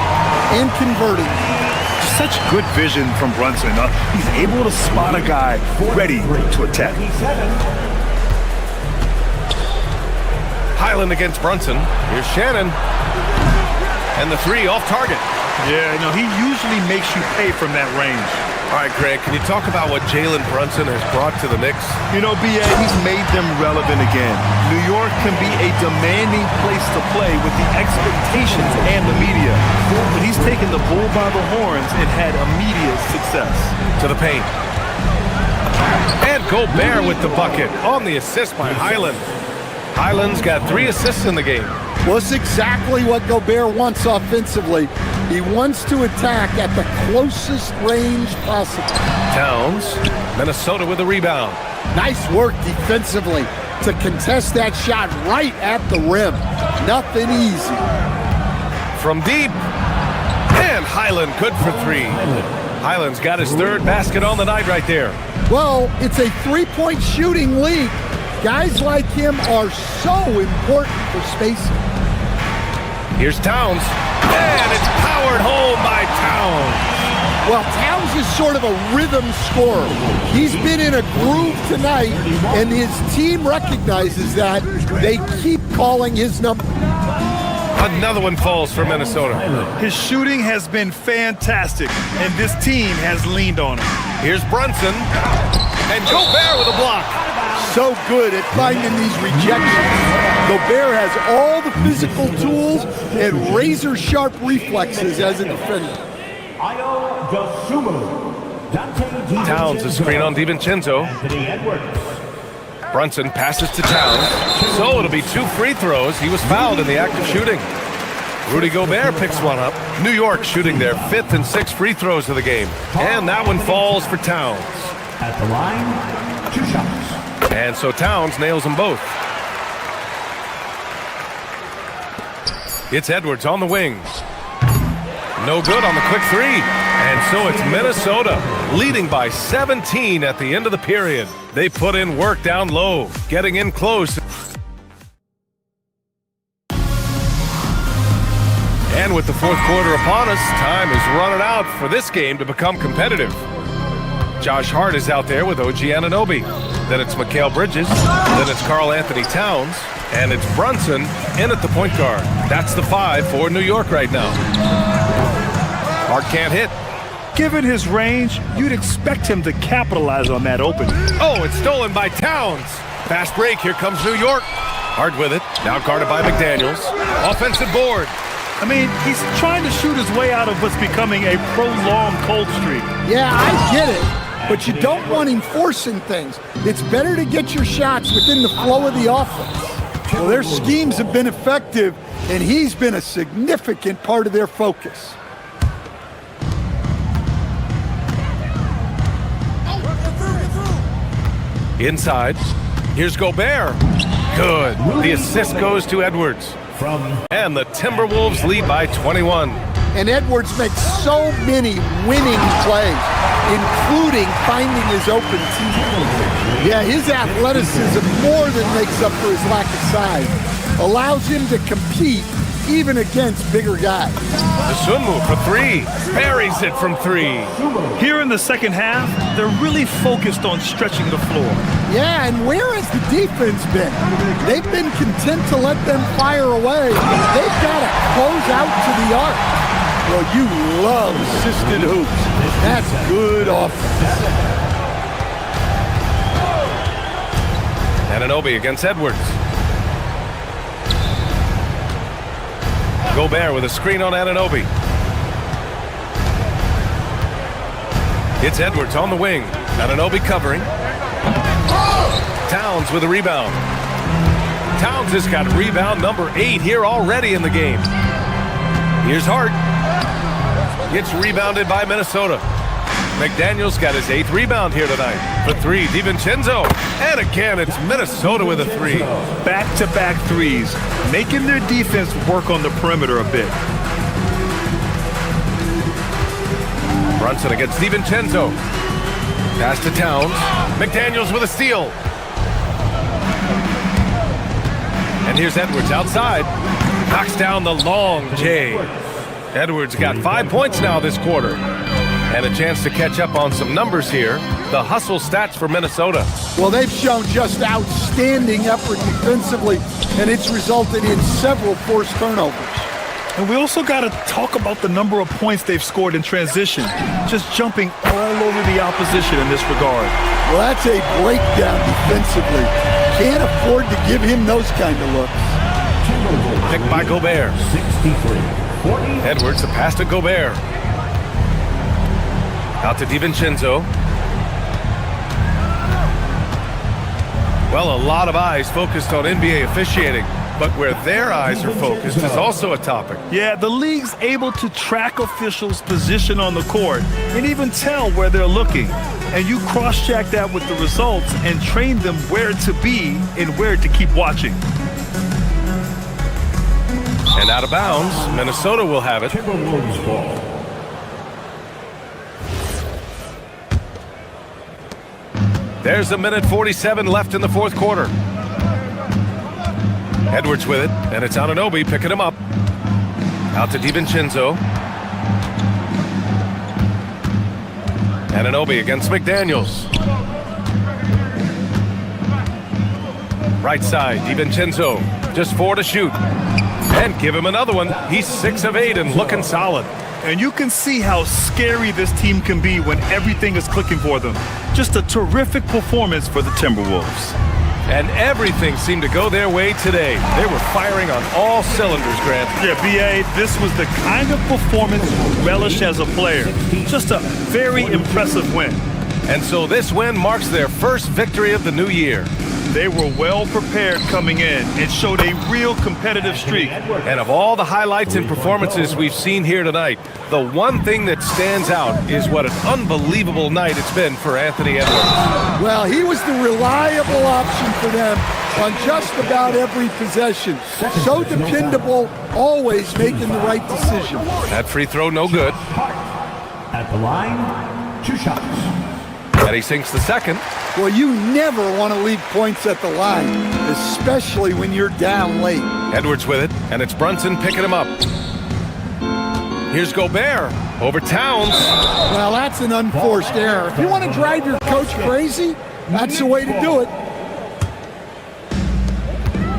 and converting. Such good vision from Brunson. He's able to spot a guy ready to attack. Highland against Brunson. Here's Shannon. And the 3 off target. Yeah, he usually makes you pay from that range. All right, Greg, can you talk about what Jalen Brunson has brought to the Knicks? B.A., he's made them relevant again. New York can be a demanding place to play with the expectations and the media. But he's taken the bull by the horns and had immediate success. To the paint. And Gobert with the bucket on the assist by Highland. Highland's got 3 assists in the game. Well, it's exactly what Gobert wants offensively. He wants to attack at the closest range possible. Towns, Minnesota with a rebound. Nice work defensively to contest that shot right at the rim. Nothing easy. From deep. And Highland good for 3. Highland's got his 3rd basket on the night right there. Well, it's a 3-point shooting league. Guys like him are so important for spacing. Here's Towns. And it's powered home by Towns. Well, Towns is sort of a rhythm scorer. He's been in a groove tonight, and his team recognizes that. They keep calling his number. Another one falls for Minnesota. His shooting has been fantastic, and this team has leaned on him. Here's Brunson, and Gobert with a block. So good at finding these rejections. Gobert has all the physical tools and razor-sharp reflexes as a defender. Towns a screen on DiVincenzo. Brunson passes to Towns. So it'll be 2 free throws. He was fouled in the act of shooting. Rudy Gobert picks one up. New York shooting their 5th and 6th free throws of the game. And that one falls for Towns. At the line, 2 shots. And so Towns nails them both. It's Edwards on the wing. No good on the quick 3. And so it's Minnesota leading by 17 at the end of the period. They put in work down low, getting in close. And with the 4th quarter upon us, time is running out for this game to become competitive. Josh Hart is out there with OG Anunoby. Then it's Mikal Bridges. Then it's Karl Anthony Towns. And it's Brunson in at the point guard. That's the 5 for New York right now. Hart can't hit. Given his range, you'd expect him to capitalize on that opening. Oh, it's stolen by Towns. Fast break, here comes New York. Hart with it, now guarded by McDaniels. Offensive board. I mean, he's trying to shoot his way out of what's becoming a prolonged cold streak. Yeah, I get it, but you don't want him forcing things. It's better to get your shots within the flow of the offense. Well, their schemes have been effective, and he's been a significant part of their focus. Inside, here's Gobert. Good. The assist goes to Edwards. And the Timberwolves lead by 21. And Edwards makes so many winning plays, including finding his open teammate. Yeah, his athleticism more than makes up for his lack of size. Allows him to compete even against bigger guys. The Sunmu for 3. Buries it from 3. Here in the second half, they're really focused on stretching the floor. Yeah, and where has the defense been? They've been content to let them fire away. They've got to close out to the arc. Well, you love assisted hoops. That's good offense. Anunoby against Edwards. Gobert with a screen on Anunoby. It's Edwards on the wing. Anunoby covering. Towns with a rebound. Towns has got rebound number 8 here already in the game. Here's Hart. Gets rebounded by Minnesota. McDaniels got his 8th rebound here tonight. For 3, DiVincenzo. And again, it's Minnesota with a 3. Back-to-back threes, making their defense work on the perimeter a bit. Brunson against DiVincenzo. Pass to Towns. McDaniels with a steal. And here's Edwards outside. Knocks down the long J. Edwards got 5 points now this quarter. And a chance to catch up on some numbers here. The hustle stats for Minnesota. Well, they've shown just outstanding effort defensively, and it's resulted in several forced turnovers. And we also got to talk about the number of points they've scored in transition, just jumping all over the opposition in this regard. Well, that's a breakdown defensively. Can't afford to give him those kind of looks. Picked by Gobert. 63. Edwards, the pass to Gobert. Out to DiVincenzo. Well, a lot of eyes focused on NBA officiating, but where their eyes are focused is also a topic. Yeah, the league's able to track officials' position on the court and even tell where they're looking. And you cross-check that with the results and train them where to be and where to keep watching. And out of bounds, Minnesota will have it. Timberwolves ball. There's a minute 47 left in the 4th quarter. Edwards with it, and it's Anunoby picking him up. Out to DiVincenzo. Anunoby against McDaniels. Right side, DiVincenzo, just 4 to shoot. And give him another one. He's 6 of 8 and looking solid. And you can see how scary this team can be when everything is clicking for them. Just a terrific performance for the Timberwolves. And everything seemed to go their way today. They were firing on all cylinders, Grant. Yeah, B.A., this was the kind of performance you relish as a player. Just a very impressive win. And so this win marks their first victory of the new year. They were well prepared coming in and showed a real competitive streak. And of all the highlights and performances we've seen here tonight, the one thing that stands out is what an unbelievable night it's been for Anthony Edwards. Well, he was the reliable option for them on just about every possession. So dependable, always making the right decision. That free throw no good. At the line, 2 shots. And he sinks the second. Well, you never want to leave points at the line, especially when you're down late. Edwards with it, and it's Brunson picking him up. Here's Gobert over Towns. Well, that's an unforced error. If you want to drive your coach crazy, that's the way to do it.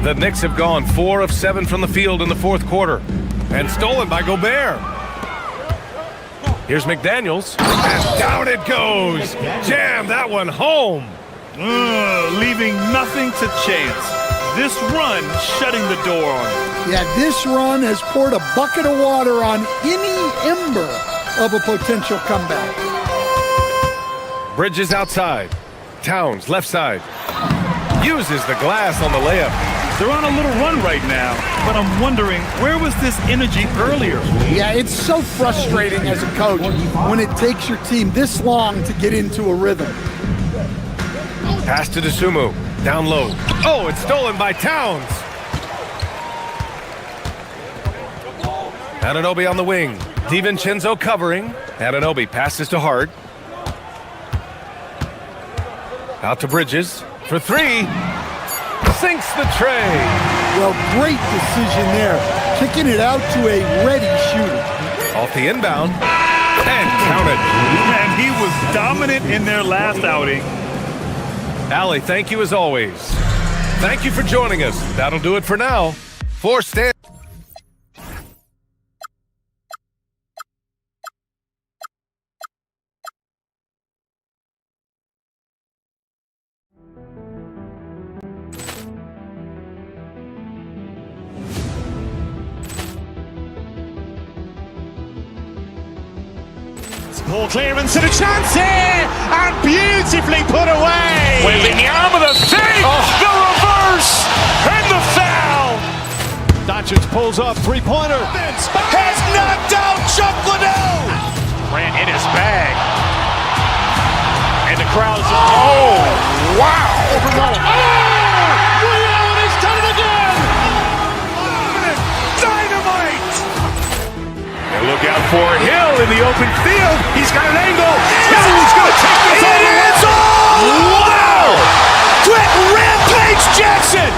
The Knicks have gone 4 of 7 from the field in the fourth quarter, and stolen by Gobert. Here's McDaniels, and down it goes. Jam that one home. Leaving nothing to chance. This run shutting the door on it. Yeah, this run has poured a bucket of water on any ember of a potential comeback. Bridges outside. Towns left side. Uses the glass on the layup. They're on a little run right now, but I'm wondering, where was this energy earlier? Yeah, it's so frustrating as a coach when it takes your team this long to get into a rhythm. Pass to Dosunmu. Down low. Oh, it's stolen by Towns. Anunoby on the wing. DiVincenzo covering. Anunoby passes to Hart. Out to Bridges for 3. Sinks the tray. Well, great decision there. Kicking it out to a ready shooter. Off the inbound. And counted. Man, he was dominant in their last outing. Allie, thank you as always. Thank you for joining us. That'll do it for now. For Stan. Ball clearance and a chance here, and beautifully put away. Wembanyama the fake, the reverse, and the foul. Doncic pulls up, three-pointer. Has knocked out Chuck Liddell. Ran in his bag. And the crowd's, oh, wow. Ray Allen has done it again. Dynamite. And look out for Hill in the open field. He's got an angle. Hill's going to take this all the way. Wow! Quick Rampage Jackson.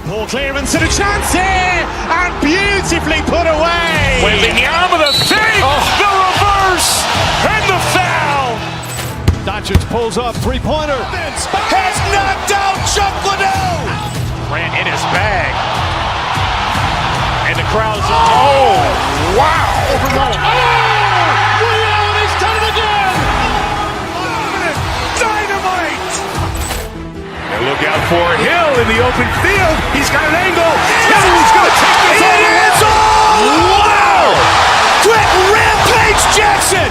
Ball clearance and a chance here, and beautifully put away. Wembanyama the fake, the reverse, and the foul. Doncic pulls up, three-pointer. Has knocked out Chuck Liddell. Ran in his bag. And the crowd's, oh, wow. Ray Allen has done it again. Dynamite. And look out for Hill in the open field. He's got an angle. Hill's going to take this all the way. Wow! Quick Rampage Jackson.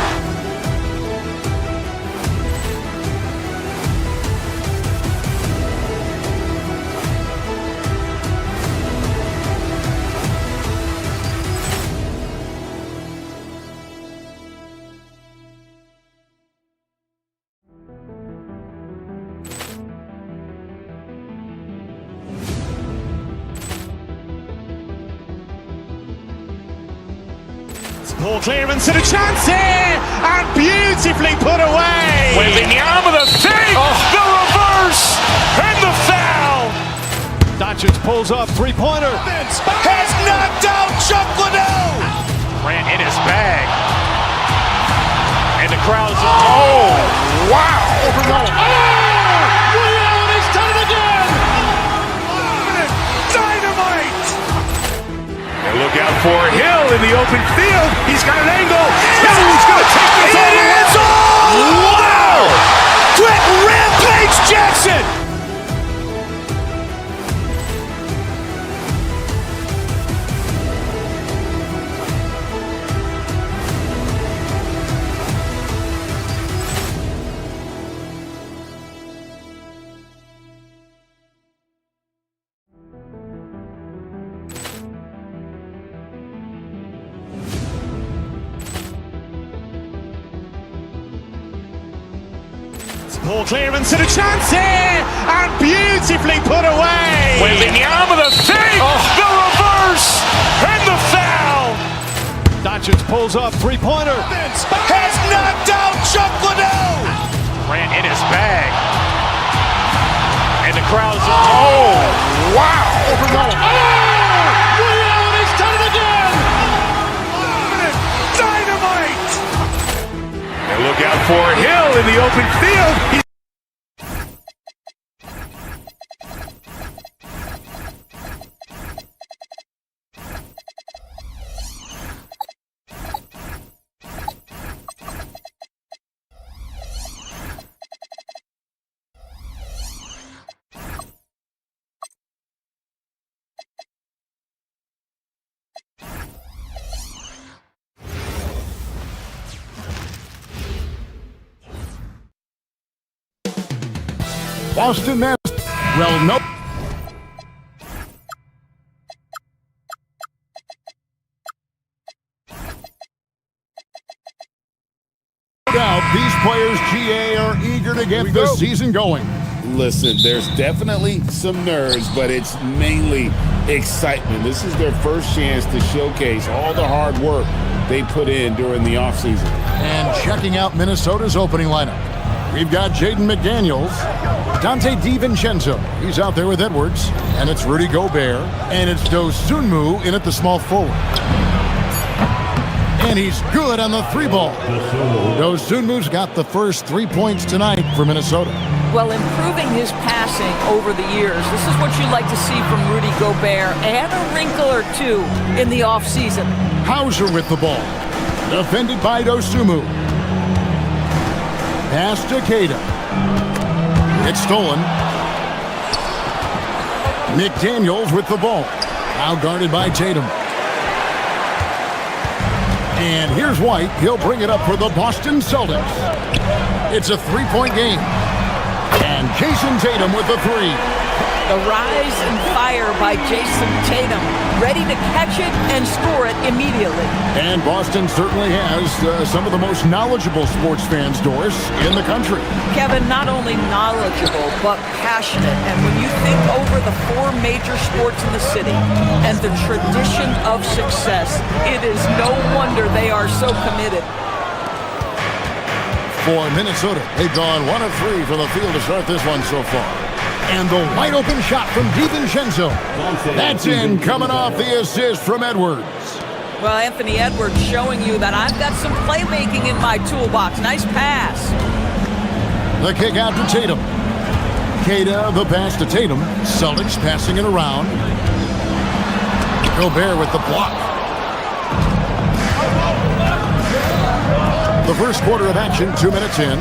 Ball clearance and a chance here, and beautifully put away. Wembanyama the fake, the reverse, and the foul. Doncic pulls up, three-pointer. Has knocked out Chuck Liddell. Ran in his bag. And the crowd's, oh, wow. Ray Allen has done it again. Dynamite. And look out for Hill in the open field. He's got an angle. Hill's going to take this all the way. Wow. Quit Rampage Jackson. Ball clearance and a chance here, and beautifully put away. Wembanyama the fake, the reverse, and the foul. Doncic pulls up, three-pointer. Has knocked out Chuck Liddell. Ran in his bag. And the crowd's, oh, wow. Ray Allen has done it again. Dynamite. And look out for Hill in the open field. Boston Nets. Well, no. Doubt these players, GA, are eager to get the season going. Listen, there's definitely some nerves, but it's mainly excitement. This is their first chance to showcase all the hard work they put in during the offseason. And checking out Minnesota's opening lineup, we've got Jaden McDaniels, Dante DiVincenzo, he's out there with Edwards, and it's Rudy Gobert, and it's Dosunmu in at the small forward. And he's good on the three ball. Dosunmu's got the first 3 points tonight for Minnesota. Well, improving his passing over the years, this is what you like to see from Rudy Gobert, and a wrinkle or two in the offseason. Hauser with the ball, defended by Dosunmu. Pass to Queta. It's stolen. McDaniels with the ball. Now guarded by Tatum. And here's White. He'll bring it up for the Boston Celtics. It's a three-point game. And Jason Tatum with the three. The rise and fire by Jason Tatum, ready to catch it and score it immediately. And Boston certainly has some of the most knowledgeable sports fans, Doris, in the country. Kevin, not only knowledgeable, but passionate. And when you think over the four major sports in the city and the tradition of success, it is no wonder they are so committed. For Minnesota, they've gone 1 of 3 from the field to start this one so far. And the wide open shot from DiVincenzo. That's in, coming off the assist from Edwards. Well, Anthony Edwards showing you that I've got some playmaking in my toolbox. Nice pass. The kick out to Tatum. Queta, the pass to Tatum. Celtics passing it around. Gobert with the block. The first quarter of action, 2 minutes in.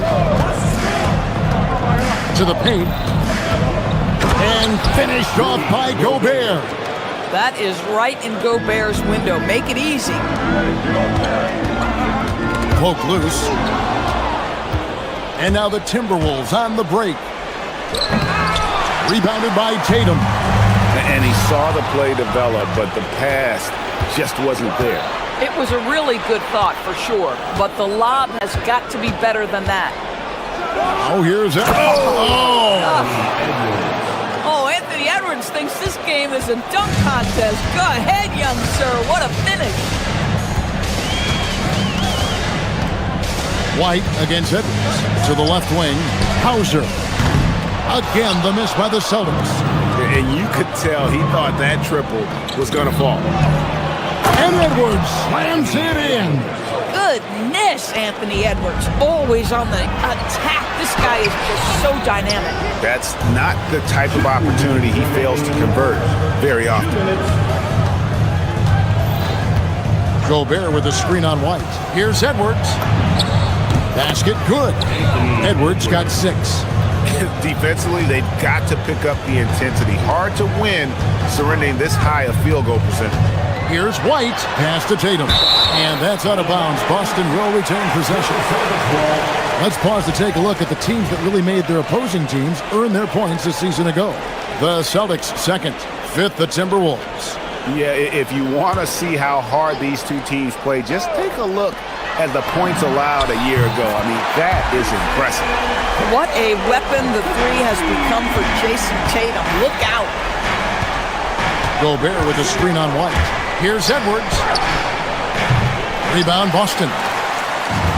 To the paint. And finished off by Gobert. That is right in Gobert's window. Make it easy. Poke loose. And now the Timberwolves on the break. Rebounded by Tatum. And he saw the play develop, but the pass just wasn't there. It was a really good thought for sure, but the lob has got to be better than that. Oh, here's that. Oh, Anthony Edwards thinks this game is a dunk contest. Go ahead, young sir. What a finish. White against Edwards. To the left wing, Hauser. Again, the miss by the Celtics. And you could tell he thought that triple was going to fall. And Edwards slams it in. Goodness, Anthony Edwards, always on the attack. This guy is just so dynamic. That's not the type of opportunity he fails to convert very often. Gobert with a screen on White. Here's Edwards. Basket good. Edwards got 6. Defensively, they've got to pick up the intensity. Hard to win surrendering this high a field goal percentage. Here's White. Pass to Tatum. And that's out of bounds. Boston will retain possession. Let's pause to take a look at the teams that really made their opposing teams earn their points a season ago. The Celtics second. Fifth, the Timberwolves. Yeah, if you want to see how hard these two teams play, just take a look at the points allowed a year ago. I mean, that is impressive. What a weapon the three has become for Jason Tatum. Look out. Gobert with a screen on White. Here's Edwards. Rebound, Boston.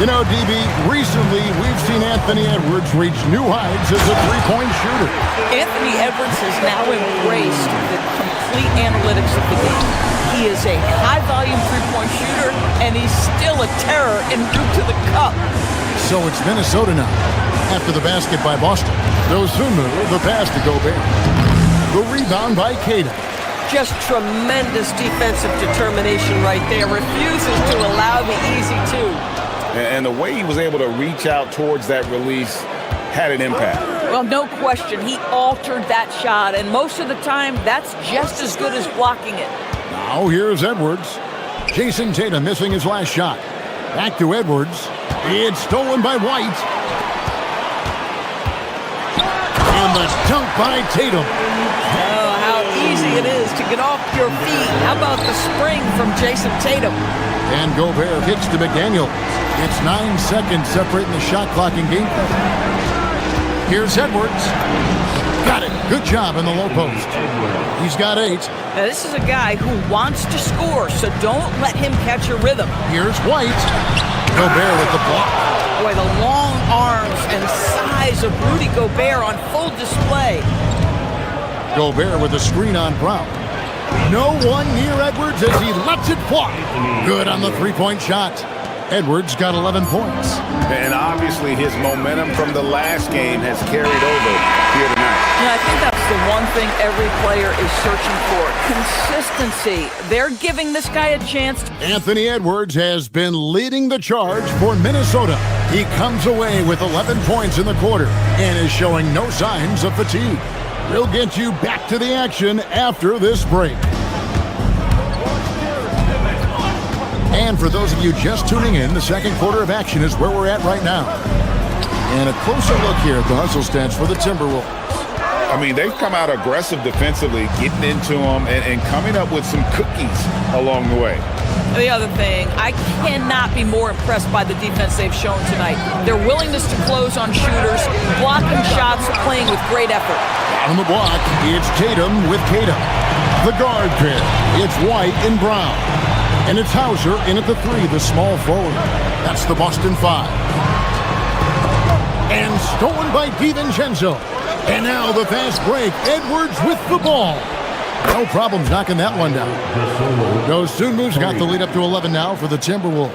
You know, DB, recently we've seen Anthony Edwards reach new heights as a three-point shooter. Anthony Edwards has now embraced the complete analytics of the game. He is a high-volume three-point shooter, and he's still a terror en route to the cup. So it's Minnesota now. After the basket by Boston, Dosunmu, the pass to Gobert. The rebound by Tatum. Just tremendous defensive determination right there. Refuses to allow the easy two. And the way he was able to reach out towards that release had an impact. Well, no question. He altered that shot, and most of the time, that's just as good as blocking it. Now here's Edwards. Jason Tatum missing his last shot. Back to Edwards. It's stolen by White. And the dunk by Tatum. Oh, how easy it is to get off your feet. How about the spring from Jason Tatum? And Gobert hits to McDaniels. It's 9 seconds separating the shot clock and game. Here's Edwards. Got it. Good job in the low post. He's got 8. Now, this is a guy who wants to score, so don't let him catch a rhythm. Here's White. Gobert with the block. Boy, the long arms and size of Rudy Gobert on full display. Gobert with a screen on Brown. No one near Edwards as he lets it fly. Good on the three-point shot. Edwards got 11 points. And obviously his momentum from the last game has carried over here tonight. Yeah, I think that's the one thing every player is searching for. Consistency. They're giving this guy a chance. Anthony Edwards has been leading the charge for Minnesota. He comes away with 11 points in the quarter and is showing no signs of fatigue. We'll get you back to the action after this break. And for those of you just tuning in, the second quarter of action is where we're at right now. And a closer look here at the hustle stats for the Timberwolves. I mean, they've come out aggressive defensively, getting into them and coming up with some cookies along the way. The other thing, I cannot be more impressed by the defense they've shown tonight. Their willingness to close on shooters, blocking shots, playing with great effort. On the block, it's Tatum with Tatum. The guard pair, it's White and Brown. And it's Hauser in at the 3, the small forward. That's the Boston 5. And stolen by DiVincenzo. And now the fast break. Edwards with the ball. No problems knocking that one down. Dosunmu's got the lead up to 11 now for the Timberwolves.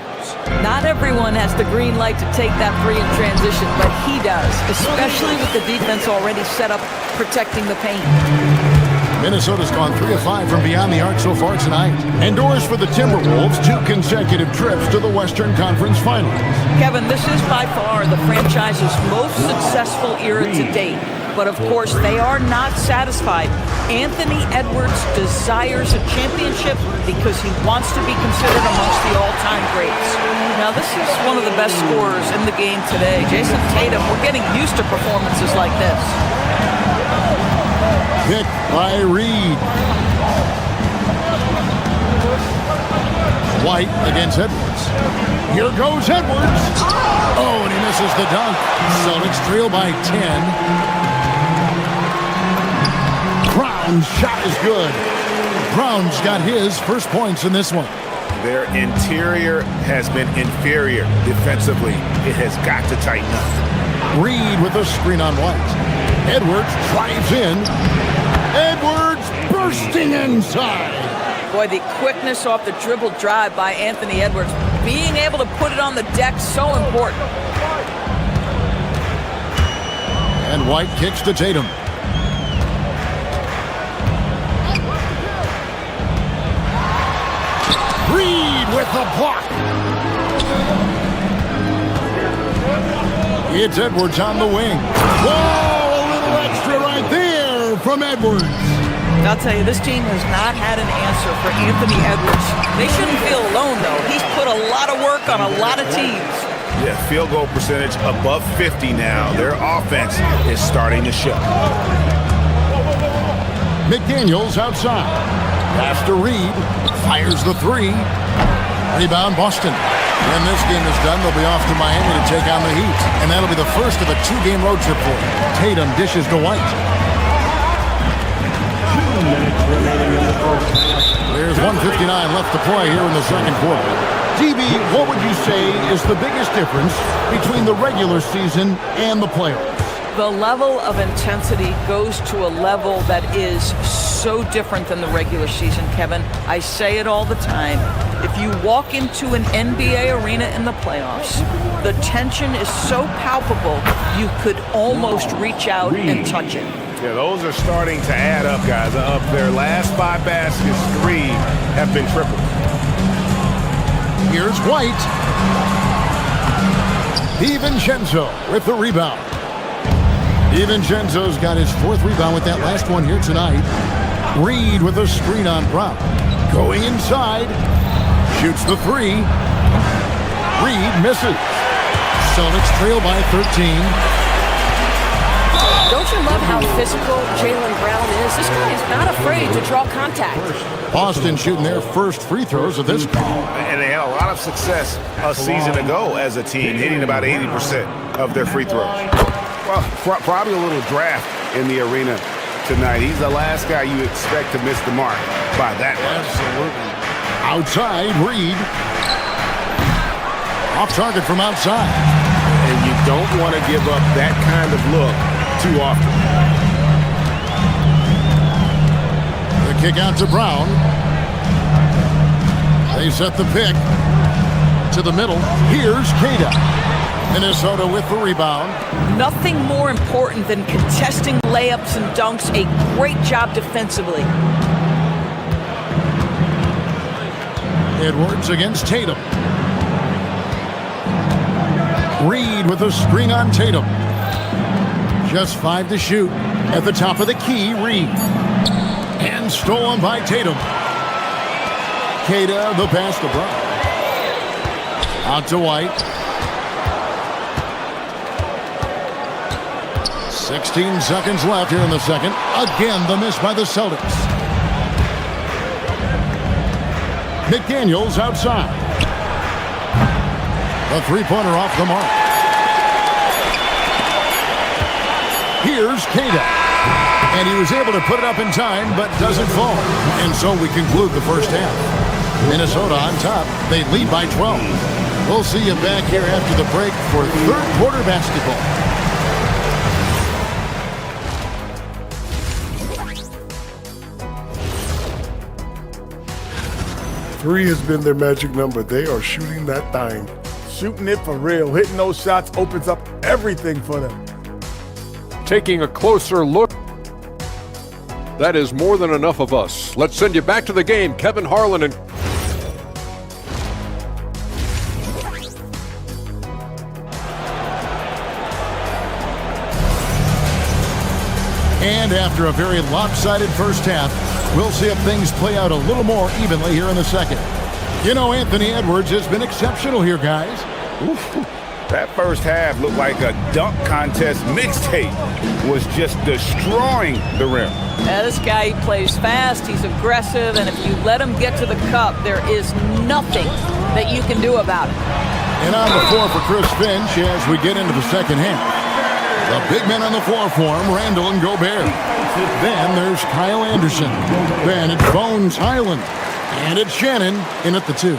Not everyone has the green light to take that 3 in transition, but he does, especially with the defense already set up protecting the paint. Minnesota's gone 3 of 5 from beyond the arc so far tonight. Endorse for the Timberwolves 2 consecutive trips to the Western Conference Finals. Kevin, this is by far the franchise's most successful era to date. But of course, they are not satisfied. Anthony Edwards desires a championship because he wants to be considered amongst the all-time greats. Now, this is one of the best scorers in the game today. Jason Tatum, we're getting used to performances like this. Pick by Reed. White against Edwards. Here goes Edwards. Oh, and he misses the dunk. Celtics trail by 10. Brown's shot is good. Brown's got his first points in this one. Their interior has been inferior defensively. It has got to tighten up. Reed with a screen on White. Edwards drives in. Edwards bursting inside. Boy, the quickness off the dribble drive by Anthony Edwards. Being able to put it on the deck, so important. And White kicks to Tatum. Reed with the block. It's Edwards on the wing. Whoa, a little extra right there from Edwards. I'll tell you, this team has not had an answer for Anthony Edwards. They shouldn't feel alone, though. He's put a lot of work on a lot of teams. Yeah, field goal percentage above 50 now. Their offense is starting to show. McDaniels outside. Pass to Reed. Fires the three. Rebound Boston. When this game is done, they'll be off to Miami to take on the Heat. And that'll be the first of a two-game road trip for them. Tatum dishes to White. There's 1:59 left to play here in the second quarter. DB, what would you say is the biggest difference between the regular season and the playoffs? The level of intensity goes to a level that is so different than the regular season, Kevin. I say it all the time. If you walk into an NBA arena in the playoffs, the tension is so palpable, you could almost reach out and touch it. Yeah, those are starting to add up, guys. Of their last 5 baskets, 3 have been triple. Here's White. DiVincenzo with the rebound. DiVincenzo's got his 4th rebound with that last one here tonight. Reed with a screen on Brown. Going inside. Shoots the 3. Reed misses. Celtics trail by 13. Don't you love how physical Jaylen Brown is? This guy is not afraid to draw contact. Boston shooting their first free throws of this game. And they had a lot of success a season ago as a team, hitting about 80% of their free throws. Well, probably a little draft in the arena tonight. He's the last guy you expect to miss the mark by that much. Absolutely. Outside, Reed. Off target from outside. And you don't want to give up that kind of look too often. The kick out to Brown. They set the pick to the middle. Here's Queta. Minnesota with the rebound. Nothing more important than contesting layups and dunks. A great job defensively. Edwards against Tatum. Reed with a screen on Tatum. Just 5 to shoot. At the top of the key, Reed. And stolen by Tatum. Queta, the pass to Brown. Out to White. 16 seconds left here in the second. Again, the miss by the Celtics. McDaniels outside. The three-pointer off the mark. Here's Queta. And he was able to put it up in time, but doesn't fall. And so we conclude the first half. Minnesota on top. They lead by 12. We'll see you back here after the break for third quarter basketball. Three has been their magic number. They are shooting that thing. Shooting it for real. Hitting those shots opens up everything for them. Taking a closer look. That is more than enough of us. Let's send you back to the game, Kevin Harlan and And after a very lopsided first half, we'll see if things play out a little more evenly here in the second. You know, Anthony Edwards has been exceptional here, guys. Oof. That first half looked like a dunk contest mixtape. Was just destroying the rim. Yeah, this guy, he plays fast, he's aggressive, and if you let him get to the cup, there is nothing that you can do about it. And on the floor for Chris Finch as we get into the second half. The big men on the floor for him, Randall and Gobert. Then there's Kyle Anderson. Then it's Bones Highland. And it's Shannon in at the 2.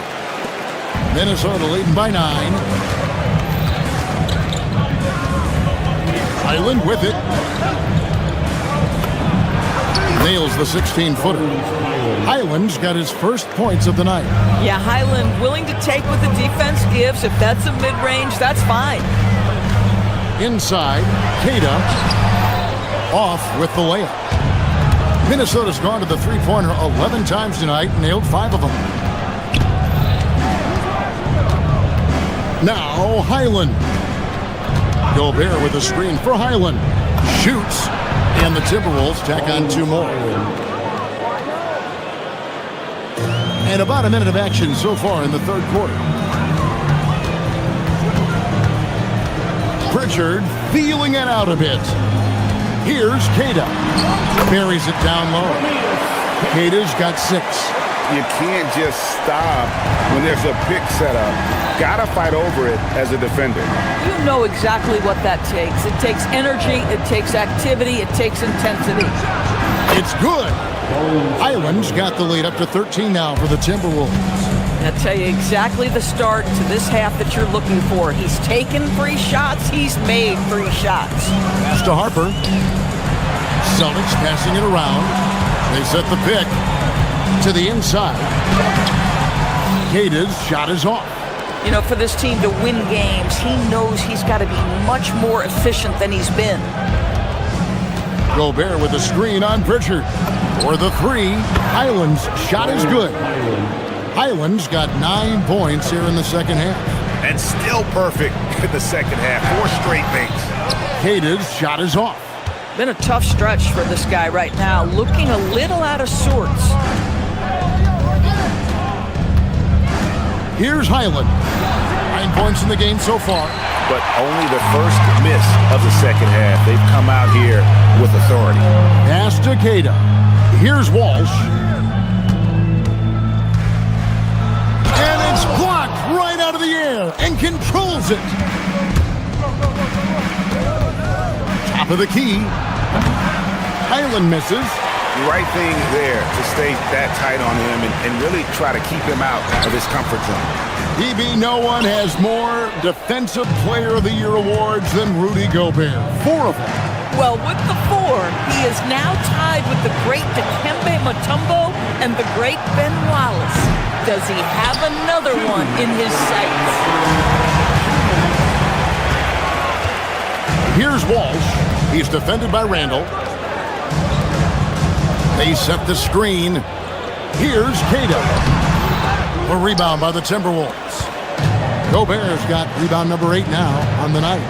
Minnesota leading by 9. Highland with it. Nails the 16-footer. Highland's got his first points of the night. Yeah, Highland willing to take what the defense gives. If that's a mid-range, that's fine. Inside, Cada off with the layup. Minnesota's gone to the three-pointer 11 times tonight, nailed 5 of them. Now Highland. Gobert with a screen for Highland. Shoots, and the Timberwolves tack on 2 more. And about a minute of action so far in the third quarter. Pritchard feeling it out a bit. Here's Cada. Buries it down low. Cada's got 6. You can't just stop when there's a pick set up. Gotta fight over it as a defender. You know exactly what that takes. It takes energy, it takes activity, it takes intensity. It's good. Highland's got the lead up to 13 now for the Timberwolves. I'll tell you exactly the start to this half that you're looking for. He's taken 3 shots, he's made 3 shots. Pass to Harper. Celtics passing it around. They set the pick to the inside. Cada's shot is off. You know, for this team to win games, he knows he's got to be much more efficient than he's been. Gobert with a screen on Pritchard. For the 3, Highland's shot is good. Highland's got 9 points here in the second half. And still perfect in the second half. 4 straight makes. Cada's shot is off. Been a tough stretch for this guy right now, looking a little out of sorts. Here's Highland. 9 points in the game so far. But only the first miss of the second half. They've come out here with authority. Pass to Cada. Here's Walsh. And it's blocked right out of the air and controls it. Top of the key. Highland misses. The right thing there to stay that tight on him and really try to keep him out of his comfort zone. DB, no one has more Defensive Player of the Year awards than Rudy Gobert. 4 of them. Well, with the 4, he is now tied with the great Dikembe Mutombo and the great Ben Wallace. Does he have another one in his sights? Here's Walsh. He's defended by Randall. They set the screen. Here's Cada. A rebound by the Timberwolves. Gobert's got rebound number 8 now on the night.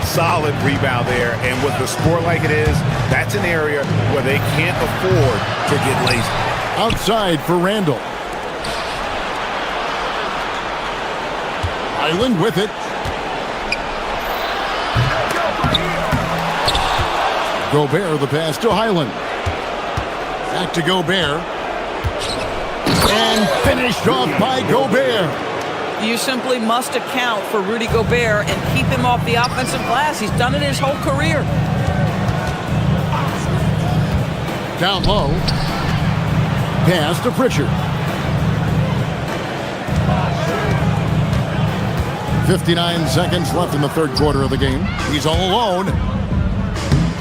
Solid rebound there, and with the score like it is, that's an area where they can't afford to get lazy. Outside for Randall. Highland with it. Gobert the pass to Highland. Back to Gobert. And finished off by Gobert. You simply must account for Rudy Gobert and keep him off the offensive glass. He's done it his whole career. Down low. Pass to Pritchard. 59 seconds left in the third quarter of the game. He's all alone.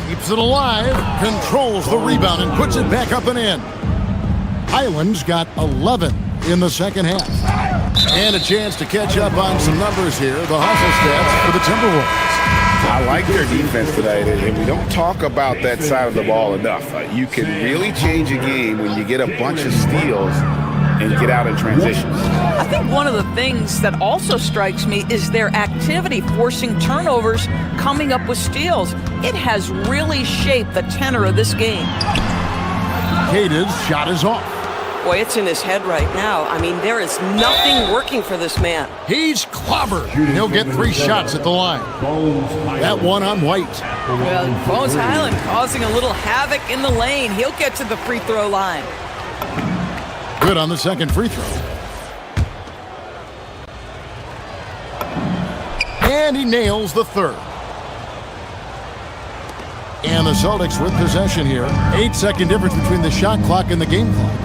Keeps it alive. Controls the rebound and puts it back up and in. Highland's got 11 in the second half. And a chance to catch up on some numbers here. The hustle stats for the Timberwolves. I like their defense tonight, and we don't talk about that side of the ball enough. You can really change a game when you get a bunch of steals and get out in transitions. I think one of the things that also strikes me is their activity forcing turnovers, coming up with steals. It has really shaped the tenor of this game. Cada's shot is off. Boy, it's in his head right now. I mean, there is nothing working for this man. He's clobbered. He'll get 3 shots at the line. That one on White. Well, Bones Highland causing a little havoc in the lane. He'll get to the free throw line. Good on the second free throw. And he nails the third. And the Celtics with possession here. 8-second difference between the shot clock and the game clock.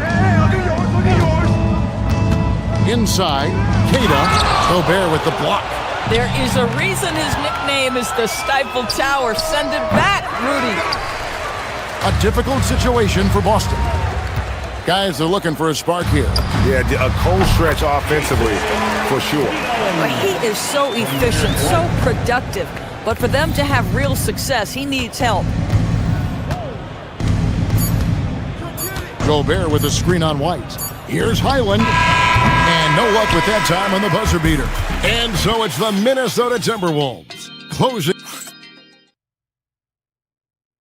Inside, Keita. Gobert with the block. There is a reason his nickname is the Stifle Tower. Send it back, Rudy. A difficult situation for Boston. Guys are looking for a spark here. Yeah, a cold stretch offensively, for sure. But he is so efficient, so productive. But for them to have real success, he needs help. Gobert with a screen on White. Here's Highland. And no luck with that time on the buzzer beater. And so it's the Minnesota Timberwolves closing.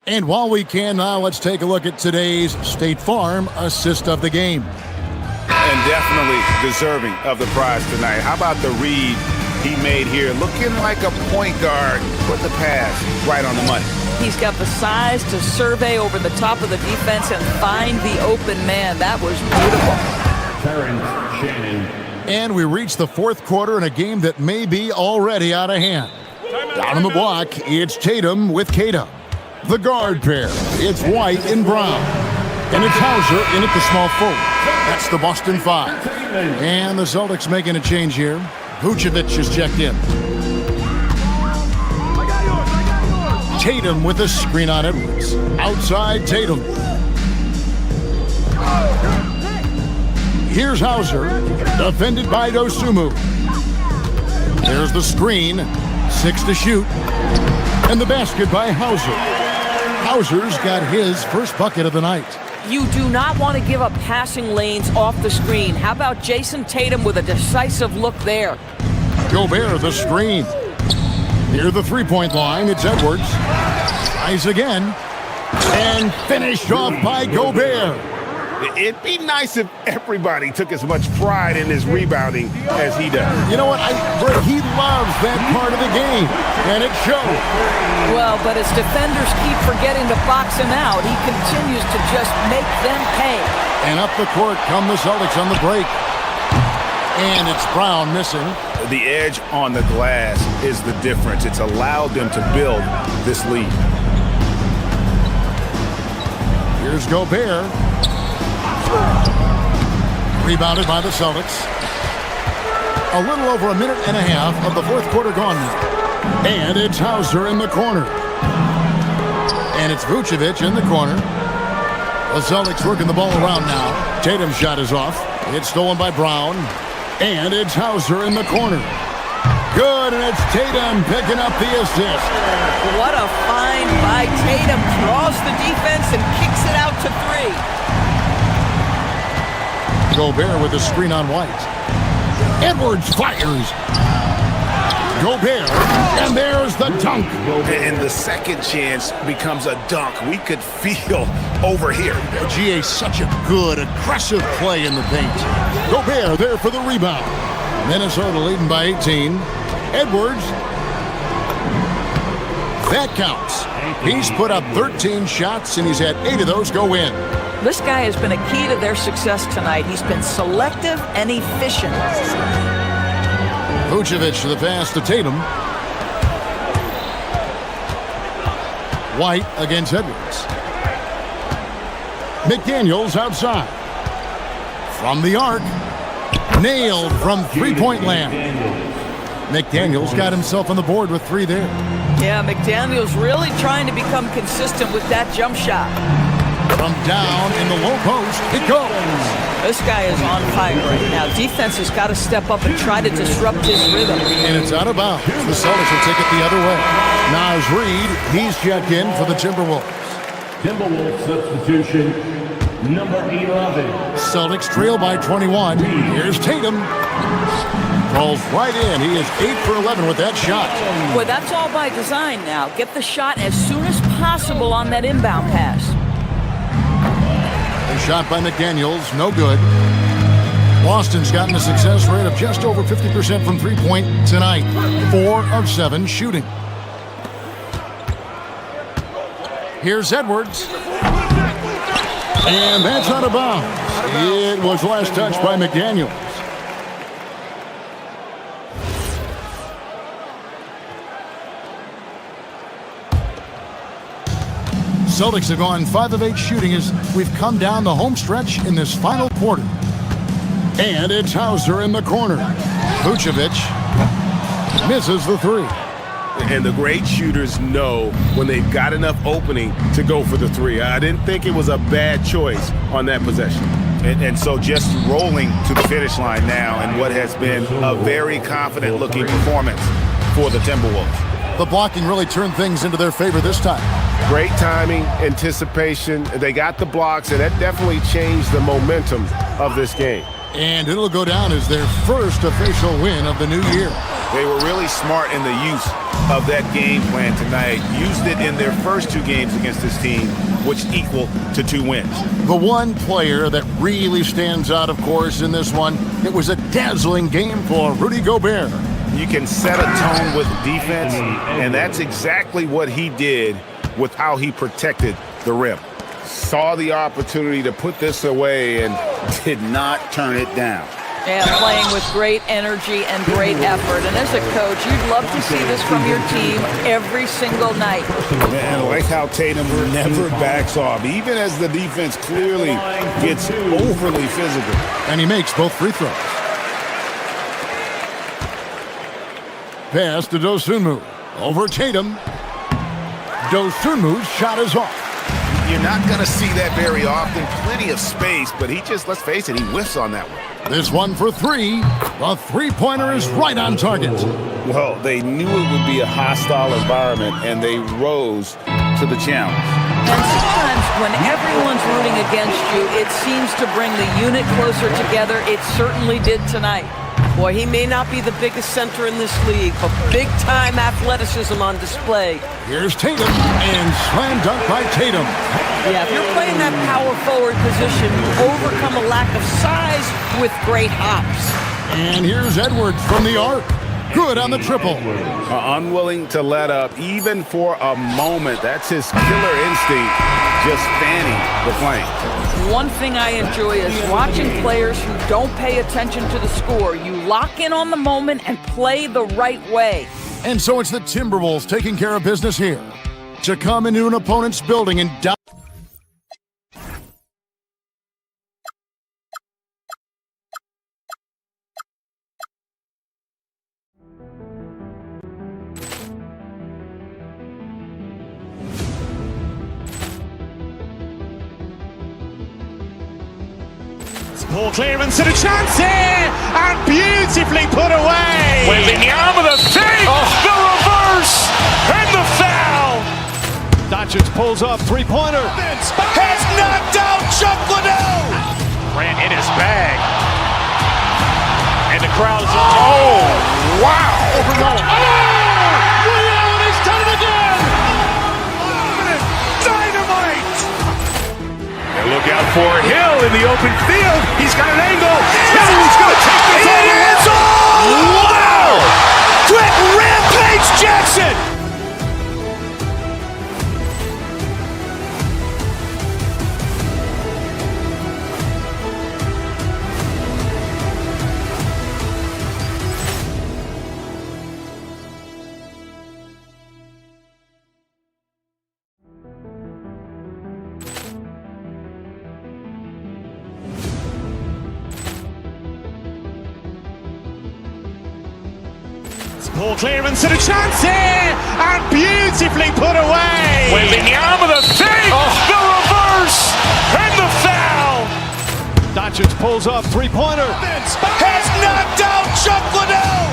And while we can now, let's take a look at today's State Farm assist of the game. And definitely deserving of the prize tonight. How about the read he made here? Looking like a point guard. Put the pass right on the money. He's got the size to survey over the top of the defense and find the open man. That was beautiful. And we reach the fourth quarter in a game that may be already out of hand. Down on the block, it's Tatum with Keita. The guard pair, it's White and Brown. And it's Hauser in at the small forward. That's the Boston Five. And the Celtics making a change here. Vucevic is checked in. Tatum with a screen on Edwards. Outside Tatum. Here's Hauser, defended by Dosunmu. There's the screen, 6 to shoot. And the basket by Hauser. Hauser's got his first bucket of the night. You do not want to give up passing lanes off the screen. How about Jason Tatum with a decisive look there? Gobert, the screen. Near the three-point line, it's Edwards. Tries again. And finished off by Gobert. It'd be nice if everybody took as much pride in his rebounding as he does. You know what? He loves that part of the game, and it shows. Well, but as defenders keep forgetting to box him out, he continues to just make them pay. And up the court come the Celtics on the break. And it's Brown missing. The edge on the glass is the difference. It's allowed them to build this lead. Here's Gobert. Rebounded by the Celtics. A little over a minute and a half of the fourth quarter gone now. And it's Hauser in the corner. And it's Vucevic in the corner. The Celtics working the ball around now. Tatum's shot is off. It's stolen by Brown. And it's Hauser in the corner. Good, and it's Tatum picking up the assist. What a find by Tatum. Draws the defense and kicks it out to three. Gobert with a screen on White. Edwards fires. Gobert, and there's the dunk. And the second chance becomes a dunk. We could feel over here. GA, such a good, aggressive play in the paint. Gobert there for the rebound. Minnesota leading by 18. Edwards. That counts. He's put up 13 shots, and he's had 8 of those go in. This guy has been a key to their success tonight. He's been selective and efficient. Vucevic to the pass to Tatum. White against Edwards. McDaniels outside. From the arc. Nailed from three-point land. McDaniels got himself on the board with 3 there. Yeah, McDaniels really trying to become consistent with that jump shot. From down in the low post, it goes. This guy is on fire right now. Defense has got to step up and try to disrupt his rhythm. And it's out of bounds. The Celtics will take it the other way. Naz Reid, he's checked in for the Timberwolves. Timberwolves substitution, number 11. Celtics trail by 21. Here's Tatum. Falls right in. He is 8 for 11 with that shot. Boy, that's all by design now. Get the shot as soon as possible on that inbound pass. A shot by McDaniels, no good. Boston's gotten a success rate of just over 50% from three-point tonight. 4 of 7 shooting. Here's Edwards. And that's out of bounds. It was last touched by McDaniels. Celtics have gone 5 of 8 shooting as we've come down the home stretch in this final quarter. And it's Hauser in the corner. Vucevic misses the three. And the great shooters know when they've got enough opening to go for the three. I didn't think it was a bad choice on that possession. And so just rolling to the finish line now in what has been a very confident-looking performance for the Timberwolves. The blocking really turned things into their favor this time. Great timing, anticipation. They got the blocks, and that definitely changed the momentum of this game. And it'll go down as their first official win of the new year. They were really smart in the use of that game plan tonight. Used it in their first two games against this team, which equal to 2 wins. The one player that really stands out, of course, in this one, it was a dazzling game for Rudy Gobert. You can set a tone with defense, and that's exactly what he did with how he protected the rim. Saw the opportunity to put this away and did not turn it down. And playing with great energy and great effort. And as a coach, you'd love to see this from your team every single night. Man, I like how Tatum never backs off, even as the defense clearly gets overly physical. And he makes both free throws. Pass to Dosunmu. Over Tatum. Dosunmu's shot is off. You're not going to see that very often. Plenty of space, but he just, let's face it, he whiffs on that one. This one for three. The three-pointer is right on target. Well, they knew it would be a hostile environment, and they rose to the challenge. And sometimes when everyone's rooting against you, it seems to bring the unit closer together. It certainly did tonight. Boy, he may not be the biggest center in this league, but big-time athleticism on display. Here's Tatum, and slam dunk by Tatum. Yeah, if you're playing that power forward position, you overcome a lack of size with great hops. And here's Edwards from the arc. Good on the triple. Unwilling to let up, even for a moment. That's his killer instinct, just fanning the flame. One thing I enjoy is watching players who don't pay attention to the score. You lock in on the moment and play the right way. And so it's the Timberwolves taking care of business here to come into an opponent's building and down. Ball clearance and a chance here, and beautifully put away. Wembanyama the save, the reverse, and the foul. Doncic pulls up, three-pointer. Has knocked out Chuck Liddell. Ran in his bag. And the crowd is... Oh, wow. Ray Allen has done it again. Dynamite. And look out for Hill in the open field. He's got an angle. Hill's going to take this on the end zone. Wow. Quick Rampage Jackson. Ball clearance and a chance here, and beautifully put away. Wembanyama the save, the reverse, and the foul. Doncic pulls up, three-pointer. Has knocked out Chuck Liddell.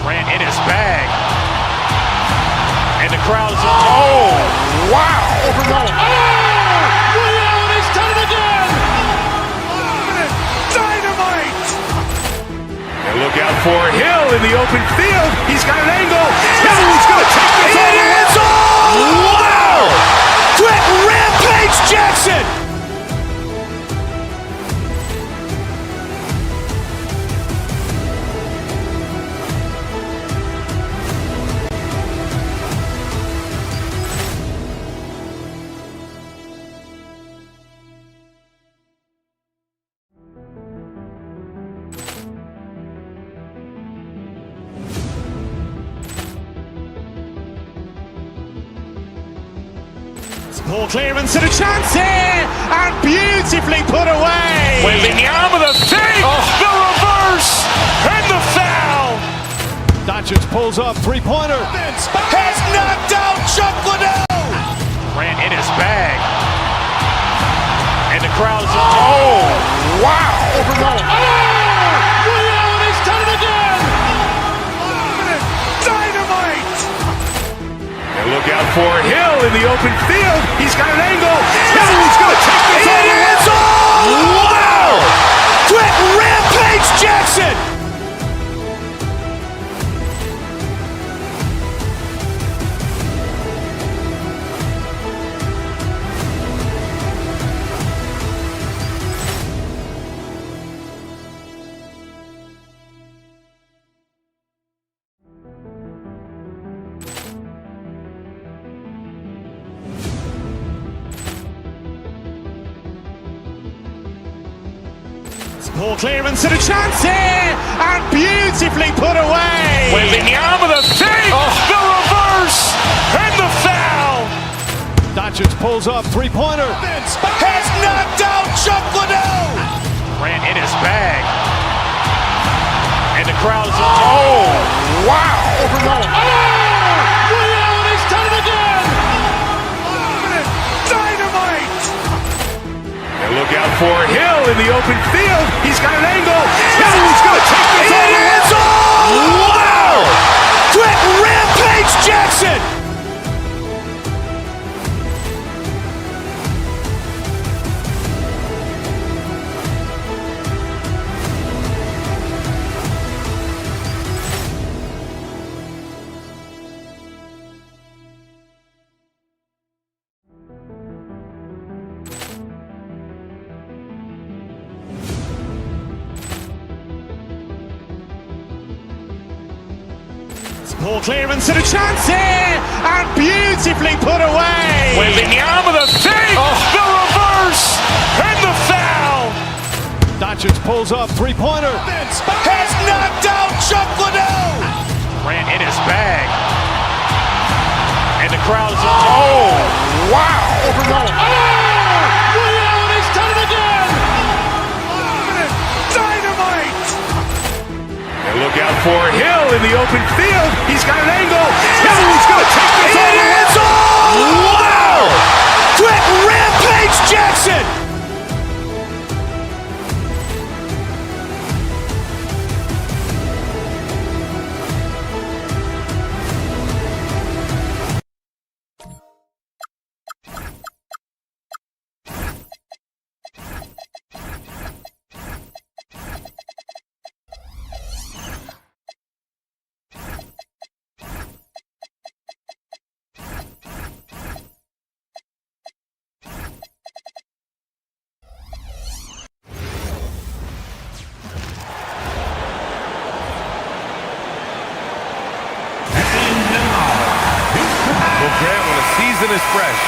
Ran in his bag. And the crowd is... Oh, wow. Ray Allen has done it again. Dynamite. And look out for Hill in the open field. He's got an angle. Hill's going to take this on the end zone. Wow. Quick Rampage Jackson. Poor clearance and a chance here, and beautifully put away. Wembanyama the fake, the reverse, and the foul. Doncic pulls up, three-pointer. Has knocked out Chuck Liddell. Ran in his bag. And the crowd is... Oh, wow. Allen has done it again. Dynamite. And look out for Hill in the open field. He's got an angle. He's going to take this all the way. Wow! Quick rampage Jackson. Poor clearance and a chance here, and beautifully put away. Wembanyama the fake, the reverse, and the foul. Doncic pulls up, three-pointer. Has knocked out Chuck Liddell. Ran in his bag. And the crowd is... Oh, wow. Allen has done it again. Dynamite. And look out for Hill in the open field. He's got an angle. He's going to take this all the way. Wow! Quick rampage Jackson. Poor clearance and a chance here, and beautifully put away. Wembanyama the fake, the reverse, and the foul. Doncic pulls up, three-pointer. Has knocked out Chuck Liddell. Ran in his bag. And the crowd is... Oh, wow. Allen has done it again. Dynamite. And look out for Hill in the open field. He's got an angle. He's going to take this all the way. Wow! Quick rampage Jackson. Grant, when a season is fresh,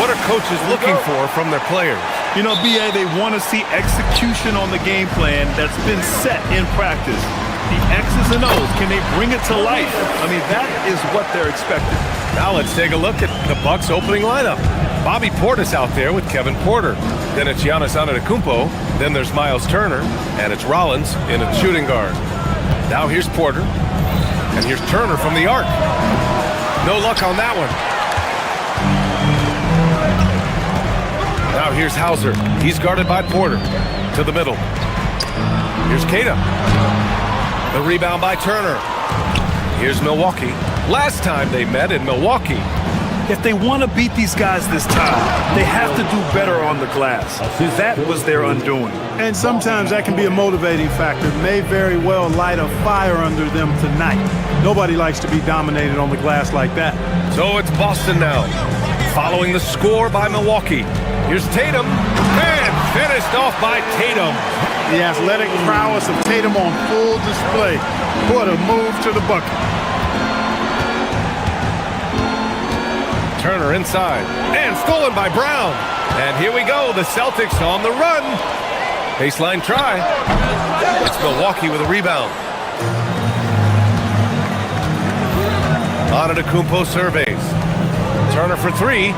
what are coaches looking for from their players? You know, B.A., they want to see execution on the game plan that's been set in practice. The X's and O's, can they bring it to life? I mean, that is what they're expecting. Now let's take a look at the Bucks' opening lineup. Bobby Portis out there with Kevin Porter. Then it's Giannis Antetokounmpo. Then there's Miles Turner. And it's Rollins in a shooting guard. Now here's Porter. And here's Turner from the arc. No luck on that one. Now here's Hauser. He's guarded by Porter. To the middle. Here's Kata. The rebound by Turner. Here's Milwaukee. Last time they met in Milwaukee. If they want to beat these guys this time, they have to do better on the glass. That was their undoing. And sometimes that can be a motivating factor. May very well light a fire under them tonight. Nobody likes to be dominated on the glass like that. So it's Boston now, following the score by Milwaukee. Here's Tatum, and finished off by Tatum. The athletic prowess of Tatum on full display. What a move to the bucket. Turner inside, and stolen by Brown. And here we go, the Celtics on the run. Baseline try. It's Milwaukee with a rebound. Antetokounmpo surveys. Turner for three.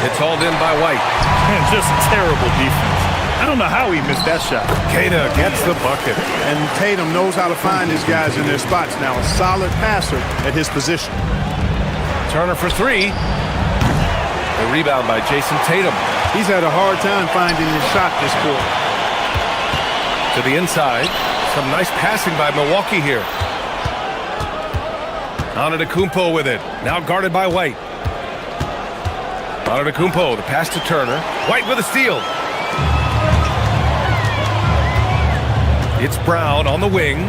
It's hauled in by White. Man, just terrible defense. I don't know how he missed that shot. Queta gets the bucket. And Tatum knows how to find his guys in their spots now. A solid passer at his position. Turner for three. A rebound by Jason Tatum. He's had a hard time finding his shot this quarter. To the inside. Some nice passing by Milwaukee here. Antetokounmpo with it. Now guarded by White. Antetokounmpo, the pass to Turner. White with a steal. It's Brown on the wing.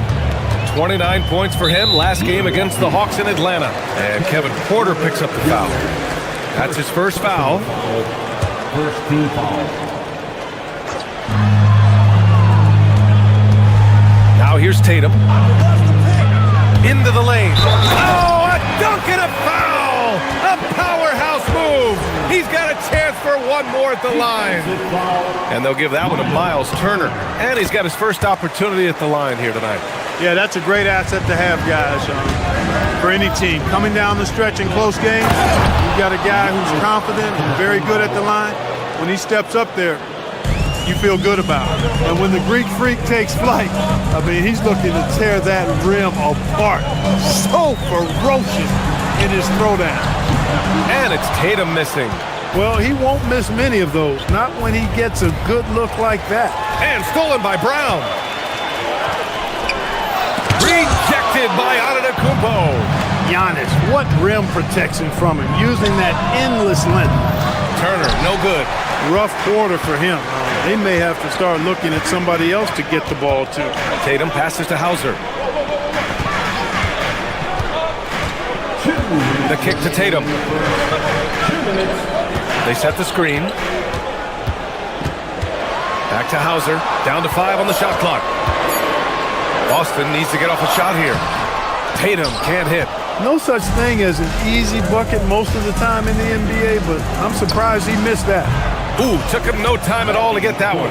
29 points for him last game against the Hawks in Atlanta. And Kevin Porter picks up the foul. That's his first foul. First team foul. Now here's Tatum. Into the lane. Oh, a dunk and a foul! A powerhouse move! He's got a chance for one more at the line. And they'll give that one to Miles Turner. And he's got his first opportunity at the line here tonight. Yeah, that's a great asset to have, guys, for any team. Coming down the stretch in close games, you've got a guy who's confident and very good at the line. When he steps up there, you feel good about it. And when the Greek Freak takes flight, I mean, he's looking to tear that rim apart. So ferocious in his throwdown. And it's Tatum missing. Well, he won't miss many of those, not when he gets a good look like that. And stolen by Brown. Rejected by Antetokounmpo. Giannis, what rim protection from him, using that endless length. Turner, no good. Rough quarter for him. They may have to start looking at somebody else to get the ball to. Tatum passes to Hauser. The kick to Tatum. They set the screen. Back to Hauser. Down to 5 on the shot clock. Boston needs to get off a shot here. Tatum can't hit. No such thing as an easy bucket most of the time in the NBA, but I'm surprised he missed that. Ooh, took him no time at all to get that one.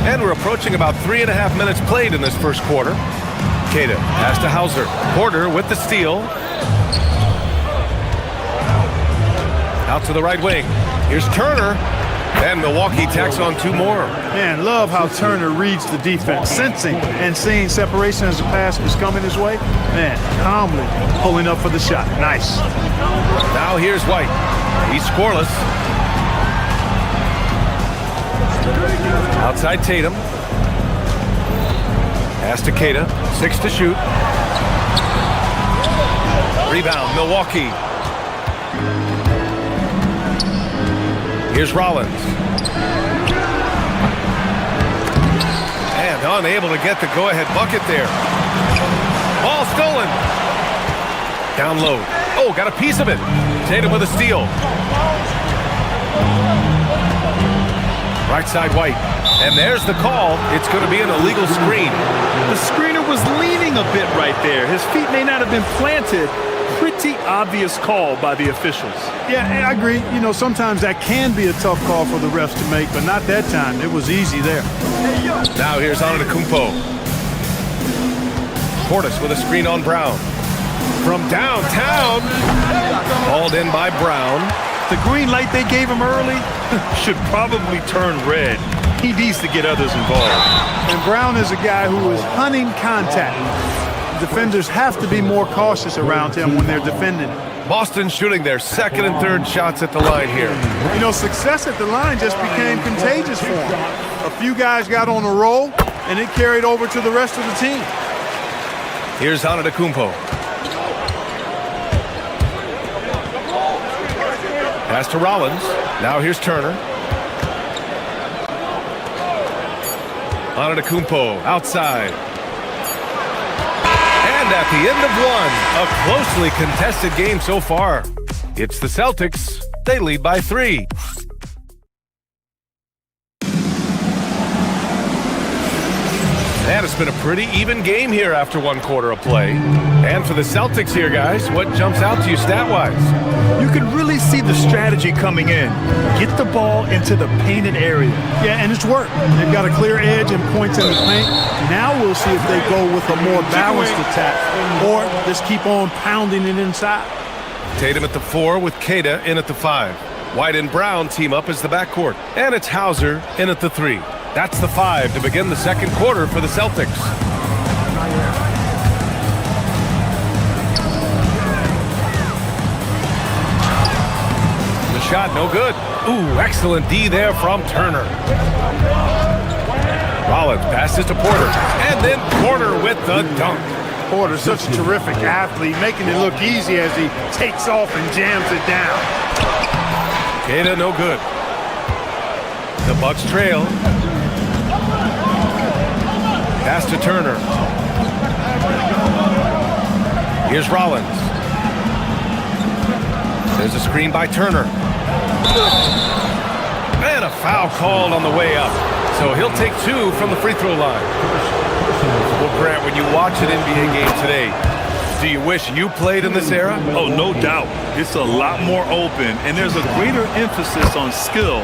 And we're approaching about 3.5 minutes played in this first quarter. Queta pass to Hauser. Porter with the steal. Out to the right wing. Here's Turner. And Milwaukee tacks on 2 more. Man, love how Turner reads the defense, sensing and seeing separation as the pass is coming his way. Man, calmly pulling up for the shot. Nice. Now here's White. He's scoreless. Outside Tatum. Pass to Queta. 6 to shoot. Rebound, Milwaukee. Here's Rollins. And unable to get the go-ahead bucket there. Ball stolen. Down low. Oh, got a piece of it. Tatum with a steal. Right side White. And there's the call. It's going to be an illegal screen. The screener was leaning a bit right there. His feet may not have been planted. Pretty obvious call by the officials. Yeah, I agree. You know, sometimes that can be a tough call for the refs to make, but not that time. It was easy there. Now here's Antetokounmpo. Portis with a screen on Brown. From downtown. Hauled in by Brown. The green light they gave him early should probably turn red. He needs to get others involved. And Brown is a guy who is hunting contact. Defenders have to be more cautious around him when they're defending him. Boston shooting their second and third shots at the line here. You know, success at the line just became contagious for him. A few guys got on a roll, and it carried over to the rest of the team. Here's Antetokounmpo. Pass to Rollins. Now here's Turner. Antetokounmpo outside. And at the end of one, a closely contested game so far. It's the Celtics. They lead by 3. And it's been a pretty even game here after 1 quarter of play. And for the Celtics here, guys, what jumps out to you stat-wise? You can really see the strategy coming in. Get the ball into the painted area. Yeah, and it's worked. They've got a clear edge and points in the paint. Now we'll see if they go with a more balanced attack or just keep on pounding it inside. Tatum at the 4 with Queta in at the 5. White and Brown team up as the backcourt. And it's Hauser in at the 3. That's the 5 to begin the second quarter for the Celtics. The shot no good. Ooh, excellent D there from Turner. Rollins passes to Porter. And then Porter with the dunk. Porter's such a terrific athlete, making it look easy as he takes off and jams it down. Queta no good. The Bucks trail. Pass to Turner. Here's Rollins. There's a screen by Turner. And a foul called on the way up. So he'll take 2 from the free throw line. Well, Grant, when you watch an NBA game today, do you wish you played in this era? Oh, no doubt. It's a lot more open, and there's a greater emphasis on skill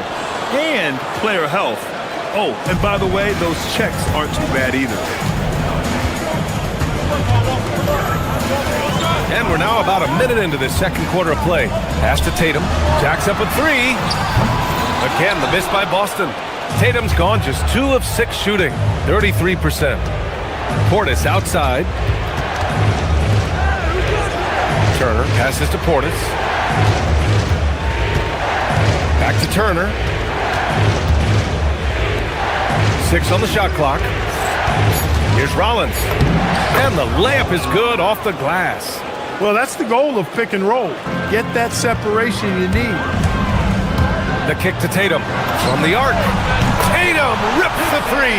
and player health. Oh, and by the way, those checks aren't too bad either. And we're now about a minute into this second quarter of play. Pass to Tatum. Jacks up a 3. Again, the miss by Boston. Tatum's gone just 2 of 6 shooting, 33%. Portis outside. Turner passes to Portis. Back to Turner. 6 on the shot clock. Here's Rollins. And the layup is good off the glass. Well, that's the goal of pick and roll. Get that separation you need. The kick to Tatum from the arc. Tatum rips the 3.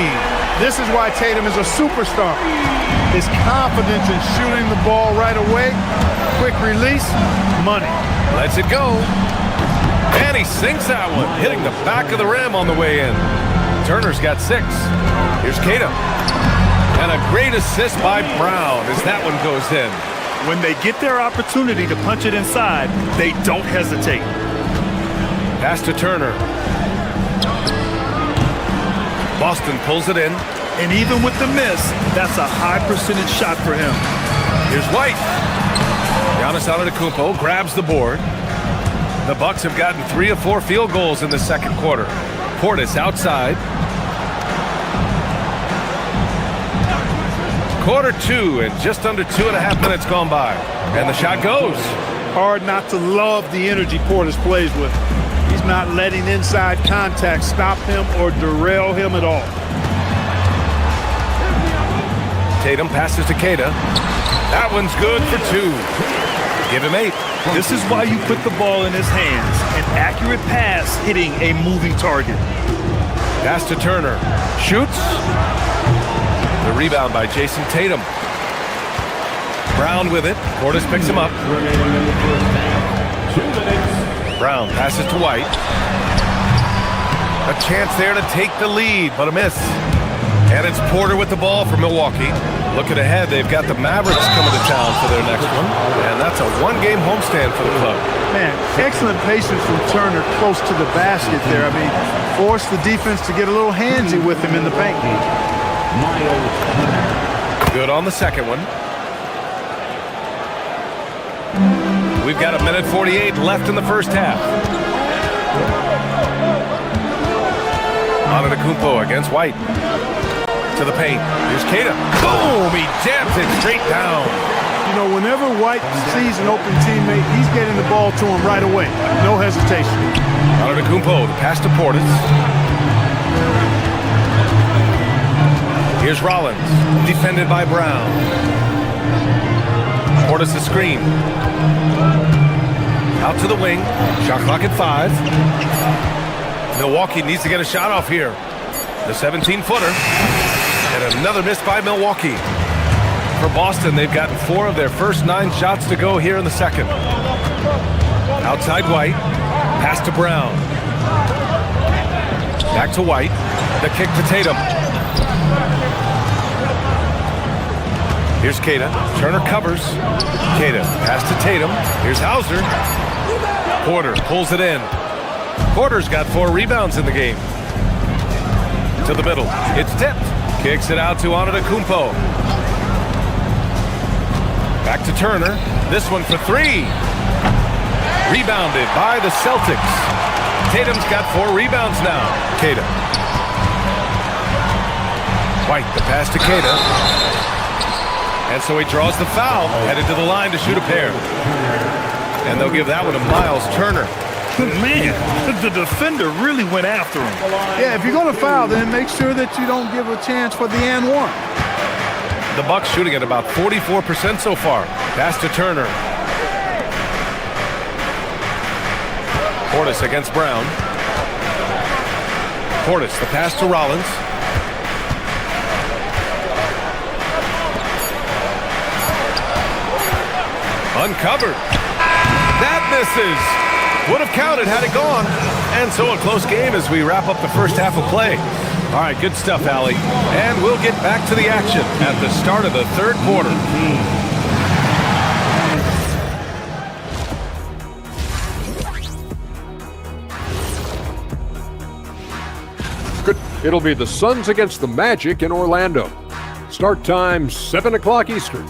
This is why Tatum is a superstar. His confidence in shooting the ball right away, quick release, money. Lets it go. And he sinks that one, hitting the back of the rim on the way in. Turner's got 6. Here's Queta. And a great assist by Brown as that one goes in. When they get their opportunity to punch it inside, they don't hesitate. Pass to Turner. Boston pulls it in. And even with the miss, that's a high percentage shot for him. Here's White. Giannis Antetokounmpo grabs the board. The Bucks have gotten 3 of 4 field goals in the second quarter. Portis outside. Quarter 2 and just under 2.5 minutes gone by. And the shot goes. Hard not to love the energy Portis plays with. He's not letting inside contact stop him or derail him at all. Tatum passes to Queta. That one's good for 2. Give him 8. This is why you put the ball in his hands. An accurate pass hitting a moving target. Pass to Turner. Shoots. The rebound by Jason Tatum. Brown with it. Portis picks him up. Brown passes to White. A chance there to take the lead, but a miss. And it's Porter with the ball for Milwaukee. Looking ahead, they've got the Mavericks coming to town for their next one. And that's a 1-game homestand for the club. Man, excellent patience from Turner close to the basket there. I mean, forced the defense to get a little handsy with him in the paint. Good on the second one. We've got a minute 48 left in the first half. Antetokounmpo against White. To the paint. Here's Queta. Boom! He jams it straight down. You know, whenever White sees an open teammate, he's getting the ball to him right away. No hesitation. Antetokounmpo, the pass to Portis. Here's Rollins, defended by Brown. Portis the screen. Out to the wing. Shot clock at 5. Milwaukee needs to get a shot off here. The 17-footer. And another miss by Milwaukee. For Boston, they've gotten 4 of their first 9 shots to go here in the second. Outside White. Pass to Brown. Back to White. The kick to Tatum. Here's Queta. Turner covers. Queta. Pass to Tatum. Here's Hauser. Porter pulls it in. Porter's got 4 rebounds in the game. To the middle. It's tipped. Kicks it out to Antetokounmpo. Back to Turner. This one for 3. Rebounded by the Celtics. Tatum's got 4 rebounds now. Queta. White, the pass to Queta. And so he draws the foul, headed to the line to shoot a pair. And they'll give that one to Miles Turner. Man, the defender really went after him. Yeah, if you're going to foul, then make sure that you don't give a chance for the and one. The Bucks shooting at about 44% so far. Pass to Turner. Portis against Brown. Portis, the pass to Rollins. Uncovered. That misses. Would have counted had it gone. And so a close game as we wrap up the first half of play. All right, good stuff, Allie. And we'll get back to the action at the start of the third quarter. Good. It'll be the Suns against the Magic in Orlando. Start time 7 o'clock Eastern.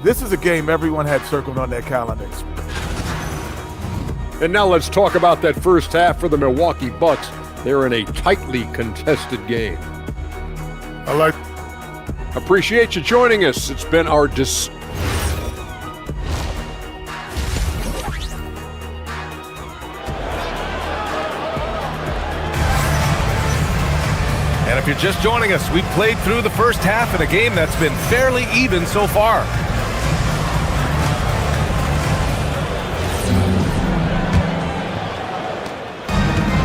This is a game everyone had circled on their calendars. And now let's talk about that first half for the Milwaukee Bucks. They're in a tightly contested game. Appreciate you joining us. It's been our And if you're just joining us, we've played through the first half in a game that's been fairly even so far.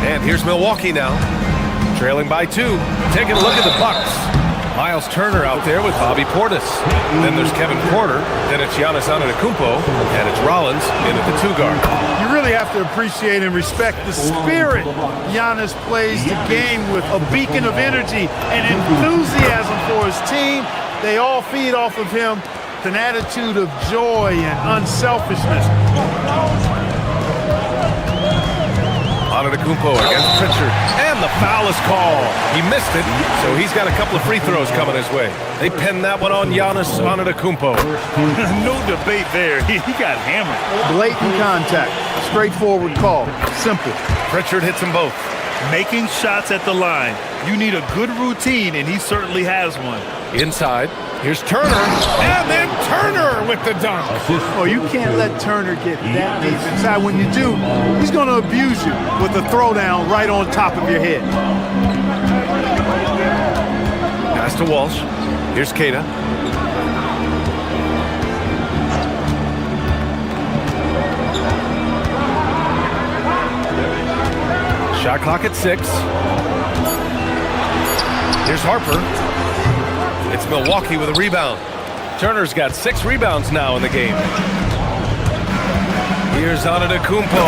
And here's Milwaukee now, trailing by 2. Taking a look at the Bucks. Miles Turner out there with Bobby Portis. Then there's Kevin Porter. Then it's Giannis Antetokounmpo. And it's Rollins in at the 2 guard. You really have to appreciate and respect the spirit Giannis plays the game with. A beacon of energy and enthusiasm for his team. They all feed off of him with an attitude of joy and unselfishness. Antetokounmpo against Pritchard, and the foul is called. He missed it, so he's got a couple of free throws coming his way. They pinned that one on Giannis Antetokounmpo. No debate there. He got hammered. Blatant contact. Straightforward call. Simple. Pritchard hits them both. Making shots at the line. You need a good routine, and he certainly has one. Inside, here's Turner, and then Turner with the dunk. Oh, you can't let Turner get that deep inside. When you do, he's going to abuse you with a throwdown right on top of your head. Pass to Walsh. Here's Queta. Shot clock at 6. Here's Harper. It's Milwaukee with a rebound. Turner's got 6 rebounds now in the game. Here's Antetokounmpo.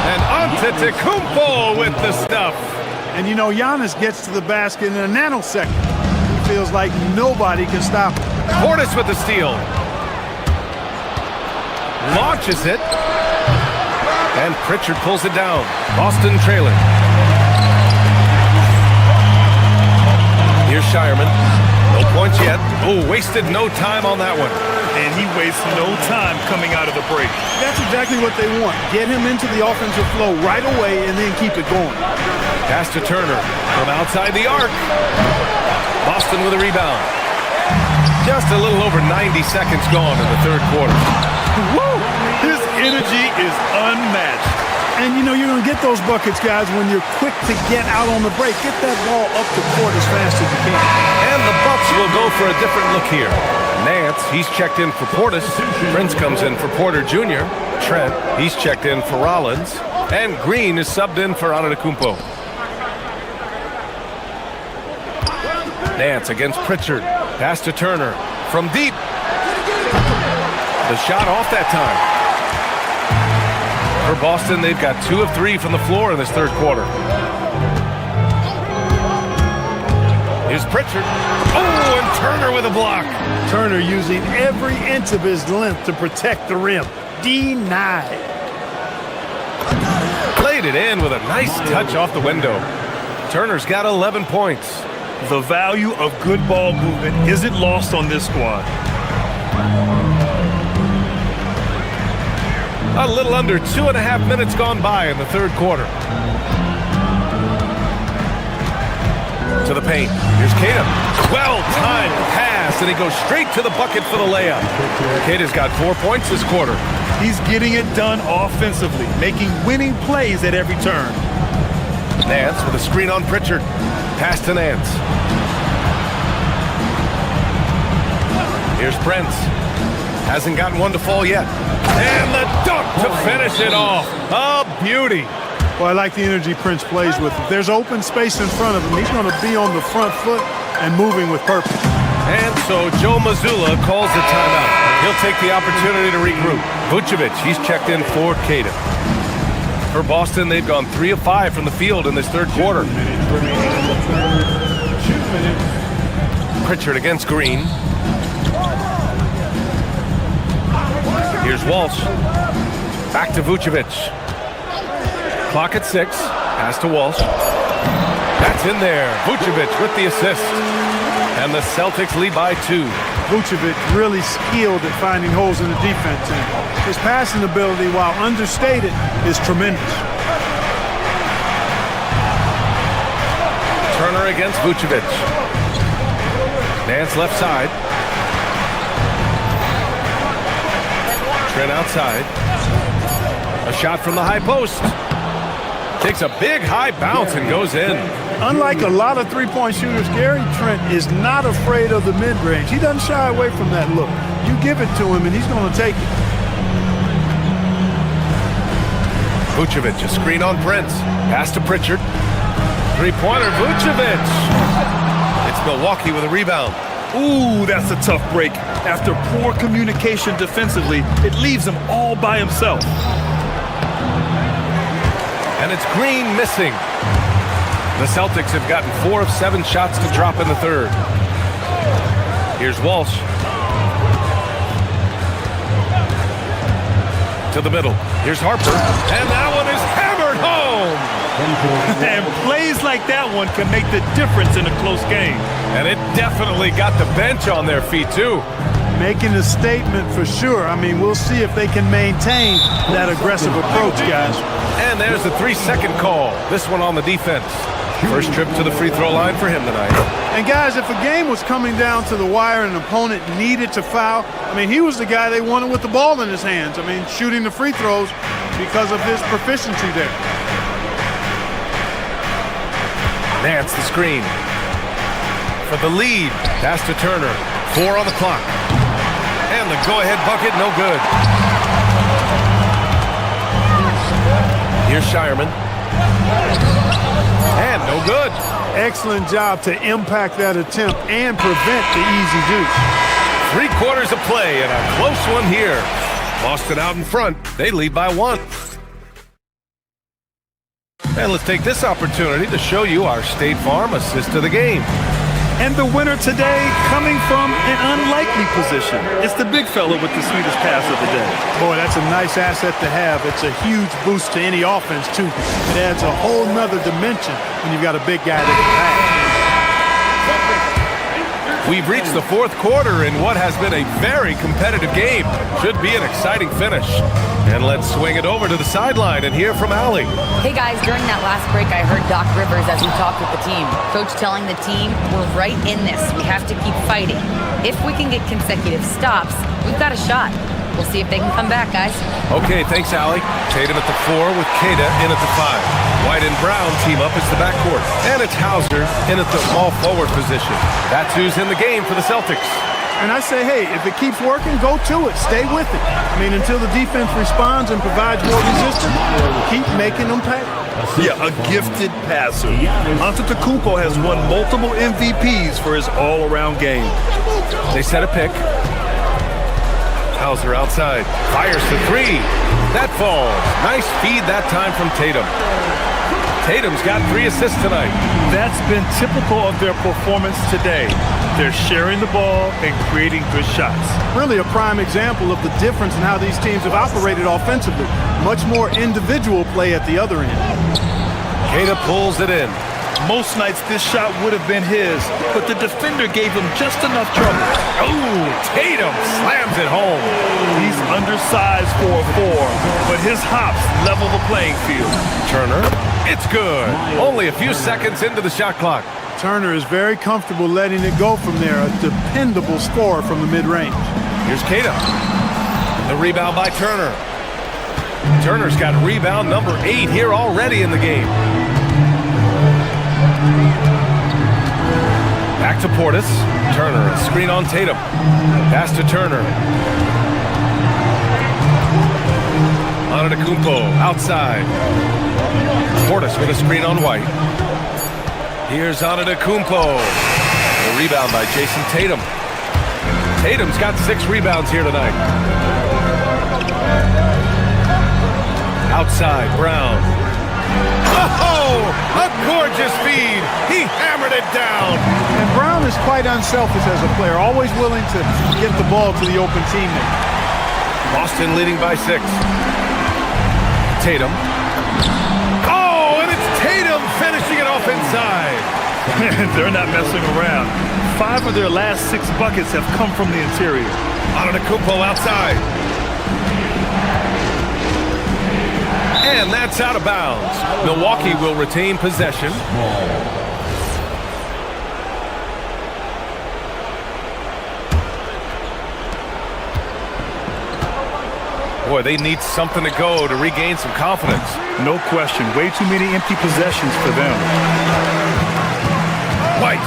And Antetokounmpo with the stuff. And you know, Giannis gets to the basket in a nanosecond. He feels like nobody can stop him. Portis with the steal. Launches it. And Pritchard pulls it down. Boston trailing. Here's Shireman. No points yet. Oh, wasted no time on that one. And he wastes no time coming out of the break. That's exactly what they want. Get him into the offensive flow right away and then keep it going. Pass to Turner from outside the arc. Boston with a rebound. Just a little over 90 seconds gone in the third quarter. Woo! His energy is unmatched. And you know, you're going to get those buckets, guys, when you're quick to get out on the break. Get that ball up the court as fast as you can. And the Bucks will go for a different look here. Nance, he's checked in for Portis. Prince comes in for Porter Jr. Trent, he's checked in for Rollins. And Green is subbed in for Antetokounmpo. Nance against Pritchard. Pass to Turner from deep. The shot off that time. For Boston, they've got 2 of 3 from the floor in this third quarter. Here's Pritchard. Oh, and Turner with a block. Turner using every inch of his length to protect the rim. Denied. Played it in with a nice touch off the window. Turner's got 11 points. The value of good ball movement isn't lost on this squad. A little under 2.5 minutes gone by in the third quarter. To the paint. Here's Kata. Well-timed pass, and he goes straight to the bucket for the layup. Kata's got 4 points this quarter. He's getting it done offensively, making winning plays at every turn. Nance with a screen on Pritchard. Pass to Nance. Here's Prince. Hasn't gotten one to fall yet. And the dunk to finish it off. A beauty. Well, I like the energy Prince plays with. If there's open space in front of him, he's going to be on the front foot and moving with purpose. And so Joe Mazzulla calls the timeout. He'll take the opportunity to regroup. Vucevic, he's checked in for Kata. For Boston, they've gone 3 of 5 from the field in this third quarter. Pritchard against Green. Here's Walsh. Back to Vucevic. Clock at 6. Pass to Walsh. That's in there. Vucevic with the assist. And the Celtics lead by 2. Vucevic really skilled at finding holes in the defense. And his passing ability, while understated, is tremendous. Turner against Vucevic. Nance left side. Trent outside. A shot from the high post. Takes a big high bounce and goes in. Unlike a lot of three-point shooters, Gary Trent is not afraid of the mid-range. He doesn't shy away from that look. You give it to him, and he's going to take it. Vucevic, a screen on Prince. Pass to Pritchard. Three-pointer, Vucevic. It's Milwaukee with a rebound. Ooh, that's a tough break. After poor communication defensively, it leaves him all by himself. And it's Green missing. The Celtics have gotten 4 of 7 shots to drop in the third. Here's Walsh. To the middle. Here's Harper. And that one is hammered home. And plays like that one can make the difference in a close game. And it definitely got the bench on their feet, too. Making a statement for sure. I mean, we'll see if they can maintain that aggressive approach, guys. And there's the 3-second call. This one on the defense. First trip to the free throw line for him tonight. And guys, if a game was coming down to the wire and an opponent needed to foul, I mean, he was the guy they wanted with the ball in his hands. I mean, shooting the free throws because of his proficiency there. Nance the screen. For the lead. Pass to Turner. 4 on the clock. And the go-ahead bucket, no good. Here's Shireman. And no good. Excellent job to impact that attempt and prevent the easy deuce. 3 quarters of play and a close one here. Boston out in front. They lead by 1. And let's take this opportunity to show you our State Farm assist of the game. And the winner today coming from an unlikely position. It's the big fella with the sweetest pass of the day. Boy, that's a nice asset to have. It's a huge boost to any offense, too. It adds a whole nother dimension when you've got a big guy that can pass. We've reached the 4th quarter in what has been a very competitive game. Should be an exciting finish. And let's swing it over to the sideline and hear from Allie. Hey guys, during that last break, I heard Doc Rivers as he talked with the team. Coach telling the team, we're right in this. We have to keep fighting. If we can get consecutive stops, we've got a shot. We'll see if they can come back, guys. Okay, thanks, Allie. Tatum at the 4 with Kata in at the 5. White and Brown team up as the backcourt. And it's Hauser in at the small forward position. That's who's in the game for the Celtics. And I say, hey, if it keeps working, go to it. Stay with it. I mean, until the defense responds and provides more resistance, keep making them pay. Yeah, a gifted passer. Antetokounmpo has won multiple MVPs for his all-around game. They set a pick. Hauser outside. Fires to 3. That falls. Nice feed that time from Tatum. Tatum's got 3 assists tonight. That's been typical of their performance today. They're sharing the ball and creating good shots. Really a prime example of the difference in how these teams have operated offensively. Much more individual play at the other end. Kata pulls it in. Most nights this shot would have been his, but the defender gave him just enough trouble. Oh, Tatum slams it home. He's undersized for a 4, but his hops level the playing field. Turner, it's good. Only a few seconds into the shot clock. Turner is very comfortable letting it go from there. A dependable scorer from the mid-range. Here's Tatum. The rebound by Turner. Turner's got rebound number 8 here already in the game. Back to Portis. Turner, a screen on Tatum. Pass to Turner. Antetokounmpo outside. Portis with a screen on White. Here's Antetokounmpo. The rebound by Jason Tatum. Tatum's got 6 rebounds here tonight. Outside, Brown. Oh, a gorgeous feed. He hammered it down. And Brown is quite unselfish as a player, always willing to get the ball to the open teammate. Boston leading by 6. Tatum. Oh, and it's Tatum finishing it off inside. They're not messing around. 5 of their last 6 buckets have come from the interior. Antetokounmpo outside. And that's out of bounds. Milwaukee will retain possession. Boy, they need something to go to regain some confidence. No question. Way too many empty possessions for them. White.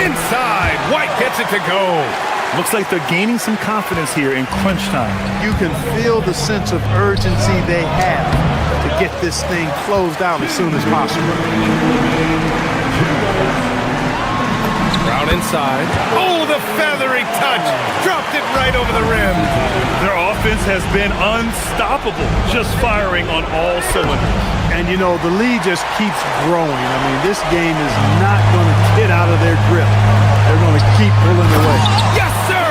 Inside. White gets it to go. Looks like they're gaining some confidence here in crunch time. You can feel the sense of urgency they have to get this thing closed out as soon as possible. Brown inside. Oh, the feathery touch. Dropped it right over the rim. Their offense has been unstoppable, just firing on all cylinders. And, you know, the lead just keeps growing. I mean, this game is not going to get out of their grip. They're going to keep pulling away. Yes, sir!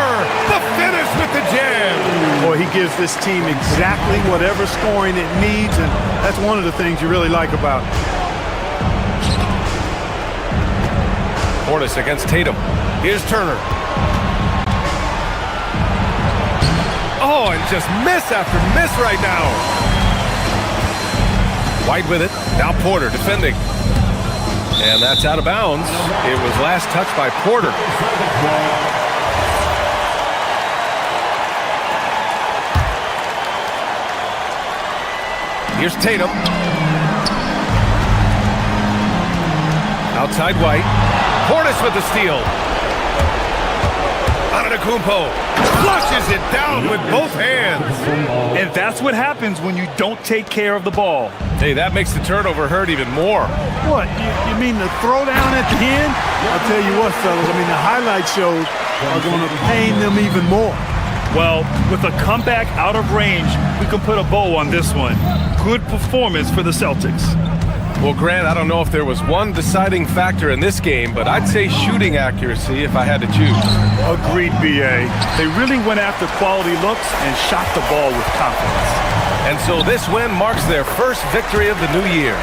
The finish with the jam! Boy, he gives this team exactly whatever scoring it needs, and that's one of the things you really like about it. Portis against Tatum. Here's Turner. Oh, and just miss after miss right now. White with it. Now Porter defending. And that's out of bounds. It was last touched by Porter. Here's Tatum. Outside White. Portis with the steal. Antetokounmpo flushes it down with both hands. And that's what happens when you don't take care of the ball. Hey, that makes the turnover hurt even more. What? You mean the throwdown at the end? I'll tell you what, fellas. I mean, the highlight shows are going to pain them even more. Well, with a comeback out of range, we can put a bow on this one. Good performance for the Celtics. Well, Grant, I don't know if there was one deciding factor in this game, but I'd say shooting accuracy if I had to choose. Agreed, B.A. They really went after quality looks and shot the ball with confidence. And so this win marks their first victory of the new year.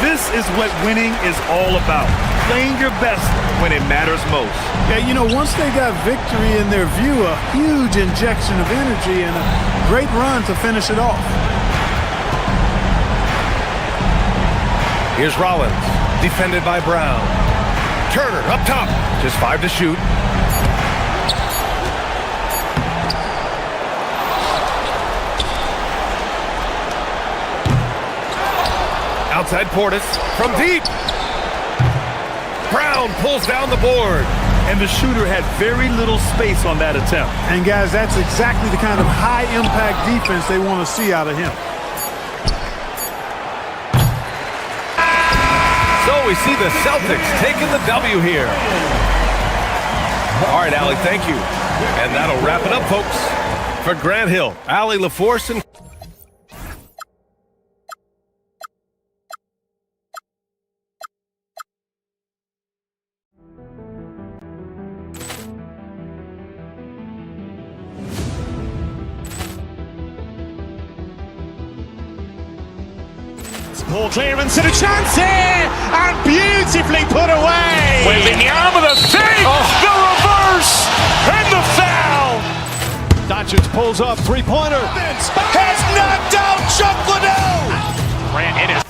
This is what winning is all about. Playing your best when it matters most. Yeah, you know, once they got victory in their view, a huge injection of energy and a great run to finish it off. Here's Rollins, defended by Brown. Turner up top, just 5 to shoot. Outside Portis from deep. Brown pulls down the board. And the shooter had very little space on that attempt. And guys, that's exactly the kind of high-impact defense they want to see out of him. So we see the Celtics taking the W here. All right, Allie, thank you. And that'll wrap it up, folks. For Grant Hill, Allie LaForce, and Ball clearance and a chance here, and beautifully put away. Waving the arm of the fake, the reverse, and the foul. Doncic Richards pulls up, three-pointer. Has knocked out Chuck Liddell. Grant, it is.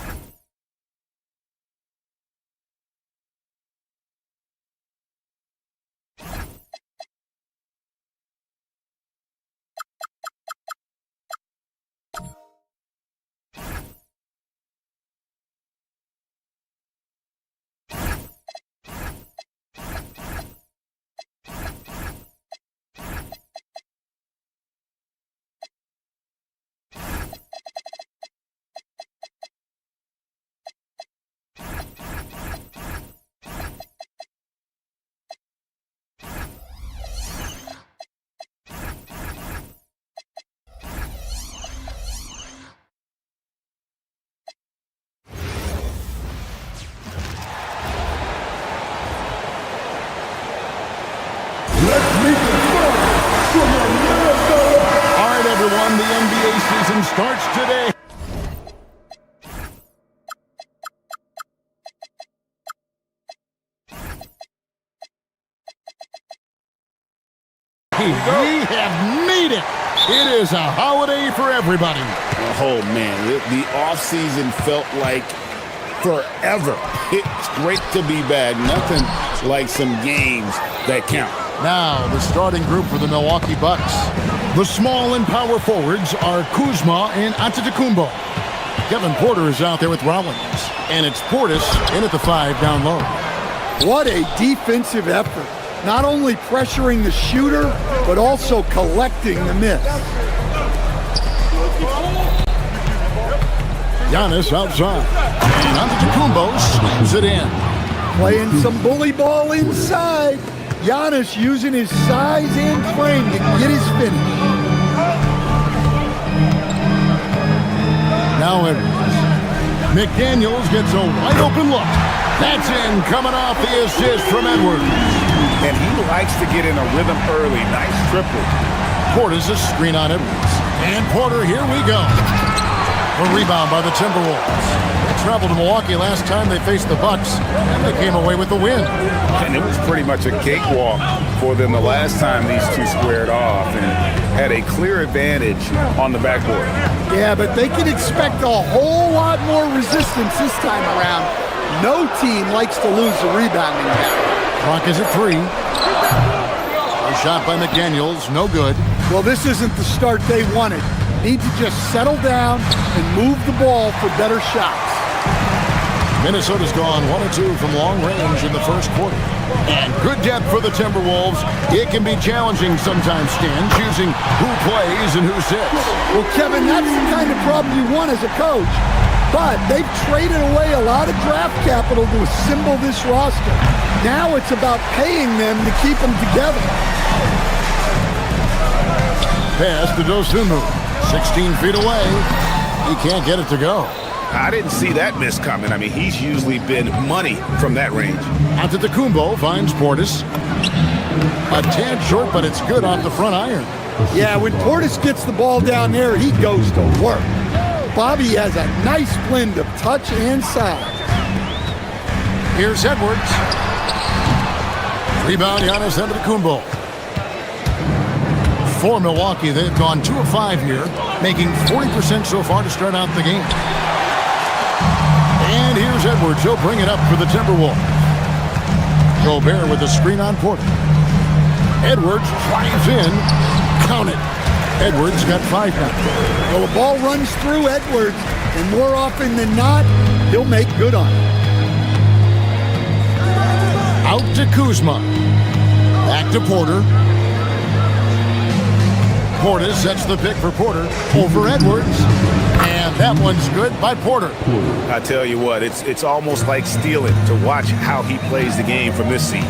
All right, everyone, the NBA season starts today. We have made it. It is a holiday for everybody. Oh, man, the offseason felt like forever. It's great to be back. Nothing like some games that count. Now, the starting group for the Milwaukee Bucks. The small and power forwards are Kuzma and Antetokounmpo. Kevin Porter is out there with Rollins. And it's Portis in at the 5 down low. What a defensive effort. Not only pressuring the shooter, but also collecting the miss. Giannis outside. And Antetokounmpo slams it in. Playing some bully ball inside. Giannis using his size and frame to get his finish. Now Edwards. McDaniels gets a wide open look. That's in, coming off the assist from Edwards. And he likes to get in a rhythm early. Nice triple. Portis a screen on Edwards. And Porter, here we go. A rebound by the Timberwolves. They traveled to Milwaukee last time they faced the Bucks, and they came away with the win. And it was pretty much a cakewalk for them the last time these two squared off and had a clear advantage on the backboard. Yeah, but they can expect a whole lot more resistance this time around. No team likes to lose the rebounding battle. Clock is at 3. A shot by McDaniels, no good. Well, this isn't the start they wanted. Need to just settle down and move the ball for better shots. Minnesota's gone 1 of 2 from long range in the first quarter. And good depth for the Timberwolves. It can be challenging sometimes, Stan, choosing who plays and who sits. Well, Kevin, that's the kind of problem you want as a coach. But they've traded away a lot of draft capital to assemble this roster. Now it's about paying them to keep them together. Pass to Dosunmu. 16 feet away. He can't get it to go. I didn't see that miss coming. I mean, he's usually been money from that range. Antetokounmpo finds Portis. A tad short, but it's good off the front iron. Yeah, when Portis gets the ball down there, he goes to work. Bobby has a nice blend of touch and size. Here's Edwards. Rebound, Giannis Antetokounmpo. For Milwaukee, they've gone 2 of 5 here, making 40% so far to start out the game. And here's Edwards. He'll bring it up for the Timberwolves. Gobert with the screen on Porter. Edwards drives in. Count it. Edwards got 5 now. Well, the ball runs through Edwards, and more often than not, he'll make good on it. Out to Kuzma. Back to Porter. Portis sets the pick for Porter over Edwards. And that one's good by Porter. I tell you what, it's almost like stealing to watch how he plays the game from this seat.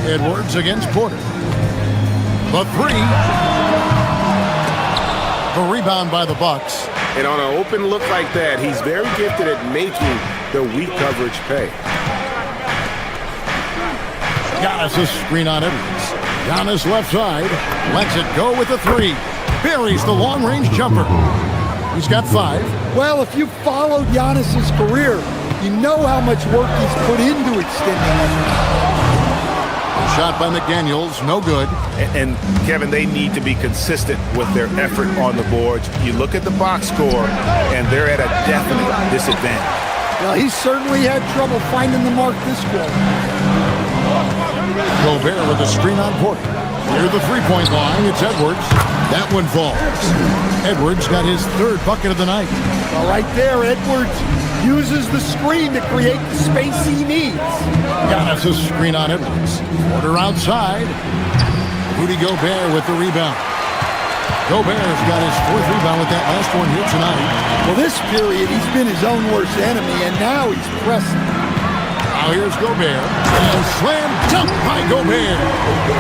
Edwards against Porter. The 3. The rebound by the Bucks. And on an open look like that, he's very gifted at making the weak coverage pay. Giannis a screen on Edwards. Giannis left side. Lets it go with the 3. Buries the long-range jumper. He's got 5. Well, if you followed Giannis's career, you know how much work he's put into extending it. shot by McDaniels, no good. And Kevin, they need to be consistent with their effort on the boards. You look at the box score, and they're at a definite disadvantage. Well, he certainly had trouble finding the mark this quarter. Gobert with a screen on Porter. Near the three-point line, it's Edwards. That one falls. Edwards got his third bucket of the night. Well, right there, Edwards uses the screen to create the space he needs. Giannis a screen on Edwards. Porter outside. Rudy Gobert with the rebound. Gobert's got his fourth rebound with that last one here tonight. Well, this period, he's been his own worst enemy, and now he's pressing. Now here's Gobert. And slam dunk by Gobert.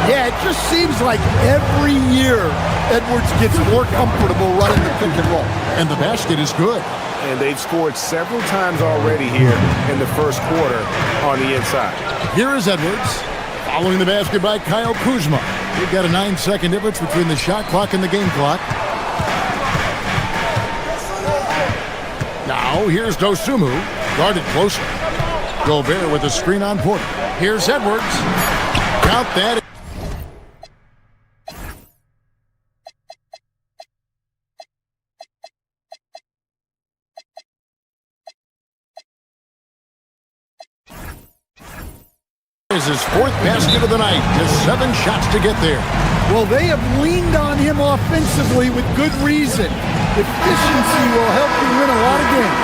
Yeah, it just seems like every year Edwards gets more comfortable running the pick and roll. And the basket is good. And they've scored several times already here in the first quarter on the inside. Here is Edwards. Following the basket by Kyle Kuzma. We've got a 9-second difference between the shot clock and the game clock. Now here's Dosunmu. Guarded closer. Gobert with a screen on Porter. Here's Edwards. Count that. Is his fourth basket of the night. Just 7 shots to get there. Well, they have leaned on him offensively with good reason. Efficiency will help you win a lot of games.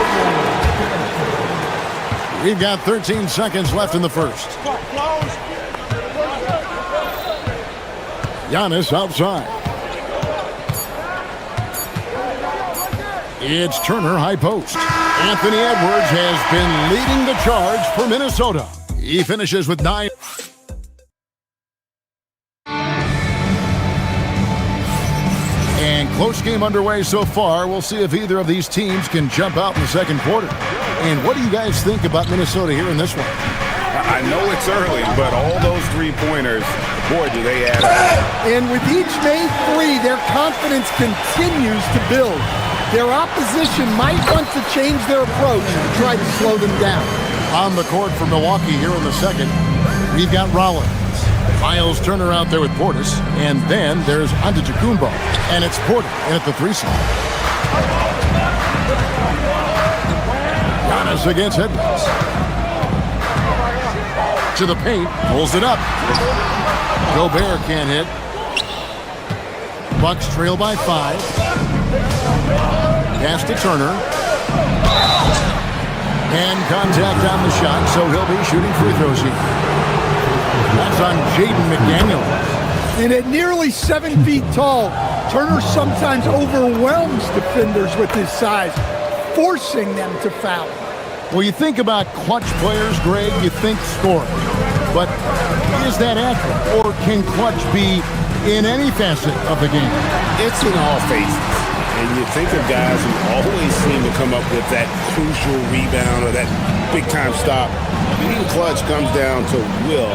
We've got 13 seconds left in the first. Giannis outside. It's Turner high post. Anthony Edwards has been leading the charge for Minnesota. He finishes with 9. And close game underway so far. We'll see if either of these teams can jump out in the second quarter. And what do you guys think about Minnesota here in this one? I know it's early, but all those three-pointers, boy, do they add up. And with each made three, their confidence continues to build. Their opposition might want to change their approach and try to slow them down. On the court for Milwaukee here in the second, we've got Rollins. Miles Turner out there with Portis. And then there's Antetokounmpo. And it's Porter in at the 3 slot. Giannis against Edwards. To the paint. Pulls it up. Gobert can't hit. Bucks trail by 5. Pass to Turner. And contact on the shot, so he'll be shooting free throws here. That's on Jaden McDaniels. And at nearly 7 feet tall, Turner sometimes overwhelms defenders with his size, forcing them to foul. Well, you think about clutch players, Greg, you think scoring. But is that accurate? Or can clutch be in any facet of the game? It's in all phases. And you think of guys who always seem to come up with that crucial rebound or that big-time stop. Being clutch comes down to will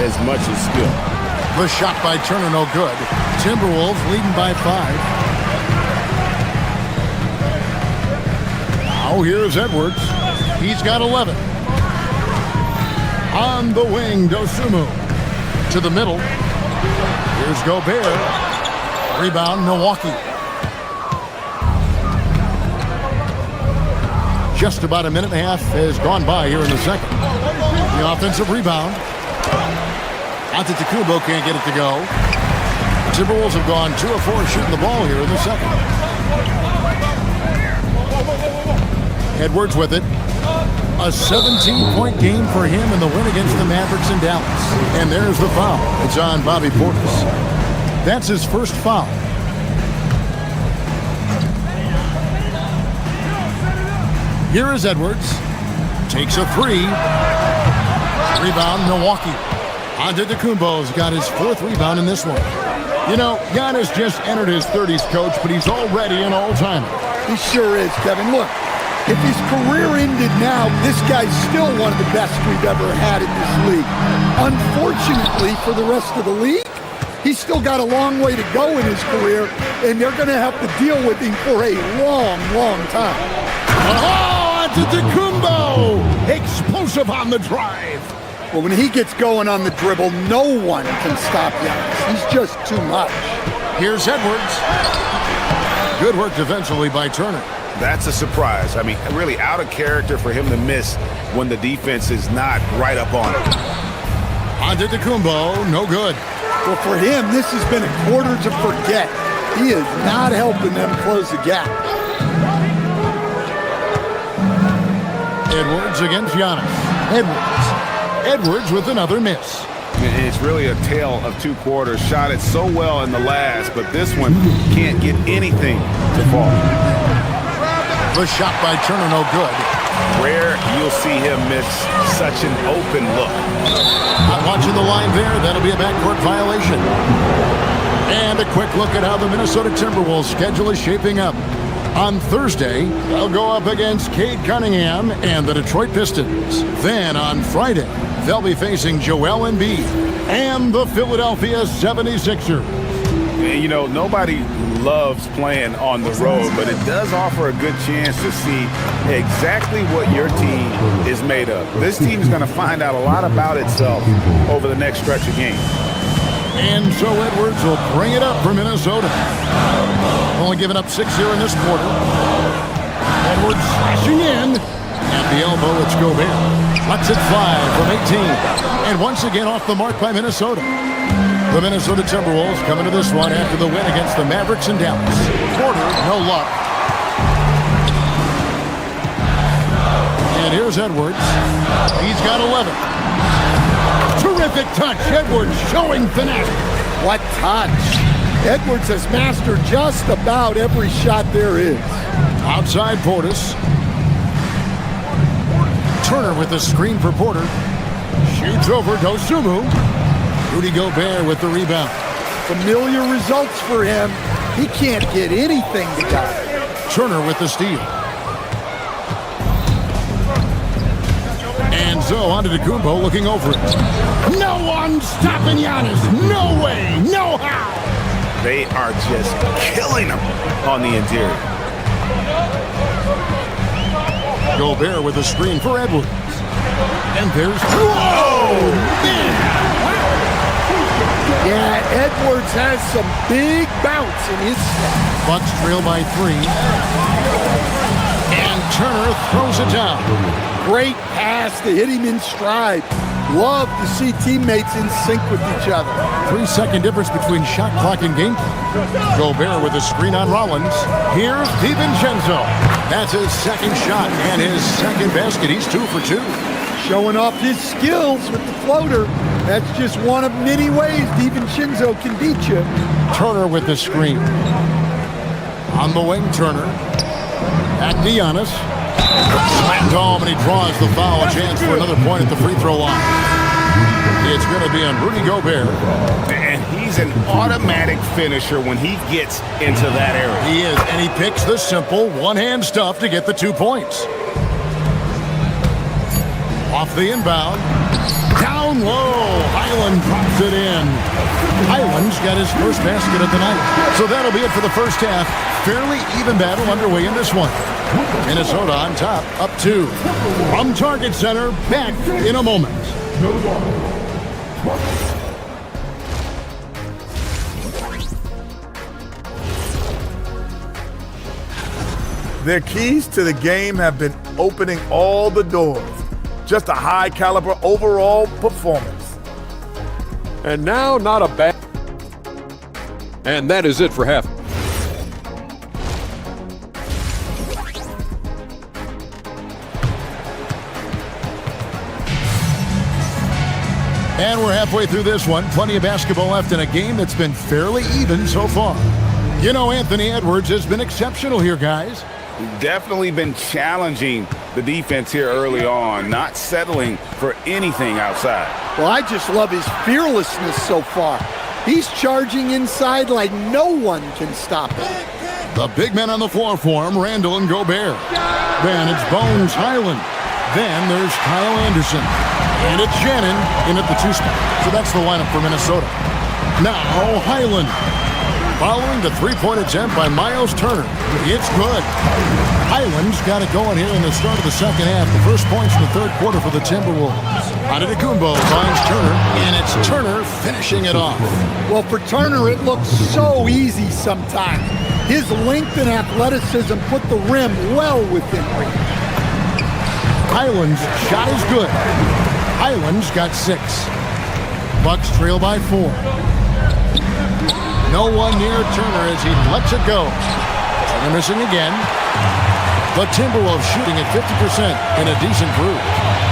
as much as skill. The shot by Turner, no good. Timberwolves leading by 5. Now here's Edwards. He's got 11. On the wing, Dosunmu. To the middle. Here's Gobert. Rebound, Milwaukee. Just about a minute and a half has gone by here in the second. The offensive rebound. Antetokounmpo can't get it to go. The Timberwolves have gone 2 of 4 shooting the ball here in the second. Edwards with it. A 17-point game for him in the win against the Mavericks in Dallas. And there's the foul. It's on Bobby Portis. That's his first foul. Here is Edwards. Takes a 3. Rebound, Milwaukee. Antetokounmpo's got his 4th rebound in this one. You know, Giannis just entered his 30s, Coach, but he's already an all-timer. He sure is, Kevin. Look, if his career ended now, this guy's still one of the best we've ever had in this league. Unfortunately for the rest of the league, he's still got a long way to go in his career, and they're going to have to deal with him for a long, long time. Oh, Antetokounmpo! Explosive on the drive. Well, when he gets going on the dribble, no one can stop Giannis. He's just too much. Here's Edwards. Good work defensively by Turner. That's a surprise. I mean, really out of character for him to miss when the defense is not right up on him. Antetokounmpo, no good. Well, for him, this has been a quarter to forget. He is not helping them close the gap. Edwards against Giannis. Edwards with another miss. It's really a tale of two quarters. Shot it so well in the last, but this one can't get anything to fall. The shot by Turner, no good. Rare you'll see him miss such an open look. Not watching the line there. That'll be a backcourt violation. And a quick look at how the Minnesota Timberwolves schedule is shaping up. On Thursday, they'll go up against Cade Cunningham and the Detroit Pistons. Then on Friday, they'll be facing Joel Embiid and the Philadelphia 76ers. You know, nobody loves playing on the road, but it does offer a good chance to see exactly what your team is made of. This team is going to find out a lot about itself over the next stretch of games. And so Edwards will bring it up for Minnesota. Only giving up 6 here in this quarter. Edwards slashing in. At the elbow, it's Gobert. Lets it fly from 18. And once again off the mark by Minnesota. The Minnesota Timberwolves coming to this one after the win against the Mavericks in Dallas. Porter, no luck. And here's Edwards. He's got 11. Terrific touch. Edwards showing finesse. What touch. Edwards has mastered just about every shot there is. Outside Portis. Turner with the screen for Porter. Shoots over Dosunmu. Rudy Gobert with the rebound. Familiar results for him. He can't get anything to go. Turner with the steal. And so Antetokounmpo looking over it. No one stopping Giannis. No way. No how. They are just killing him on the interior. Gobert with a screen for Edwards. And there's... Whoa! Man! Yeah, Edwards has some big bounce in his step. Bucks trail by 3. And Turner throws it down. Great pass to hit him in stride. Love to see teammates in sync with each other. 3-second difference between shot clock and game clock. Gobert with a screen on Rollins. Here's DiVincenzo. That's his second shot and his second basket. He's 2 for 2. Showing off his skills with the floater. That's just one of many ways DiVincenzo can beat you. Turner with the screen. On the wing, Turner. At Giannis. Slammed home, and he draws the foul. A chance for another point at the free throw line. It's going to be on Rudy Gobert. And he's an automatic finisher when he gets into that area. He is, and he picks the simple one-hand stuff to get the 2 points. Off the inbound. Down low. Highland drops it in. Highland's got his first basket of the night. So that'll be it for the first half. Fairly even battle underway in this one. Minnesota on top, up 2. From Target Center, back in a moment. Their keys to the game have been opening all the doors. Just a high caliber overall performance. And now, not a bad. And that is it for half. And we're halfway through this one. Plenty of basketball left in a game that's been fairly even so far. You know, Anthony Edwards has been exceptional here, guys. Definitely been challenging the defense here early on, not settling for anything outside. Well, I just love his fearlessness so far. He's charging inside like no one can stop him. The big men on the floor for him, Randall and Gobert. Then it's Bones Highland. Then there's Kyle Anderson. And it's Shannon in at the 2 spot. So that's the lineup for Minnesota. Now Highland. Following the three-point attempt by Miles Turner. It's good. Highland's got it going here in the start of the second half. The first points in the third quarter for the Timberwolves. Antetokounmpo finds Turner, and it's Turner finishing it off. Well, for Turner, it looks so easy sometimes. His length and athleticism put the rim well within reach. Highland's shot is good. Highland's got 6. Bucks trail by 4. No one near Turner as he lets it go. Turner missing again. The Timberwolves shooting at 50% in a decent group.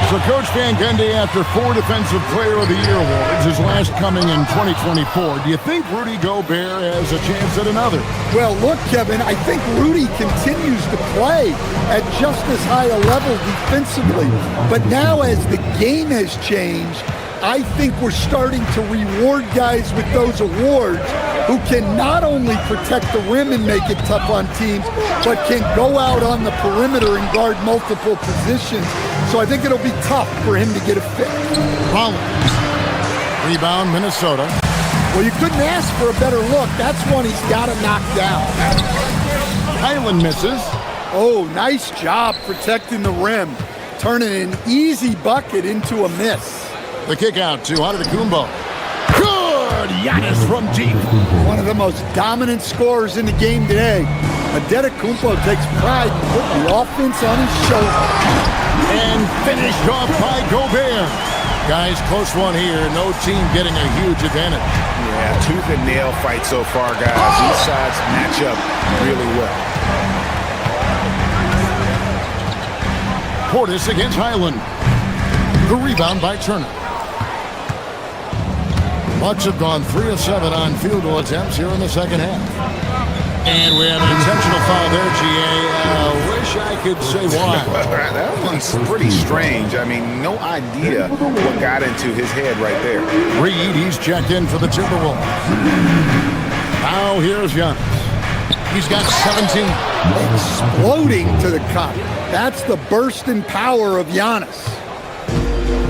So Coach Van Gundy, after 4 Defensive Player of the Year awards, his last coming in 2024, do you think Rudy Gobert has a chance at another? Well, look, Kevin, I think Rudy continues to play at just as high a level defensively. But now as the game has changed, I think we're starting to reward guys with those awards who can not only protect the rim and make it tough on teams, but can go out on the perimeter and guard multiple positions. So I think it'll be tough for him to get a fix. Rollins. Rebound, Minnesota. Well, you couldn't ask for a better look. That's one he's got to knock down. Highland misses. Oh, nice job protecting the rim. Turning an easy bucket into a miss. The kick out to Antetokounmpo. Good! Giannis from deep. One of the most dominant scorers in the game today. Antetokounmpo takes pride in putting the offense on his shoulder. And finished off by Gobert. Guys, close one here. No team getting a huge advantage. Yeah, tooth and nail fight so far, guys. These sides match up really well. Portis against Highland. The rebound by Turner. Bucks have gone 3 of 7 on field goal attempts here in the second half. And we have an intentional foul there, GA. Wish I could say why. That one's pretty strange. I mean, no idea what got into his head right there. Reed, he's checked in for the Timberwolves. Now here's Giannis. He's got 17. Exploding to the cup. That's the burst in power of Giannis.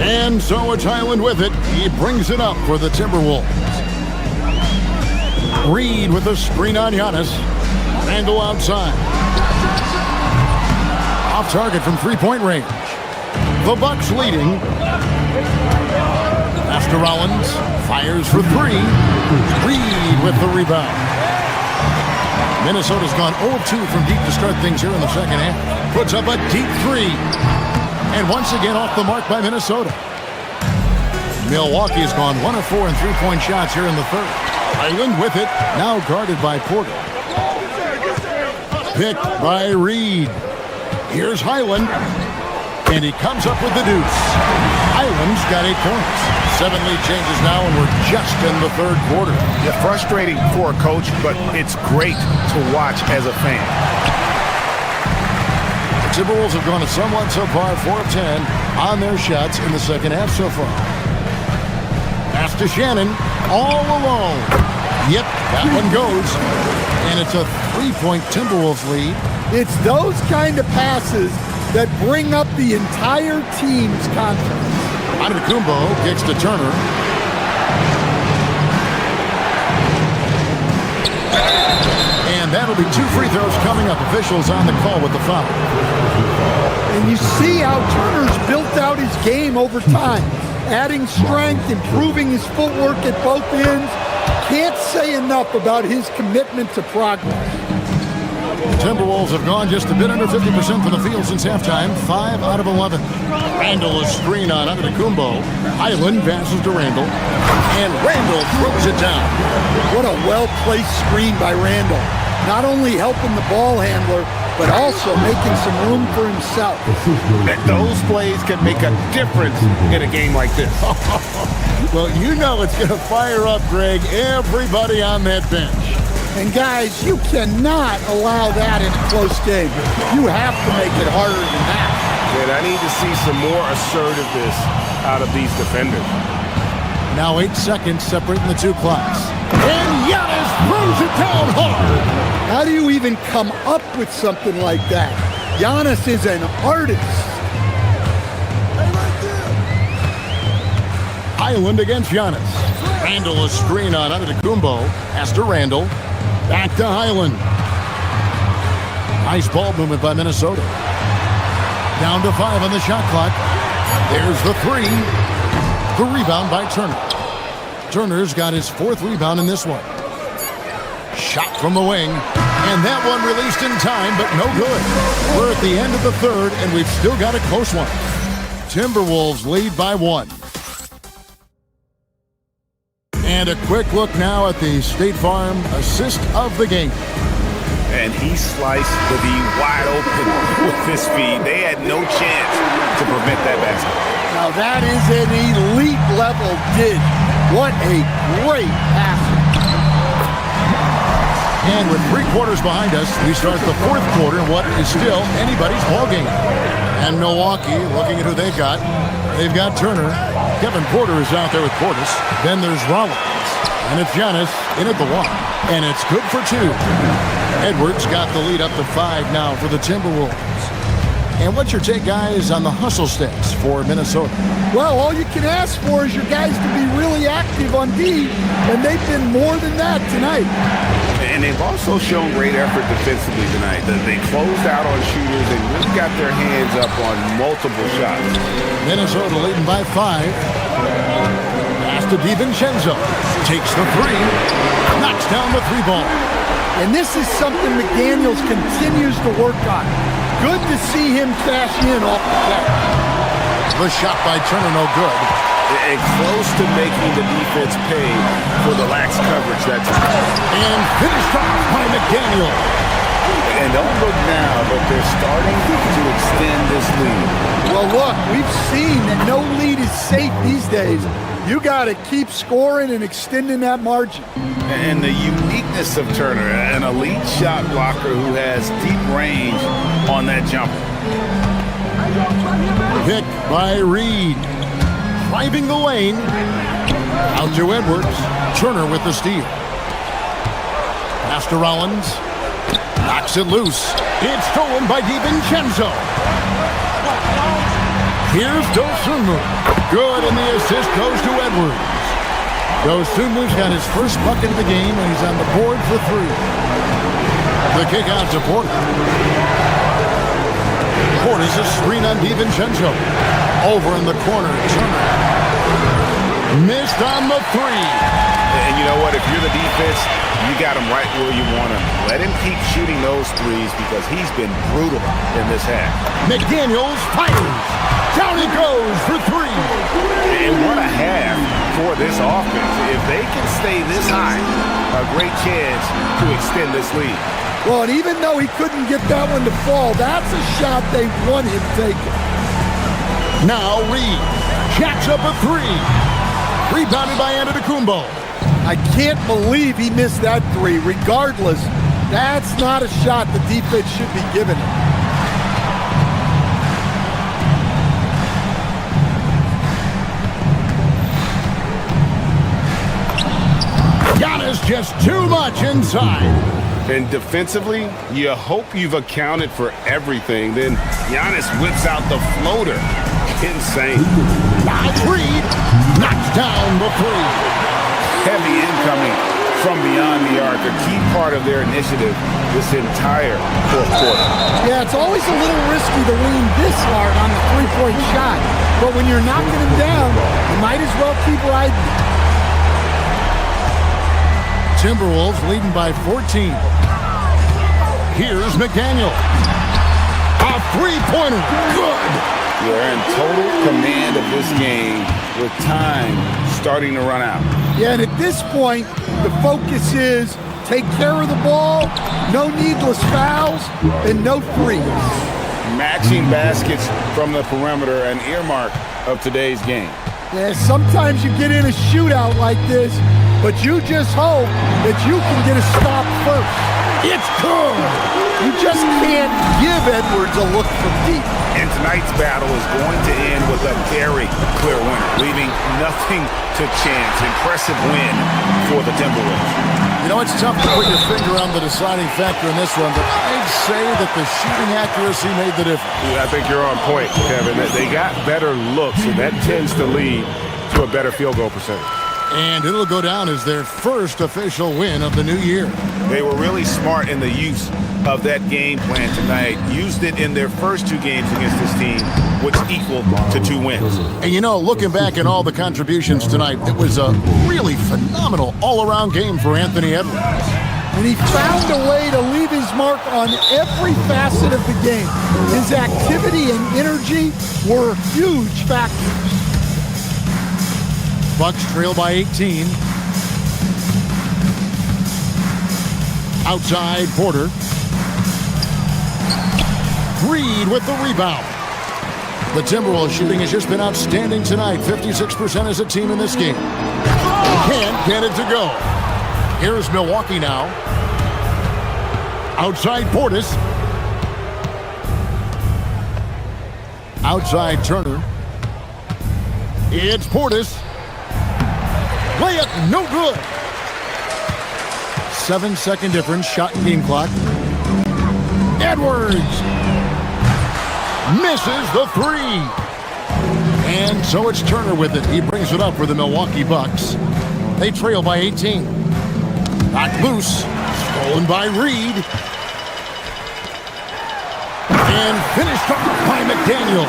And so it's Highland with it. He brings it up for the Timberwolves. Reed with a screen on Giannis. Randle outside. Off target from three-point range. The Bucks leading. After Rollins fires for 3. Reed with the rebound. Minnesota's gone 0-2 from deep to start things here in the second half. Puts up a deep 3. And once again off the mark by Minnesota. Milwaukee has gone 1 of 4 in three-point shots here in the third. Highland with it, now guarded by Porter. Picked by Reed. Here's Highland, and he comes up with the deuce. Highland's got 8 points. 7 lead changes now, and we're just in the third quarter. Yeah, frustrating for a coach, but it's great to watch as a fan. The Timberwolves have gone somewhat so far, 4 of 10 on their shots in the second half so far. Pass to Shannon, all alone. Yep, that one goes. And it's a 3-point Timberwolves lead. It's those kind of passes that bring up the entire team's confidence. Antetokounmpo kicks to Turner. And that'll be 2 free throws coming up. Officials on the call with the foul. And you see how Turner's built out his game over time. Adding strength, improving his footwork at both ends. Can't say enough about his commitment to progress. The Timberwolves have gone just a bit under 50% from the field since halftime. 5 out of 11. Randle is screen on Antetokounmpo. Highland passes to Randle. And Randle throws it down. What a well-placed screen by Randle. Not only helping the ball handler, but also making some room for himself. Those plays can make a difference in a game like this. Well, you know it's going to fire up, Greg, everybody on that bench. And guys, you cannot allow that in a close game. You have to make it harder than that. Man, I need to see some more assertiveness out of these defenders. Now 8 seconds separating the 2 clocks. And Giannis throws it down hard. How do you even come up with something like that? Giannis is an artist. Highland against Giannis. Randle a screen on Antetokounmpo. Pass to Randle. Back to Highland. Nice ball movement by Minnesota. Down to 5 on the shot clock. There's the 3. The rebound by Turner. Turner's got his 4th rebound in this one. Shot from the wing. And that one released in time, but no good. We're at the end of the 3rd, and we've still got a close one. Timberwolves lead by 1. And a quick look now at the State Farm assist of the game. And he sliced the D wide open with his feet. They had no chance to prevent that basket. Now that is an elite level dig. What a great pass. And with 3 quarters behind us, we start the 4th quarter in what is still anybody's ball game. And Milwaukee, looking at who they've got Turner. Kevin Porter is out there with Portis. Then there's Rollins. And it's Giannis in at the 1. And it's good for 2. Edwards got the lead up to 5 now for the Timberwolves. And what's your take, guys, on the hustle stats for Minnesota? Well, all you can ask for is your guys to be really active on D, and they've been more than that tonight. And they've also shown great effort defensively tonight. They closed out on shooters. They really got their hands up on multiple shots. Minnesota leading by 5. Pass to DiVincenzo. Takes the 3. Knocks down the 3 ball. And this is something McDaniels continues to work on. Good to see him cash in off the back. The shot by Turner, no good. And close to making the defense pay for the lax coverage. And finished off by McDaniel. And don't look now, but they're starting to extend this lead. Well, look, we've seen that no lead is safe these days. You got to keep scoring and extending that margin. And the uniqueness of Turner, an elite shot blocker who has deep range on that jumper. Pick by Reed. Driving the lane. Out to Edwards. Turner with the steal. Pass to Rollins. Knocks it loose. It's stolen by DiVincenzo. Here's Dosunmu. Good, and the assist goes to Edwards. Dosunmu's got his first bucket of the game, and he's on the board for 3. The kick out to Porter. Porter's a screen on DiVincenzo. Over in the corner, Turner. Missed on the 3. And you know what? If you're the defense, you got him right where you want him. Let him keep shooting those threes because he's been brutal in this half. McDaniels fires. Down he goes for 3. And what a half for this offense. If they can stay this high, a great chance to extend this lead. Well, and even though he couldn't get that one to fall, that's a shot they want him taking. Now Reed jacks up a 3. Rebounded by Antetokounmpo. I can't believe he missed that 3. Regardless, that's not a shot the defense should be giving him. Giannis just too much inside. And defensively, you hope you've accounted for everything. Then Giannis whips out the floater. Insane. Nice Reed. Knocks down the 3. Heavy incoming from beyond the arc. A key part of their initiative this entire 4th quarter. Yeah, it's always a little risky to lean this hard on the 3-point shot. But when you're knocking him down, you might as well keep riding. Timberwolves leading by 14. Here's McDaniel. A 3-pointer. Good. They're in total command of this game with time starting to run out. Yeah, and at this point, the focus is take care of the ball, no needless fouls, and no threes. Matching baskets from the perimeter, an earmark of today's game. Yeah, sometimes you get in a shootout like this, but you just hope that you can get a stop first. It's good. You just can't give Edwards a look from deep. And tonight's battle is going to end with a very clear winner, leaving nothing to chance. Impressive win for the Timberwolves. You know, it's tough to put your finger on the deciding factor in this one, but I'd say that the shooting accuracy made the difference. Yeah, I think you're on point, Kevin. They got better looks, and that tends to lead to a better field goal percentage. And it'll go down as their first official win of the new year. They were really smart in the use of that game plan tonight. Used it in their first 2 games against this team, which equal to 2 wins. And you know, looking back at all the contributions tonight, it was a really phenomenal all-around game for Anthony Edwards. And he found a way to leave his mark on every facet of the game. His activity and energy were huge factors. Bucks trail by 18. Outside, Porter. Reed with the rebound. The Timberwolves shooting has just been outstanding tonight. 56% as a team in this game. Can't get it to go. Here's Milwaukee now. Outside, Portis. Outside, Turner. It's Portis. Layup, no good. 7-second difference, shot and game clock. Edwards misses the 3. And so it's Turner with it. He brings it up for the Milwaukee Bucks. They trail by 18. Knocked loose. Stolen by Reed. And finished off by McDaniel.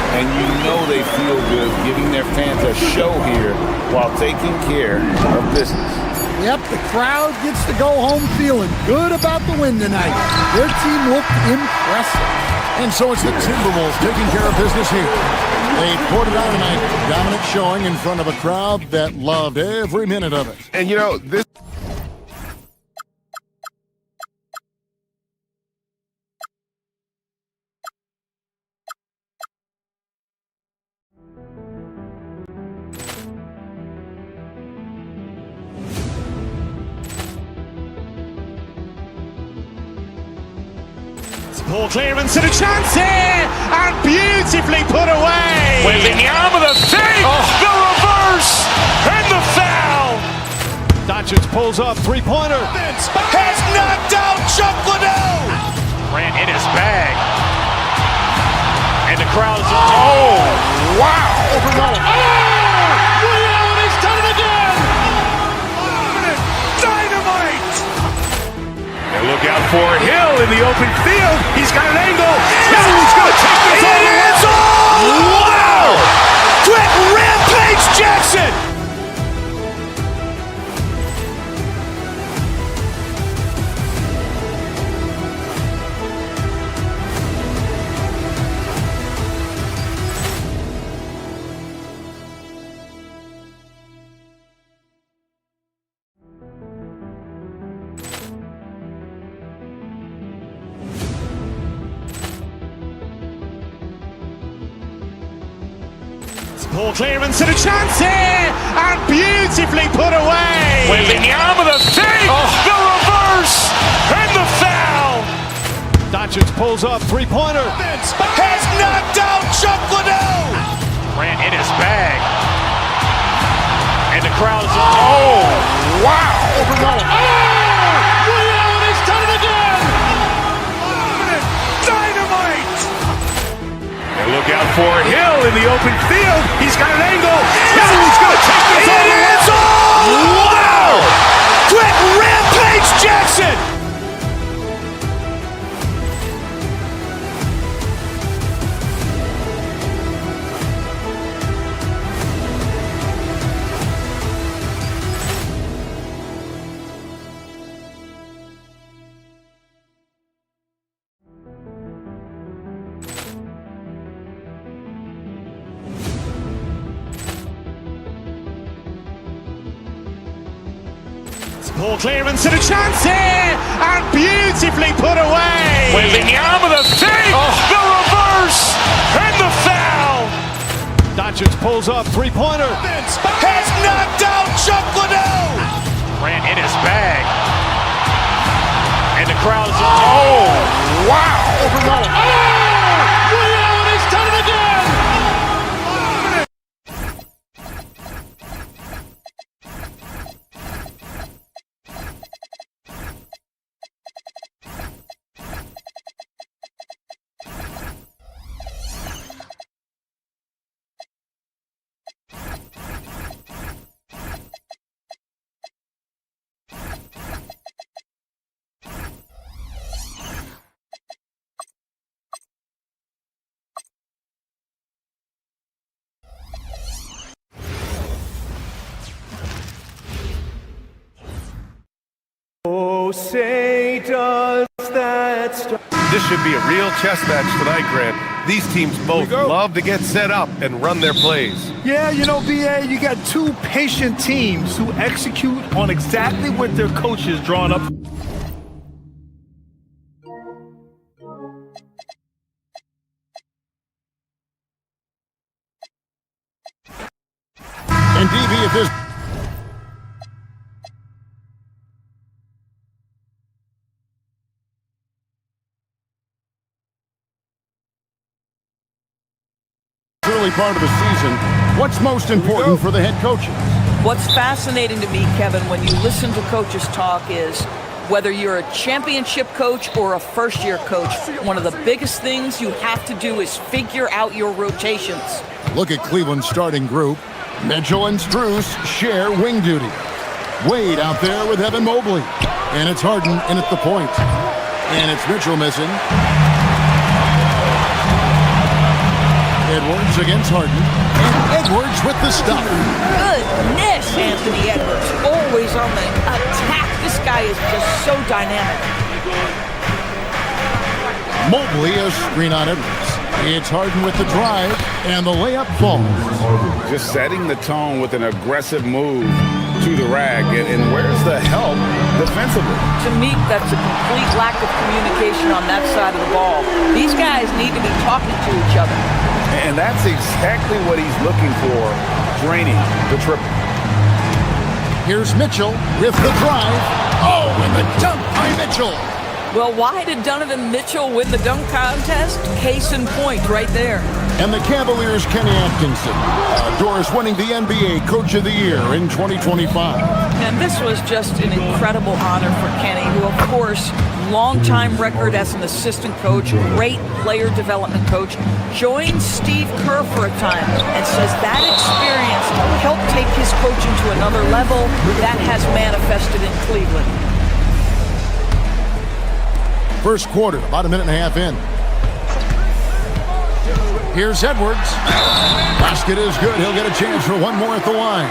And you know they feel good giving their fans a show here while taking care of business. Yep, the crowd gets to go home feeling good about the win tonight. Their team looked impressive. And so it's the Timberwolves taking care of business here. They poured it out tonight. Dominant showing in front of a crowd that loved every minute of it. And you know, this Poor clearance and a chance here, and beautifully put away. Wembanyama the fake, the reverse, and the foul. Doncic pulls up, 3-pointer. Has knocked out Chuck Liddell. Ran in his bag, and the crowd is wow! He's done it again. Dynamite! And look out for Hill in the open field. He's got an angle. Hill's going to take this all the way. Wow! Quick Rampage Jackson! Poor clearance and a chance here, and beautifully put away. Wembanyama the fake, the reverse, and the foul. Doncic pulls up, 3-pointer. Has knocked out Chuck Liddell. Ran in his bag, and the crowd is wow! He's done it again. Dynamite! And look out for Hill in the open field. He's got an angle. Hill's going to take this all the way. Wow! Quick Rampage Jackson! Poor clearance and a chance here, and beautifully put away. Wembanyama the fake, the reverse, and the foul. Doncic pulls up, 3-pointer. Has knocked out Chuck Liddell. Ran in his bag, and the crowd is wow! He's done it again. Oh, say does that start. This should be a real chess match tonight, Grant. These teams both love to get set up and run their plays. Yeah, you know, BA, you got two patient teams who execute on exactly what their coaches drawn up. And DB, if this early part of the season, what's most important for the head coaches? What's fascinating to me, Kevin, when you listen to coaches talk is whether you're a championship coach or a first-year coach, one of the biggest things you have to do is figure out your rotations. Look at Cleveland's starting group. Mitchell and Strus share wing duty. Wade out there with Evan Mobley. And it's Harden in at the point. And it's Mitchell missing. Edwards against Harden. And Edwards with the stuff. Goodness, Anthony Edwards. Always on the attack. This guy is just so dynamic. Mobley a screen on Edwards. It's Harden with the drive, and the layup falls. Just setting the tone with an aggressive move to the rack, and where's the help defensively? To me, that's a complete lack of communication on that side of the ball. These guys need to be talking to each other. And that's exactly what he's looking for, draining the triple. Here's Mitchell with the drive. Oh, and the dunk by Mitchell. Well, why did Donovan Mitchell win the dunk contest? Case in point right there. And the Cavaliers' Kenny Atkinson. Doris winning the NBA Coach of the Year in 2025. And this was just an incredible honor for Kenny, who, of course, long-time record as an assistant coach, great player development coach, joined Steve Kerr for a time and says that experience helped take his coaching to another level. That has manifested in Cleveland. First quarter, about a minute and a half in. Here's Edwards. Basket is good. He'll get a chance for one more at the line.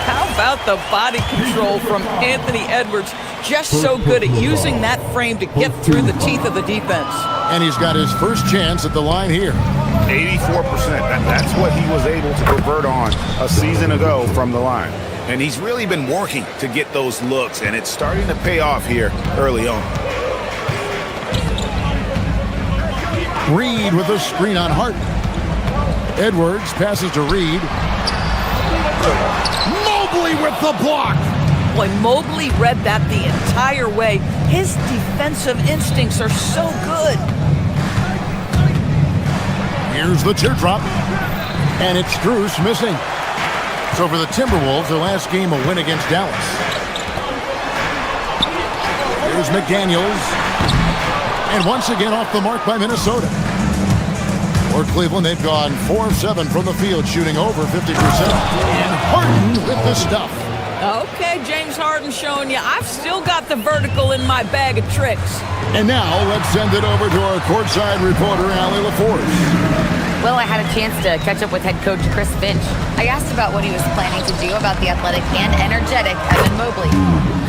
How about the body control from Anthony Edwards? Just so good at using that frame to get through the teeth of the defense. And he's got his first chance at the line here. 84%. That's what he was able to convert on a season ago from the line. And he's really been working to get those looks, and it's starting to pay off here early on. Reed with a screen on Harden. Edwards passes to Reed. Mobley with the block. Boy, Mobley read that the entire way. His defensive instincts are so good. Here's the teardrop. And it's Strus missing. So for the Timberwolves, their last game a win against Dallas. Here's McDaniels. And once again off the mark by Minnesota. For Cleveland, they've gone 4 of 7 from the field, shooting over 50%. And Harden with the stuff. Okay, James Harden showing you I've still got the vertical in my bag of tricks. And now let's send it over to our courtside reporter, Allie LaForce. Well, I had a chance to catch up with head coach Chris Finch. I asked about what he was planning to do about the athletic and energetic Evan Mobley.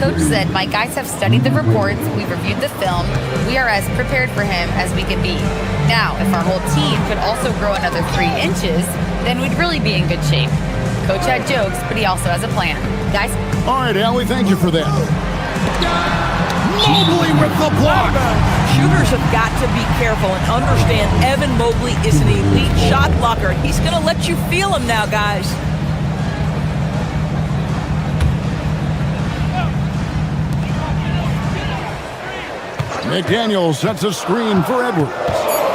Coach said, my guys have studied the reports, we've reviewed the film, we are as prepared for him as we can be. Now, if our whole team could also grow another 3 inches, then we'd really be in good shape. Coach had jokes, but he also has a plan. Guys? All right, Allie, thank you for that. Mobley with the block. Shooters have got to be careful and understand Evan Mobley is an elite shot blocker. He's going to let you feel him now, guys. McDaniel sets a screen for Edwards.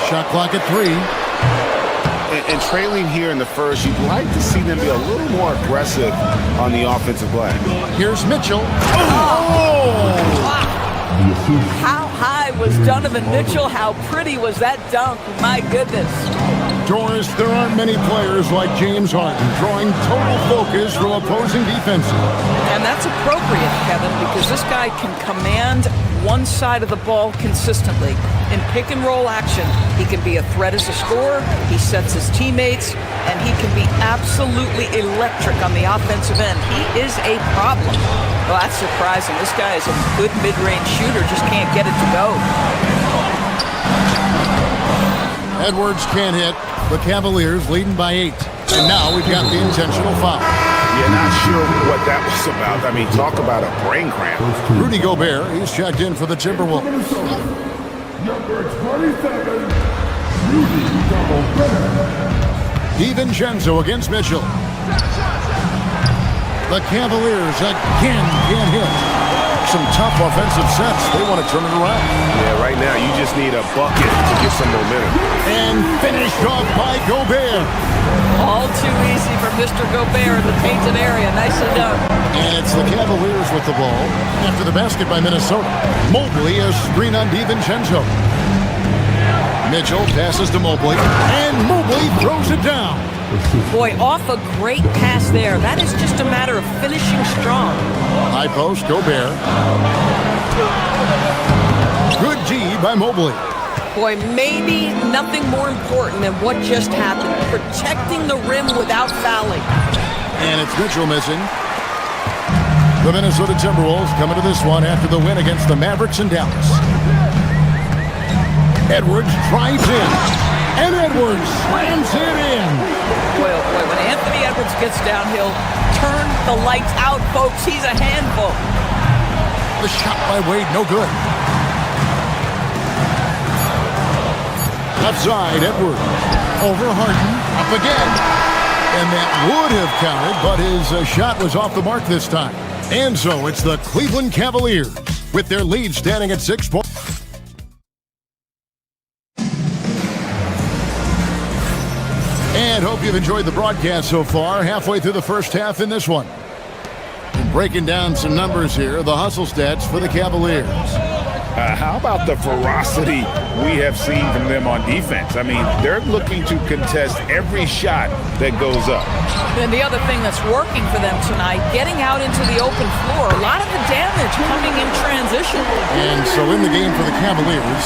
Shot clock at 3. And trailing here in the first, you'd like to see them be a little more aggressive on the offensive glass. Here's Mitchell. Wow. How high was Donovan Mitchell? How pretty was that dunk? My goodness. Doris, there aren't many players like James Harden drawing total focus from opposing defenses. And that's that's appropriate, Kevin, because this guy can command one side of the ball consistently. In pick and roll action, he can be a threat as a scorer, he sets his teammates, and he can be absolutely electric on the offensive end. He is a problem. Well, that's surprising. This guy is a good mid-range shooter, just can't get it to go. Edwards can't hit. The Cavaliers leading by 8. And now we've got the intentional foul. Yeah, not sure what that was about. I mean, talk about a brain cramp. Rudy Gobert, he's checked in for the Timberwolves. Number 27, Rudy Gobert. DiVincenzo against Mitchell. The Cavaliers again can't hit. Some tough offensive sets. They want to turn it around. Yeah, right now you just need a bucket to get some momentum. And finished off by Gobert. All too easy for Mr. Gobert in the painted area. Nicely done. And it's the Cavaliers with the ball after the basket by Minnesota. Mobley a screen on DiVincenzo. Mitchell passes to Mobley, and Mobley throws it down. Boy, off a great pass there. That is just a matter of finishing strong. High post, Gobert. Good D by Mobley. Boy, maybe nothing more important than what just happened. Protecting the rim without fouling. And it's Mitchell missing. The Minnesota Timberwolves coming to this one after the win against the Mavericks in Dallas. Edwards drives in. And Edwards slams it in. Boy, oh boy, when Anthony Edwards gets downhill, turn the lights out, folks. He's a handful. The shot by Wade, no good. Left side, Edwards. Over Harden, up again. And that would have counted, but his shot was off the mark this time. And so it's the Cleveland Cavaliers with their lead standing at 6 points. And hope you've enjoyed the broadcast so far. Halfway through the first half in this one. And breaking down some numbers here, the hustle stats for the Cavaliers. How about the ferocity we have seen from them on defense? I mean, they're looking to contest every shot that goes up. And the other thing that's working for them tonight, getting out into the open floor. A lot of the damage coming in transition. And so in the game for the Cavaliers,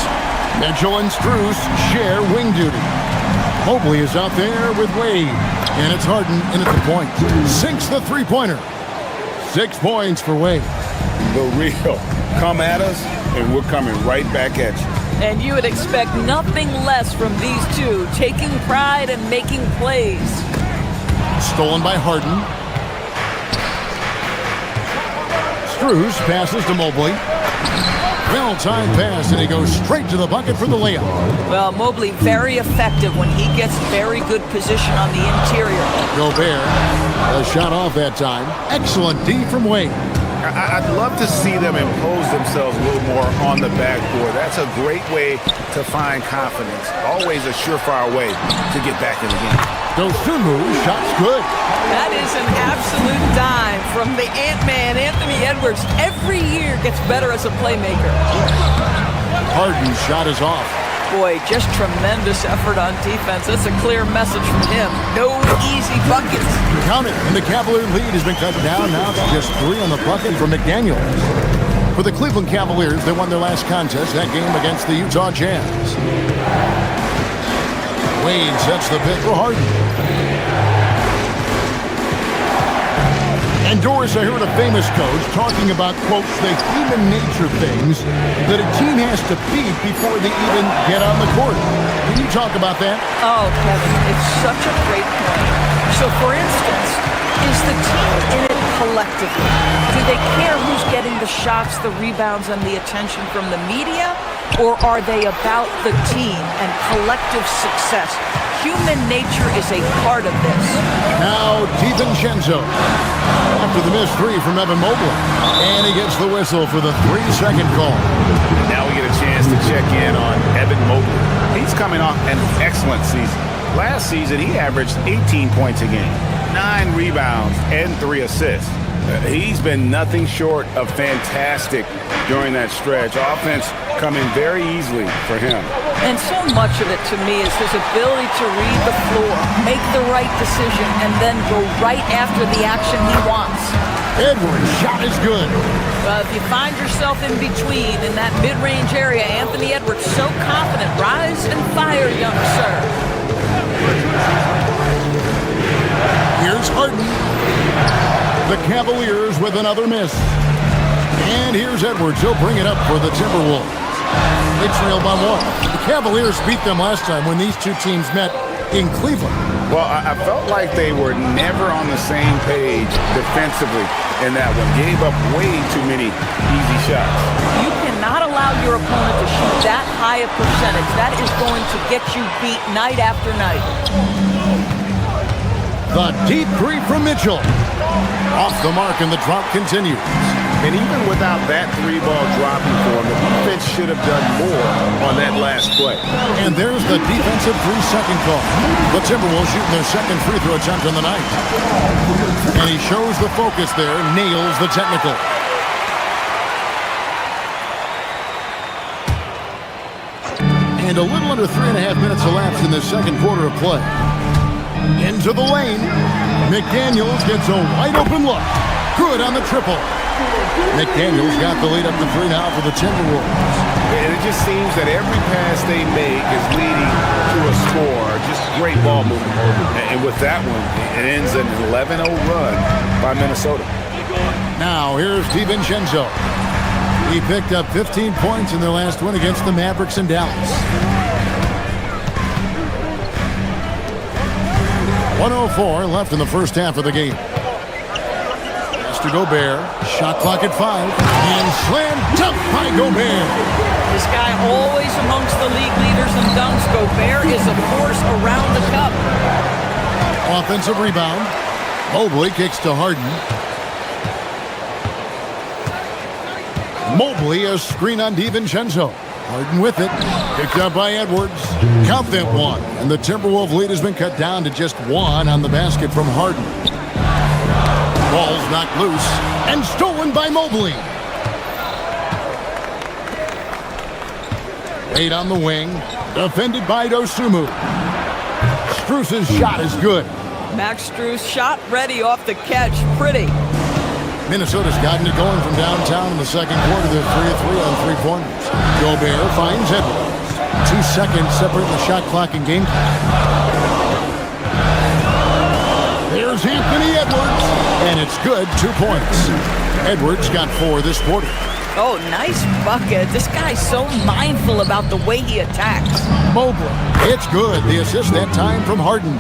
Mitchell and Strus share wing duty. Mobley is out there with Wade. And it's Harden in at the point. Sinks the three-pointer. 6 points for Wade. The real. Come at us, and we're coming right back at you. And you would expect nothing less from these two, taking pride and making plays. Stolen by Harden. Strus passes to Mobley. Well-timed pass, and he goes straight to the bucket for the layup. Well, Mobley very effective when he gets very good position on the interior. Gobert, a shot off that time. Excellent D from Wade. I'd love to see them impose themselves a little more on the backboard. That's a great way to find confidence. Always a surefire way to get back in the game. Dosunmu, shot's good. That is an absolute dime from the Ant-Man, Anthony Edwards. Every year gets better as a playmaker. Harden's shot is off. Boy, just tremendous effort on defense. That's a clear message from him. No easy buckets. Count it, and the Cavalier lead has been cut down. Now it's just 3 on the bucket for McDaniels. For the Cleveland Cavaliers, they won their last contest, that game against the Utah Jazz. Wade sets the pick for Harden. And Doris, I heard a famous coach talking about, quote, the human nature things that a team has to beat before they even get on the court. Can you talk about that? Oh, Kevin, it's such a great point. So, for instance, is the team in it collectively? Do they care who's getting the shots, the rebounds, and the attention from the media? Or are they about the team and collective success? Human nature is a part of this. Now, DiVincenzo. After the missed 3 from Evan Mobley. And he gets the whistle for the 3-second call. Now we get a chance to check in on Evan Mobley. He's coming off an excellent season. Last season, he averaged 18 points a game, 9 rebounds, and 3 assists. He's been nothing short of fantastic during that stretch. Offense coming very easily for him. And so much of it to me is his ability to read the floor, make the right decision, and then go right after the action he wants. Edwards' shot is good. Well, if you find yourself in between in that mid-range area, Anthony Edwards so confident. Rise and fire, young sir. Here's Harden. The Cavaliers with another miss. And here's Edwards. He'll bring it up for the Timberwolves. They trail by 1. The Cavaliers beat them last time when these two teams met in Cleveland. Well, I felt like they were never on the same page defensively in that one. Gave up way too many easy shots. You cannot allow your opponent to shoot that high a percentage. That is going to get you beat night after night. The deep three from Mitchell. Off the mark, and the drop continues. And even without that 3-ball dropping for him, the defense should have done more on that last play. And there's the defensive 3-second call. The Timberwolves shooting their second free throw attempt on the night. And he shows the focus there, nails the technical. And a little under 3.5 minutes elapsed in the second quarter of play. Into the lane. McDaniels gets a wide open look. Good on the triple. McDaniels got the lead up to 3 now for the Timberwolves. And it just seems that every pass they make is leading to a score. Just great ball movement. And with that one, it ends an 11-0 run by Minnesota. Now here's DiVincenzo. He picked up 15 points in their last win against the Mavericks in Dallas. 1:04 left in the first half of the game. To Gobert, shot clock at 5, and slam dunk by Gobert. This guy always amongst the league leaders in dunks. Gobert is a force around the cup. Offensive rebound. Mobley kicks to Harden. Mobley a screen on DiVincenzo. Harden with it. Picked up by Edwards. Count that 1. And the Timberwolves lead has been cut down to just 1 on the basket from Harden. Ball's knocked loose and stolen by Mobley. 8 on the wing, defended by Dosunmu. Strus's shot is good. Max Strus shot ready off the catch. Pretty. Minnesota's gotten it going from downtown in the second quarter. They're 3-3 on 3 pointers. Gobert finds Edwards. 2 seconds separate the shot clock and game clock. There's Anthony Edwards, and it's good, 2 points. Edwards got 4 this quarter. Oh, nice bucket. This guy's so mindful about the way he attacks. Mobley, it's good. The assist that time from Harden.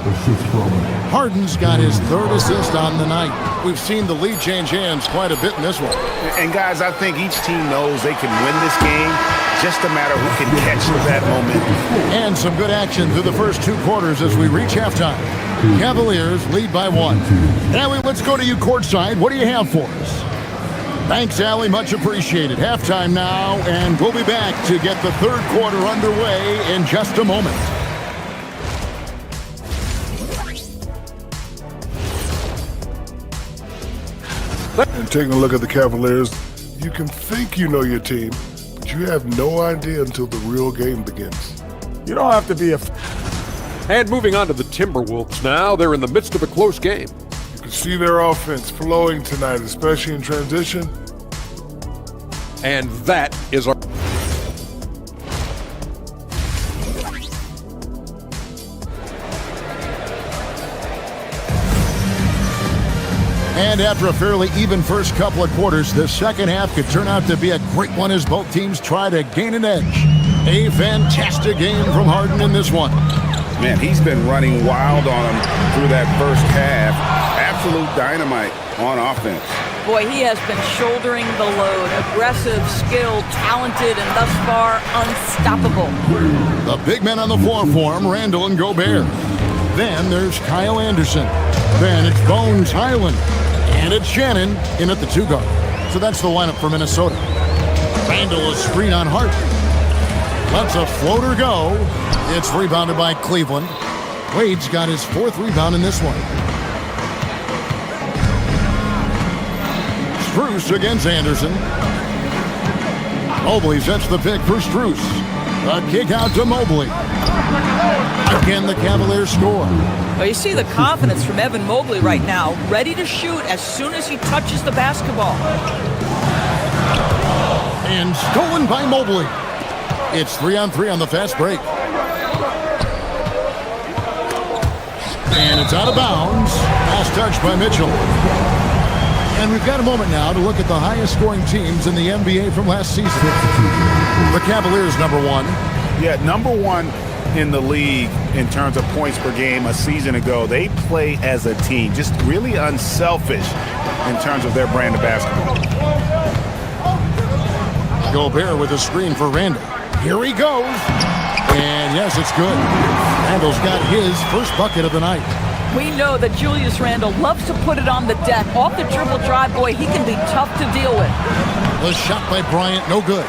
Harden's got his 3rd assist on the night. We've seen the lead change hands quite a bit in this one. And guys, I think each team knows they can win this game. Just a matter who can catch that momentum. And some good action through the first 2 quarters as we reach halftime. Cavaliers lead by 1. Allie, let's go to you courtside. What do you have for us? Thanks, Allie. Much appreciated. Halftime now, and we'll be back to get the 3rd quarter underway in just a moment. And taking a look at the Cavaliers, you can think you know your team, but you have no idea until the real game begins. You don't have to be a... And moving on to the Timberwolves now, they're in the midst of a close game. You can see their offense flowing tonight, especially in transition. And that is our... And after a fairly even first couple of quarters, the second half could turn out to be a great one as both teams try to gain an edge. A fantastic game from Harden in this one. Man, he's been running wild on him through that first half. Absolute dynamite on offense. Boy, he has been shouldering the load. Aggressive, skilled, talented, and thus far unstoppable. The big men on the floor for him, Randall and Gobert. Then there's Kyle Anderson. Then it's Bones Highland. And it's Shannon in at the 2 guard. So that's the lineup for Minnesota. Randall a screen on Hart. Lets a floater go. It's rebounded by Cleveland. Wade's got his 4th rebound in this one. Strus against Anderson. Mobley sets the pick for Strus. A kick out to Mobley. Again, the Cavaliers score. Well, you see the confidence from Evan Mobley right now, ready to shoot as soon as he touches the basketball. And stolen by Mobley. It's 3-on-3 on the fast break. And it's out of bounds. Last touch by Mitchell. And we've got a moment now to look at the highest scoring teams in the NBA from last season. The Cavaliers, number 1. Yeah, number 1 in the league in terms of points per game a season ago. They play as a team, just really unselfish in terms of their brand of basketball. Gobert with a screen for Randall. Here he goes. And yes, it's good. Randall's got his first bucket of the night. We know that Julius Randle loves to put it on the deck. Off the dribble drive, boy, he can be tough to deal with. The shot by Bryant, no good.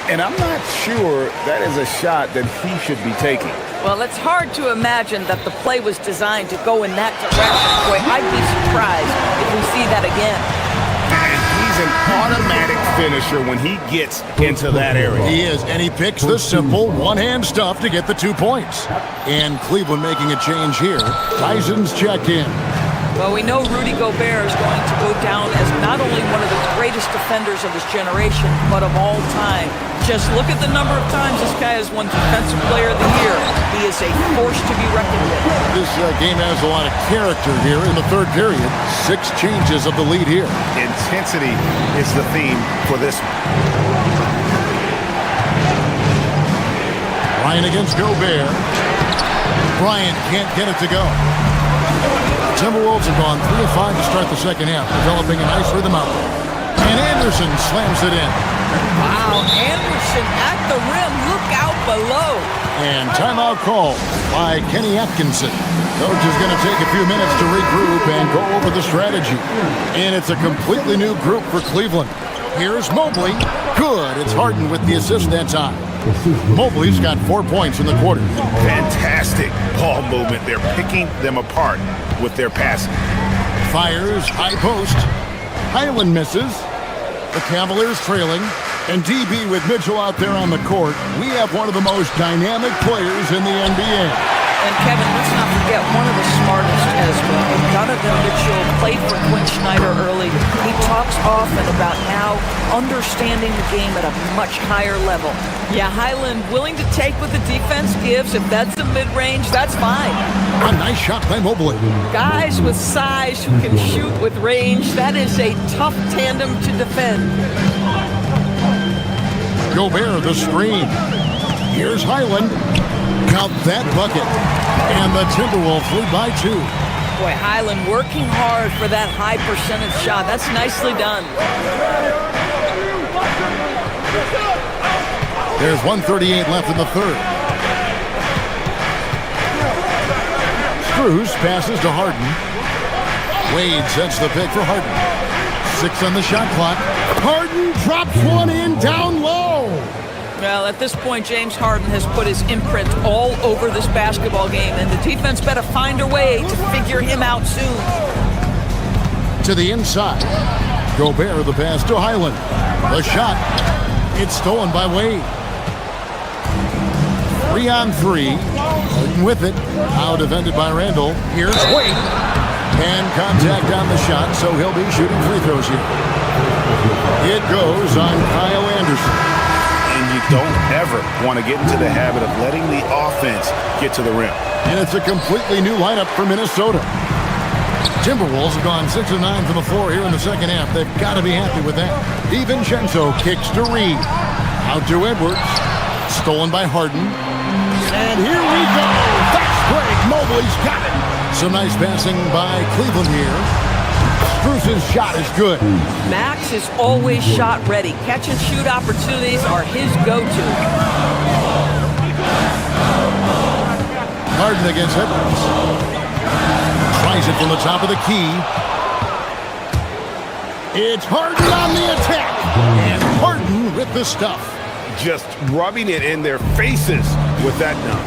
And I'm not sure that is a shot that he should be taking. Well, it's hard to imagine that the play was designed to go in that direction. Boy, I'd be surprised if we see that again. And he's an automatic finisher when he gets into that area. He is, and he picks the simple one-hand stuff to get the 2 points. And Cleveland making a change here. Tyson's checked in. Well, we know Rudy Gobert is going to go down as not only one of the greatest defenders of his generation, but of all time. Just look at the number of times this guy has won Defensive Player of the Year. He is a force to be reckoned with. This game has a lot of character here in the third period. 6 changes of the lead here. Intensity is the theme for this one. Bryant against Gobert. Bryant can't get it to go. Timberwolves have gone 3 of 5 to start the second half, developing a nice rhythm out. And Anderson slams it in. Wow, Anderson at the rim. Look out below. And timeout called by Kenny Atkinson. Coach is going to take a few minutes to regroup and go over the strategy. And it's a completely new group for Cleveland. Here's Mobley. Good. It's Harden with the assist that time. Mobley's got 4 points in the quarter. Fantastic ball movement. They're picking them apart with their passing. Fires, high post. Highland misses. The Cavaliers trailing. And DB with Mitchell out there on the court. We have one of the most dynamic players in the NBA. And Kevin, let's not forget one of the smartest as well. Donovan Mitchell played for Quinn Snyder early. He talks often about now understanding the game at a much higher level. Yeah, Highland willing to take what the defense gives. If that's a mid-range, that's fine. A nice shot by Mobley. Guys with size who can shoot with range, that is a tough tandem to defend. Gobert the screen. Here's Highland. Count that bucket. And the Timberwolves lead by 2. Boy, Highland working hard for that high percentage shot. That's nicely done. There's 1:38 left in the third. Strus passes to Harden. Wade sets the pick for Harden. 6 on the shot clock. Harden drops one in down low. Well, at this point, James Harden has put his imprint all over this basketball game, and the defense better find a way to figure him out soon. To the inside. Gobert the pass to Highland. The shot. It's stolen by Wade. 3 on 3. Harden with it. Now defended by Randall. Here's Wade. And contact on the shot, so he'll be shooting free throws here. It goes on Kyle Anderson. And you don't ever want to get into the habit of letting the offense get to the rim. And it's a completely new lineup for Minnesota. Timberwolves have gone 6 of 9 from the floor here in the second half. They've got to be happy with that. DiVincenzo kicks to Reed. Out to Edwards. Stolen by Harden. And here we go. Fast break. Mobley's got it. Some nice passing by Cleveland here. Strus's shot is good. Max is always shot ready. Catch and shoot opportunities are his go-to. Harden against Edwards. Tries it from the top of the key. It's Harden on the attack. And Harden with the stuff. Just rubbing it in their faces with that dunk.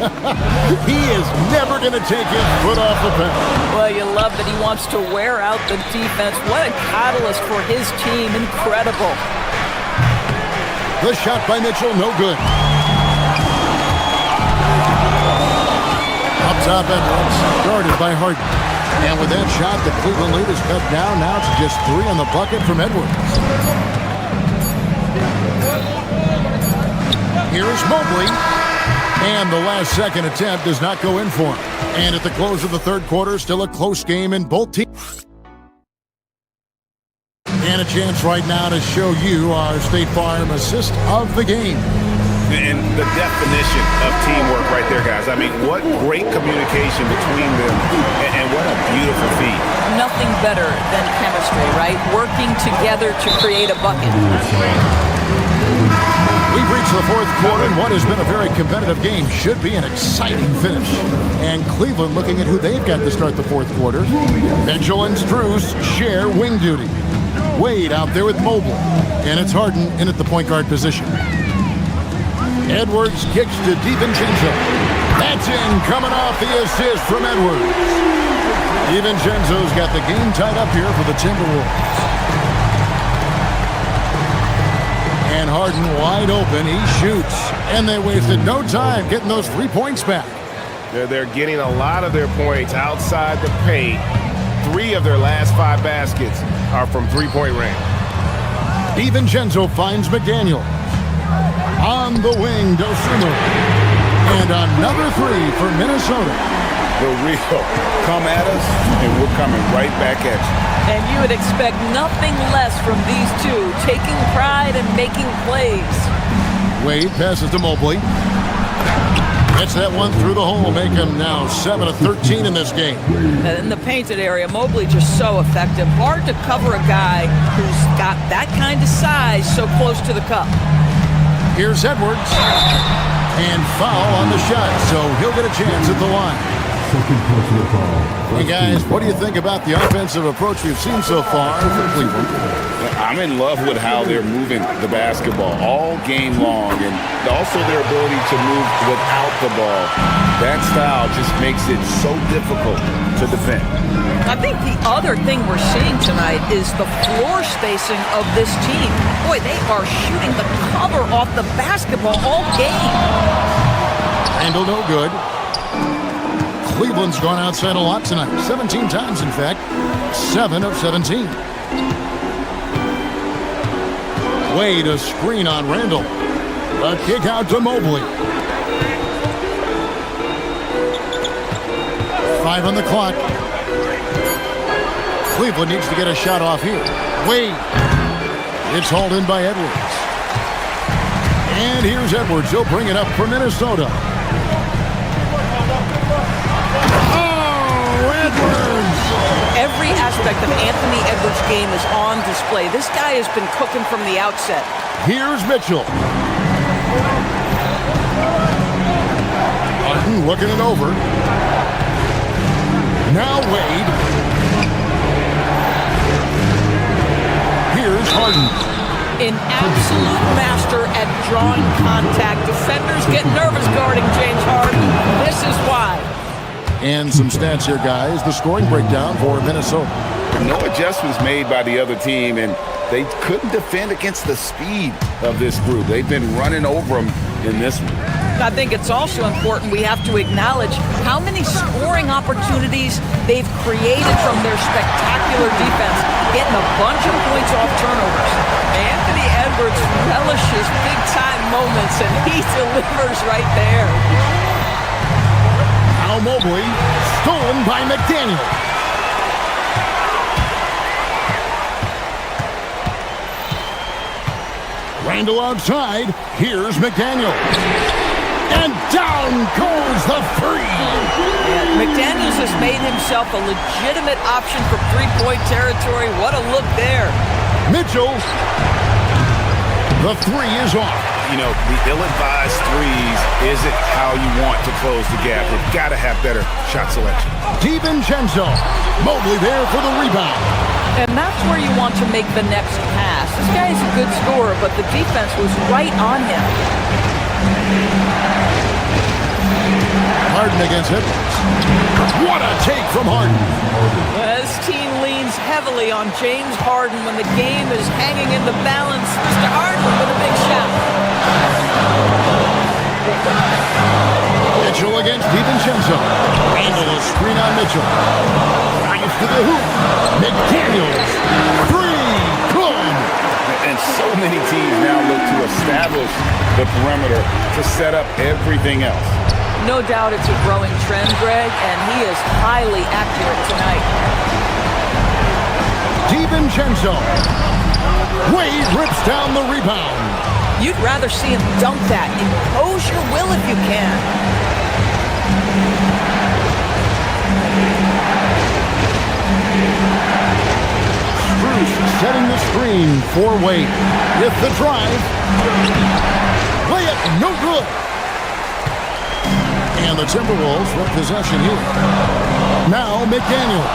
He is never going to take his foot off the pedal. Well, you love that he wants to wear out the defense. What a catalyst for his team. Incredible. The shot by Mitchell, no good. Up top Edwards, guarded by Harden. And with that shot, the Cleveland lead is cut down now to just 3 on the bucket from Edwards. Here's Mobley. And the last second attempt does not go in for him. And at the close of the third quarter, still a close game in both teams. And a chance right now to show you our State Farm assist of the game. And the definition of teamwork right there, guys. I mean, what great communication between them, and what a beautiful feat. Nothing better than chemistry, right? Working together to create a bucket. We've reached the fourth quarter, and what has been a very competitive game should be an exciting finish. And Cleveland looking at who they've got to start the fourth quarter. Mitchell and Strus share wing duty. Wade out there with Mobley, and it's Harden in at the point guard position. Edwards kicks to DiVincenzo. That's in, coming off the assist from Edwards. DiVincenzo's got the game tied up here for the Timberwolves. And Harden wide open, he shoots. And they wasted no time getting those 3 points back. They're getting a lot of their points outside the paint. 3 of their last 5 baskets are from three-point range. DiVincenzo finds McDaniel. On the wing, Dosunmu. And another 3 for Minnesota. The real come at us, and we're coming right back at you. And you would expect nothing less from these two, taking pride and making plays. Wade passes to Mobley. Gets that one through the hole, make him now 7 of 13 in this game. And in the painted area, Mobley just so effective. Hard to cover a guy who's got that kind of size so close to the cup. Here's Edwards. And foul on the shot, so he'll get a chance at the line. Hey guys, what do you think about the offensive approach we've seen so far for Cleveland? I'm in love with how they're moving the basketball all game long, and also their ability to move without the ball. That style just makes it so difficult to defend. I think the other thing we're seeing tonight is the floor spacing of this team. Boy, they are shooting the cover off the basketball all game. Handle no good. Cleveland's gone outside a lot tonight. 17 times, in fact. 7 of 17. Wade, a screen on Randall. A kick out to Mobley. 5 on the clock. Cleveland needs to get a shot off here. Wade. It's hauled in by Edwards. And here's Edwards. He'll bring it up for Minnesota. Every aspect of Anthony Edwards' game is on display. This guy has been cooking from the outset. Here's Mitchell. Harden looking it over. Now Wade. Here's Harden. An absolute master at drawing contact. Defenders get nervous guarding James Harden. This is why. And some stats here, guys. The scoring breakdown for Minnesota. No adjustments made by the other team, and they couldn't defend against the speed of this group. They've been running over them in this one. I think it's also important we have to acknowledge how many scoring opportunities they've created from their spectacular defense, getting a bunch of points off turnovers. Anthony Edwards relishes big-time moments, and he delivers right there. Now Mobley, stolen by McDaniel. Randall outside. Here's McDaniel. And down goes the three. McDaniels has made himself a legitimate option for three-point territory. What a look there. Mitchell. The three is off. You know, the ill-advised threes isn't how you want to close the gap. You've got to have better shot selection. DiVincenzo. Mobley there for the rebound. And that's where you want to make the next pass. This guy is a good scorer, but the defense was right on him. Harden against Edwards. What a take from Harden. This team leans heavily on James Harden when the game is hanging in the balance. Mr. Harden with a big shot. Mitchell against DiVincenzo. Randall a screen on Mitchell. Drives to the hoop. McDaniels. Three. Good. And so many teams now look to establish the perimeter to set up everything else. No doubt it's a growing trend, Greg, and he is highly accurate tonight. DiVincenzo. Wade rips down the rebound. You'd rather see him dunk that. Impose your will if you can. Bruce setting the screen for Wade. With the drive. Layup, no good. And the Timberwolves with possession here. Now McDaniel.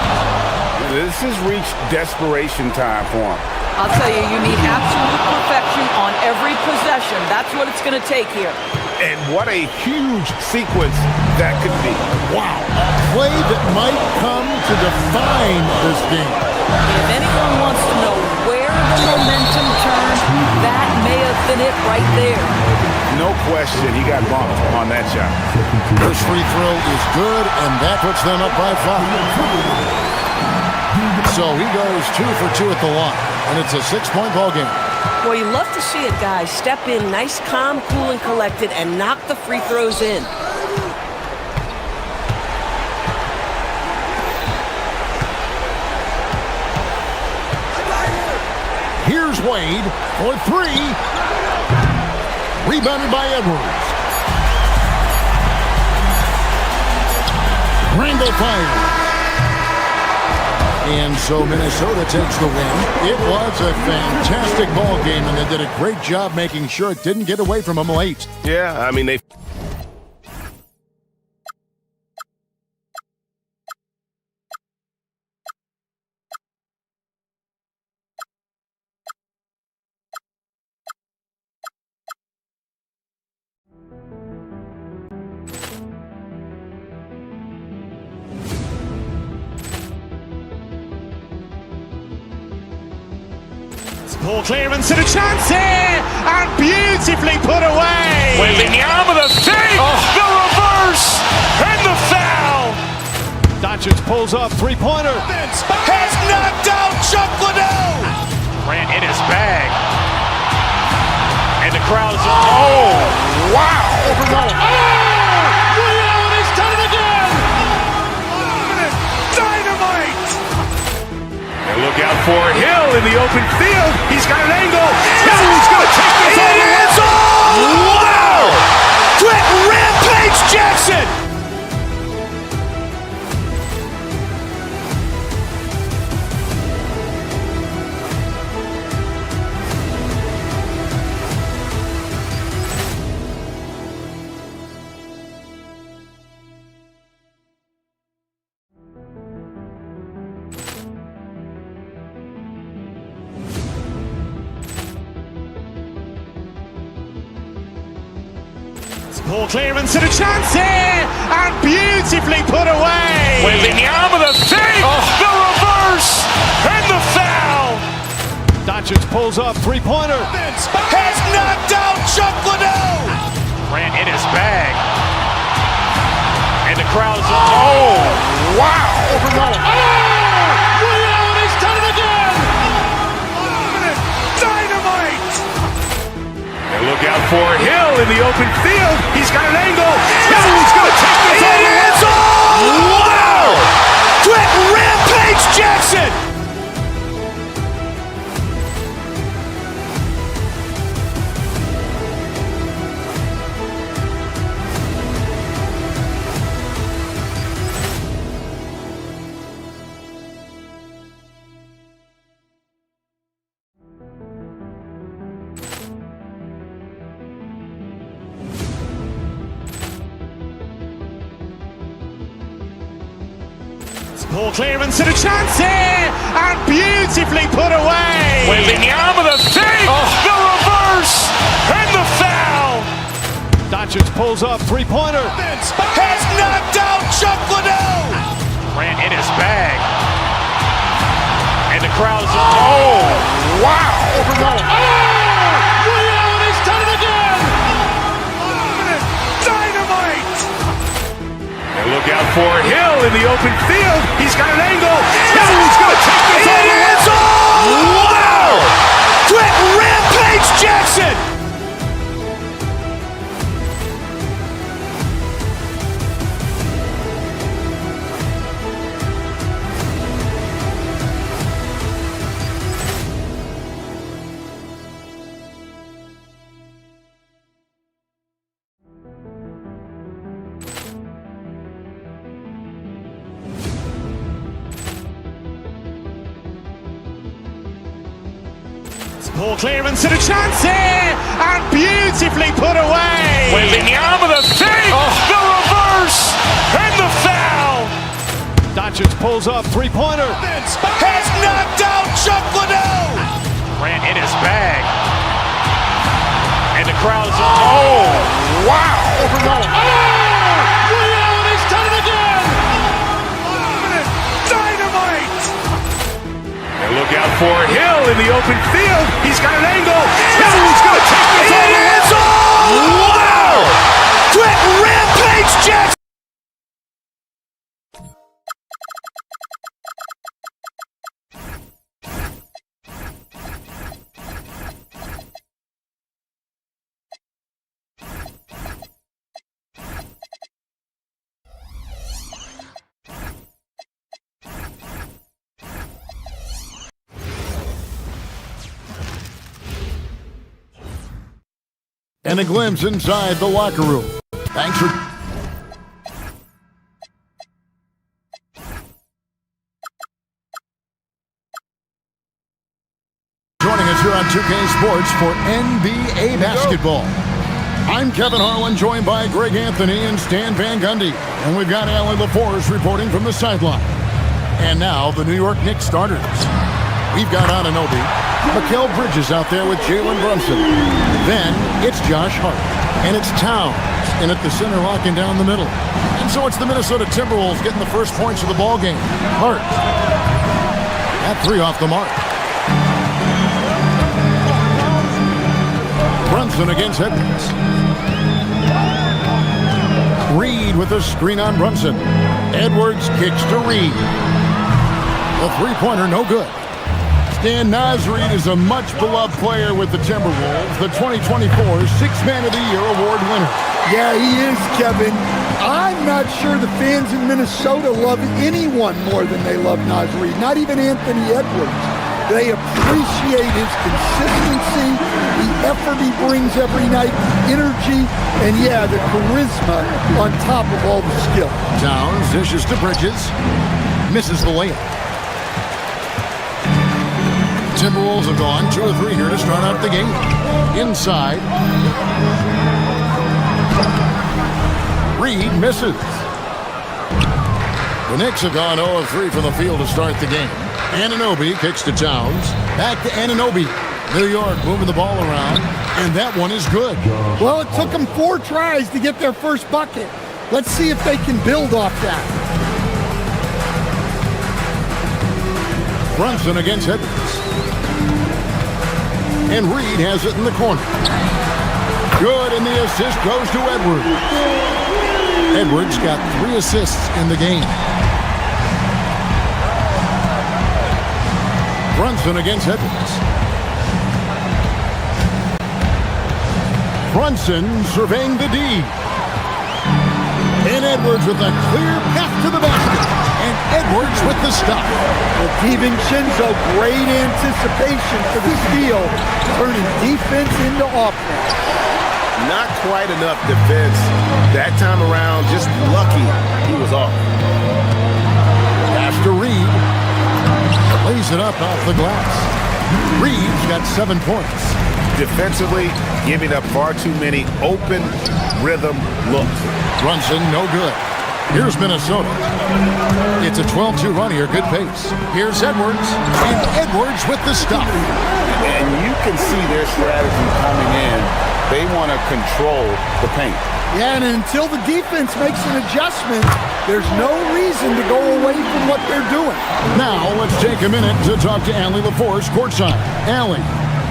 This has reached desperation time for him. I'll tell you, you need absolute perfection on every possession. That's what it's going to take here. And what a huge sequence that could be. Wow, a play that might come to define this game. If anyone wants to know where the momentum turned, that may have been it right there. No question, he got bumped on that shot. First free throw is good, and that puts them up by 5. So he goes 2 for 2 at the line, and it's a 6-point ball game. Well, you love to see a guy step in nice, calm, cool, and collected and knock the free throws in. Here's Wade for 3. Rebounded by Edwards. Randall fires. And so Minnesota takes the win. It was a fantastic ball game, and they did a great job making sure it didn't get away from them late. Yeah, I mean, they... Ball clearance and a chance here, and beautifully put away. Wembanyama the fake, the reverse, and the foul. Doncic pulls up, three-pointer. Has knocked out Chuck Liddell. Grant in his bag, and the crowd is wow! Leon has done it again. Dynamite! And look out for Hill in the open field. He's got an angle. Hill's going to take this all the way. Wow! Quick Rampage Jackson! Ball clearance and a chance here, and beautifully put away. Wembanyama the fake, the reverse, and the foul. Doncic pulls up, three-pointer. Has knocked out Chuck Liddell. Grant in his bag, and the crowd is wow! Leon has done it again. Dynamite! And look out for Hill in the open field. He's got an angle. Hill's going to take this all the way. Wow! Quick Rampage Jackson! Ball clearance and a chance here, and beautifully put away. Wembanyama the fake, the reverse, and the foul. Doncic pulls up, three-pointer. Has knocked out Chuck Liddell. Grant in his bag, and the crowd is wow! Leon has done it again. Dynamite! for Hill in the open field. He's got an angle. Hill is going to take this all the way. Wow! Quick Rampage Jackson! Poor clearance and a chance here, and beautifully put away. Wembanyama the fake, the reverse, and the foul. Doncic pulls up, three-pointer. Has knocked out Chuck Liddell. Ran in his bag. And the crowd is oh, wow. Reality's done it again. Dynamite. And look out for Hill in the open field. He's got an angle. Hill is going to take this all the way. Wow. Quick Rampage Jackson. And a glimpse inside the locker room. Thanks for joining us here on 2K Sports for NBA Basketball. I'm Kevin Harlan, joined by Greg Anthony and Stan Van Gundy. And we've got Allie LaForce reporting from the sideline. And now the New York Knicks starters. We've got Anunoby. Mikal Bridges out there with Jalen Brunson. Then it's Josh Hart. And it's Towns in at the center, locking down the middle. And so it's the Minnesota Timberwolves getting the first points of the ball game. Hart. That three off the mark. Brunson against Edwards. Reed with a screen on Brunson. Edwards kicks to Reed. The three-pointer no good. Stan, Naz Reid is a much-beloved player with the Timberwolves, the 2024 Sixth Man of the Year award winner. Yeah, he is, Kevin. I'm not sure the fans in Minnesota love anyone more than they love Naz Reid, not even Anthony Edwards. They appreciate his consistency, the effort he brings every night, energy, and yeah, the charisma on top of all the skill. Towns dishes to Bridges, misses the layup. Timberwolves have gone 2 of 3 here to start out the game. Inside. Reed misses. The Knicks have gone 0 of 3 from the field to start the game. Anunoby kicks to Towns. Back to Anunoby. New York moving the ball around, and that one is good. Well, it took them 4 tries to get their first bucket. Let's see if they can build off that. Brunson against Edwards. And Reed has it in the corner. Good, and the assist goes to Edwards. Edwards got 3 assists in the game. Brunson against Edwards. Brunson surveying the D. And Edwards with a clear path to the basket. And Edwards with the stop. Well, DiVincenzo, great anticipation for the steal, turning defense into offense. Not quite enough defense that time around. Just lucky he was off. Pass to Reed. Lays it up off the glass. Reed's got 7 points. Defensively, giving up far too many open rhythm looks. Brunson, no good. Here's Minnesota. It's a 12-2 run here, good pace. Here's Edwards, and Edwards with the stop. And you can see their strategy coming in. They want to control the paint. Yeah, and until the defense makes an adjustment, there's no reason to go away from what they're doing. Now, let's take a minute to talk to Allie LaForce courtside. Allie.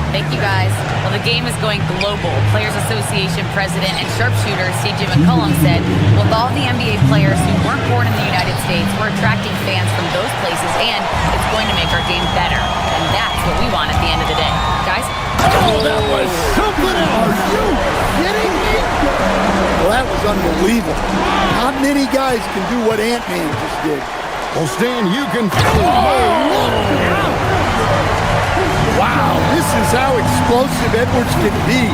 Thank you, guys. Well, the game is going global. Players Association President and sharpshooter C.J. McCollum said, with all the NBA players who weren't born in the United States, we're attracting fans from those places, and it's going to make our game better. And that's what we want at the end of the day. Guys? Oh, that was something else. Are you kidding me? Well, that was unbelievable. Not many guys can do what Ant-Man just did. Well, Stan, you can... Wow, this is how explosive Edwards can be.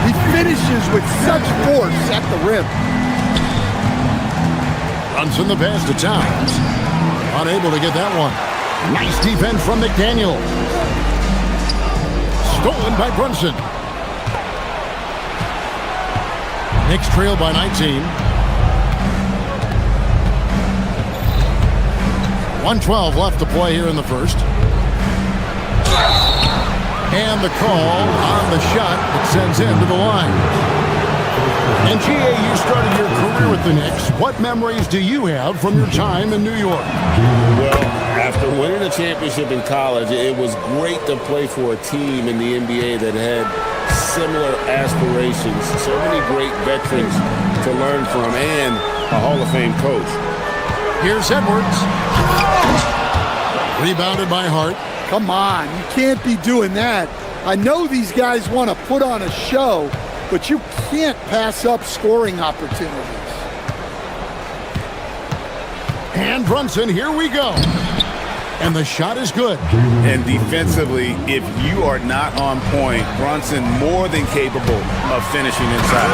He finishes with such force at the rim. Runs in the pass to Towns. Unable to get that one. Nice defense from McDaniel. Stolen by Brunson. Knicks trail by 19. 1:12 left to play here in the first. And the call on the shot that sends him to the line. And G.A., you started your career with the Knicks. What memories do you have from your time in New York? Well, after winning a championship in college, it was great to play for a team in the NBA that had similar aspirations. So many great veterans to learn from and a Hall of Fame coach. Here's Edwards. Rebounded by Hart. Come on, you can't be doing that. I know these guys want to put on a show, but you can't pass up scoring opportunities. And Brunson, here we go. And the shot is good. And defensively, if you are not on point, Brunson more than capable of finishing inside.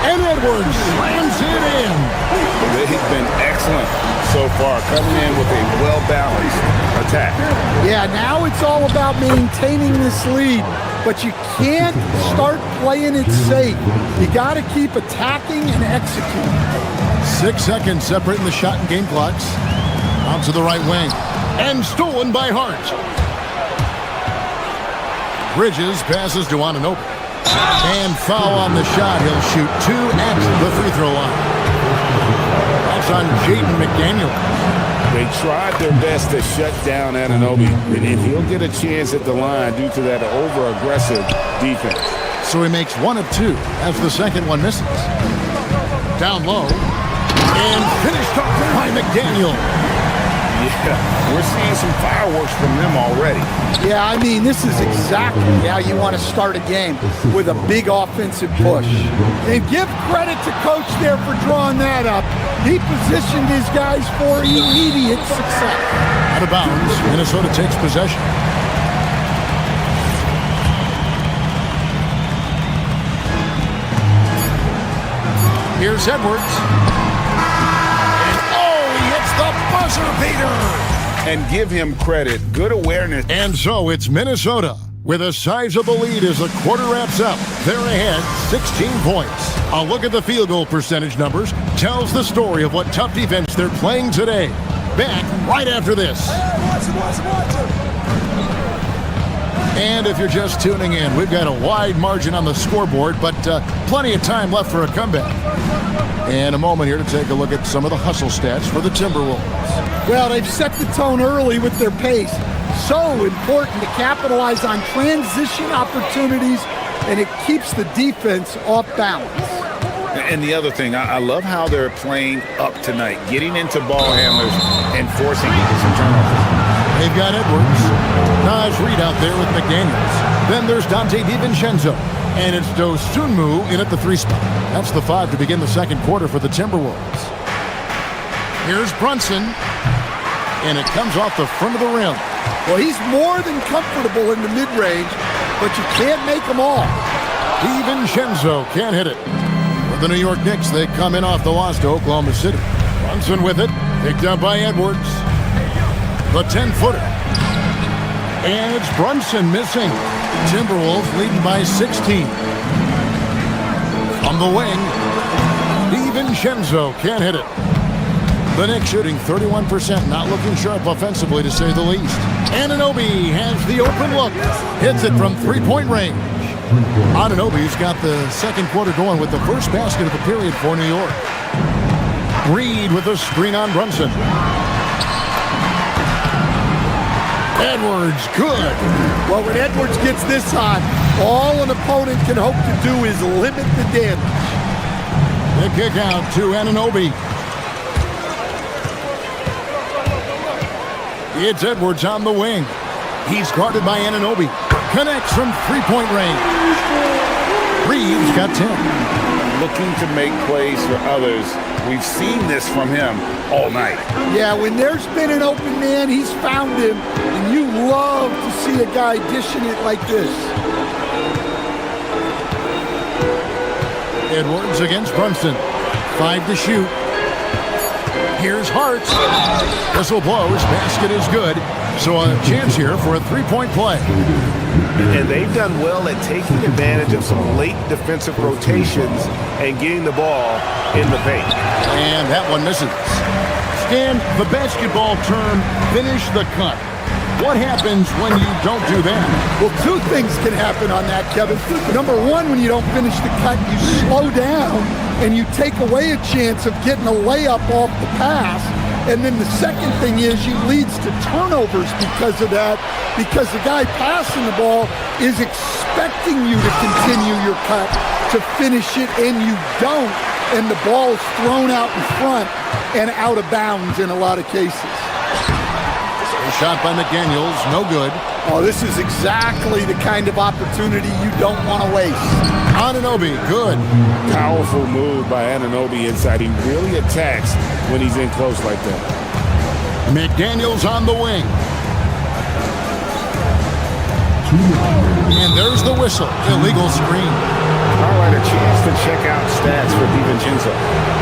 And Edwards slams it in. They've been excellent so far, coming in with a well-balanced attack. Yeah, now it's all about maintaining this lead, but you can't start playing it safe. You got to keep attacking and executing. 6 seconds separating the shot and game clocks. Out to the right wing. And stolen by Hart. Bridges passes to Anunoby. And foul on the shot. He'll shoot 2 at the free throw line. That's on Jaden McDaniel. They tried their best to shut down Anunoby, and he'll get a chance at the line due to that over-aggressive defense. So he makes 1 of 2 as the second one misses. Down low. And finished up by McDaniel. Yeah, we're seeing some fireworks from them already. Yeah, I mean, this is exactly how you want to start a game, with a big offensive push. And give credit to Coach there for drawing that up. He positioned his guys for immediate success. Out of bounds, Minnesota takes possession. Here's Edwards. The buzzer beater! And give him credit. Good awareness. And so it's Minnesota with a sizable lead as the quarter wraps up. They're ahead 16 points. A look at the field goal percentage numbers tells the story of what tough defense they're playing today. Back right after this. And if you're just tuning in, we've got a wide margin on the scoreboard, but plenty of time left for a comeback. And a moment here to take a look at some of the hustle stats for the Timberwolves. Well, they've set the tone early with their pace. So important to capitalize on transition opportunities, and it keeps the defense off balance. And the other thing, I love how they're playing up tonight, getting into ball handlers and forcing some turnovers. They've got Edwards. Nice read out there with McDaniels. Then there's Dante DiVincenzo. And it's Dosunmu in at the 3 spot. That's the 5 to begin the second quarter for the Timberwolves. Here's Brunson. And it comes off the front of the rim. Well, he's more than comfortable in the mid-range, but you can't make them all. DiVincenzo can't hit it. For the New York Knicks, they come in off the loss to Oklahoma City. Brunson with it. Picked up by Edwards. The 10-footer. And it's Brunson missing. Timberwolves leading by 16. On the wing, DiVincenzo can't hit it. The Knicks shooting 31%, not looking sharp offensively to say the least. Anunoby has the open look. Hits it from 3-point range. Anunoby's got the second quarter going with the first basket of the period for New York. Reed with a screen on Brunson. Edwards, good. Well, when Edwards gets this hot, All an opponent can hope to do is limit the damage. The kick out to Anunoby. It's Edwards on the wing. He's guarded by Anunoby. Connects from three-point range. Reeves got 10. Looking to make plays for others. We've seen this from him all night. Yeah, when there's been an open man, he's found him, and you love to see a guy dishing it like this. Edwards against Brunson. 5 to shoot. Here's Hart. Whistle blows. Basket is good. So a chance here for a three-point play. And they've done well at taking advantage of some late defensive rotations and getting the ball in the paint. And that one misses. Stan, the basketball term, finish the cut. What happens when you don't do that? Well, two things can happen on that, Kevin. Number one, when you don't finish the cut, you slow down and you take away a chance of getting a layup off the pass. And then the second thing is it leads to turnovers because of that, because the guy passing the ball is expecting you to continue your cut, to finish it, and you don't, and the ball is thrown out in front and out of bounds in a lot of cases. A shot by McDaniels, no good. Oh, this is exactly the kind of opportunity you don't want to waste. Anunoby, good. Powerful move by Anunoby inside. He really attacks when he's in close like that. McDaniels on the wing. And there's the whistle. Illegal screen. All right, a chance to check out stats for DiVincenzo.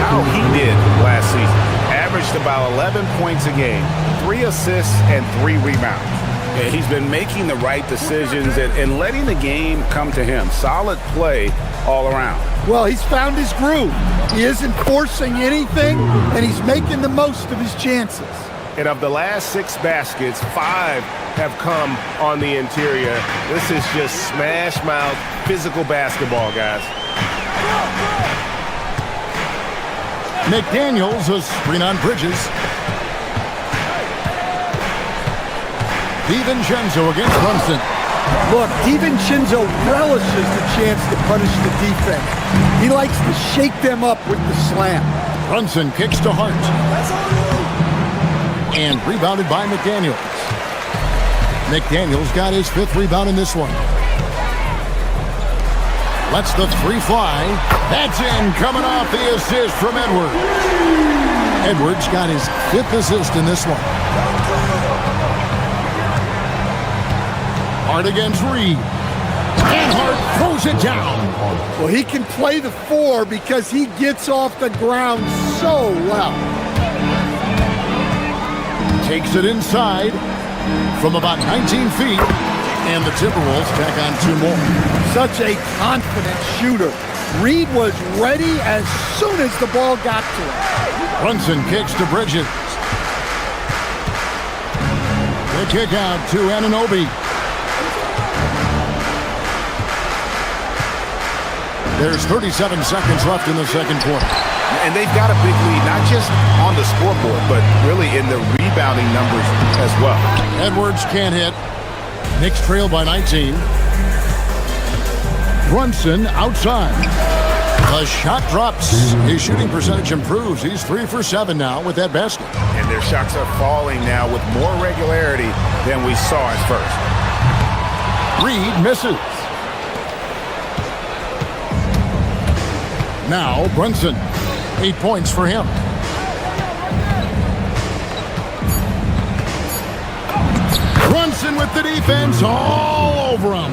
How he did last season. Averaged about 11 points a game, 3 assists, and 3 rebounds. Yeah, he's been making the right decisions and letting the game come to him. Solid play all around. Well, he's found his groove. He isn't forcing anything, and he's making the most of his chances. And of the last 6 baskets, 5 have come on the interior. This is just smash mouth, physical basketball, guys. McDaniels, a screen on Bridges. DiVincenzo against Brunson. Look, DiVincenzo relishes the chance to punish the defense. He likes to shake them up with the slam. Brunson kicks to Hart. And rebounded by McDaniels. McDaniels got his 5th rebound in this one. Lets the 3 fly. That's in, coming off the assist from Edwards. Edwards got his 5th assist in this one. Hart against Reed. And Hart throws it down. Well, he can play the 4 because he gets off the ground so well. Takes it inside from about 19 feet. And the Timberwolves tack on 2 more. Such a confident shooter. Reed was ready as soon as the ball got to him. Brunson kicks to Bridges. The kick out to Anunoby. There's 37 seconds left in the second quarter. And they've got a big lead, not just on the scoreboard, but really in the rebounding numbers as well. Edwards can't hit. Knicks trail by 19. Brunson outside. The shot drops. His shooting percentage improves. He's 3 for 7 now with that basket. And their shots are falling now with more regularity than we saw at first. Reed misses. Now Brunson. 8 points for him. Brunson with the defense all over him.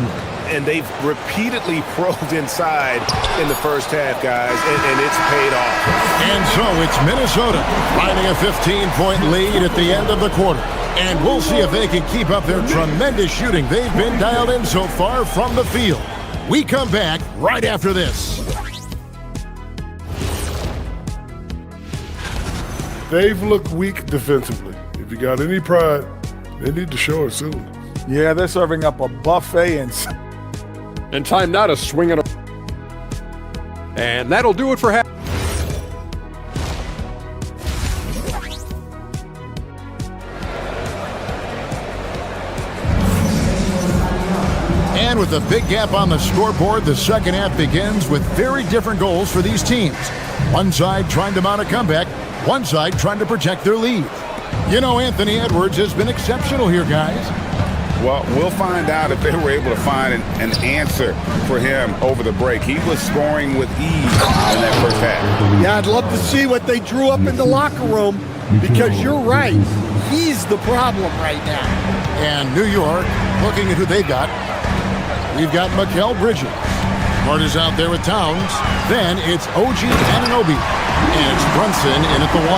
And they've repeatedly probed inside in the first half, guys, and it's paid off. And so it's Minnesota finding a 15-point lead at the end of the quarter. And we'll see if they can keep up their tremendous shooting they've been dialed in so far from the field. We come back right after this. They've looked weak defensively. If you got any pride, they need to show it soon. Yeah, they're serving up a buffet And time now to swing it. And that'll do it for half. And with a big gap on the scoreboard, the second half begins with very different goals for these teams. One side trying to mount a comeback, one side trying to protect their lead. You know, Anthony Edwards has been exceptional here, guys. Well, we'll find out if they were able to find an answer for him over the break. He was scoring with ease in that first half. Yeah, I'd love to see what they drew up in the locker room, because you're right. He's the problem right now. And New York, looking at who they got. We've got Mikal Bridges. Carter's out there with Towns. Then it's OG Anunoby. And it's Brunson in at the 1.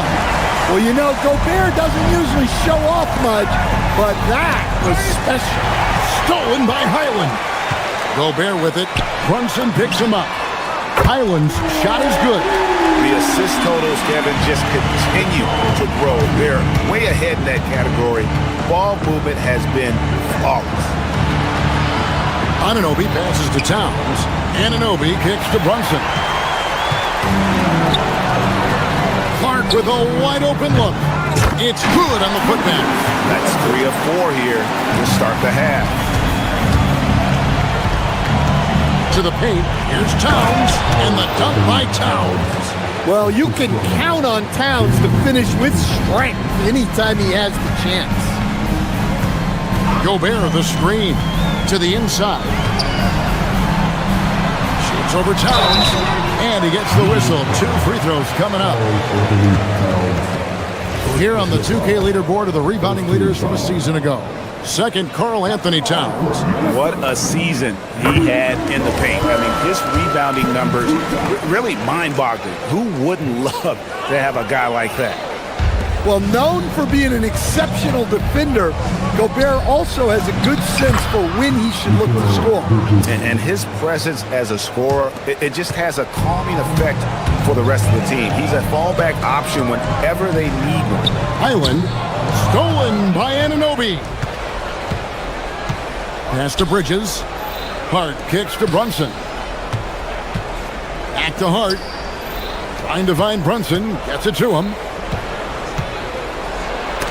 Well, you know, Gobert doesn't usually show off much, but that was special. Stolen by Highland. Gobert with it. Brunson picks him up. Highland's shot is good. The assist totals, Kevin, just continue to grow. They're way ahead in that category. Ball movement has been flawless. Anunoby passes to Towns. Anunoby kicks to Brunson. Clark with a wide open look. It's good on the putback. That's 3 of 4 here to start the half. To the paint. Here's Towns. And the dunk by Towns. Well, you can count on Towns to finish with strength anytime he has the chance. Gobert the screen to the inside. Shoots over Towns, and he gets the whistle. 2 free throws coming up. Here on the 2K leaderboard are the rebounding leaders from a season ago. Second, Karl Anthony Towns. What a season he had in the paint. I mean, his rebounding numbers, really mind-boggling. Who wouldn't love to have a guy like that? Well, known for being an exceptional defender, Gobert also has a good sense for when he should look to score. And his presence as a scorer, it just has a calming effect for the rest of the team. He's a fallback option whenever they need one. Highland, stolen by Anunoby. Pass to Bridges. Hart kicks to Brunson. Back to Hart. Trying to find Brunson. Gets it to him.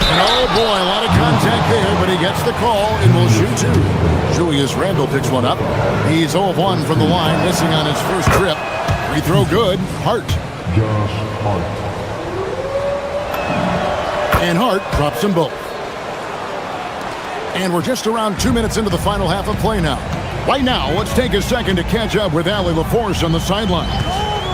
And oh boy, a lot of contact there, but he gets the call and will shoot 2. Julius Randle picks one up. He's 0 of 1 from the line, missing on his first trip. Free throw good. Hart. Josh Hart. And Hart drops them both. And we're just around 2 minutes into the final half of play now. Right now, let's take a second to catch up with Allie LaForce on the sideline.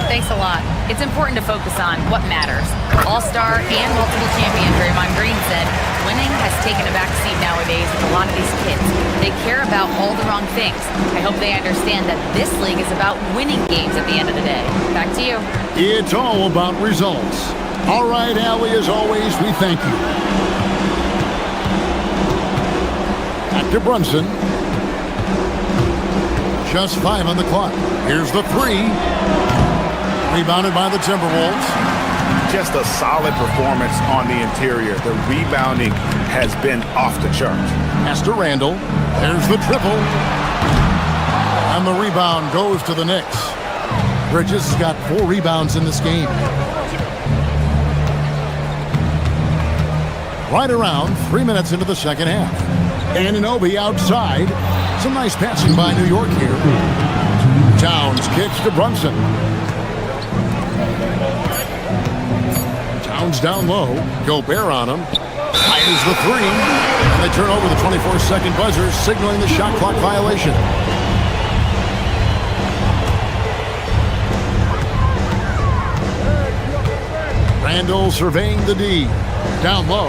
Thanks a lot. It's important to focus on what matters. All-star and multiple champion Draymond Green said, winning has taken a backseat nowadays with a lot of these kids. They care about all the wrong things. I hope they understand that this league is about winning games at the end of the day. Back to you. It's all about results. All right, Allie, as always, we thank you. Back to Brunson. Just 5 on the clock. Here's the 3. Rebounded by the Timberwolves. Just a solid performance on the interior. The rebounding has been off the charts. Pass to Randle. There's the triple. And the rebound goes to the Knicks. Bridges has got 4 rebounds in this game. Right around 3 minutes into the second half. Anunoby outside. Some nice passing by New York here. Towns kicks to Brunson. Towns down low. Gobert on him. Fires the 3. And they turn over the 24-second buzzer, signaling the shot clock violation. Randle surveying the D. Down low.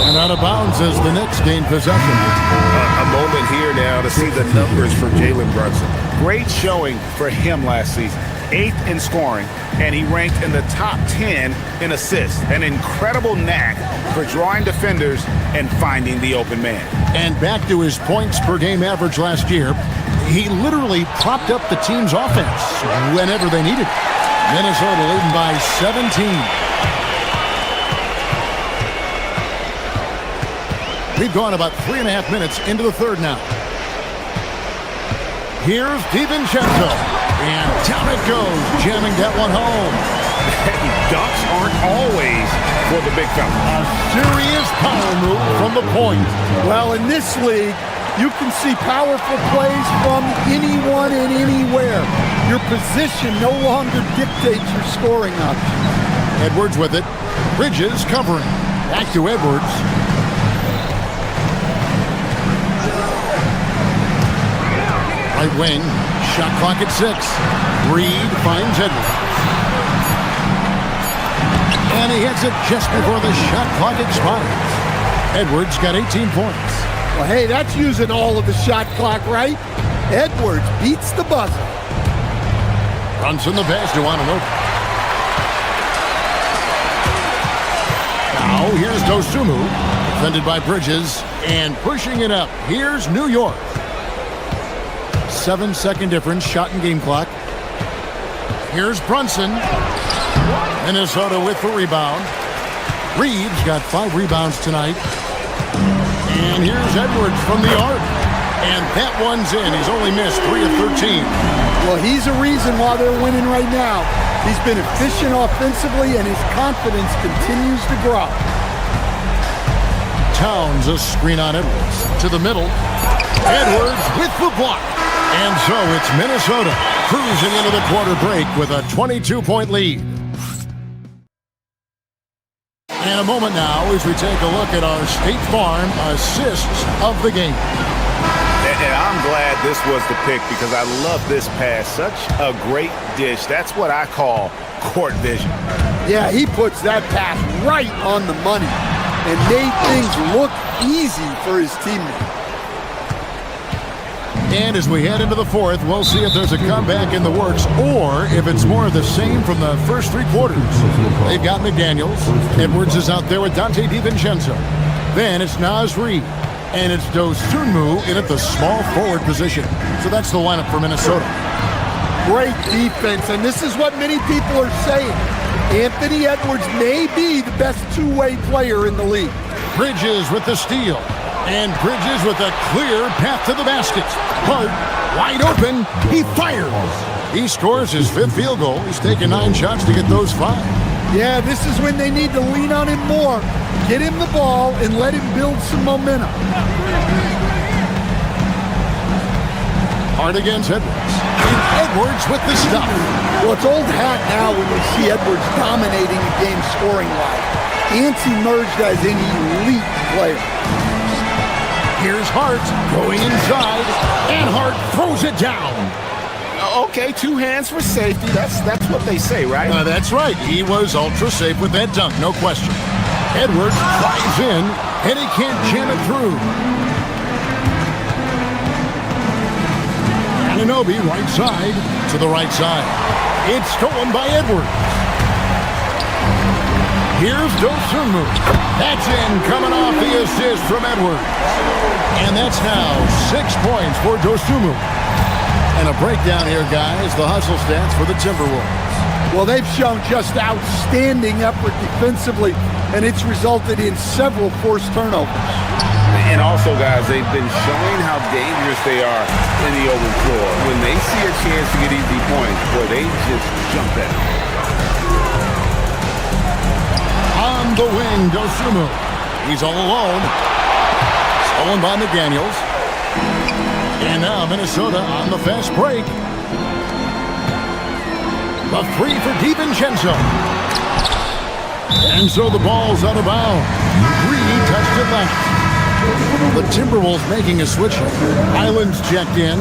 And out of bounds as the Knicks gain possession. A moment here now to see the numbers for Jalen Brunson. Great showing for him last season. 8th in scoring, and he ranked in the top 10 in assists. An incredible knack for drawing defenders and finding the open man. And back to his points per game average last year, he literally propped up the team's offense whenever they needed it. Minnesota leading by 17. We've gone about 3.5 minutes into the third now. Here's DiVincenzo. And down it goes, jamming that one home. Dunks aren't always for the big fella. A serious power move from the point. Well, in this league, You can see powerful plays from anyone and anywhere. Your position no longer dictates your scoring options. Edwards with it. Bridges covering. Back to Edwards. Right wing. Shot clock at 6. Reed finds Edwards. And he hits it just before the shot clock expires. Edwards got 18 points. Well, hey, that's using all of the shot clock, right? Edwards beats the buzzer. Brunson the pass to Anunoby. Now here's Dosunmu, defended by Bridges, and pushing it up. Here's New York. 7-second difference, shot and game clock. Here's Brunson. Minnesota with the rebound. Reeves got 5 rebounds tonight. And here's Edwards from the arc. And that one's in. He's only missed 3 of 13. Well, he's a reason why they're winning right now. He's been efficient offensively, and his confidence continues to grow. Towns a screen on Edwards. To the middle. Edwards with the block. And so it's Minnesota cruising into the quarter break with a 22-point lead. And a moment now as we take a look at our State Farm assists of the game. And I'm glad this was the pick because I love this pass. Such a great dish. That's what I call court vision. Yeah, he puts that pass right on the money and made things look easy for his teammates. And as we head into the fourth, we'll see if there's a comeback in the works or if it's more of the same from the first 3 quarters. They've got McDaniels. Edwards is out there with Dante DiVincenzo. Then it's Naz Reid. And it's Dosunmu in at the small forward position. So that's the lineup for Minnesota. Great defense, and this is what many people are saying. Anthony Edwards may be the best two-way player in the league. Bridges with the steal. And Bridges with a clear path to the basket. Hart, wide open, he fires. He scores his 5th field goal. He's taken 9 shots to get those 5. Yeah, this is when they need to lean on him more. Get him the ball and let him build some momentum. Hart against Edwards. And Edwards with the stop. Well, it's old hat now when we see Edwards dominating a game scoring-wise. Ants emerged as an elite player. Here's Hart going inside, and Hart throws it down. Okay, 2 hands for safety. That's what they say, right? That's right. He was ultra safe with that dunk, no question. Edwards drives in, and he can't jam it through. Anunoby right side to the right side. It's stolen by Edwards. Here's Dosunmu. That's in, coming off the assist from Edwards. And that's now 6 points for Dosunmu. And a breakdown here, guys. The hustle stats for the Timberwolves. Well, they've shown just outstanding effort defensively, and it's resulted in several forced turnovers. And also, guys, they've been showing how dangerous they are in the open floor. When they see a chance to get easy points, boy, they just jump at it. On the wing, Dosunmu. He's all alone. Stolen by McDaniels. And now Minnesota on the fast break. A 3 for DiVincenzo. And so the ball's out of bounds. Reed touched it last. The Timberwolves making a switch. Island's checked in.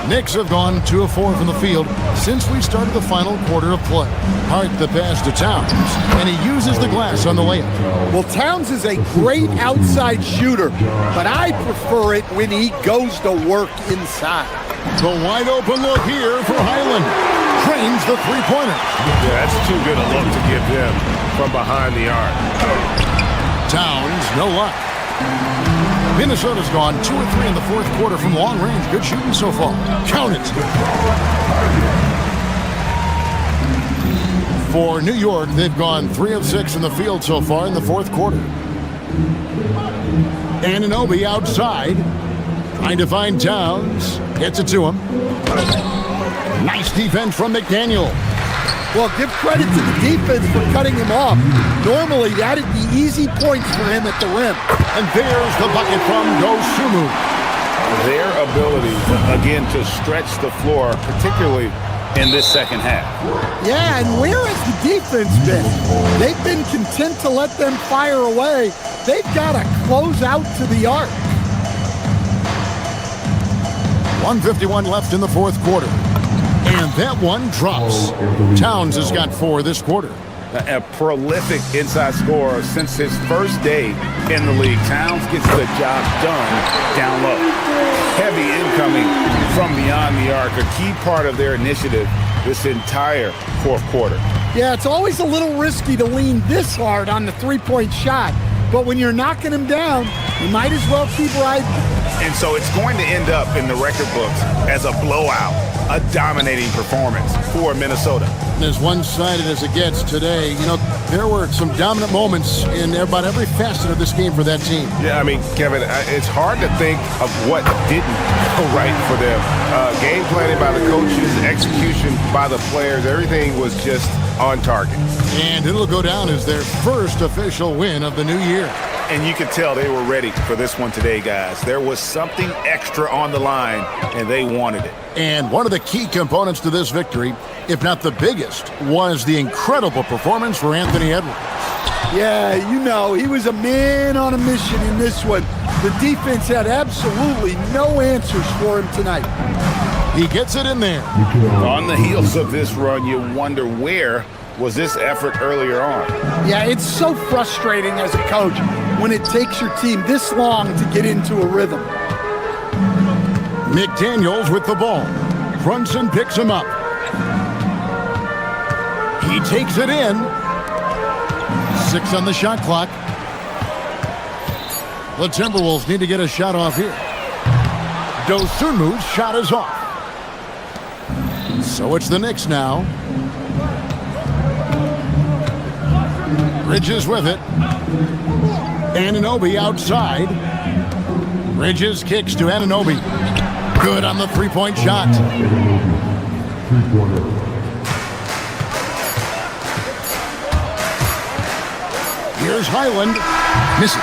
Knicks have gone 2 of 4 from the field since we started the final quarter of play. Hart the pass to Towns, and he uses the glass on the layup. Well, Towns is a great outside shooter, but I prefer it when he goes to work inside. The wide open look here for Highland. Trains the 3-pointer. Yeah, that's too good a look to give him from behind the arc. Towns, no luck. Minnesota's gone 2 of 3 in the fourth quarter from long range. Good shooting so far. Count it. For New York, they've gone 3 of 6 in the field so far in the fourth quarter. Anunoby outside. Trying to find Towns. Gets it to him. Nice defense from McDaniel. Well, give credit to the defense for cutting him off. Normally, that'd be easy points for him at the rim. And there's the bucket from Dosunmu. Their ability, again, to stretch the floor, particularly in this second half. Yeah, and where has the defense been? They've been content to let them fire away. They've got to close out to the arc. 1:51 left in the fourth quarter. And that one drops. Towns has got 4 this quarter. A prolific inside scorer since his first day in the league. Towns gets the job done down low. Heavy incoming from beyond the arc, a key part of their initiative this entire fourth quarter. Yeah, it's always a little risky to lean this hard on the three-point shot. But when you're knocking him down, you might as well keep riding. And so it's going to end up in the record books as a blowout, a dominating performance for Minnesota. And as one-sided as it gets today, you know, there were some dominant moments in about every facet of this game for that team. Yeah, I mean, Kevin, it's hard to think of what didn't go right for them. Game planning by the coaches, execution by the players, everything was just on target. And it'll go down as their first official win of the new year. And you could tell they were ready for this one today, guys. There was something extra on the line, and they wanted it. And one of the key components to this victory, if not the biggest, was the incredible performance for Anthony Edwards. Yeah, you know, he was a man on a mission in this one. The defense had absolutely no answers for him tonight. He gets it in there. On the heels of this run, you wonder where was this effort earlier on. Yeah, it's so frustrating as a coach when it takes your team this long to get into a rhythm. McDaniels with the ball. Brunson picks him up. He takes it in. 6 on the shot clock. The Timberwolves need to get a shot off here. Dosunmu's shot is off. So it's the Knicks now. Bridges with it. Anunoby outside. Bridges kicks to Anunoby. Good on the three-point shot. Here's Highland. Misses.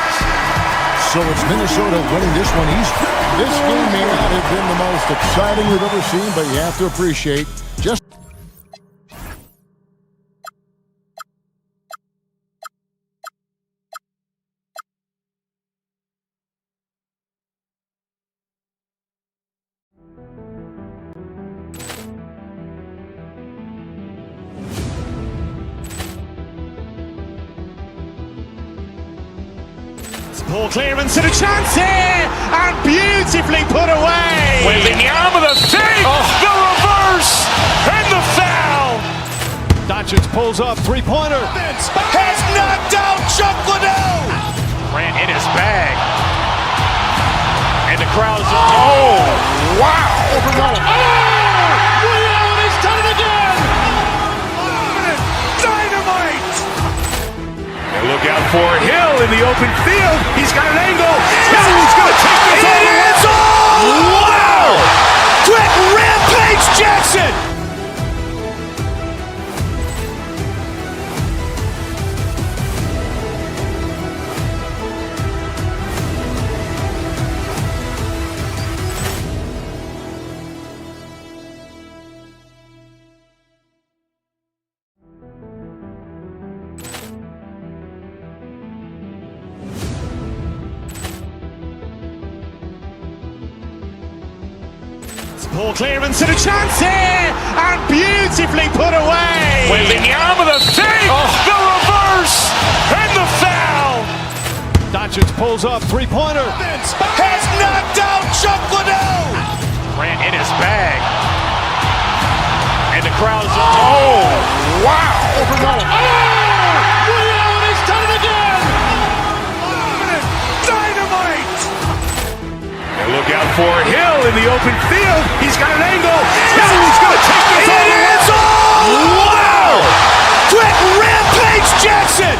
So it's Minnesota winning this one easy. This game may not have been the most exciting we've ever seen, but you have to appreciate just Ball clearance and a chance here, and beautifully put away. Wembanyama the save, the reverse, and the foul. Doncic pulls up, three-pointer. Has knocked out Chuck Liddell. Ran in his bag. And the crowd is... Oh, wow. He's done it again. Dynamite. And look out for Hill in the open field. He's got an angle. Hill's going to take this all the way. Wow. Quick rampage Jackson. Ball clearance and a chance here, and beautifully put away. Wembanyama the save, the reverse, and the foul. Doncic pulls up, three-pointer. Has knocked out Chuck Liddell. Ran in his bag. And the crowd is... Oh, wow. He's done it again. Dynamite. And look out for Hill in the open field. He's got an angle. Hill's going to take this all the way. Wow. Quick rampage Jackson.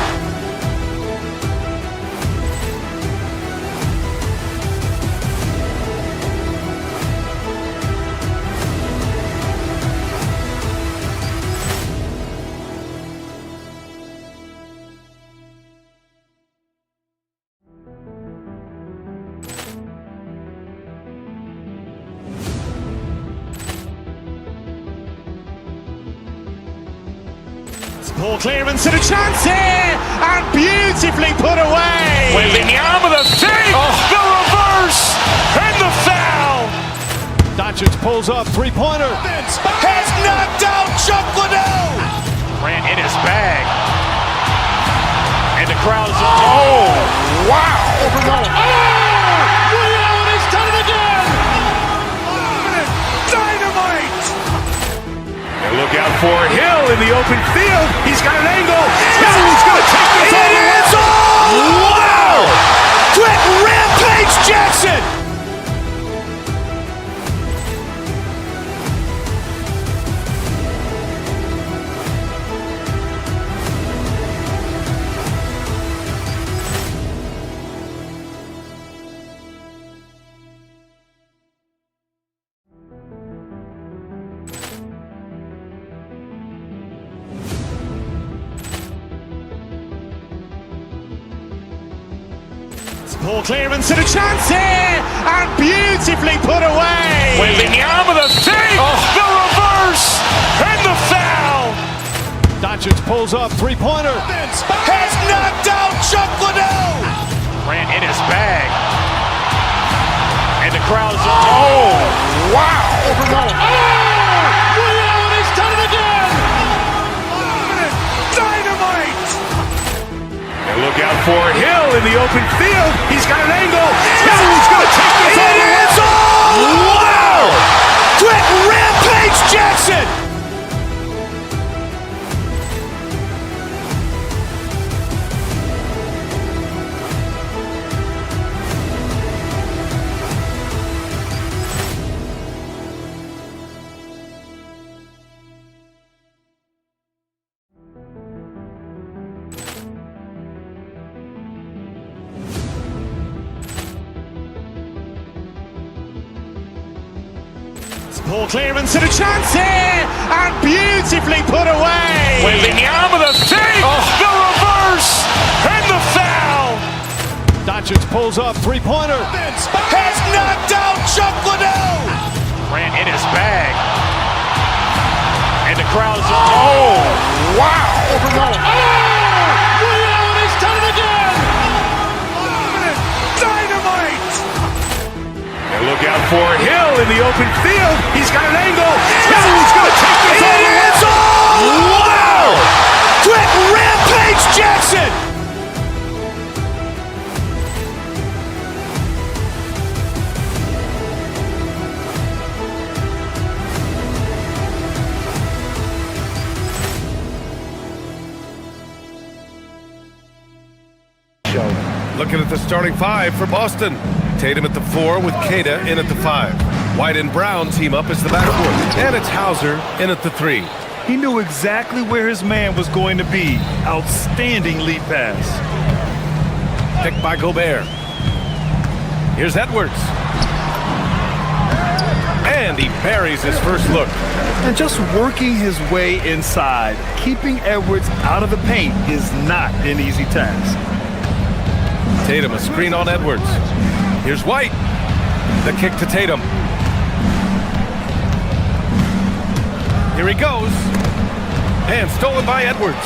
Poor clearance and a chance here, and beautifully put away. Wembanyama the save, the reverse, and the foul. Doncic pulls up, three-pointer. Has knocked out Chuck Liddell. Grant in his bag. And the crowd's, oh, wow. Allen has done it again. Dynamite. And look out for Hill in the open field. He's got an angle. Hill's going to take this all the way. Wow. Quick Rampage Jackson. Poor clearance and a chance here, and beautifully put away. Wembanyama the save, the reverse, and the foul. Doncic pulls up, three-pointer. Has knocked out Chuck Liddell. Grant in his bag. And the crowd's, oh, wow. Allen has done it again. Dynamite. And look out for Hill in the open field. He's got an angle. Hill's going to take this all the way. Wow. Quick Rampage Jackson. Poor clearance and a chance here, and beautifully put away. Wembanyama the save, the reverse, and the foul. Doncic pulls up, three-pointer. Has knocked out Chuck Liddell. Grant in his bag. And the crowd's, oh, wow. Allen has done it again. Dynamite. And look out for Hill in the open field. He's got an angle. Hill's going to take this all the way. Wow. Quick Rampage Jackson. Looking at the starting five for Boston. Tatum at the 4 with Queta in at the 5. White and Brown team up as the backcourt. And it's Hauser in at the 3. He knew exactly where his man was going to be. Outstanding lead pass. Picked by Gobert. Here's Edwards. And he buries his first look. And just working his way inside, keeping Edwards out of the paint is not an easy task. Tatum, a screen on Edwards. Here's White. The kick to Tatum. Here he goes. And stolen by Edwards.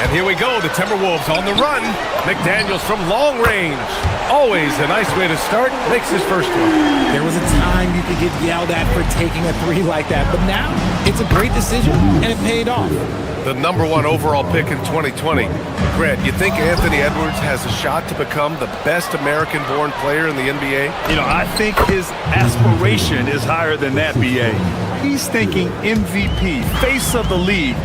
And here we go, the Timberwolves on the run. McDaniels from long range. Always a nice way to start. Makes his first one. There was a time you could get yelled at for taking a three like that, but now it's a great decision, and it paid off. The #1 overall pick in 2020. Grant, you think Anthony Edwards has a shot to become the best American-born player in the NBA? You know, I think his aspiration is higher than that, B.A. He's thinking MVP, face of the league.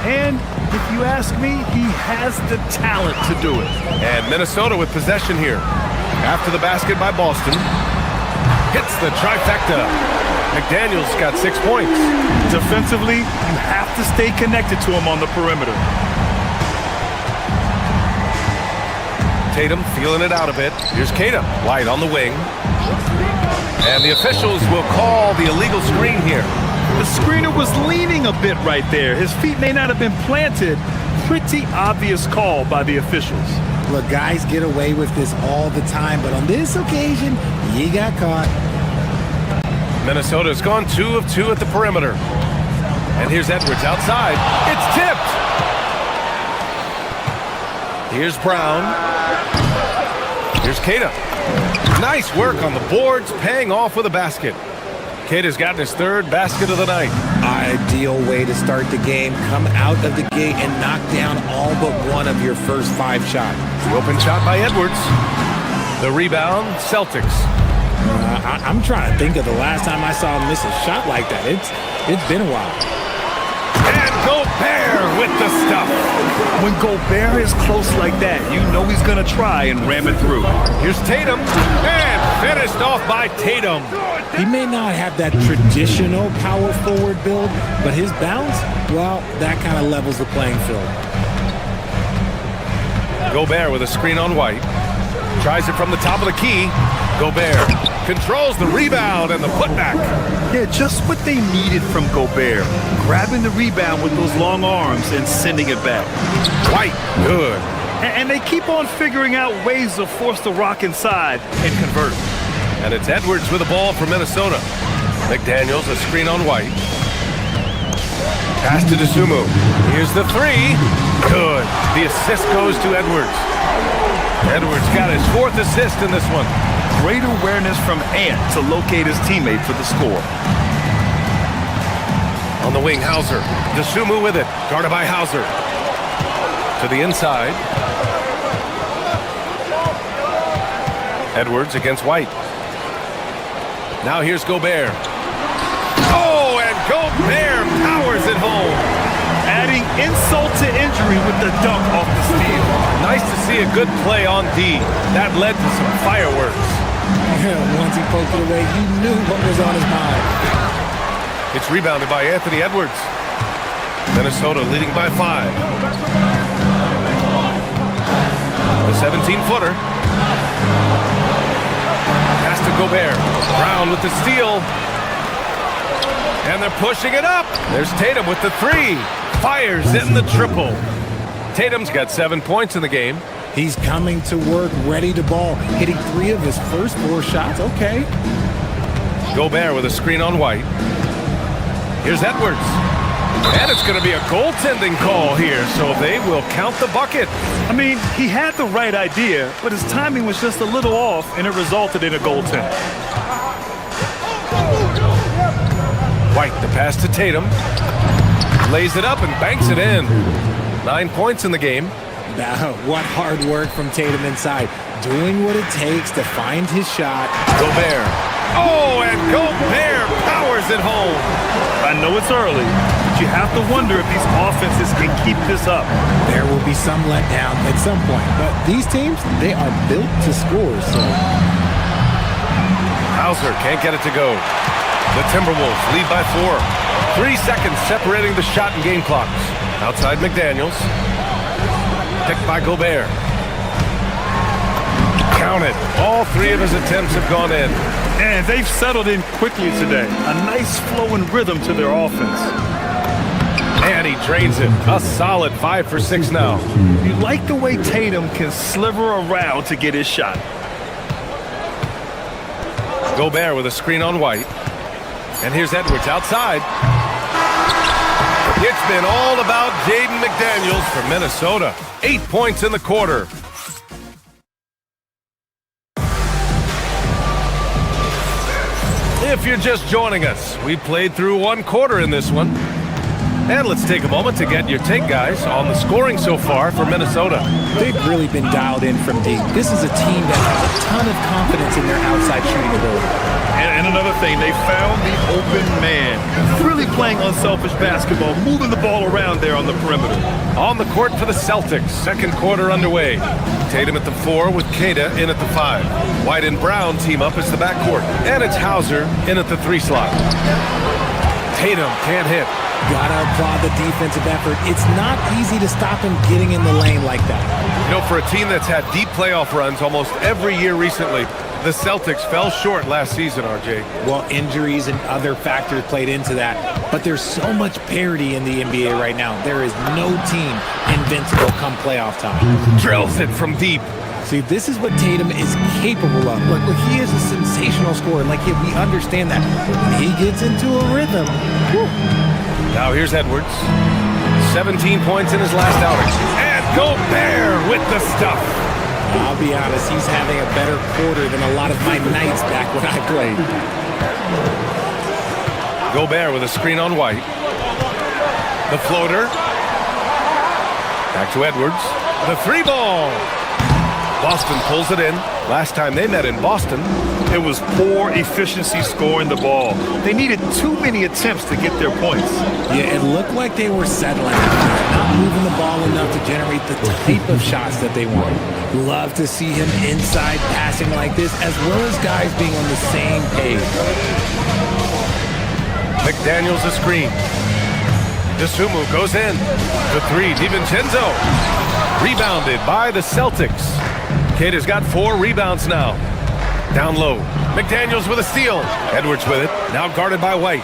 And if you ask me, he has the talent to do it. And Minnesota with possession here. After the basket by Boston. Hits the trifecta. McDaniels got 6 points. Defensively, you have to stay connected to him on the perimeter. Tatum feeling it out a bit. Here's Queta. White on the wing. And the officials will call the illegal screen here. The screener was leaning a bit right there. His feet may not have been planted. Pretty obvious call by the officials. Look, guys get away with this all the time, but on this occasion, he got caught. Minnesota's gone 2 of 2 at the perimeter. And here's Edwards outside. It's tipped. Here's Brown. Here's Keita. Nice work on the boards, paying off with a basket. Keita's gotten his third basket of the night. Ideal way to start the game. Come out of the gate and knock down all but one of your first 5 shots. The open shot by Edwards. The rebound, Celtics. I'm trying to think of the last time I saw him miss a shot like that. It's been a while. And Gobert with the stuff. When Gobert is close like that, you know he's going to try and ram it through. Here's Tatum. And finished off by Tatum. He may not have that traditional power forward build, but his bounce, well, that kind of levels the playing field. Gobert with a screen on White. Tries it from the top of the key. Gobert controls the rebound and the putback. Yeah, just what they needed from Gobert. Grabbing the rebound with those long arms and sending it back. White, good. And they keep on figuring out ways to force the rock inside and convert it. And it's Edwards with the ball for Minnesota. McDaniels, a screen on White. Pass to Dosunmu. Here's the 3. Good. The assist goes to Edwards. Edwards got his 4th assist in this one. Great awareness from Ant to locate his teammate for the score. On the wing, Hauser. Dosunmu with it. Guarded by Hauser. To the inside. Edwards against White. Now here's Gobert. Oh, and Gobert powers it home. Adding insult to injury with the dunk off the steal. Nice to see a good play on D. That led to some fireworks. Once he poked it away, you knew what was on his mind. It's rebounded by Anthony Edwards. Minnesota leading by 5. The 17-footer. Pass to Gobert. Brown with the steal. And they're pushing it up. There's Tatum with the 3. Fires in the triple. Tatum's got 7 points in the game. He's coming to work, ready to ball, hitting 3 of his first 4 shots. Okay. Gobert with a screen on White. Here's Edwards. And it's going to be a goaltending call here, so they will count the bucket. I mean, he had the right idea, but his timing was just a little off, and it resulted in a goaltend. White, the pass to Tatum. Lays it up and banks it in. 9 points in the game. Now, what hard work from Tatum inside. Doing what it takes to find his shot. Gobert. Oh, and Gobert powers it home. I know it's early, but you have to wonder if these offenses can keep this up. There will be some letdown at some point, but these teams, they are built to score, so. Hauser can't get it to go. The Timberwolves lead by 4. 3 seconds separating the shot and game clocks. Outside McDaniels. Picked by Gobert. Count it. All 3 of his attempts have gone in. And they've settled in quickly today. A nice flow and rhythm to their offense. And he drains it. A solid 5 for 6 now. You like the way Tatum can sliver around to get his shot. Gobert with a screen on White. And here's Edwards outside. It's been all about Jaden McDaniels for Minnesota. 8 points in the quarter. If you're just joining us, we played through 1 quarter in this one. And let's take a moment to get your take, guys, on the scoring so far for Minnesota. They've really been dialed in from deep. This is a team that has a ton of confidence in their outside shooting ability. And another thing, they found the open man. Really playing unselfish basketball, moving the ball around there on the perimeter. On the court for the Celtics, 2nd quarter underway. Tatum at the 4 with Keita in at the 5. White and Brown team up as the backcourt. And it's Hauser in at the 3 slot. Tatum can't hit. Gotta applaud the defensive effort. It's not easy to stop him getting in the lane like that. You know, for a team that's had deep playoff runs almost every year recently, the Celtics fell short last season, RJ. Well, injuries and other factors played into that. But there's so much parity in the NBA right now. There is no team invincible come playoff time. Drills it from deep. See, this is what Tatum is capable of. Look, he is a sensational scorer. Like, we understand that. But when he gets into a rhythm, whew. Now here's Edwards. 17 points in his last outing. And Gobert with the stuff. I'll be honest, he's having a better quarter than a lot of my nights back when I played. Gobert with a screen on White. The floater. Back to Edwards. The three ball. Boston pulls it in. Last time they met in Boston, it was poor efficiency scoring the ball. They needed too many attempts to get their points. Yeah, it looked like they were settling, not moving the ball enough to generate the type of shots that they want. Love to see him inside passing like this, as well as guys being on the same page. McDaniels a screen. DeSumo goes in. The three, DiVincenzo. Rebounded by the Celtics. Kata's got 4 rebounds now. Down low. McDaniels with a steal. Edwards with it. Now guarded by White.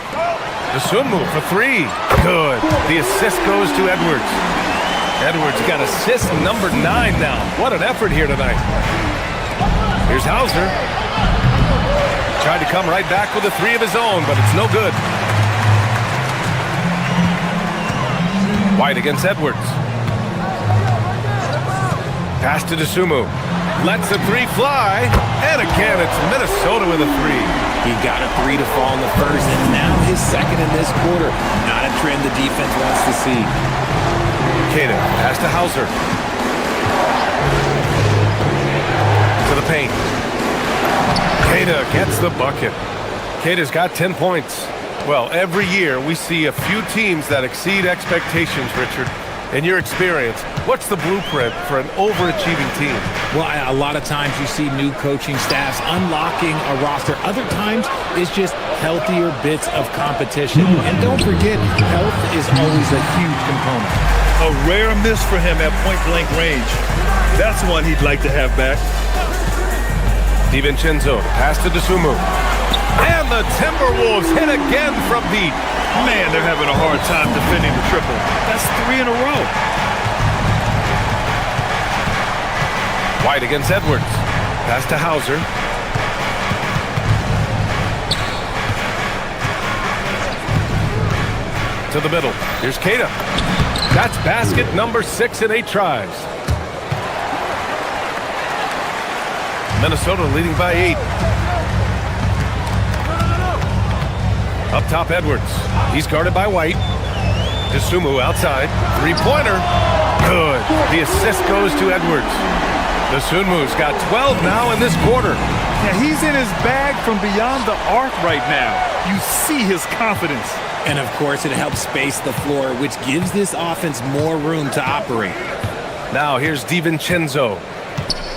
DeSumo for 3. Good. The assist goes to Edwards. Edwards got assist number 9 now. What an effort here tonight. Here's Hauser. Tried to come right back with a 3 of his own, but it's no good. White against Edwards. Pass to DeSumo. Lets the 3 fly. And again, it's Minnesota with a 3. He got a 3 to fall in the first, and now his second in this quarter. Not a trend the defense wants to see. Kata, pass to Hauser. To the paint. Kata gets the bucket. Kata's got 10 points. Well, every year we see a few teams that exceed expectations, Richard. In your experience, what's the blueprint for an overachieving team? Well, a lot of times you see new coaching staffs unlocking a roster. Other times it's just healthier bits of competition. And don't forget, health is always a huge component. A rare miss for him at point-blank range. That's one he'd like to have back. DiVincenzo, pass to DeSumo. And the Timberwolves hit again from deep. Man, they're having a hard time defending the triple. That's 3 in a row. White against Edwards. Pass to Hauser. To the middle. Here's Kata. That's basket number 6 in 8 tries. Minnesota leading by 8. Up top, Edwards. He's guarded by White. DeSumo outside. 3-pointer. Good. The assist goes to Edwards. DeSumo's got 12 now in this quarter. Yeah, he's in his bag from beyond the arc right now. You see his confidence. And of course, it helps space the floor, which gives this offense more room to operate. Now here's DiVincenzo.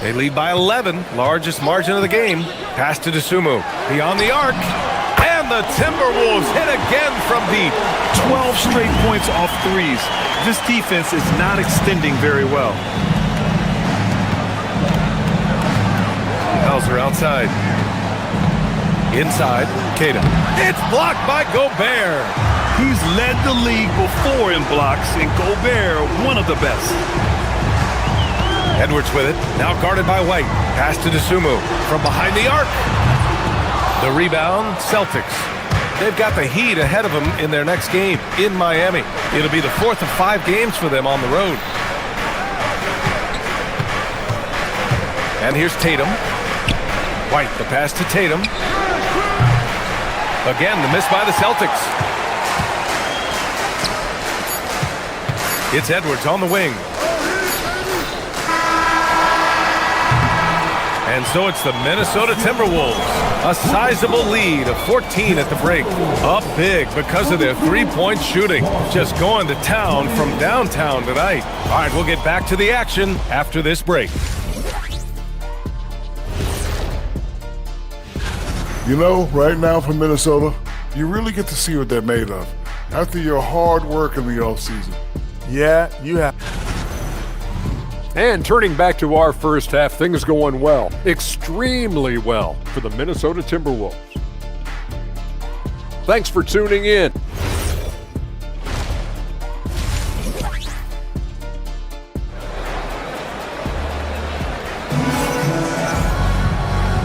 They lead by 11, largest margin of the game. Pass to DeSumo. Beyond the arc. And the Timberwolves hit again from deep. 12 straight points off threes. This defense is not extending very well. Hauser outside. Inside, Kata. It's blocked by Gobert. He's led the league before in blocks, and Gobert, one of the best. Edwards with it, now guarded by White. Pass to DeSumo from behind the arc. The rebound, Celtics. They've got the Heat ahead of them in their next game in Miami. It'll be the 4th of 5 games for them on the road. And here's Tatum. White, the pass to Tatum. Again, the miss by the Celtics. It's Edwards on the wing. And so it's the Minnesota Timberwolves. A sizable lead of 14 at the break. Up big because of their 3-point shooting. Just going to town from downtown tonight. All right, we'll get back to the action after this break. You know, right now for Minnesota, you really get to see what they're made of after your hard work in the offseason. Yeah, you have. And turning back to our first half, things going well, extremely well for the Minnesota Timberwolves. Thanks for tuning in.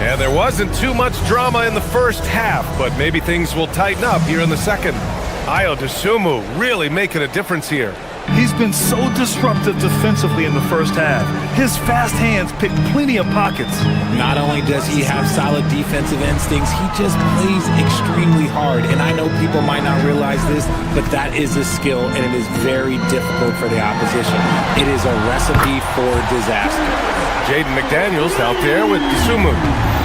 And there wasn't too much drama in the first half, but maybe things will tighten up here in the second. Ayo DeSumo really making a difference here. He's been so disruptive defensively in the first half. His fast hands pick plenty of pockets. Not only does he have solid defensive instincts, he just plays extremely hard. And I know people might not realize this, but that is a skill, and it is very difficult for the opposition. It is a recipe for disaster. Jaden McDaniels out there with Dosunmu.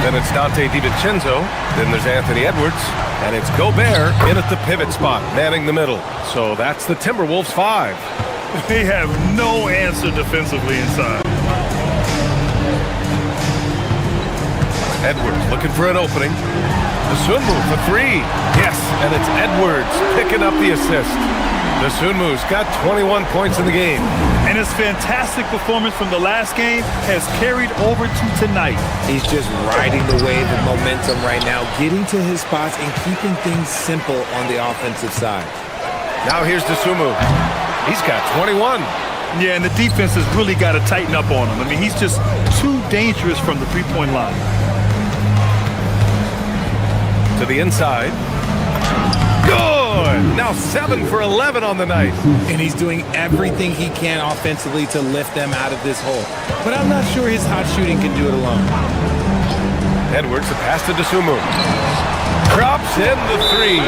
Then it's Dante DiVincenzo. Then there's Anthony Edwards. And it's Gobert in at the pivot spot, manning the middle. So that's the Timberwolves 5. They have no answer defensively inside. Edwards looking for an opening. Dosunmu for 3. Yes, and it's Edwards picking up the assist. Dosunmu's got 21 points in the game. And his fantastic performance from the last game has carried over to tonight. He's just riding the wave of momentum right now, getting to his spots and keeping things simple on the offensive side. Now here's Dosunmu. He's got 21. Yeah, and the defense has really got to tighten up on him. I mean, he's just too dangerous from the three-point line. To the inside. Good! Now 7 for 11 on the night. And he's doing everything he can offensively to lift them out of this hole. But I'm not sure his hot shooting can do it alone. Edwards, the pass to Dosunmu. Drops in the 3.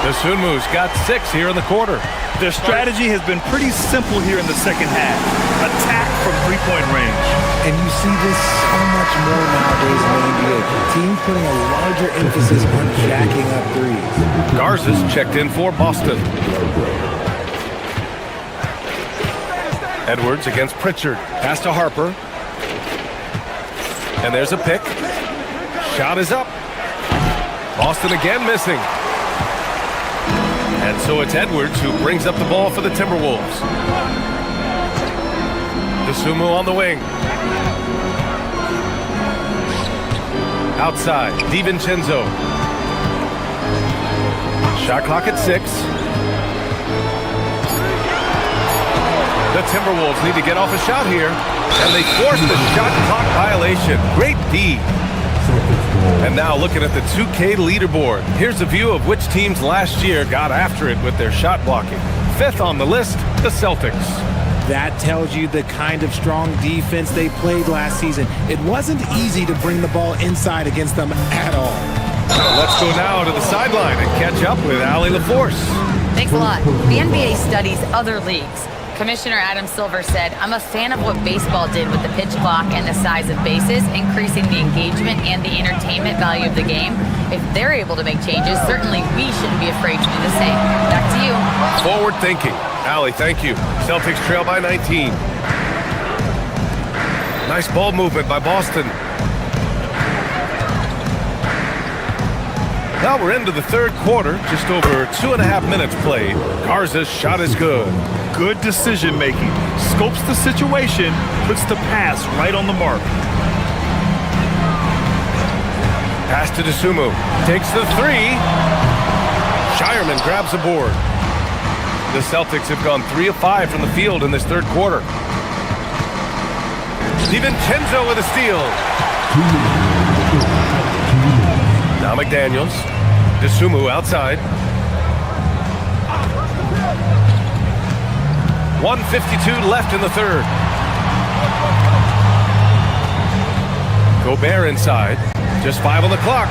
Dosunmu's got 6 here in the quarter. Their strategy has been pretty simple here in the second half. Attack from three-point range. And you see this so much more nowadays in the NBA. Teams putting a larger emphasis on jacking up threes. Garza's checked in for Boston. Edwards against Pritchard. Pass to Harper. And there's a pick. Shot is up. Boston again missing. And so it's Edwards who brings up the ball for the Timberwolves. Dosunmu on the wing. Outside, DiVincenzo. Shot clock at 6. The Timberwolves need to get off a shot here, and they force the shot clock violation. Great D. And now looking at the 2K leaderboard. Here's a view of which teams last year got after it with their shot blocking. 5th on the list, the Celtics. That tells you the kind of strong defense they played last season. It wasn't easy to bring the ball inside against them at all. Let's go now to the sideline and catch up with Allie LaForce. Thanks a lot. The NBA studies other leagues. Commissioner Adam Silver said, "I'm a fan of what baseball did with the pitch clock and the size of bases, increasing the engagement and the entertainment value of the game. If they're able to make changes, certainly we shouldn't be afraid to do the same." Back to you. Forward thinking. Allie, thank you. Celtics trail by 19. Nice ball movement by Boston. Now we're into the third quarter, just over 2.5 minutes played. Garza's shot is good. Good decision making. Scopes the situation, puts the pass right on the mark. Pass to Dosunmu. Takes the 3. Shireman grabs the board. The Celtics have gone 3 of 5 from the field in this third quarter. DiVincenzo with a steal. Now McDaniels. Dosunmu outside. 1:52 left in the third. Gobert inside. Just 5 on the clock.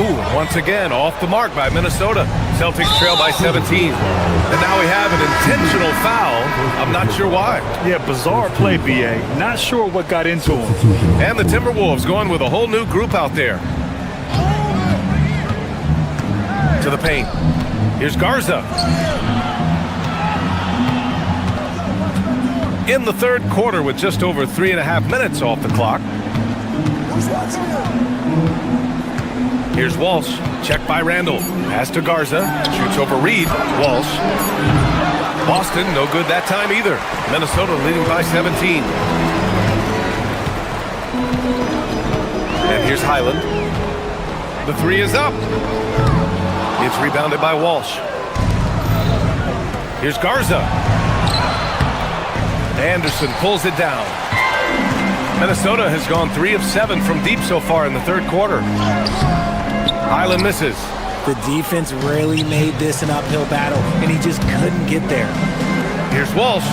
Ooh, once again, off the mark by Minnesota. Celtics trail by 17. And now we have an intentional foul. I'm not sure why. Yeah, bizarre play, BA. Not sure what got into him. And the Timberwolves going with a whole new group out there. To the paint. Here's Garza. In the third quarter with just over 3.5 minutes off the clock. Here's Walsh. Checked by Randall. Pass to Garza. Shoots over Reed. Walsh. Boston, no good that time either. Minnesota leading by 17. And here's Highland. The 3 is up. It's rebounded by Walsh. Here's Garza. Anderson pulls it down. Minnesota has gone 3 of 7 from deep so far in the third quarter. Highland misses. The defense really made this an uphill battle, and he just couldn't get there. Here's Walsh.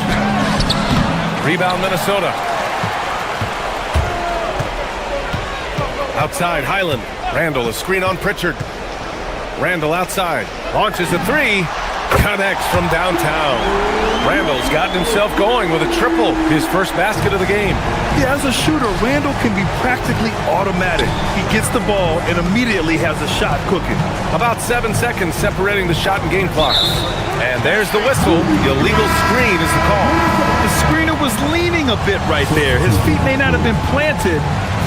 Rebound, Minnesota. Outside, Highland. Randall, a screen on Pritchard. Randall outside. Launches a three. Connects from downtown. Randall's gotten himself going with a triple. His first basket of the game. Yeah, as a shooter, Randall can be practically automatic. He gets the ball and immediately has a shot cooking. About 7 seconds separating the shot and game clocks. And there's the whistle. The illegal screen is the call. The screener was leaning a bit right there. His feet may not have been planted.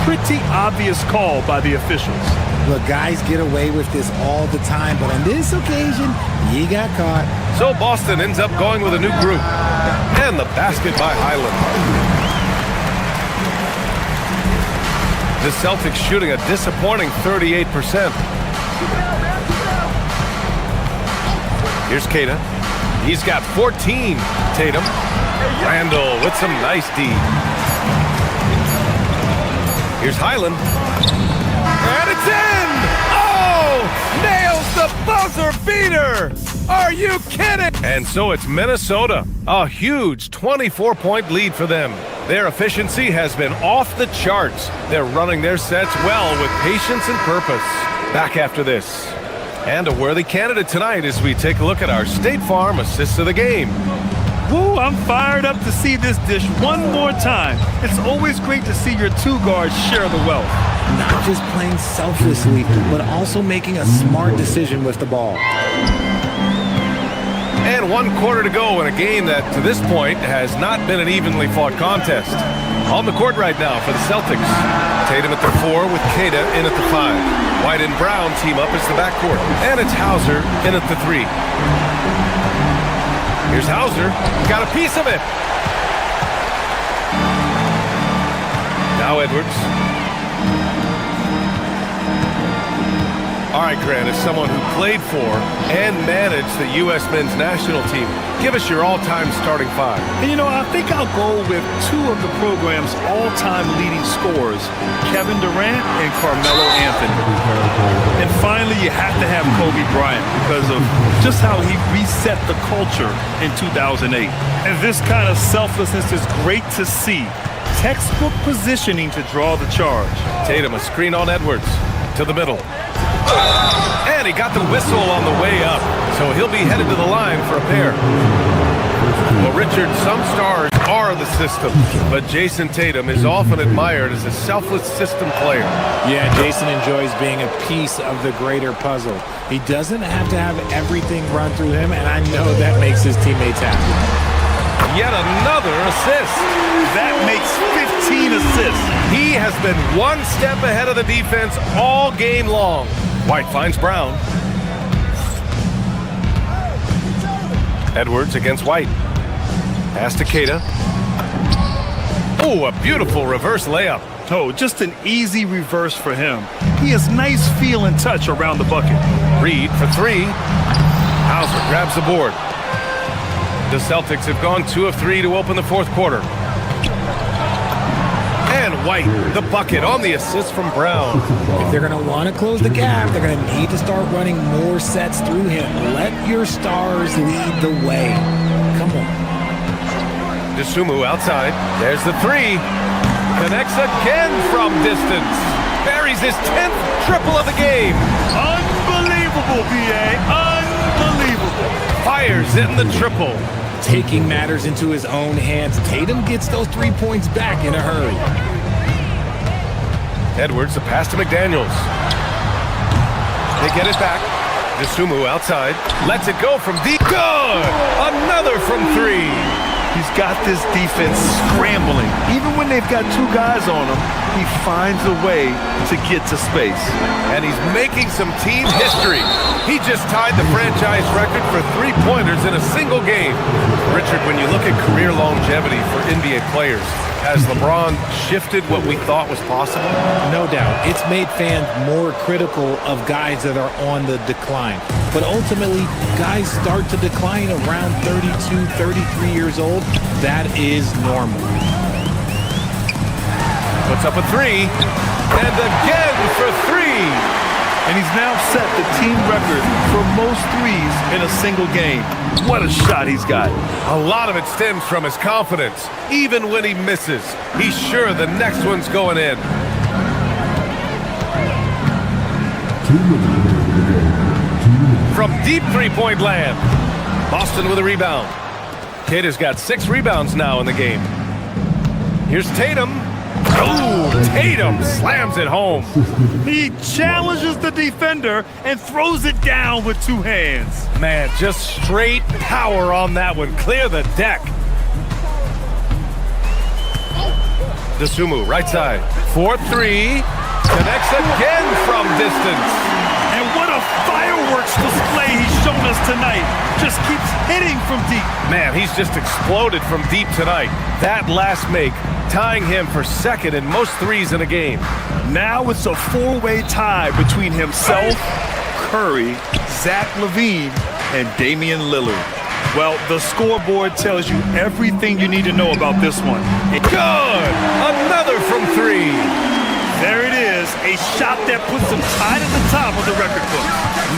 Pretty obvious call by the officials. Look, guys get away with this all the time, but on this occasion, he got caught. So Boston ends up going with a new group. And the basket by Highland. The Celtics shooting a disappointing 38%. Here's Keita. He's got 14. Tatum. Randall with some nice D. Here's Highland. And it's in! Oh! Nails the buzzer beater! Are you kidding? And so it's Minnesota. A huge 24-point lead for them. Their efficiency has been off the charts. They're running their sets well with patience and purpose. Back after this. And a worthy candidate tonight as we take a look at our State Farm assists of the game. Woo, I'm fired up to see this dish one more time. It's always great to see your two guards share the wealth. Not just playing selflessly, but also making a smart decision with the ball. And 1 quarter to go in a game that, to this point, has not been an evenly fought contest. On the court right now for the Celtics. Tatum at the 4 with Keita in at the 5. White and Brown team up as the backcourt. And it's Hauser in at the 3. Here's Hauser. Got a piece of it. Now Edwards. All right, Grant, as someone who played for and managed the U.S. men's national team, give us your all-time starting 5. And I think I'll go with 2 of the program's all-time leading scorers, Kevin Durant and Carmelo Anthony. And finally, you have to have Kobe Bryant because of just how he reset the culture in 2008. And this kind of selflessness is great to see. Textbook positioning to draw the charge. Tatum, a screen on Edwards to the middle. And he got the whistle on the way up, so he'll be headed to the line for a pair. Well, Richard, some stars are the system, but Jason Tatum is often admired as a selfless system player. Yeah, Jason enjoys being a piece of the greater puzzle. He doesn't have to have everything run through him, and I know that makes his teammates happy. Yet another assist. That makes 15 assists. He has been one step ahead of the defense all game long. White finds Brown. Edwards against White. Pass to Keita. Oh, a beautiful reverse layup. Oh, just an easy reverse for him. He has nice feel and touch around the bucket. Reed for 3. Hauser grabs the board. The Celtics have gone 2 of 3 to open the 4th quarter. And White, the bucket on the assist from Brown. If they're going to want to close the gap, they're going to need to start running more sets through him. Let your stars lead the way. Come on. DeSumo outside. There's the 3. Connects again from distance. Buries his 10th triple of the game. Unbelievable, B.A. Unbelievable. Fires in the triple. Taking matters into his own hands. Tatum gets those 3 points back in a hurry. Edwards, the pass to McDaniels. They get it back. DeSumo outside. Lets it go from deep. Good! Another from 3. He's got this defense scrambling. Even when they've got 2 guys on him, he finds a way to get to space. And he's making some team history. He just tied the franchise record for 3-pointers in a single game. Richard, when you look at career longevity for NBA players, has LeBron shifted what we thought was possible? No doubt. It's made fans more critical of guys that are on the decline. But ultimately, guys start to decline around 32, 33 years old. That is normal. Puts up a 3. And again for 3. And he's now set the team record for most threes in a single game. What a shot he's got. A lot of it stems from his confidence. Even when he misses, he's sure the next one's going in. From deep three-point land, Boston with a rebound. Kid has got 6 rebounds now in the game. Here's Tatum. Oh, Tatum slams it home. He challenges the defender and throws it down with 2 hands. Man, just straight power on that one. Clear the deck. Dosunmu, right side. 4-3. Connects again from distance. And what a fireworks display he's shown us tonight. Just keeps hitting from deep. Man, he's just exploded from deep tonight. That last make, tying him for second in most threes in a game. Now it's a 4-way tie between himself, Curry, Zach LaVine, and Damian Lillard. Well, the scoreboard tells you everything you need to know about this one. Good! Another from 3. There it is, a shot that puts him tied at the top of the record book.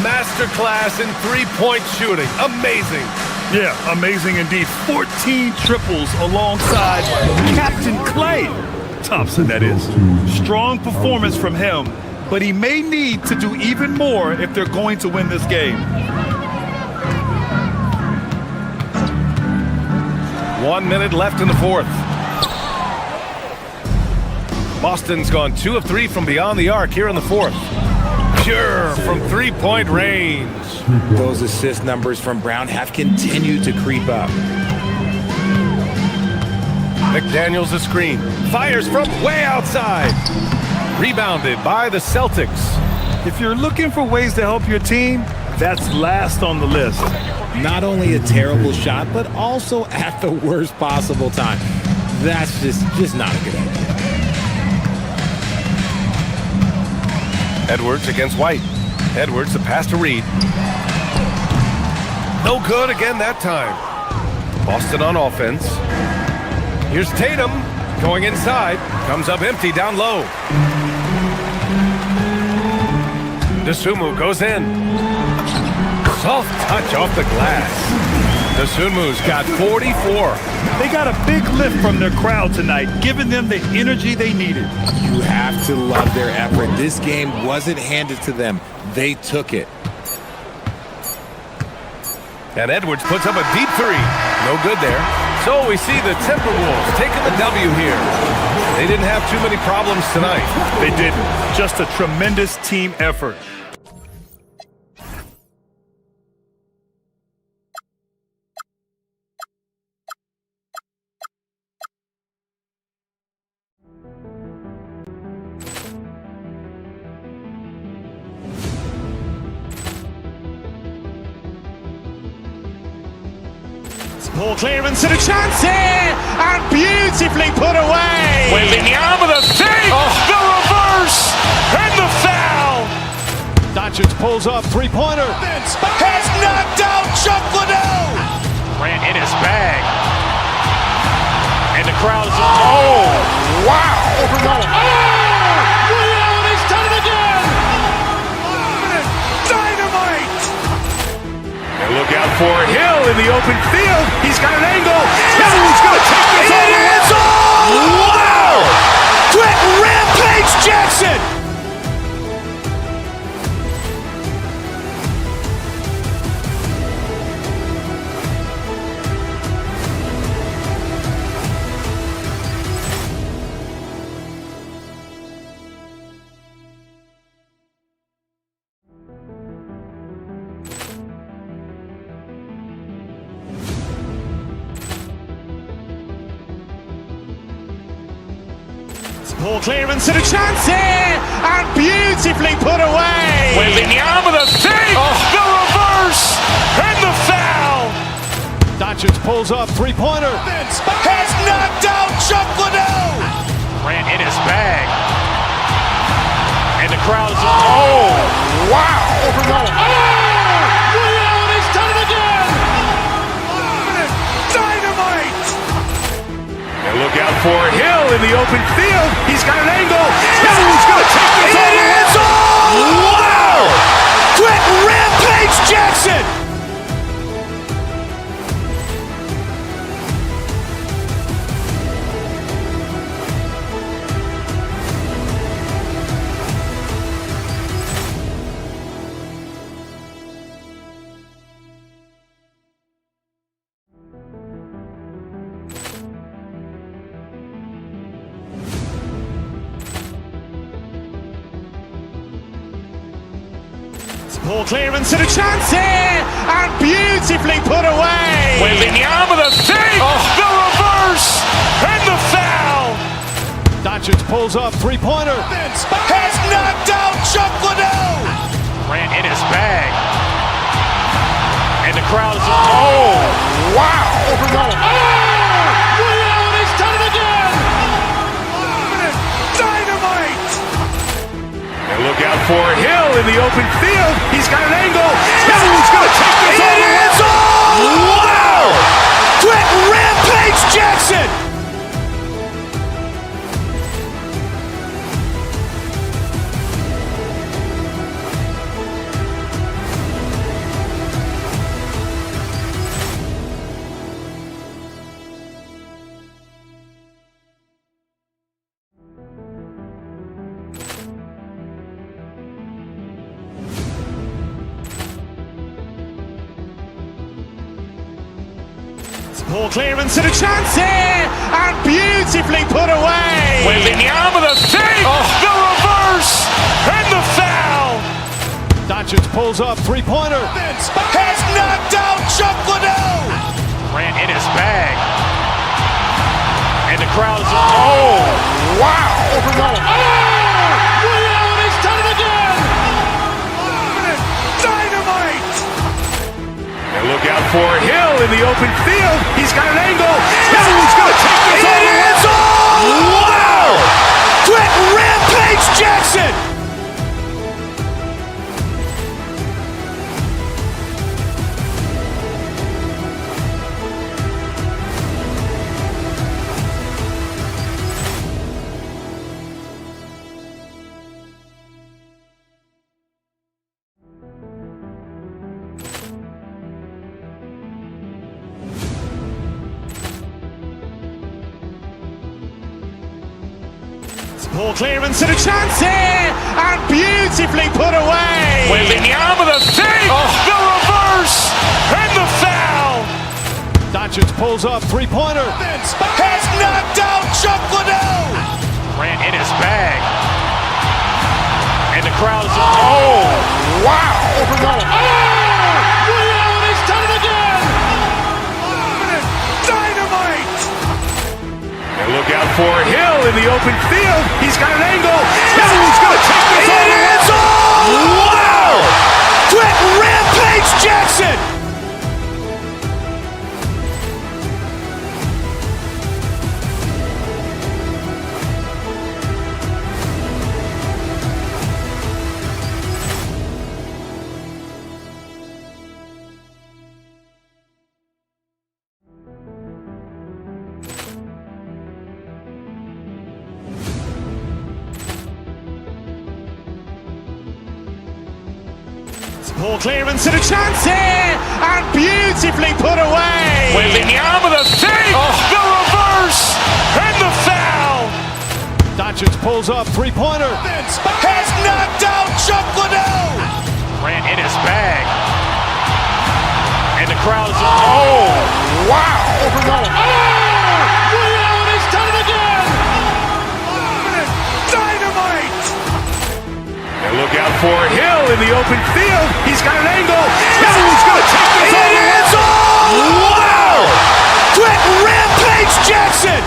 Masterclass in three-point shooting. Amazing. Yeah, amazing indeed. 14 triples alongside Captain Klay Thompson, that is. Strong performance from him, but he may need to do even more if they're going to win this game. 1 minute left in the fourth. Boston's gone 2 of 3 from beyond the arc here in the fourth. Pure from three-point range. Those assist numbers from Brown have continued to creep up. McDaniels a screen. Fires from way outside. Rebounded by the Celtics. If you're looking for ways to help your team, that's last on the list. Not only a terrible shot, but also at the worst possible time. That's just not a good idea. Edwards against White. Edwards, the pass to Reed. No good again that time. Boston on offense. Here's Tatum going inside. Comes up empty down low. Dosunmu goes in. Soft touch off the glass. Dosunmu's got 44. They got a big lift from their crowd tonight, giving them the energy they needed. You have to love their effort. This game wasn't handed to them. They took it. And Edwards puts up a deep 3. No good there. So we see the Timberwolves taking the W here. They didn't have too many problems tonight. They didn't. Just a tremendous team effort. Ball clearance and a chance here, and beautifully put away. Wembanyama with a fake, the reverse, and the foul. Doncic pulls up, three-pointer. Has knocked out Chuck Liddell. Ran in his bag. And the crowd is, oh, wow. And he's done it again. Dynamite. And look out for Hill in the open field. He's got an angle. He's going to take this all the way. Wow! Quick Rampage Jackson. Ball clearance and a chance here, and beautifully put away. Wembanyama with a fake, the reverse, and the foul. Doncic pulls up, three-pointer. Has knocked out Chuck Liddell. Ran in his bag. And the crowd is, oh, wow. And he's done it again. Dynamite. And look out for Hill in the open field. He's got an angle. He's going to take this all the way. Wow! Ball clearance and a chance here, and beautifully put away. Wembanyama the fake, the reverse, and the foul. Doncic pulls up, three-pointer. Has knocked out Chuck Liddell. Ran in his bag. And the crowd is, oh, wow. Liddell, he's done it again. Dynamite. And look out for Hill in the open field. He's got an angle. Hill's going to take this all the way. Wow. Quick Rampage Jackson. Ball clearance and a chance here, and beautifully put away. Wembanyama the fake, the reverse, and the foul. Doncic pulls up, three-pointer. Has knocked out Chuck Liddell. Ran in his bag. And the crowd is, oh, wow. Liddell, he's done it again. Dynamite. And look out for Hill in the open field. He's got an angle. Hill's going to take this all the way. Wow. Quick Rampage Jackson. Ball clearance and a chance here, and beautifully put away. Wembanyama the fake, the reverse, and the foul. Doncic pulls up, three-pointer. Has knocked out Chuck Liddell. Ran in his bag. And the crowd is, oh, wow. Liddell, he's done it again. Dynamite. And look out for Hill in the open field. He's got an angle. Hill's going to take this all the way. Wow. Quick Rampage Jackson. Ball clearance and a chance here, and beautifully put away. Wembanyama the fake, the reverse, and the foul. Doncic pulls up, three-pointer. Has knocked out Chuck Liddell. Ran in his bag. And the crowd is, oh, wow. Liddell, he's done it again. Dynamite. And look out for Hill in the open field. He's got an angle. Hill's going to take this all the way. Wow. Quick Rampage Jackson.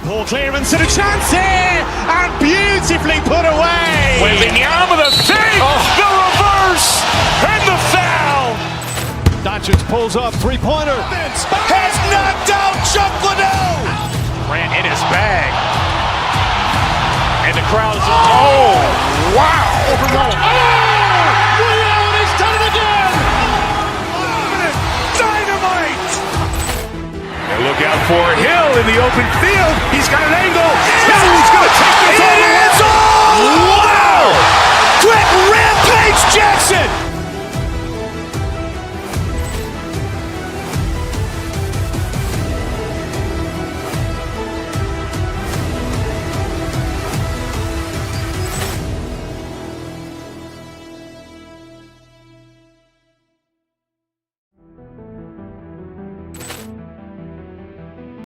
Ball clearance and a chance here, and beautifully put away. Wembanyama the fake, the reverse, and the foul. Doncic pulls up, three-pointer. Has knocked out Chuck Liddell. Ran in his bag. And the crowd is, oh, wow. Liddell, he's done it again. Dynamite. And look out for Hill in the open field. He's got an angle. Hill's going to take this all the way.